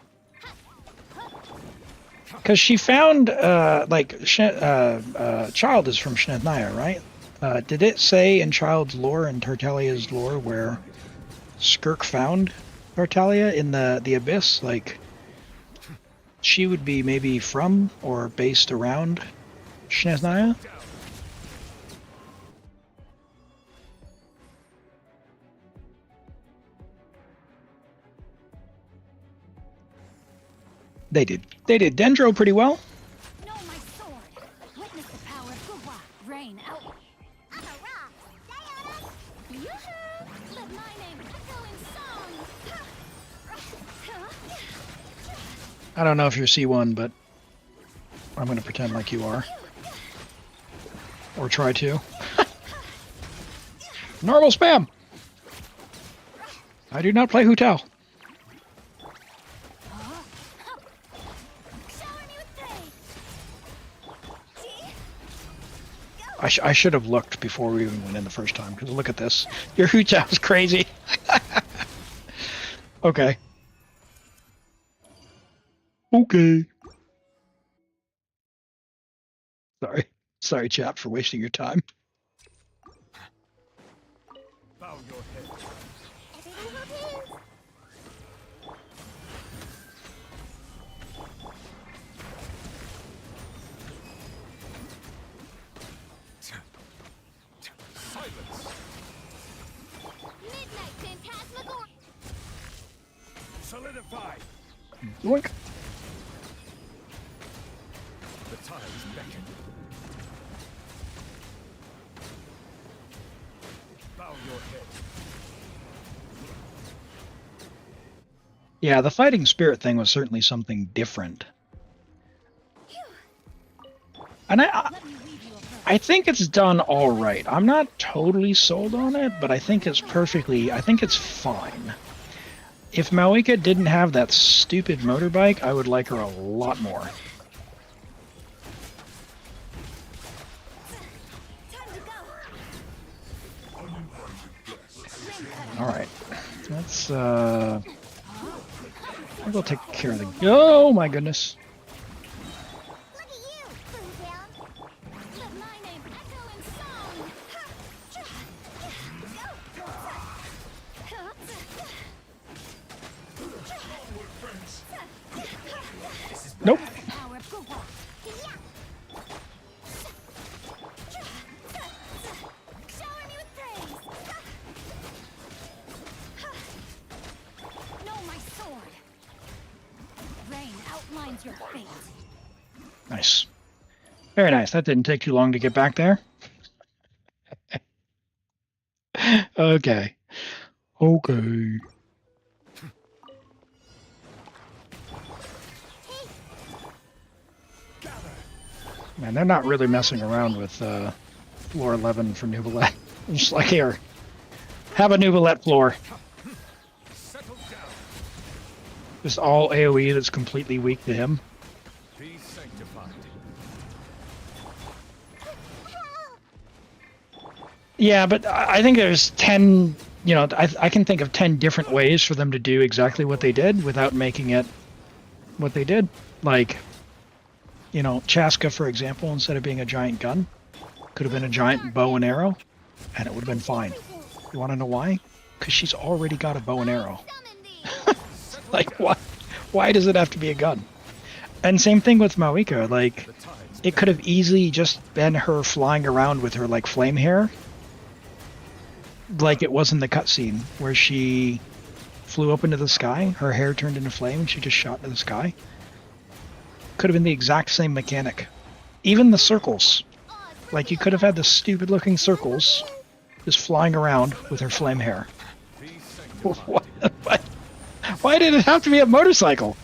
Because she found, Child is from Shnethnaya, right? Did it say in Child's lore and Tartalia's lore where Skirk found Tartalia in the Abyss? Like, she would be maybe from or based around Shnethnaya? They did Dendro pretty well. Know my sword. Witness the power of Guwa. Rain out. On a rock. Stay on us. Yoo-hoo! Let my name echo in song. I don't know if you're C1, but I'm going to pretend like you are. Or try to. Normal spam! I do not play Hu Tao. I should have looked before we even went in the first time, because look at this. Your Hu Tao's crazy. Okay. Okay. Sorry, chap, for wasting your time. Bow your head. Silence. Midnight Phantasmagoria. Solidify. Yoink. The times beckon. Yeah, the fighting spirit thing was certainly something different. And I think it's done all right. I'm not totally sold on it, but I think it's fine. If Malika didn't have that stupid motorbike, I would like her a lot more. Alright. Let's, I'll go take care of the... Oh my goodness. Look at you, Boomtown. Let my name echo in song. Nope. Shower me with praise. Know my sword. Rain outlines your fate. Nice. Very nice. That didn't take too long to get back there. Okay. Okay. Man, they're not really messing around with floor 11 for Neuvillette. Just like, here, have a Neuvillette floor. Just all AoE that's completely weak to him. Be sanctified. Yeah, but I think there's 10, you know, I can think of 10 different ways for them to do exactly what they did without making it what they did. Like, you know, Chaska, for example, instead of being a giant gun, could have been a giant bow and arrow, and it would have been fine. You want to know why? Because she's already got a bow and arrow. Like, why does it have to be a gun? And same thing with Mawika. Like, it could have easily just been her flying around with her, like, flame hair. Like it was in the cutscene, where she flew up into the sky, her hair turned into flame, and she just shot into the sky. Could have been the exact same mechanic. Even the circles. Like, you could have had the stupid looking circles just flying around with her flame hair. Why did it have to be a motorcycle?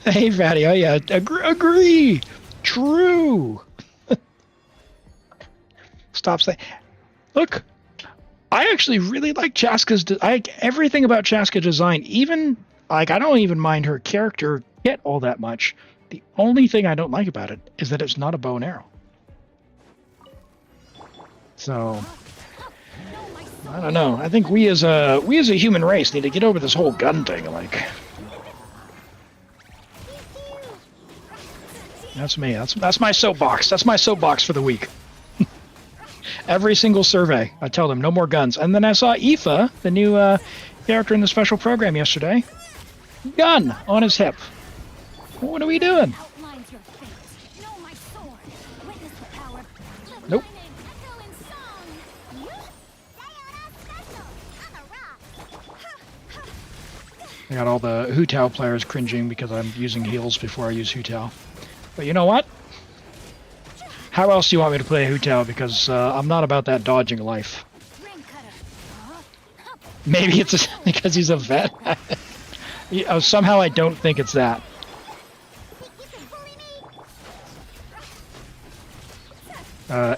Hey, Fatty, oh yeah, agree! True! Stop saying... Look, I actually really like Chaska's... everything about Chaska design, even... Like, I don't even mind her character kit all that much. The only thing I don't like about it is that it's not a bow and arrow. So, I don't know. I think we as a human race need to get over this whole gun thing. Like, that's me. That's my soapbox. That's my soapbox for the week. Every single survey, I tell them no more guns. And then I saw Aoife, the new character in the special program yesterday. Gun on his hip. What are we doing? Nope. I got all the Hu Tao players cringing because I'm using heals before I use Hu Tao. But you know what? How else do you want me to play Hu Tao? Because I'm not about that dodging life. Maybe it's because he's a vet. Somehow I don't think it's that.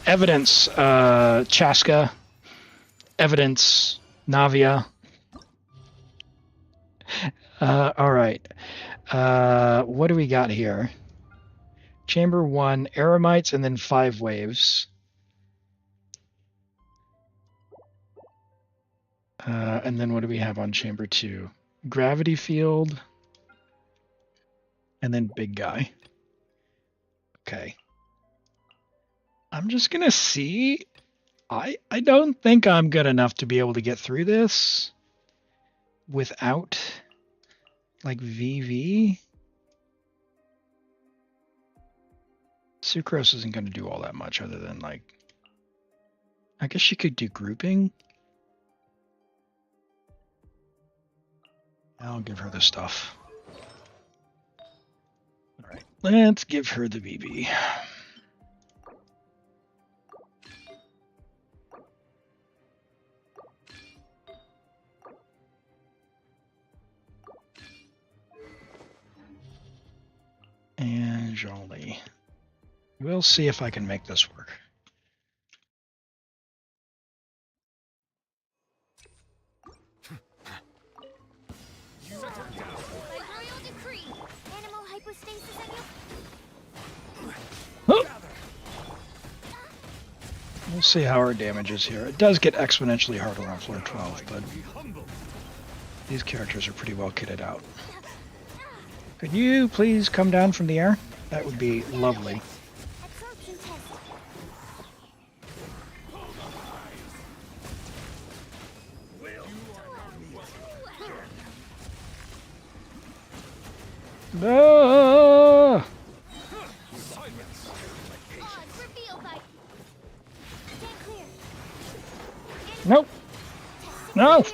Evidence, Chaska. Evidence, Navia. Alright. What do we got here? Chamber 1, Eremites, and then 5 waves. And then what do we have on Chamber 2? Gravity field. And then big guy. Okay. I'm just gonna see. I don't think I'm good enough to be able to get through this without, like, VV. Sucrose isn't going to do all that much other than, like, I guess she could do grouping. I'll give her the stuff. All right, let's give her the VB. jolly. We'll see if I can make this work. By royal decree, animal hypostasis and Oh! We'll see how our damage is here. It does get exponentially harder on floor 12, but these characters are pretty well kitted out. Could you please come down from the air? That would be lovely. absorption test. Ah! Odds revealed by. Stand clear. Nope. No. Wait.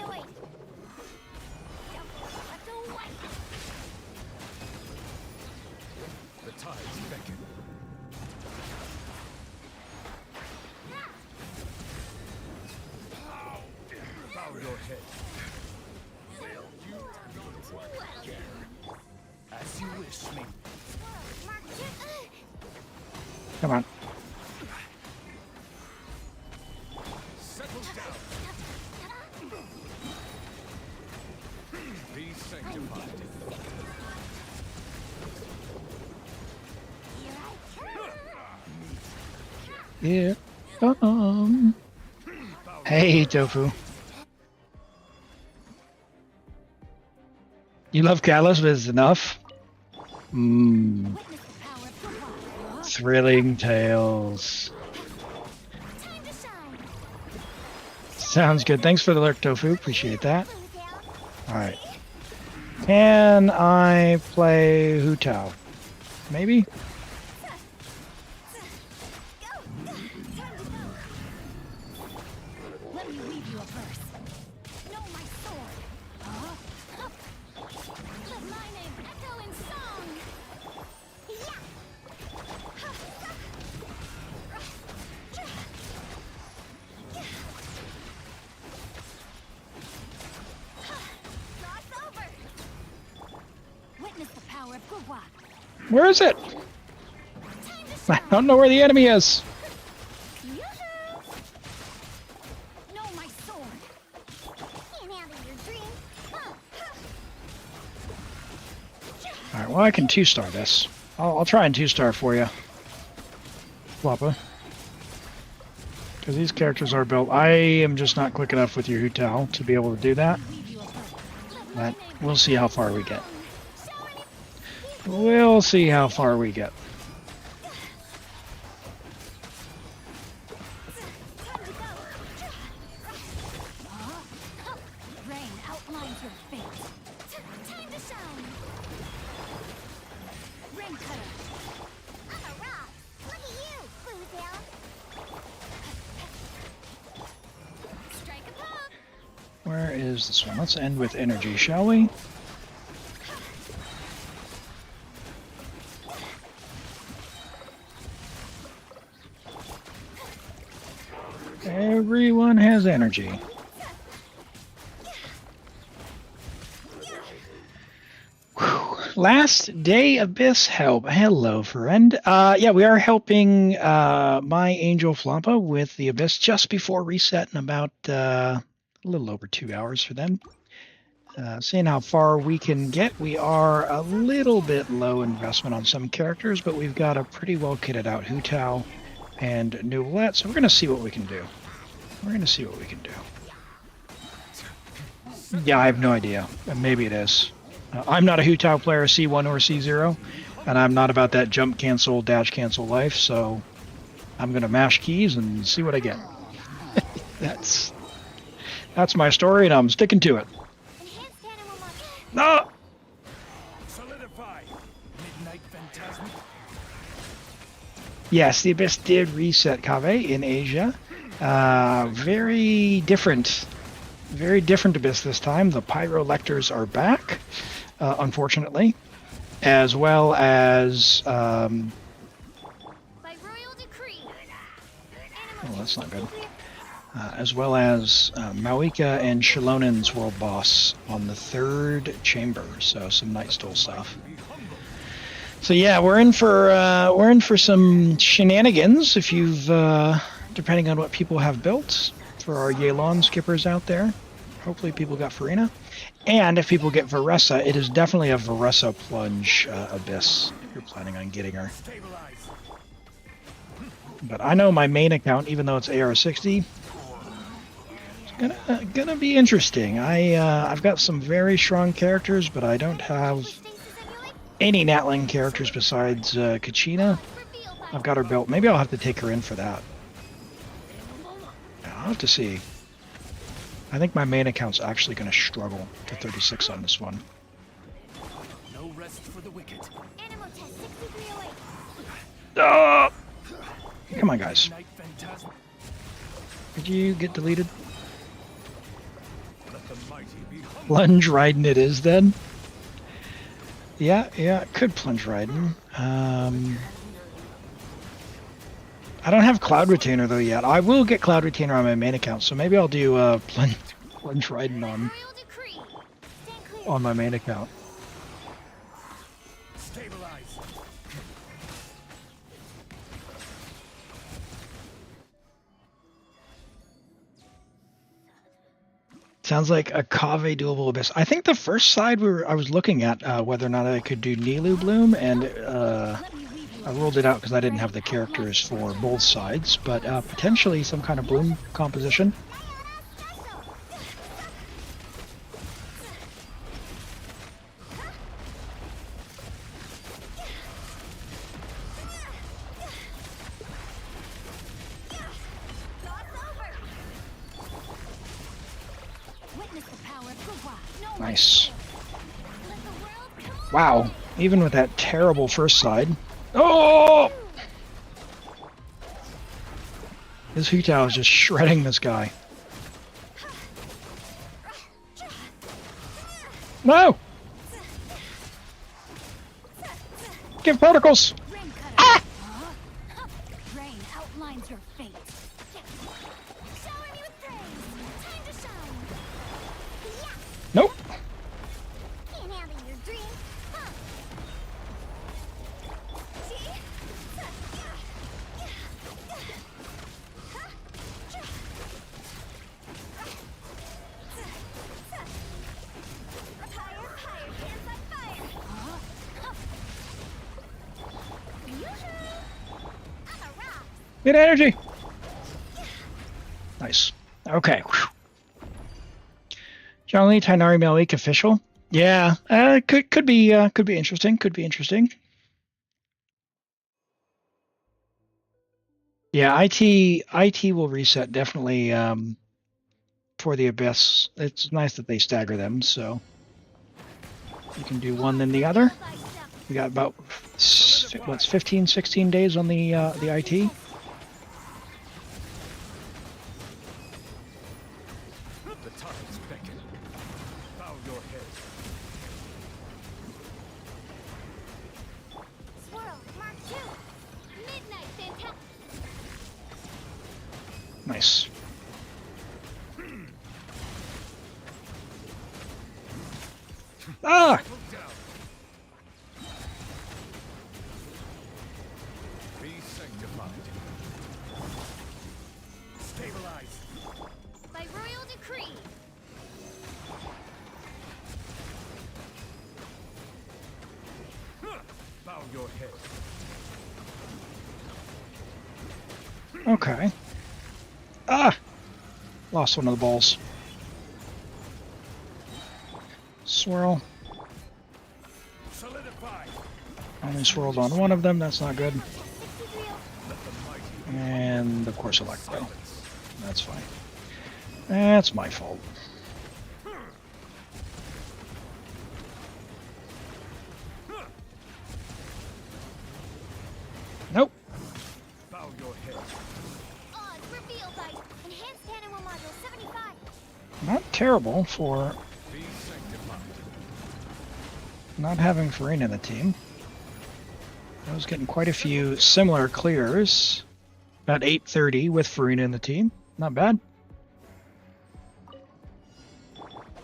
The tides beckon. Bow your head. As you wish me. Come on. Settle down. Be sanctified. Yeah. Hey, Tofu. You love Callus, but it's enough? Mmm. Thrilling tales. Time to shine. Sounds good. Thanks for the lurk, Tofu. Appreciate that. Alright. Can I play Hu Tao? Maybe? Let me read you a verse. Know my sword. Huh? Let my name echo in song. Yeah. Cross over. Witness the power of Gurwa. Where is it? Time to I shine. don't know where the enemy is. Yoo-hoo! Know my sword. Can't handle your dream. Alright, well I can 2-star this. I'll try and 2-star for you. Floppa. Because these characters are built. I am just not quick enough with your Hu Tao to be able to do that. But we'll see how far we get. We'll see how far we get. Rain outlines your fate. Time to shine. Rain cutter. I'm a rock. Look at you, Hu Tao. Strike a pop. Where is this one? Let's end with energy, shall we? Everyone has energy. Whew. Last day Abyss help. Hello, friend. Yeah, we are helping my Angel Floppa with the Abyss just before reset in about a little over 2 hours for them. Seeing how far we can get, we are a little bit low investment on some characters, but we've got a pretty well kitted out Hu Tao and Neuvillette, so we're going to see what we can do. We're going to see what we can do. Yeah, I have no idea. Maybe it is. I'm not a Hu Tao player, C1 or C0, and I'm not about that jump cancel, dash cancel life, so I'm going to mash keys and see what I get. That's my story, and I'm sticking to it. Enhanced animal muscle. No! Solidify. Midnight Phantasm. Yes, the Abyss did reset Kave in Asia. Very different Abyss this time. The Pyrolectors are back, unfortunately, as well as By royal decree. oh, that's not good. As well as Mawika and Shalonen's world boss on the 3rd chamber, so some Night Stool stuff. So yeah, we're in for some shenanigans. If you've depending on what people have built for our Yelan skippers out there. Hopefully people got Furina. And if people get Varessa, it is definitely a Varessa Plunge Abyss if you're planning on getting her. But I know my main account, even though it's AR60, it's gonna be interesting. I've got some very strong characters, but I don't have any Natling characters besides Kachina. I've got her built. Maybe I'll have to take her in for that. I'll have to see. I think my main account's actually going to struggle to 36 on this one. No rest for the wicked. Animal test 6308. Come on, guys. Night phantasm. Did you get deleted? Let the mighty be humble. Plunge riding it is then. Yeah, it could plunge riding. I don't have Cloud Retainer though yet. I will get Cloud Retainer on my main account, so maybe I'll do plunge riding on Royal decree. Stand clear. my main account. Stabilize. Sounds like a Kave doable abyss. I think the first side I was looking at whether or not I could do Nilu Bloom, and I ruled it out because I didn't have the characters for both sides, but potentially some kind of bloom composition. Witness the power of Gua. No Nice. Let the world come Wow. Even with that terrible first side. Oh! This Hu Tao is just shredding this guy. No! Give particles! Rain cutter. Rain outlines your fate. Shower me with praise. Time to shine. Yeah. Nope. Can't handle your dreams. Huh. See? Higher, higher, dance like fire. I'm a rock. Get energy! Nice. Okay. Zhongli Tainari Malik official. Yeah, could be interesting. Could be interesting. Yeah, IT will reset definitely for the Abyss. It's nice that they stagger them, so you can do one then the other. We got about what's 15, 16 days on the IT. The tides beckon. Bow your head. Swirl, Mark 2. Midnight Fantastic. Nice. Ah! Look down. Be sanctified. Stabilize. By royal decree. Bow your head. Okay. Ah! Lost one of the balls. Swirl. Solidify. Only swirled on one of them, that's not good. 6308. And of course Electro. That's fine. That's my fault. Nope. Bow your head. Odds revealed by enhanced animal module 75. Not terrible for Be sanctified. not having Furina in the team. I was getting quite a few similar clears. About 830 with Furina in the team. Not bad.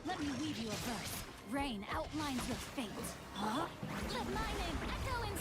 Let me read you a verse. Rain outlines your fate. Huh? Let my name echo in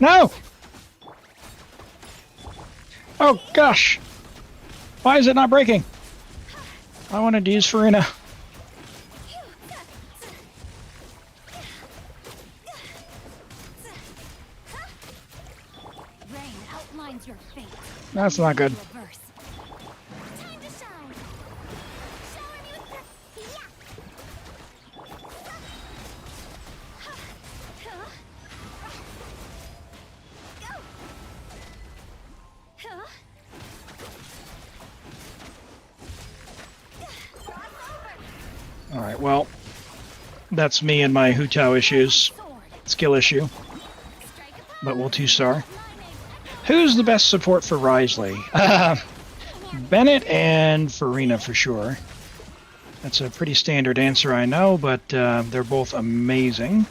No! Oh, gosh! Why is it not breaking? I wanted to use Furina. Rain outlines your fate. That's not good. Reverse. Time to shine. Shower me with the Alright, well, that's me and my Hu Tao issues. Skill issue. But we'll 2-star. Who's the best support for Wriothesley? Bennett and Furina for sure. That's a pretty standard answer, I know, but they're both amazing.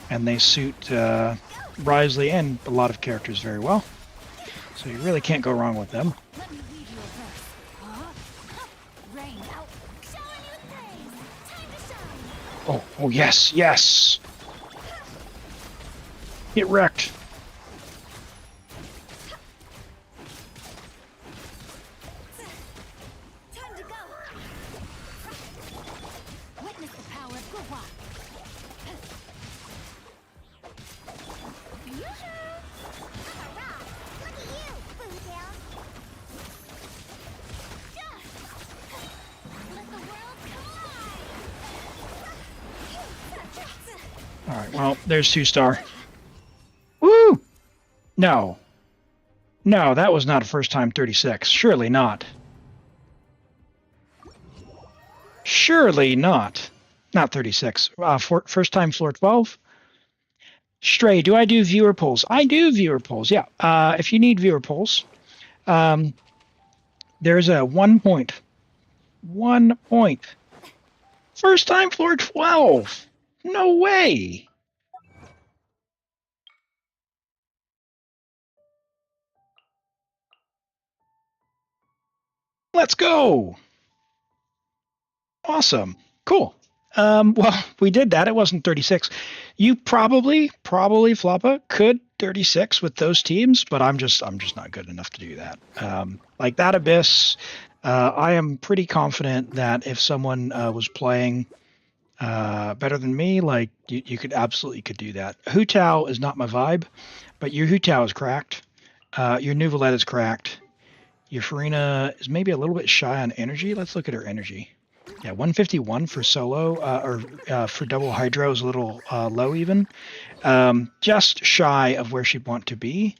And they suit Wriothesley and a lot of characters very well. So you really can't go wrong with them. Let me lead you a verse. Rain out. Shower me with praise. Time to shine. Oh, yes, yes! Get wrecked. Time to go. Witness the power of Guhua. Hurrah! Look at you, Hu Tao. Let the world collide. Alright, well, there's 2-star. Woo! No. No, that was not a first time 36. Surely not. Surely not. Not 36. First time floor 12. Stray, do I do viewer polls? I do viewer polls, yeah. If you need viewer polls, there's a 1 point. 1 point. First time floor 12. No way. Let's go. Awesome. Cool. Well, we did that. It wasn't 36. You probably Floppa could 36 with those teams, but I'm just not good enough to do that. Like that Abyss, I am pretty confident that if someone was playing better than me, like you could absolutely do that. Hu Tao is not my vibe, but your Hu Tao is cracked. Your Neuvillette is cracked. Your Furina is maybe a little bit shy on energy. Let's look at her energy. Yeah, 151 for solo, or for double hydro is a little low even. Just shy of where she'd want to be.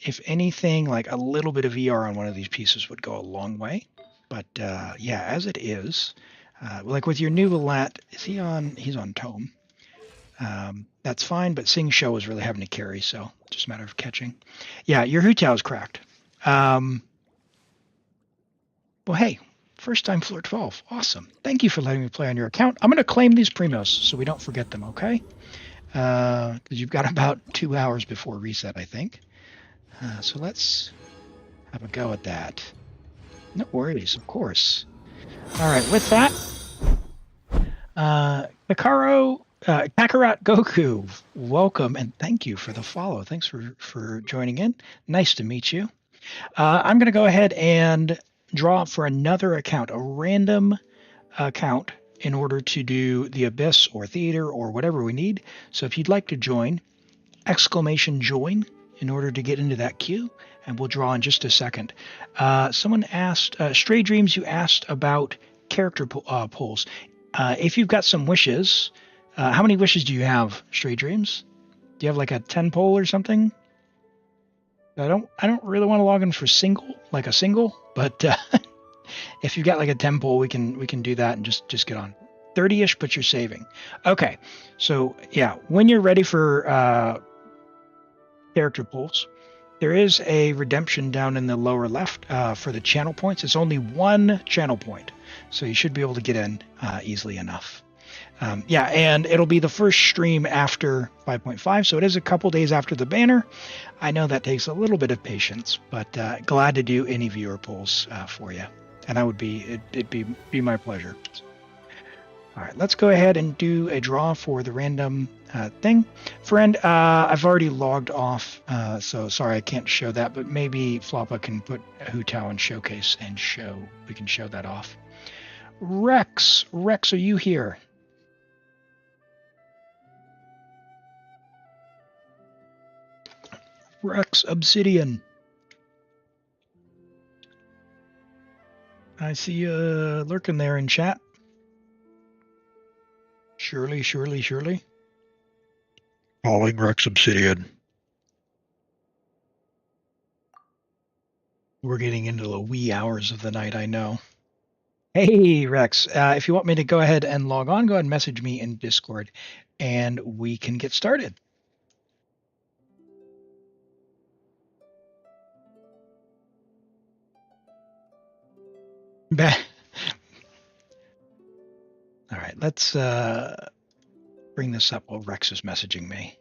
If anything, like a little bit of ER on one of these pieces would go a long way. But yeah, as it is, like with your Neuvillette, he's on Tome. That's fine, but Xingqiu is really having to carry, so just a matter of catching. Yeah, your Hu Tao is cracked. Well, hey, first time floor 12. Awesome. Thank you for letting me play on your account. I'm going to claim these primos so we don't forget them, okay? Because you've got about 2 hours before reset, I think. So let's have a go at that. No worries, of course. All right, with that, Kakarat Goku, welcome and thank you for the follow. Thanks for joining in. Nice to meet you. I'm going to go ahead and draw for another account, a random account, in order to do the Abyss or Theater or whatever we need. So if you'd like to join, _join in order to get into that queue, and we'll draw in just a second. Someone asked, Stray Dreams, you asked about character polls. If you've got some wishes, how many wishes do you have, Stray Dreams? Do you have like a 10 poll or something? I don't really want to log in for single, but if you've got like a 10 poll, we can do that and just get on. 30-ish, but you're saving. Okay, so yeah, when you're ready for character polls, there is a redemption down in the lower left for the channel points. It's only 1 channel point, so you should be able to get in easily enough. Yeah, and it'll be the first stream after 5.5, so it is a couple days after the banner. I know that takes a little bit of patience, but glad to do any viewer polls for you, and it'd be my pleasure. All right, let's go ahead and do a draw for the random thing. Friend, I've already logged off, so sorry I can't show that, but maybe Floppa can put Hu Tao in Showcase and we can show that off. Rex, are you here? Rex Obsidian. I see you lurking there in chat. Surely. Calling Rex Obsidian. We're getting into the wee hours of the night, I know. Hey, Rex. If you want me to go ahead and log on, go ahead and message me in Discord, and we can get started. All right, let's bring this up while Rex is messaging me.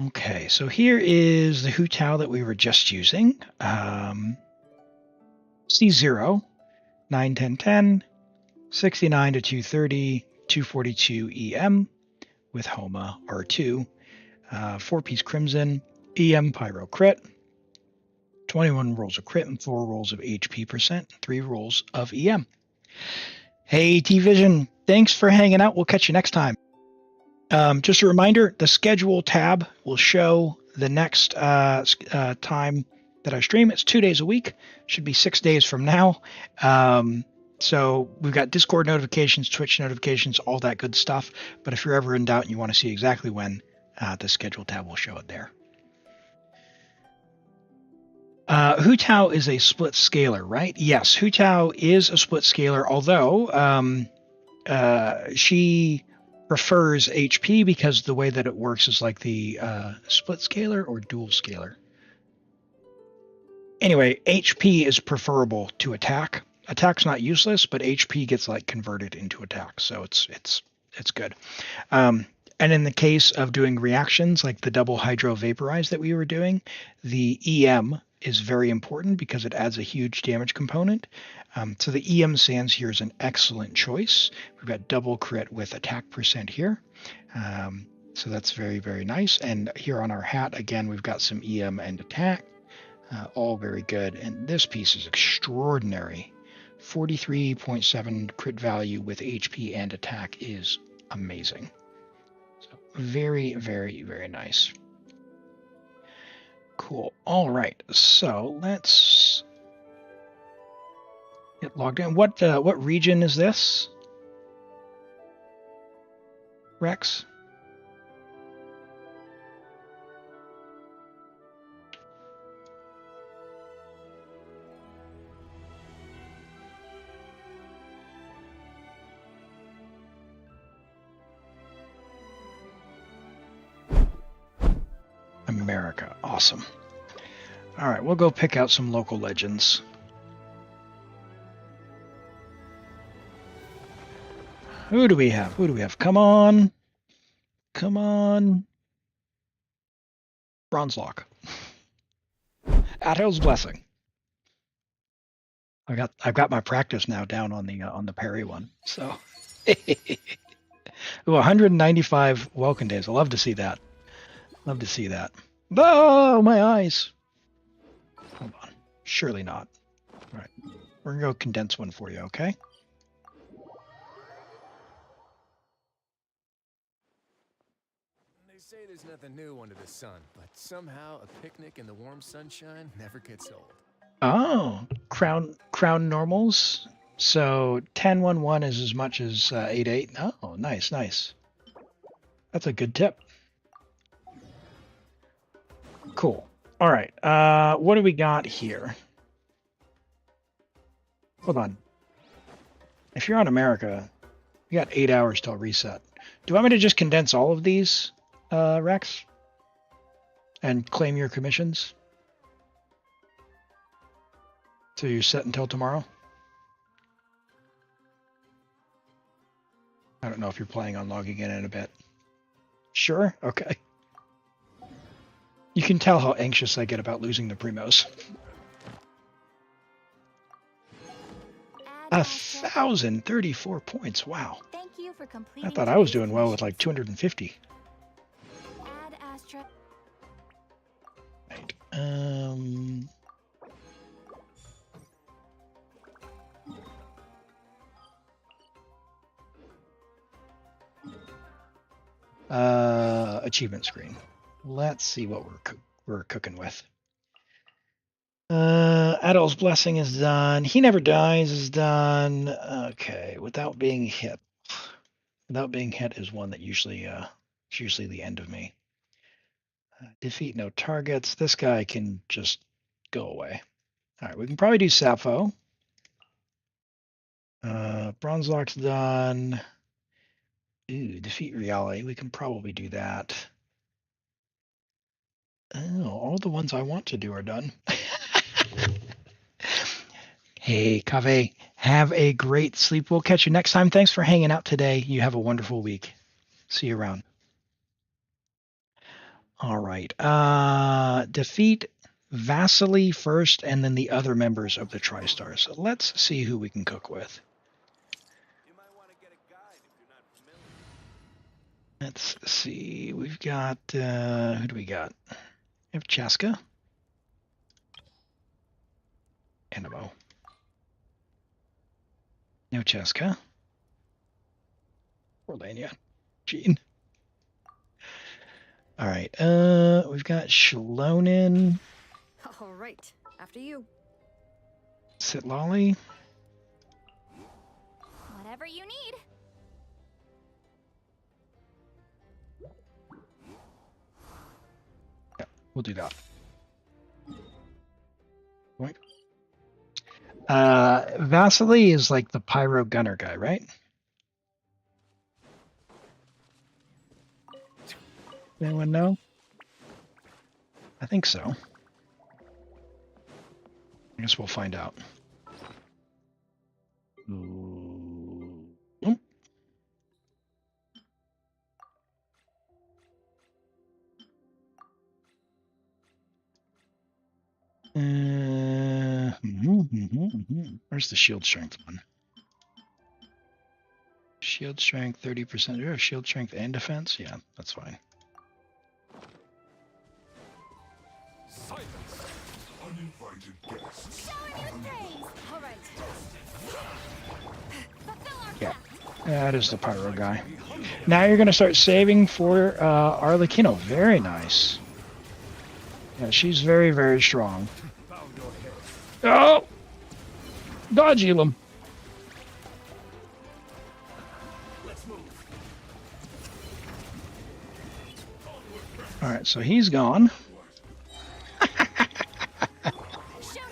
Okay, so here is the Hu Tao that we were just using. C0, 9, 10, 10, 69 to 230, 242 EM with Homa R2, 4-piece Crimson, EM Pyro Crit, 21 rolls of crit and 4 rolls of HP %, 3 rolls of EM. Hey, T-Vision, thanks for hanging out. We'll catch you next time. Just a reminder, the schedule tab will show the next time that I stream. It's 2 days a week. Should be 6 days from now. So we've got Discord notifications, Twitch notifications, all that good stuff. But if you're ever in doubt and you want to see exactly when, the schedule tab will show it there. Hu Tao is a split scalar, right? Yes, Hu Tao is a split scalar, although she prefers HP because the way that it works is like the split scalar or dual scalar. Anyway, HP is preferable to attack. Attack's not useless, but HP gets like converted into attack, so it's good. And in the case of doing reactions like the double hydro vaporize that we were doing, the EM is very important because it adds a huge damage component. So the EM Sands here is an excellent choice. We've got double crit with attack % here. So that's very, very nice. And here on our hat, again, we've got some EM and attack. All very good. And this piece is extraordinary. 43.7 crit value with HP and attack is amazing. So very, very, very nice. Cool. All right. So let's get logged in. What region is this, Rex? America. Awesome. All right, we'll go pick out some local legends. Who do we have? Come on. Bronzelock. Adhel's Blessing. I've got my practice now down on the parry one. So, 195 welcome days. I love to see that. Oh, my eyes. Hold on. Surely not. All right. We're going to go condense one for you, okay? They say there's nothing new under the sun, but somehow a picnic in the warm sunshine never gets old. Oh, crown normals. So 10-1-1 is as much as 8-8. Oh, nice. That's a good tip. Cool. All right. What do we got here? Hold on. If you're on America, you got 8 hours till reset. Do you want me to just condense all of these, Rex? And claim your commissions? So you're set until tomorrow? I don't know if you're planning on logging in a bit. Sure? Okay. You can tell how anxious I get about losing the primos. Astra. 1,034 points. Wow. Thank you for completing. I thought I was today's doing well with mission. like 250. Add Astra. Right. Achievement screen. Let's see what we're cooking with. Adol's Blessing is done. He Never Dies is done. Okay, Without Being Hit. Without Being Hit is one that usually it's usually the end of me. Defeat no targets. This guy can just go away. All right, we can probably do Sappho. Bronzelock's done. Ooh, defeat Reale. We can probably do that. Oh, all the ones I want to do are done. Hey, Cave, have a great sleep. We'll catch you next time. Thanks for hanging out today. You have a wonderful week. See you around. All right. Defeat Vasily first and then the other members of the TriStar. So let's see who we can cook with. You might want to get a guide if you're not familiar. Let's see. We've got, who do we got? We have Chaska. Animo. No Chaska. Orlania. Jean. All right. We've got Shalonin. All right, after you. Sitlali. Whatever you need. Yeah, we'll do that. Right. Vasily is like the pyro gunner guy, right? Anyone know? I think so. I guess we'll find out. Ooh. Nope. Where's the shield strength one? Shield strength 30%. Do you have shield strength and defense? Yeah, that's fine. Silence! Uninvited guests. Show him your things. All right. Fulfill our Yeah, pact. that is the pyro guy. Now you're going to start saving for Arlecchino. Very nice. Yeah, she's very, very strong. Bow your head. Oh! Dodge Elim. Let's move. All right, so he's gone. Show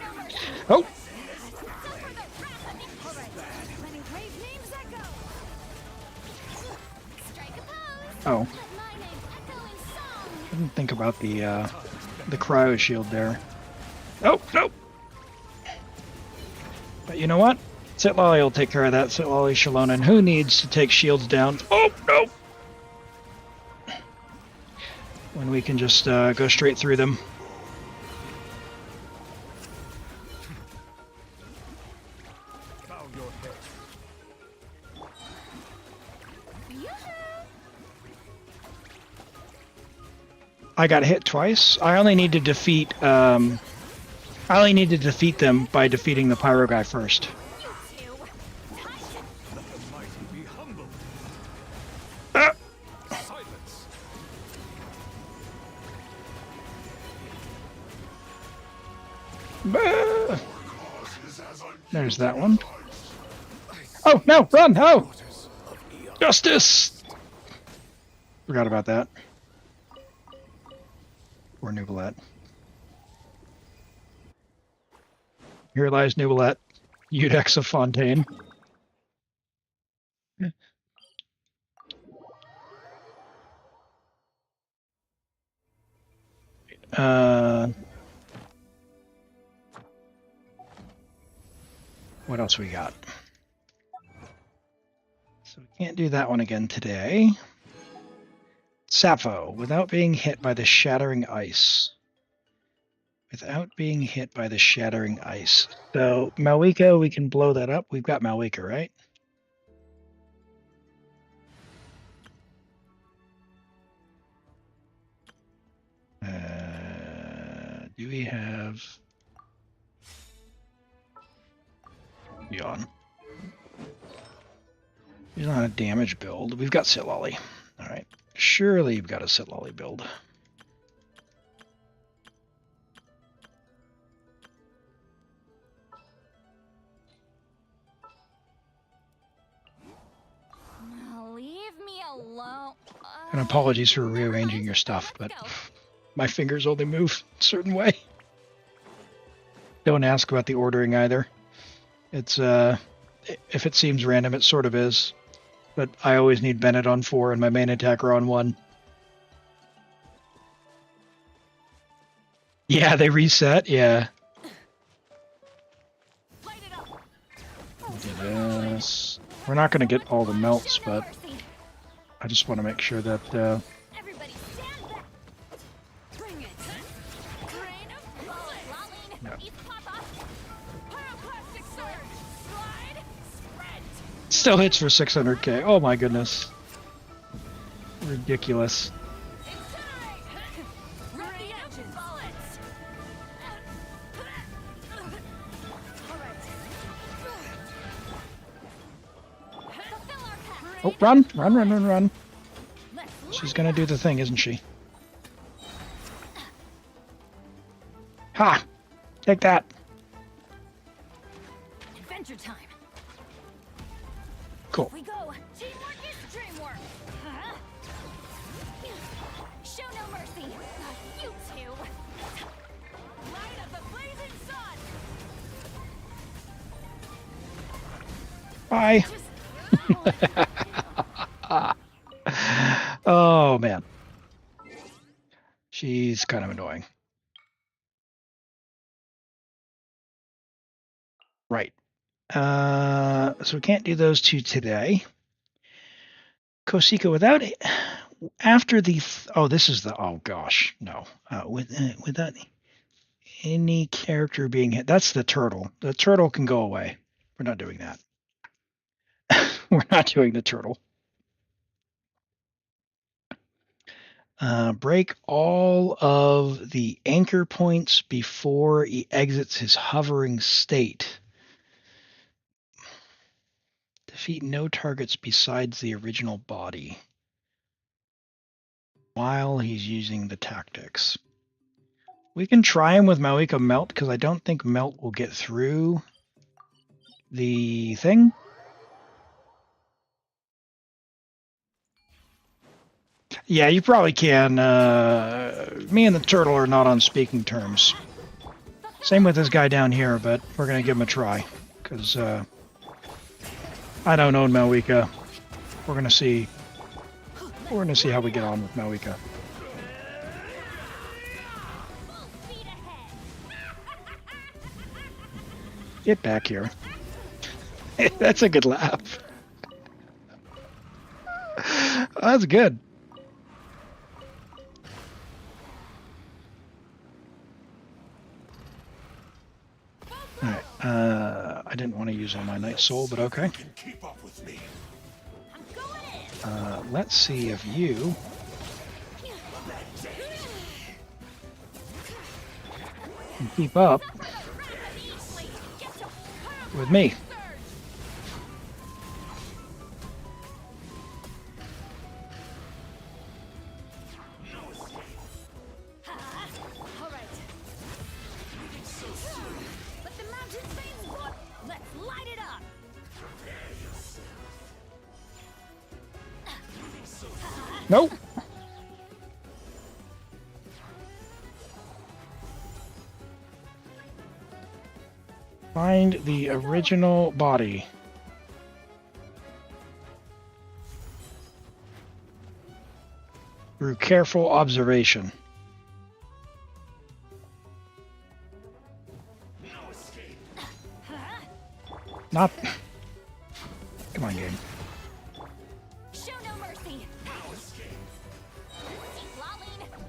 no mercy. Oh! Suffer the wrath of the. All right. Letting brave names echo. Strike a pose. Oh, Let my name echo in song. didn't think about the cryo shield there. Oh, no! But you know what? Sitlali will take care of that. Sitlali Shalonin. Who needs to take shields down? Oh, no! When we can just go straight through them. Bow your head. Yoo-hoo. I got hit twice. I only need to defeat them by defeating the pyro guy first. You two. Let the mighty be humble. Ah! Silence! Bah! There's that one. Oh, no, run! Oh! Justice! Forgot about that. Or Neuvillette. Here lies Neuvillette, Udex of Fontaine. What else we got? So we can't do that one again today. Sappho, without being hit by the shattering ice. without being hit by the shattering ice. So Malika, we can blow that up. We've got Malika, right? Do we have Yawn? He's not a damage build. We've got Sitlolly. All right. Surely you've got a Sitlolly build. Leave me alone. And apologies for rearranging your stuff, but my fingers only move a certain way. Don't ask about the ordering either. It's if it seems random, it sort of is. But I always need Bennett on 4 and my main attacker on 1. Yeah, they reset. Yeah. Do this. We're not going to get all the melts, but I just want to make sure that. Everybody stand back. Bring it. Rain of bullets. No. Eat Papa. Pyroclastic surge. Slide. Sprint. Still hits for 600k. Oh my goodness. Ridiculous. Incinerate. Radiant bullets. All right. Fulfill our pact. Oh, run, run, run, run, run. Let's She's gonna do the thing, isn't she? Ha! Take that. adventure time. Cool. We go. Teamwork is dreamwork. Show no mercy. You two. Light of the blazing sun. Bye. Oh man. She's kind of annoying. Right. So we can't do those two today. Kosika, without it, after the this is the gosh, no. Without any character being hit, that's the turtle. The turtle can go away. We're not doing that. We're not doing the turtle. Break all of the anchor points before he exits his hovering state. Defeat no targets besides the original body while he's using the tactics. We can try him with Malika Melt because I don't think Melt will get through the thing. Yeah, you probably can. Me and the turtle are not on speaking terms. Same with this guy down here, but we're going to give him a try because I don't own Malika. We're going to see. We're going to see how we get on with Malika. Get back here. That's a good laugh. That's good. Alright, I didn't want to use all my Night Soul, but okay. Let's see if you can keep up with me. Nope. Find the original body. Through careful observation. Not. Come on, game.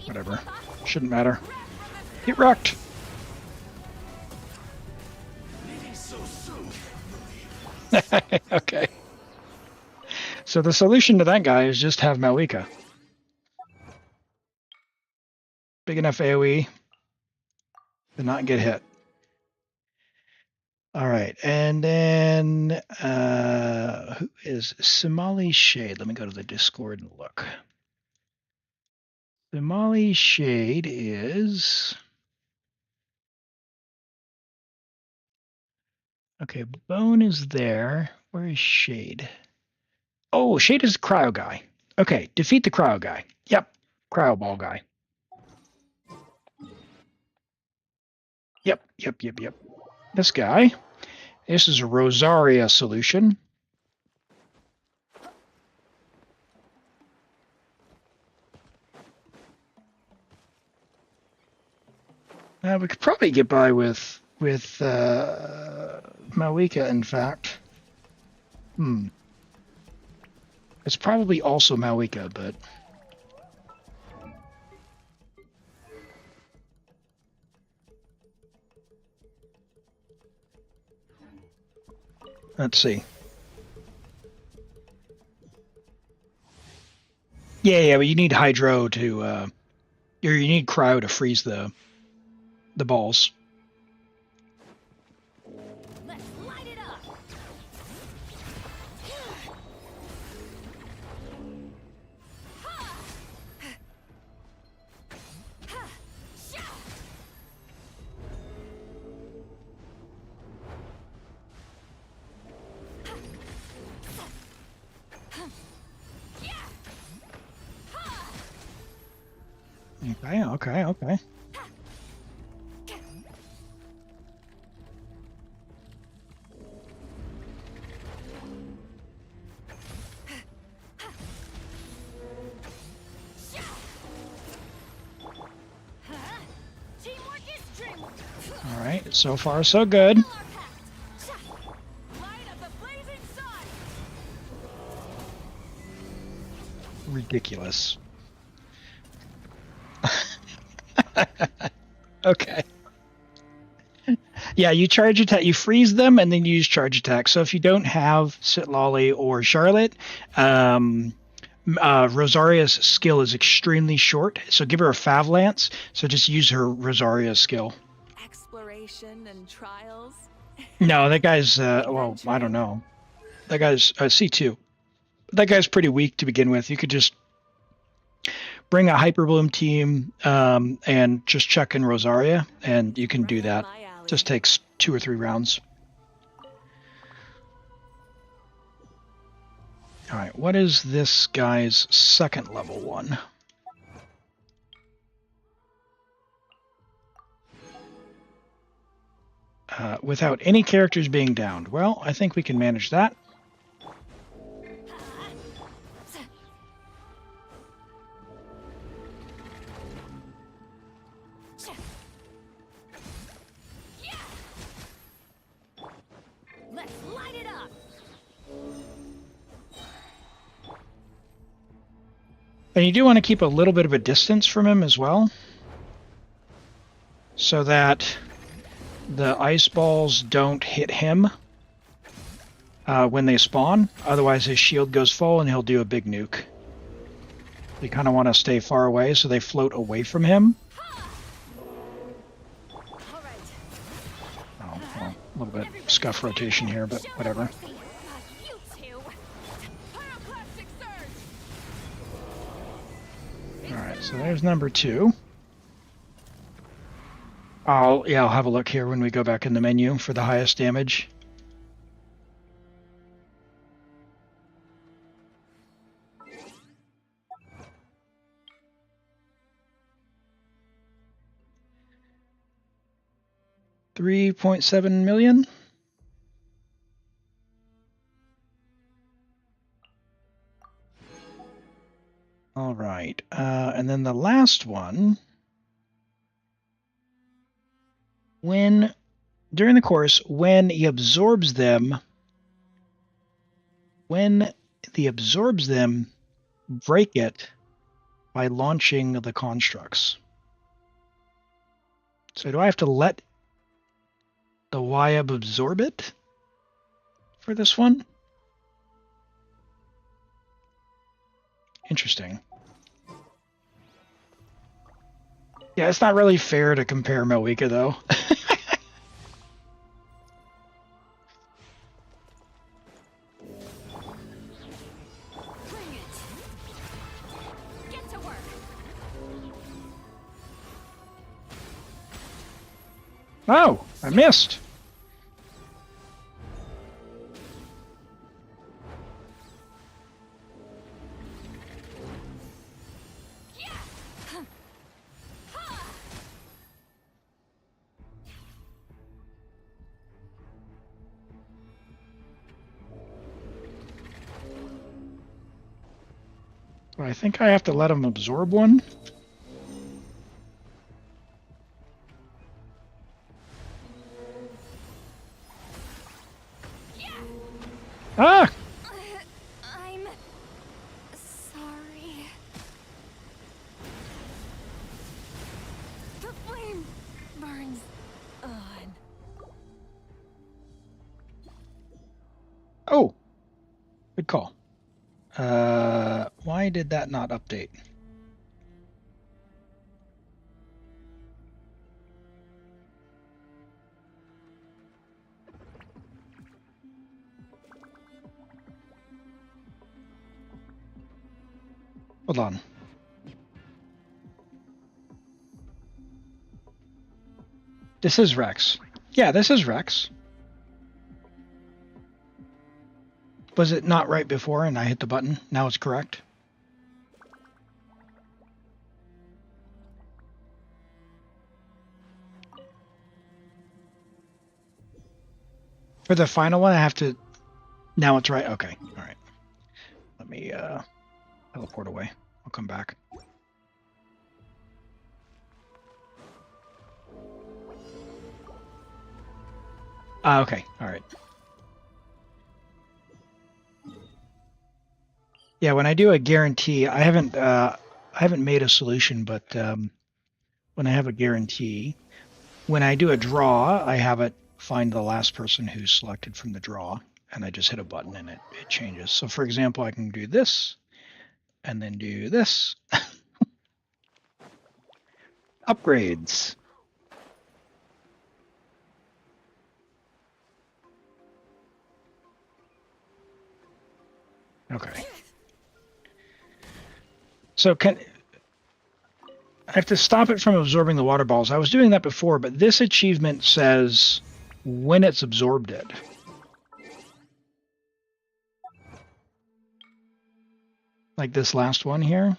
Whatever. Shouldn't matter. Get wrecked. Okay. So the solution to that guy is just have Malika. Big enough AoE to not get hit. All right, and then who is Somali Shade? Let me go to the Discord and look. Somali Shade is... Okay, Bone is there. Where is Shade? Oh, Shade is Cryo guy. Okay, defeat the Cryo guy. Yep, Cryo Ball guy. Yep. This guy. This is a Rosaria solution. We could probably get by with Malika, in fact. It's probably also Malika, but... Let's see. Yeah, but you need Hydro to... or you need Cryo to freeze the balls. Let's light it up. Okay. Teamwork is dreamwork. All right, so far so good. Light up the blazing sun. Ridiculous. Okay. Yeah, you charge attack, you freeze them, and then you use charge attack. So if you don't have Sitlolly or Charlotte, Rosaria's skill is extremely short. So give her a Favlance. So just use her Rosaria skill. Exploration and trials. No, that guy's well, I don't know. That guy's C2. That guy's pretty weak to begin with. You could just bring a Hyperbloom team and just chuck in Rosaria, and you can do that. Just takes 2 or 3 rounds. All right, what is this guy's second level one? Without any characters being downed. Well, I think we can manage that. Let's light it up. And you do want to keep a little bit of a distance from him as well, so that the ice balls don't hit him when they spawn. Otherwise his shield goes full and he'll do a big nuke. You kind of want to stay far away so they float away from him. All right. Oh, well, a little bit scuff rotation here, but whatever. You two. Pyroclastic surge. Alright, so there's number 2. I'll have a look here when we go back in the menu for the highest damage. $3.7 million. All right, and then the last one. During the course, when the absorbs them, break it by launching the constructs. So do I have to let the YAB absorb it? for this one. Interesting. Yeah, it's not really fair to compare Moika, though. Bring it. Get to work. Oh, I missed. I think I have to let him absorb one. Ah! I'm sorry. The flame burns on. Oh! Good call. Why did that not update? Hold on. This is Rex. Yeah, this is Rex. Was it not right before and I hit the button? Now it's correct. For the final one, I have to... Now it's right? Okay. All right. Let me teleport away. I'll come back. Okay. All right. Yeah, when I do a guarantee, I haven't made a solution, but when I have a guarantee, when I do a draw, I have it find the last person who's selected from the draw, and I just hit a button and it changes. So for example, I can do this, and then do this. Upgrades. Okay. So I have to stop it from absorbing the water balls. I was doing that before, but this achievement says when it's absorbed it. Like this last one here.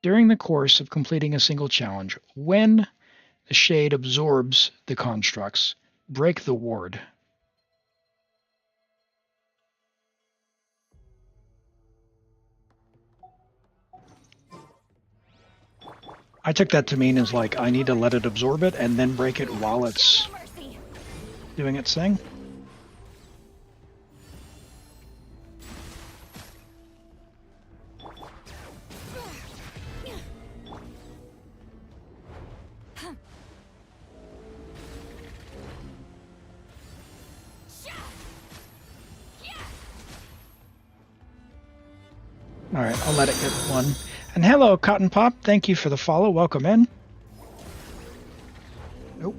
During the course of completing a single challenge, when the shade absorbs the constructs, break the ward. I took that to mean as like I need to let it absorb it and then break it while it's doing its thing. All right, I'll let it get one. And hello, Cotton Pop. Thank you for the follow. Welcome in. Nope.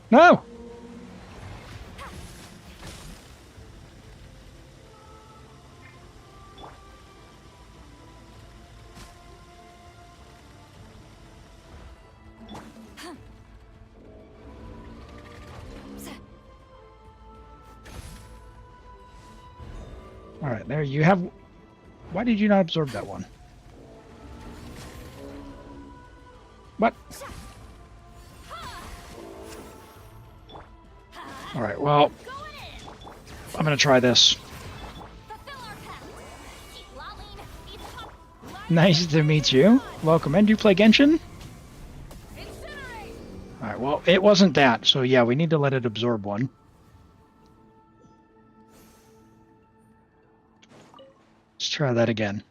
No! All right, there you have... Why did you not absorb that one? What? All right, well, I'm going to try this. Nice to meet you. Welcome in. Do you play Genshin? All right, well, it wasn't that, so yeah, we need to let it absorb one. try that again.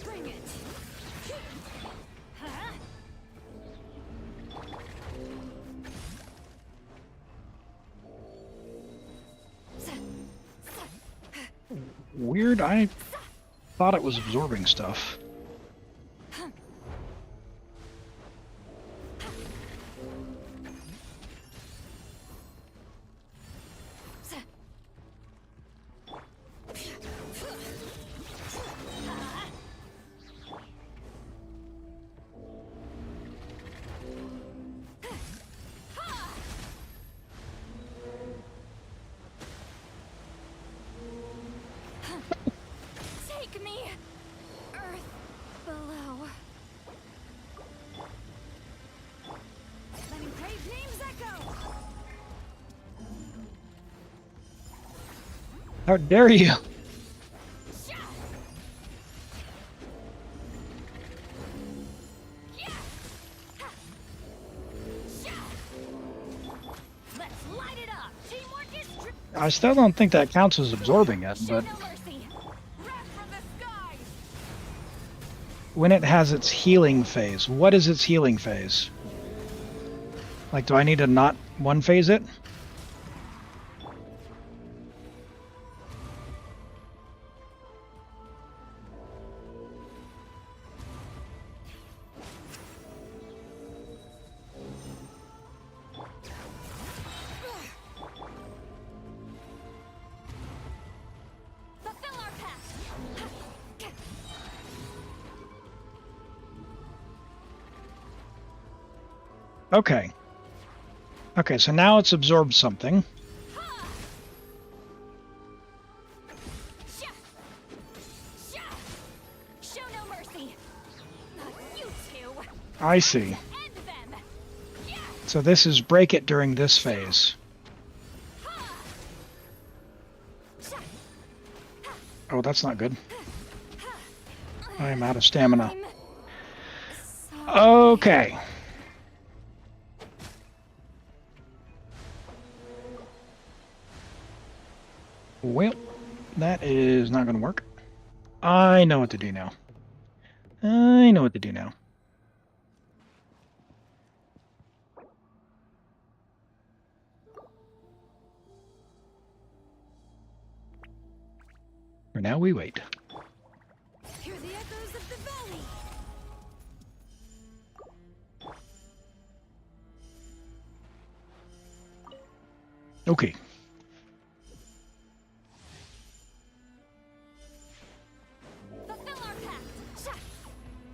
Bring it. Huh? Weird, I thought it was absorbing stuff. Take me, Earth below. Letting brave names echo. How dare you? Sha! Yeah! Ha! Sha! Let's light it up. Teamwork is I still don't think that counts as absorbing it, Show but no mercy. Wrath from the skies. when it has its healing phase, what is its healing phase? Like, do I need to not one phase it? Fulfill our pact. Okay. Okay, so now it's absorbed something. Sha! Sha! Show no mercy. Not you two. I see. End them. Yeah! So this is break it during this phase. Sha! Oh, that's not good. I am out of stamina. I'm sorry. Okay. Well, that is not going to work. I know what to do now. I know what to do now. For now, we wait. Hear the echoes of the valley. Okay. Fulfill our pact. Sha!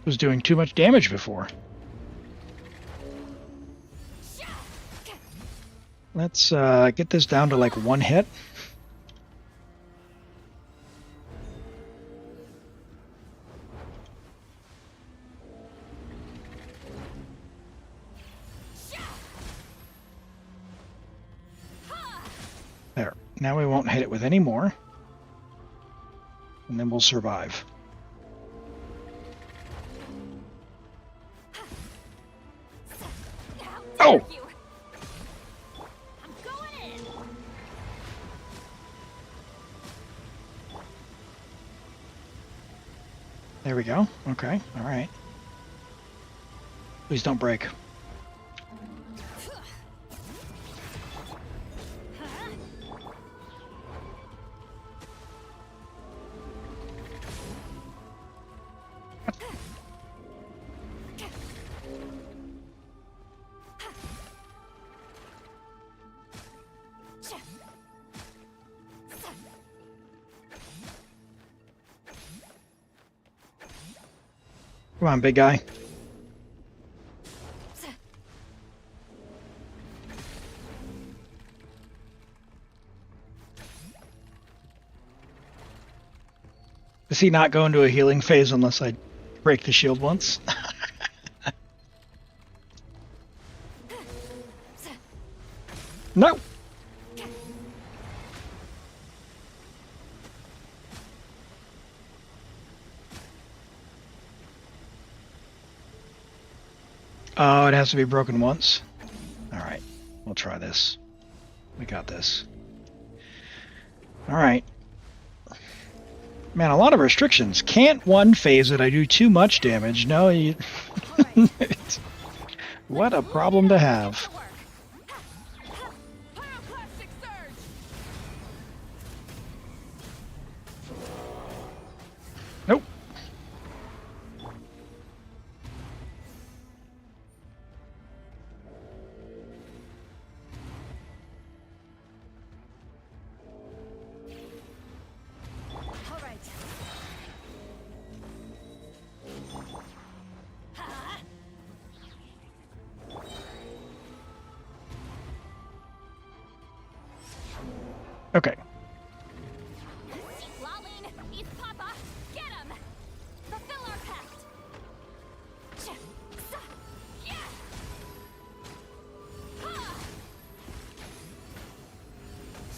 Was doing too much damage before. Sha! Let's get this down to like one hit. Sha! Ha! There. Now we won't hit it with any more. And then we'll survive. How Oh! dare you! I'm going in. There we go. Okay. All right. Please don't break. Huh? Sha! Come on, big guy. Does he not go into a healing phase unless I break the shield once? No! Oh, it has to be broken once? Alright, we'll try this. We got this. All right. Man, a lot of restrictions. Can't one phase it. I do too much damage. No, you... What a problem to have. Pyroclastic surge! Nope. All right. Okay. Lolene, eat Papa, get him! Fulfill our pact! Yeah! Ha!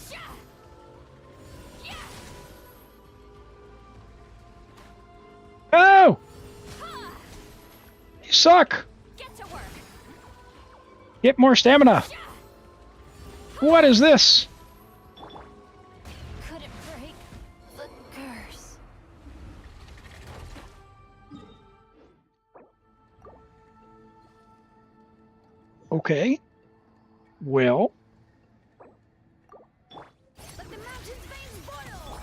Sha! Yeah! Oh! Ha! You suck! Get to work! Get more stamina! Sha! What is this? Couldn't break the curse. Okay. Well, Let the mountain's veins boil!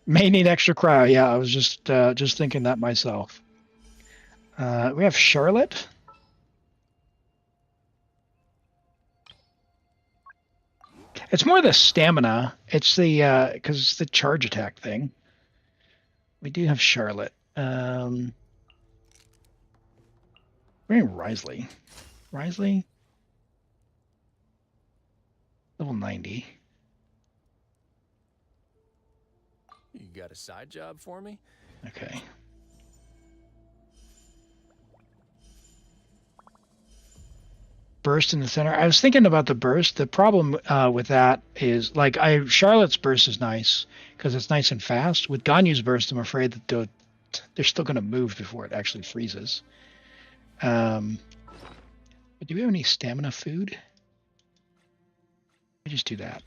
may need extra cryo. Yeah, I was just thinking that myself. We have Charlotte. It's more the stamina. It's the because it's the charge attack thing. We do have Charlotte. We're in Wriothesley. Wriothesley? Level 90. You got a side job for me? Okay. Burst in the center. I was thinking about the burst. The problem with that is, like, Charlotte's burst is nice because it's nice and fast. With Ganyu's burst, I'm afraid that they're still going to move before it actually freezes. But do we have any stamina food? Let me just do that.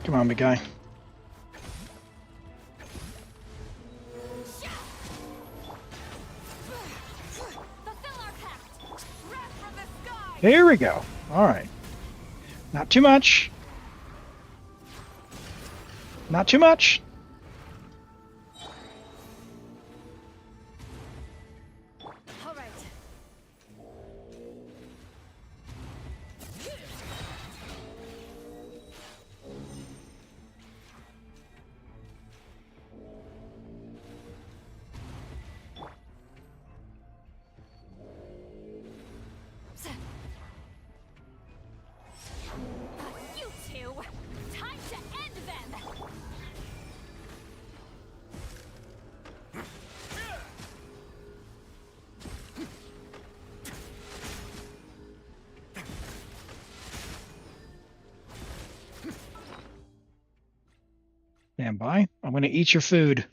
Come on, big guy. Fulfill our pact! Wrath from the sky! Here we go. All right. Not too much. Not too much. All right. You two! Time to end them! Stand by. I'm going to eat your food.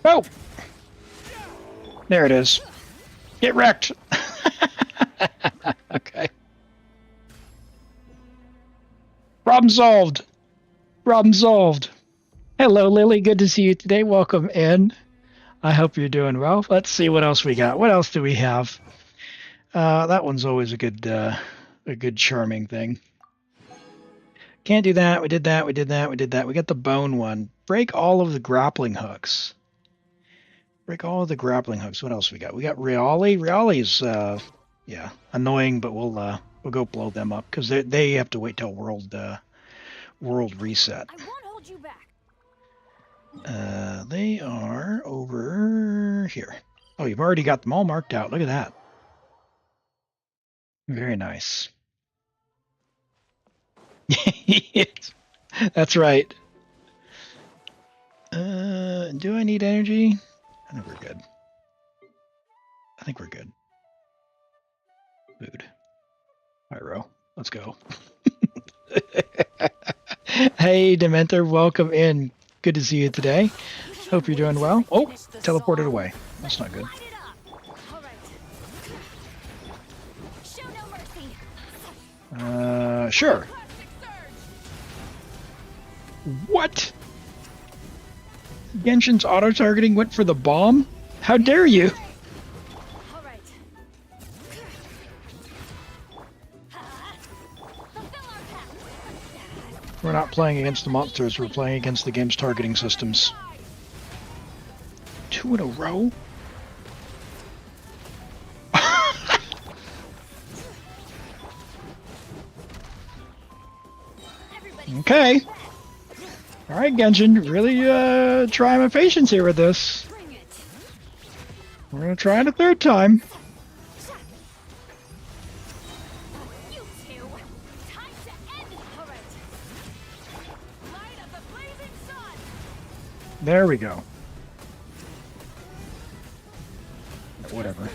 Oh! There it is. Get wrecked. Okay. Problem solved. Problem solved. Hello, Lily. Good to see you today. Welcome in. I hope you're doing well. Let's see what else we got. What else do we have? That one's always a good charming thing. Can't do that. We did that. We did that. We did that. We got the bone one. Break all of the grappling hooks. Break all the grappling hooks. What else we got? We got Riali. Riali's, yeah, annoying, but we'll go blow them up because they have to wait till world reset. I won't hold you back. They are over here. Oh, you've already got them all marked out. Look at that. Very nice. That's right. Do I need energy? I think we're good. I think we're good. Food. Pyro. Let's go. Hey, Dementor, welcome in. Good to see you today. Hope you're doing well. Oh, teleported away. That's not good. Light it up. All right. Show no mercy. Sure. Plastic surge. What? Genshin's auto-targeting went for the bomb? How dare you? All right. Fulfill our path. We're not playing against the monsters, we're playing against the game's targeting systems. 2 in a row? Okay. Alright, Genshin, really try my patience here with this. Bring it. We're gonna try it a third time. You two. Time to end. All right. Light of the blazing sun. There we go. Whatever.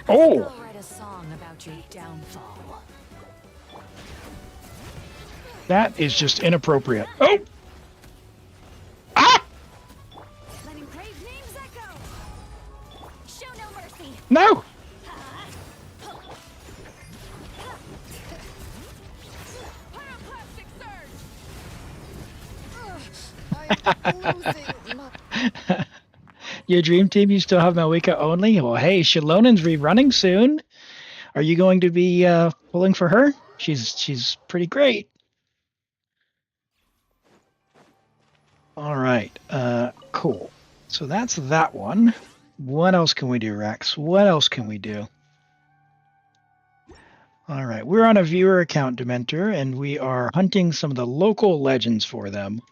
Oh! I'll write a song about your downfall. That is just inappropriate. Oh! Ah! Letting brave names echo. Show no mercy. No! Pyroclastic surge. Your dream team, you still have Malwika only? Well, hey, Shalonen's rerunning soon. Are you going to be pulling for her? She's pretty great. All right, cool. So that's that one. What else can we do, Rex? What else can we do? All right, we're on a viewer account, Dementor, and we are hunting some of the local legends for them.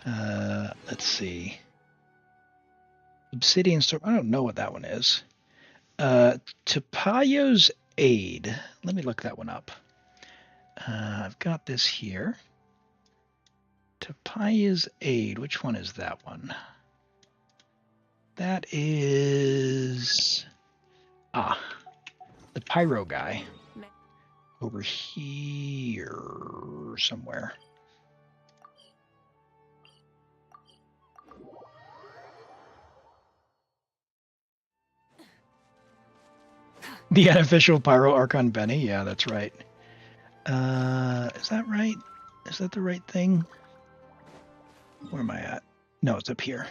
Let's see. Obsidian Storm. I don't know what that one is. Topayo's Aid. Let me look that one up. I've got this here. Topaya's Aid. Which one is that one? That is... the Pyro guy. Over here somewhere. The unofficial Pyro Archon Benny. Yeah, that's right. Is that right? Is that the right thing? Where am I at? No, it's up here.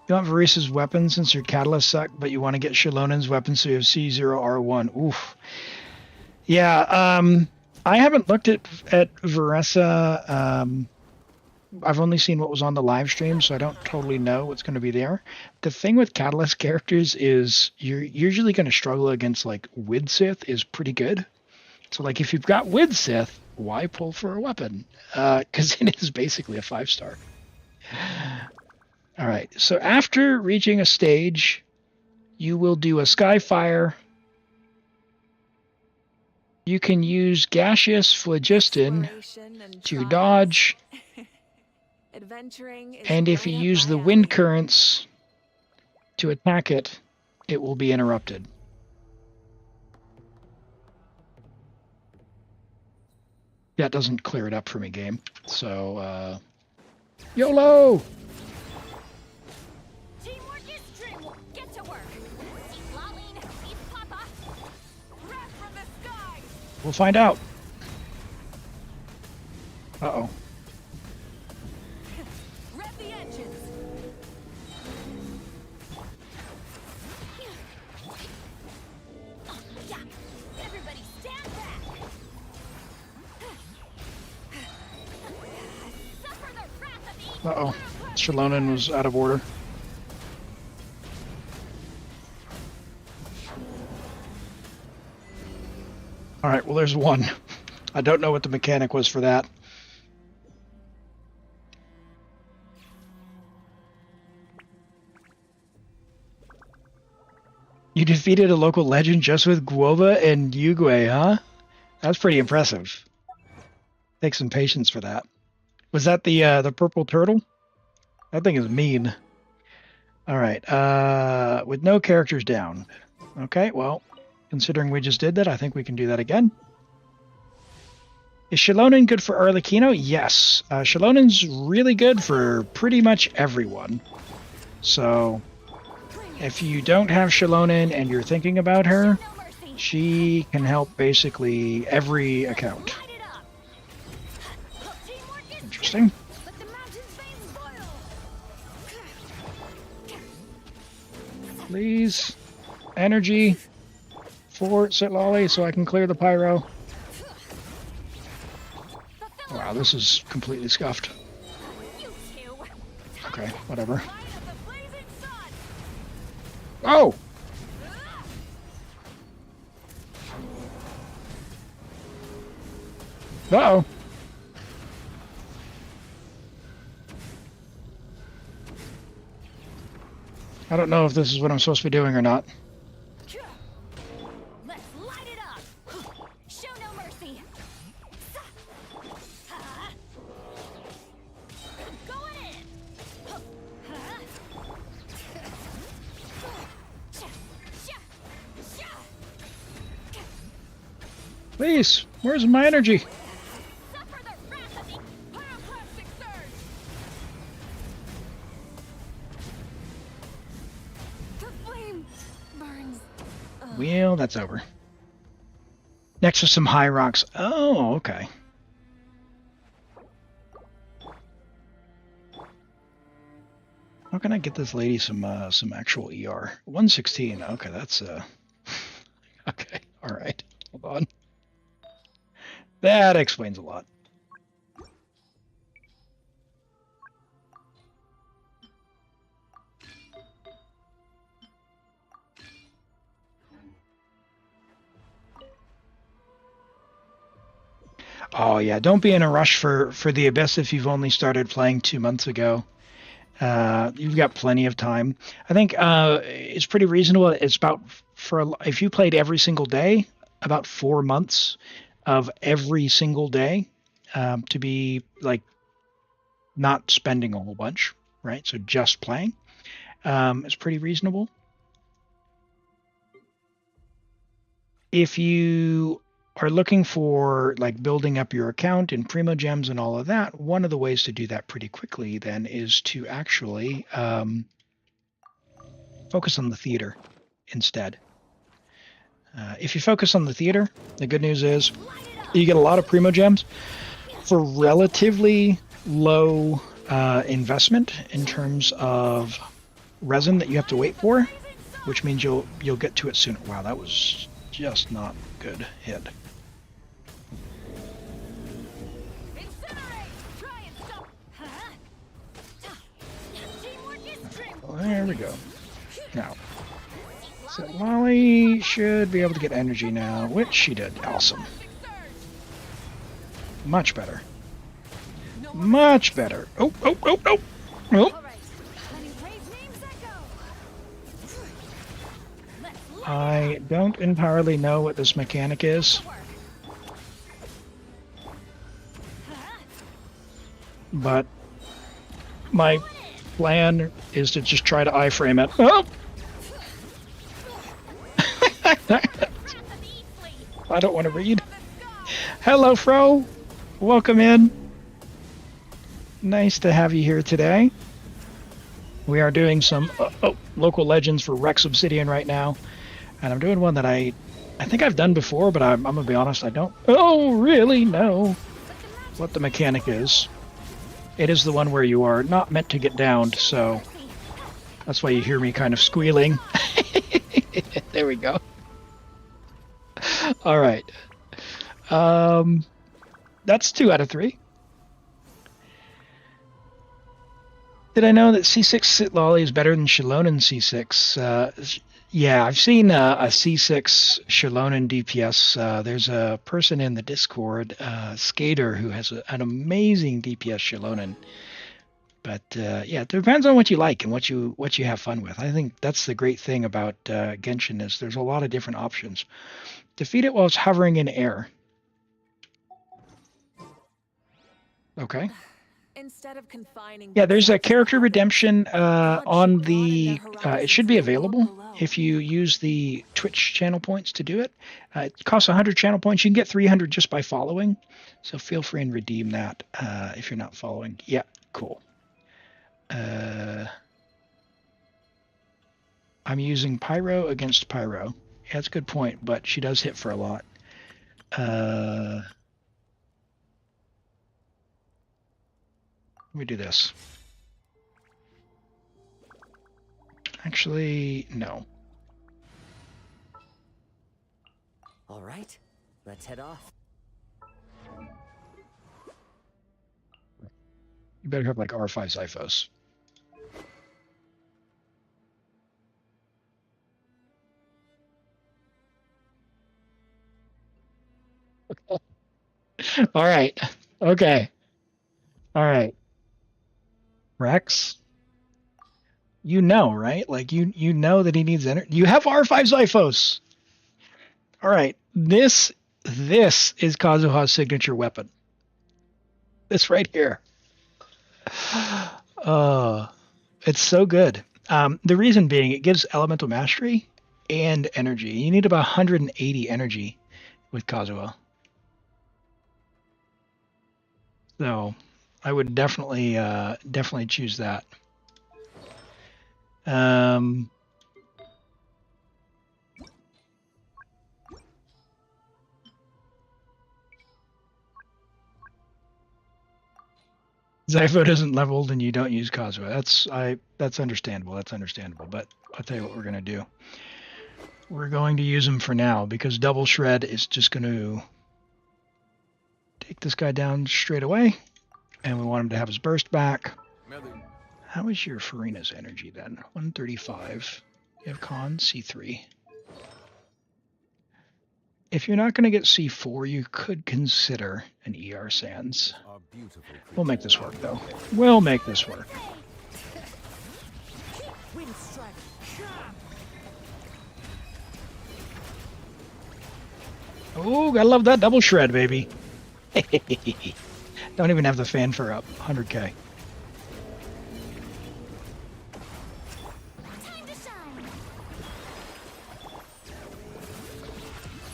You want Varisa's weapon since your catalyst suck, but you want to get Shalonen's weapon so you have C0R1. Oof. Yeah, I haven't looked at Varisa. I've only seen what was on the live stream, so I don't totally know what's going to be there. The thing with Catalyst characters is you're usually going to struggle against, like, Wid Sith is pretty good. So, like, if you've got Wid Sith, why pull for a weapon? Because it is basically a 5-star. All right, so after reaching a stage, you will do a Skyfire. You can use Gaseous Phlogiston to dodge. And if you use the wind currents to attack it, it will be interrupted. That doesn't clear it up for me, game. So, YOLO! Teamwork is dreamwork. Get to work. Eat Laline, eat Papa. Wrath from the sky. We'll find out. Uh-oh. Rev the engines. Yeah. Everybody stand back. Uh-oh. Shilonen was out of order. Alright, well there's one. I don't know what the mechanic was for that. You defeated a local legend just with Guova and Yugui, huh? That's pretty impressive. Take some patience for that. Was that the purple turtle? That thing is mean. Alright, with no characters down. Okay, well, considering we just did that, I think we can do that again. Is Shilonen good for Arlecchino? Yes. Shilonen's really good for pretty much everyone. So, if you don't have Shilonen and you're thinking about her, she can help basically every account. Interesting. Please. Energy for Sitlolly so I can clear the pyro. Wow, this is completely scuffed. Okay, whatever. Oh! Uh-oh. I don't know if this is what I'm supposed to be doing or not. Let's light it up. Show no mercy. Going in. Please, where's my energy? Suffer the wrath of the pyroclastic surge. The flame burns. Well, that's over. Next to some high rocks. Oh, okay. How can I get this lady some actual ER? 116. Okay, that's okay. All right. Hold on. That explains a lot. Oh yeah, don't be in a rush for the Abyss if you've only started playing 2 months ago. You've got plenty of time. I think it's pretty reasonable. It's about, if you played every single day, about 4 months of every single day to be like not spending a whole bunch, right? So just playing is pretty reasonable. If you are looking for like building up your account and primo gems and all of that, one of the ways to do that pretty quickly then is to actually focus on the theater instead. If you focus on the theater, the good news is you get a lot of primo gems for relatively low investment in terms of resin that you have to wait for, which means you'll get to it sooner. Wow, that was just not good hit. There we go. Now, so Lolly should be able to get energy now, which she did. Awesome. Much better. Much better. Oh, oh, oh, oh. Oh. I don't entirely know what this mechanic is. But my plan is to just try to iframe it. Oh! I don't want to read. Hello, Fro. Welcome in. Nice to have you here today. We are doing some local legends for Rex Obsidian right now. And I'm doing one that I think I've done before, but I'm going to be honest, I don't really know what the mechanic is. It is the one where you are not meant to get downed, so that's why you hear me kind of squealing. There we go. All right. That's 2 out of 3. Did I know that C6 Sit Lolly is better than Shilonen C6? Yeah, I've seen a C6 Shilonen DPS. There's a person in the Discord, Skater, who has an amazing DPS Shilonen. But yeah, it depends on what you like and what you have fun with. I think that's the great thing about Genshin is there's a lot of different options. Defeat it while it's hovering in air. Okay. Instead of confining Yeah, there's a themselves to character others, redemption launch on broaden the. their It should be horizons to the world available below. if you use the Twitch channel points to do it. It costs 100 channel points. You can get 300 just by following. So feel free and redeem that if you're not following. Yeah, cool. I'm using Pyro against Pyro. Yeah, that's a good point, but she does hit for a lot. Let me do this. Actually, no. All right, let's head off. You better have like R5 Xiphos. All right. Okay. All right. Rex, you know, right? Like you know that he needs energy. You have R5 Xiphos. All right. This is Kazuha's signature weapon. This right here. It's so good. The reason being it gives elemental mastery and energy. You need about 180 energy with Kazuha. So I would definitely choose that. Zypho isn't leveled and you don't use Kazuha. That's understandable. That's understandable. But I'll tell you what we're gonna do. We're going to use him for now because Double Shred is just going to take this guy down straight away, and we want him to have his burst back. How is your Furina's energy then? 135. You have con C3. If you're not going to get C4, you could consider an ER Sands. We'll make this work, though. We'll make this work. Oh, gotta love that double shred, baby. Don't even have the fanfare up. 100k. Time to shine.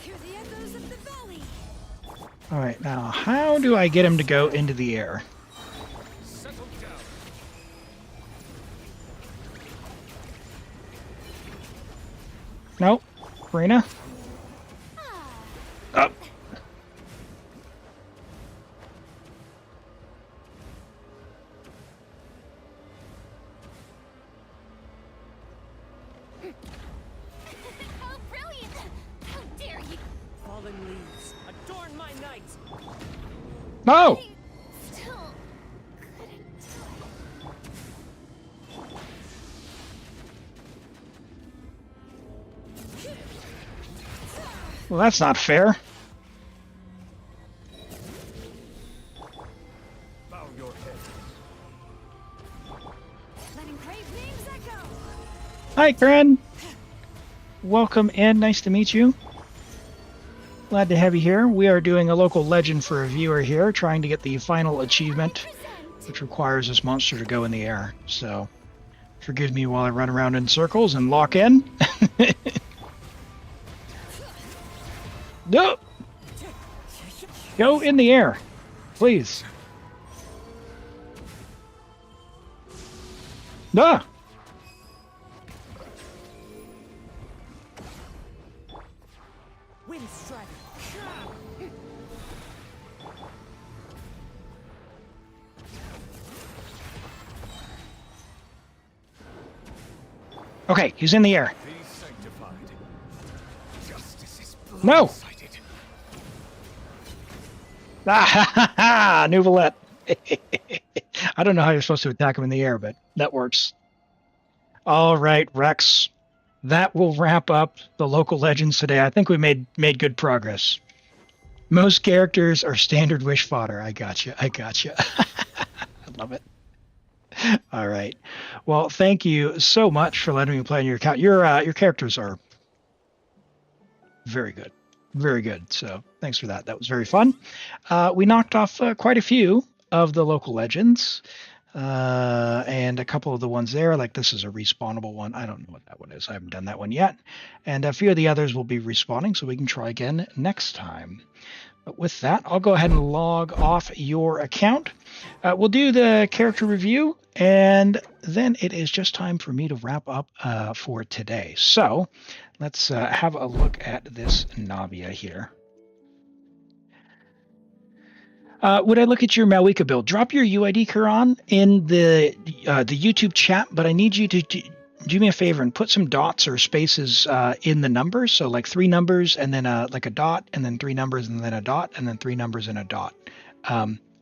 Hear the echoes of the valley. All right, now how do I get him to go into the air? Settle down. Nope. Furina? Up. How brilliant! How dare you! Fallen leaves, adorn my night. No! Still couldn't do it. Well, that's not fair. Bow your head. Letting brave names echo. Hi, Karen. Welcome in. Nice to meet you. Glad to have you here. We are doing a local legend for a viewer here, trying to get the final achievement, which requires this monster to go in the air. So, forgive me while I run around in circles and lock in. No! Go in the air, please. Ah! Wind strike. Okay, he's in the air. Be sanctified. Justice is No! blindsided. Ah ha ha ha! Neuvillette. I don't know how you're supposed to attack him in the air, but that works. All right, Rex. That will wrap up the local legends today. I think we made good progress. Most characters are standard wish fodder. I gotcha. I love it. All right. Well, thank you so much for letting me play on your account. Your characters are very good. Very good. So thanks for that. That was very fun. We knocked off quite a few of the local legends. And a couple of the ones there, like this is a respawnable one. I don't know what that one is. I haven't done that one yet. And a few of the others will be respawning, so we can try again next time. But with that, I'll go ahead and log off your account. We'll do the character review, and then it is just time for me to wrap up for today. So let's have a look at this Navia here. Would I look at your Malika build? Drop your UID, Quran, in the YouTube chat, but I need you to do me a favor and put some dots or spaces in the numbers. So like 3 numbers and then like a dot, and then 3 numbers and then a dot, and then 3 numbers and a dot.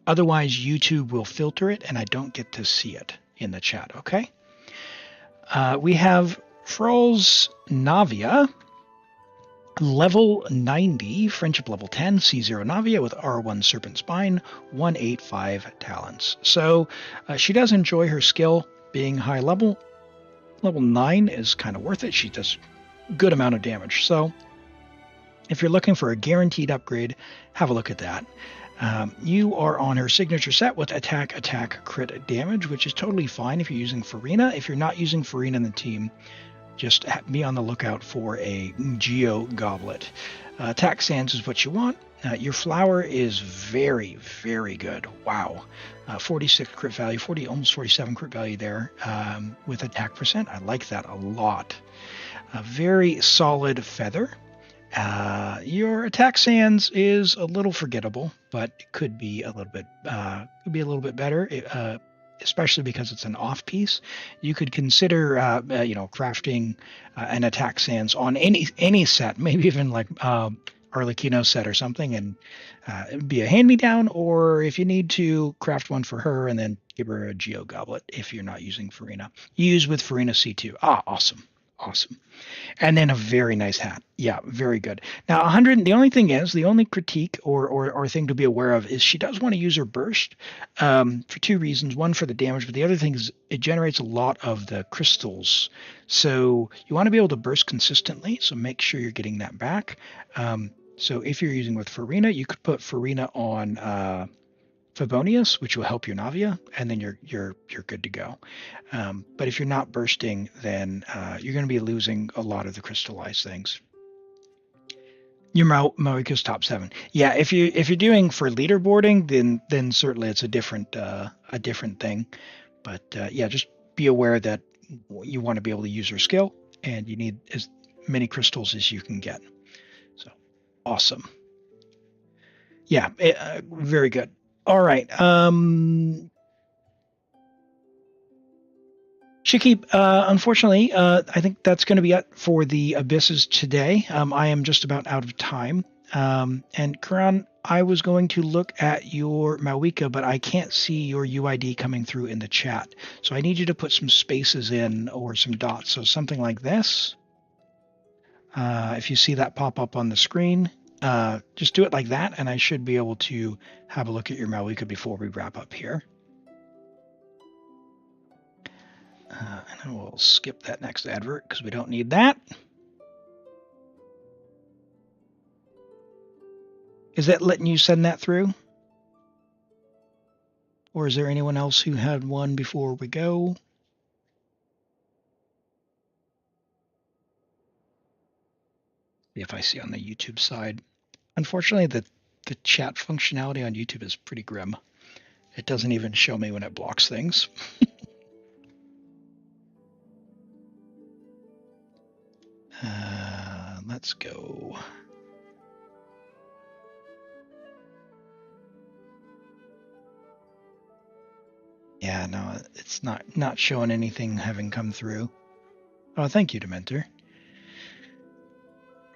Otherwise, YouTube will filter it, and I don't get to see it in the chat, okay? We have Frol's Navia. Level 90, Friendship level 10, C0 Navia with R1 Serpent Spine, 185 talents. So she does enjoy her skill being high level. Level 9 is kind of worth it. She does a good amount of damage. So if you're looking for a guaranteed upgrade, have a look at that. You are on her signature set with attack, crit damage, which is totally fine if you're using Furina. If you're not using Furina in the team, just be on the lookout for a Geo Goblet. Attack Sands is what you want. Your flower is very, very good. Wow. 46 crit value, almost 47 crit value there with attack percent. I like that a lot. A very solid feather. Your attack Sands is a little forgettable, but it could be a little bit better. Especially because it's an off piece. You could consider, crafting an attack Sands on any set, maybe even like Arlecchino set or something, and it'd be a hand-me-down, or if you need to, craft one for her and then give her a Geo Goblet if you're not using Furina. Use with Furina C1. Awesome. And then a very nice hat. Yeah, very good. Now, 100. The only thing is, the only critique or thing to be aware of is she does want to use her burst for 2 reasons. One, for the damage, but the other thing is it generates a lot of the crystals. So you want to be able to burst consistently. So make sure you're getting that back. So if you're using with Furina, you could put Furina on Favonius, which will help your Navia, and then you're good to go. But if you're not bursting, then you're going to be losing a lot of the crystallized things. Your Moika's top 7. Yeah, if you're doing for leaderboarding, then certainly it's a different thing. But yeah, just be aware that you want to be able to use her skill, and you need as many crystals as you can get. So awesome. Yeah, very good. All right. Shiki, unfortunately, I think that's going to be it for the Abysses today. I am just about out of time. And Karan, I was going to look at your Mawika, but I can't see your UID coming through in the chat. So I need you to put some spaces in or some dots. So something like this. If you see that pop up on the screen, just do it like that, and I should be able to have a look at your Malika before we wrap up here. And we'll skip that next advert because we don't need that. Is that letting you send that through? Or is there anyone else who had one before we go? If I see on the YouTube side. Unfortunately, the chat functionality on YouTube is pretty grim. It doesn't even show me when it blocks things. Let's go. Yeah, no, it's not showing anything having come through. Oh, thank you, Dementor.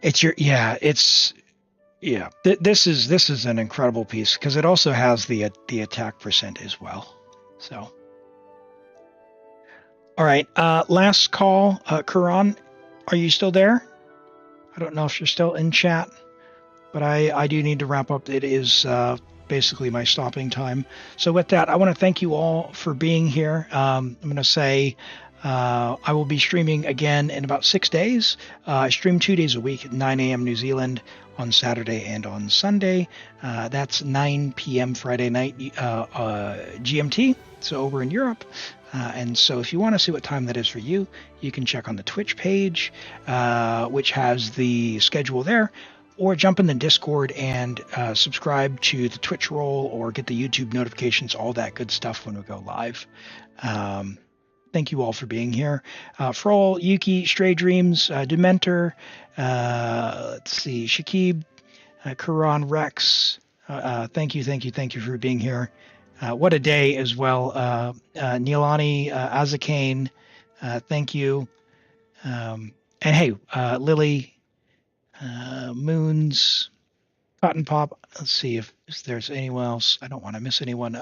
This is an incredible piece because it also has the attack percent as well. So, all right. Last call. Karan, are you still there? I don't know if you're still in chat, but I do need to wrap up. It is basically my stopping time. So with that, I want to thank you all for being here. I'm going to say I will be streaming again in about 6 days. I stream 2 days a week at 9 a.m. New Zealand on Saturday and on Sunday. That's 9 p.m. Friday night GMT, so over in Europe. And so if you want to see what time that is for you, you can check on the Twitch page, which has the schedule there, or jump in the Discord and subscribe to the Twitch roll or get the YouTube notifications, all that good stuff when we go live. Thank you all for being here. Frol, Yuki, Stray Dreams, Dementor, let's see, Shakib, Karan, Rex, thank you for being here. What a day as well. Neilani, Azakane, thank you. And hey, Lily, Moons, Cotton Pop. Let's see if there's anyone else. I don't want to miss anyone.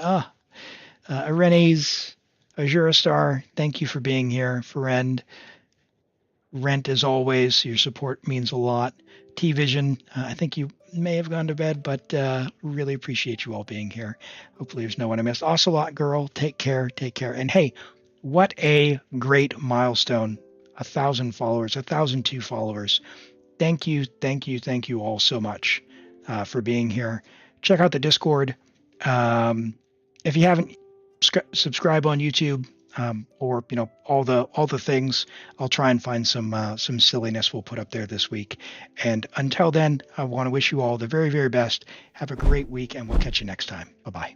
Irenes, Azura Star, thank you for being here. Friend, Rent as always, your support means a lot. T-Vision, I think you may have gone to bed, but really appreciate you all being here. Hopefully there's no one I missed. Ocelot Girl, take care. And hey, what a great milestone. 1,000 followers, 1,002 followers. Thank you all so much for being here. Check out the Discord. If you haven't, subscribe on YouTube, or all the things. I'll try and find some silliness we'll put up there this week. And until then, I want to wish you all the very, very best. Have a great week, and we'll catch you next time. Bye-bye.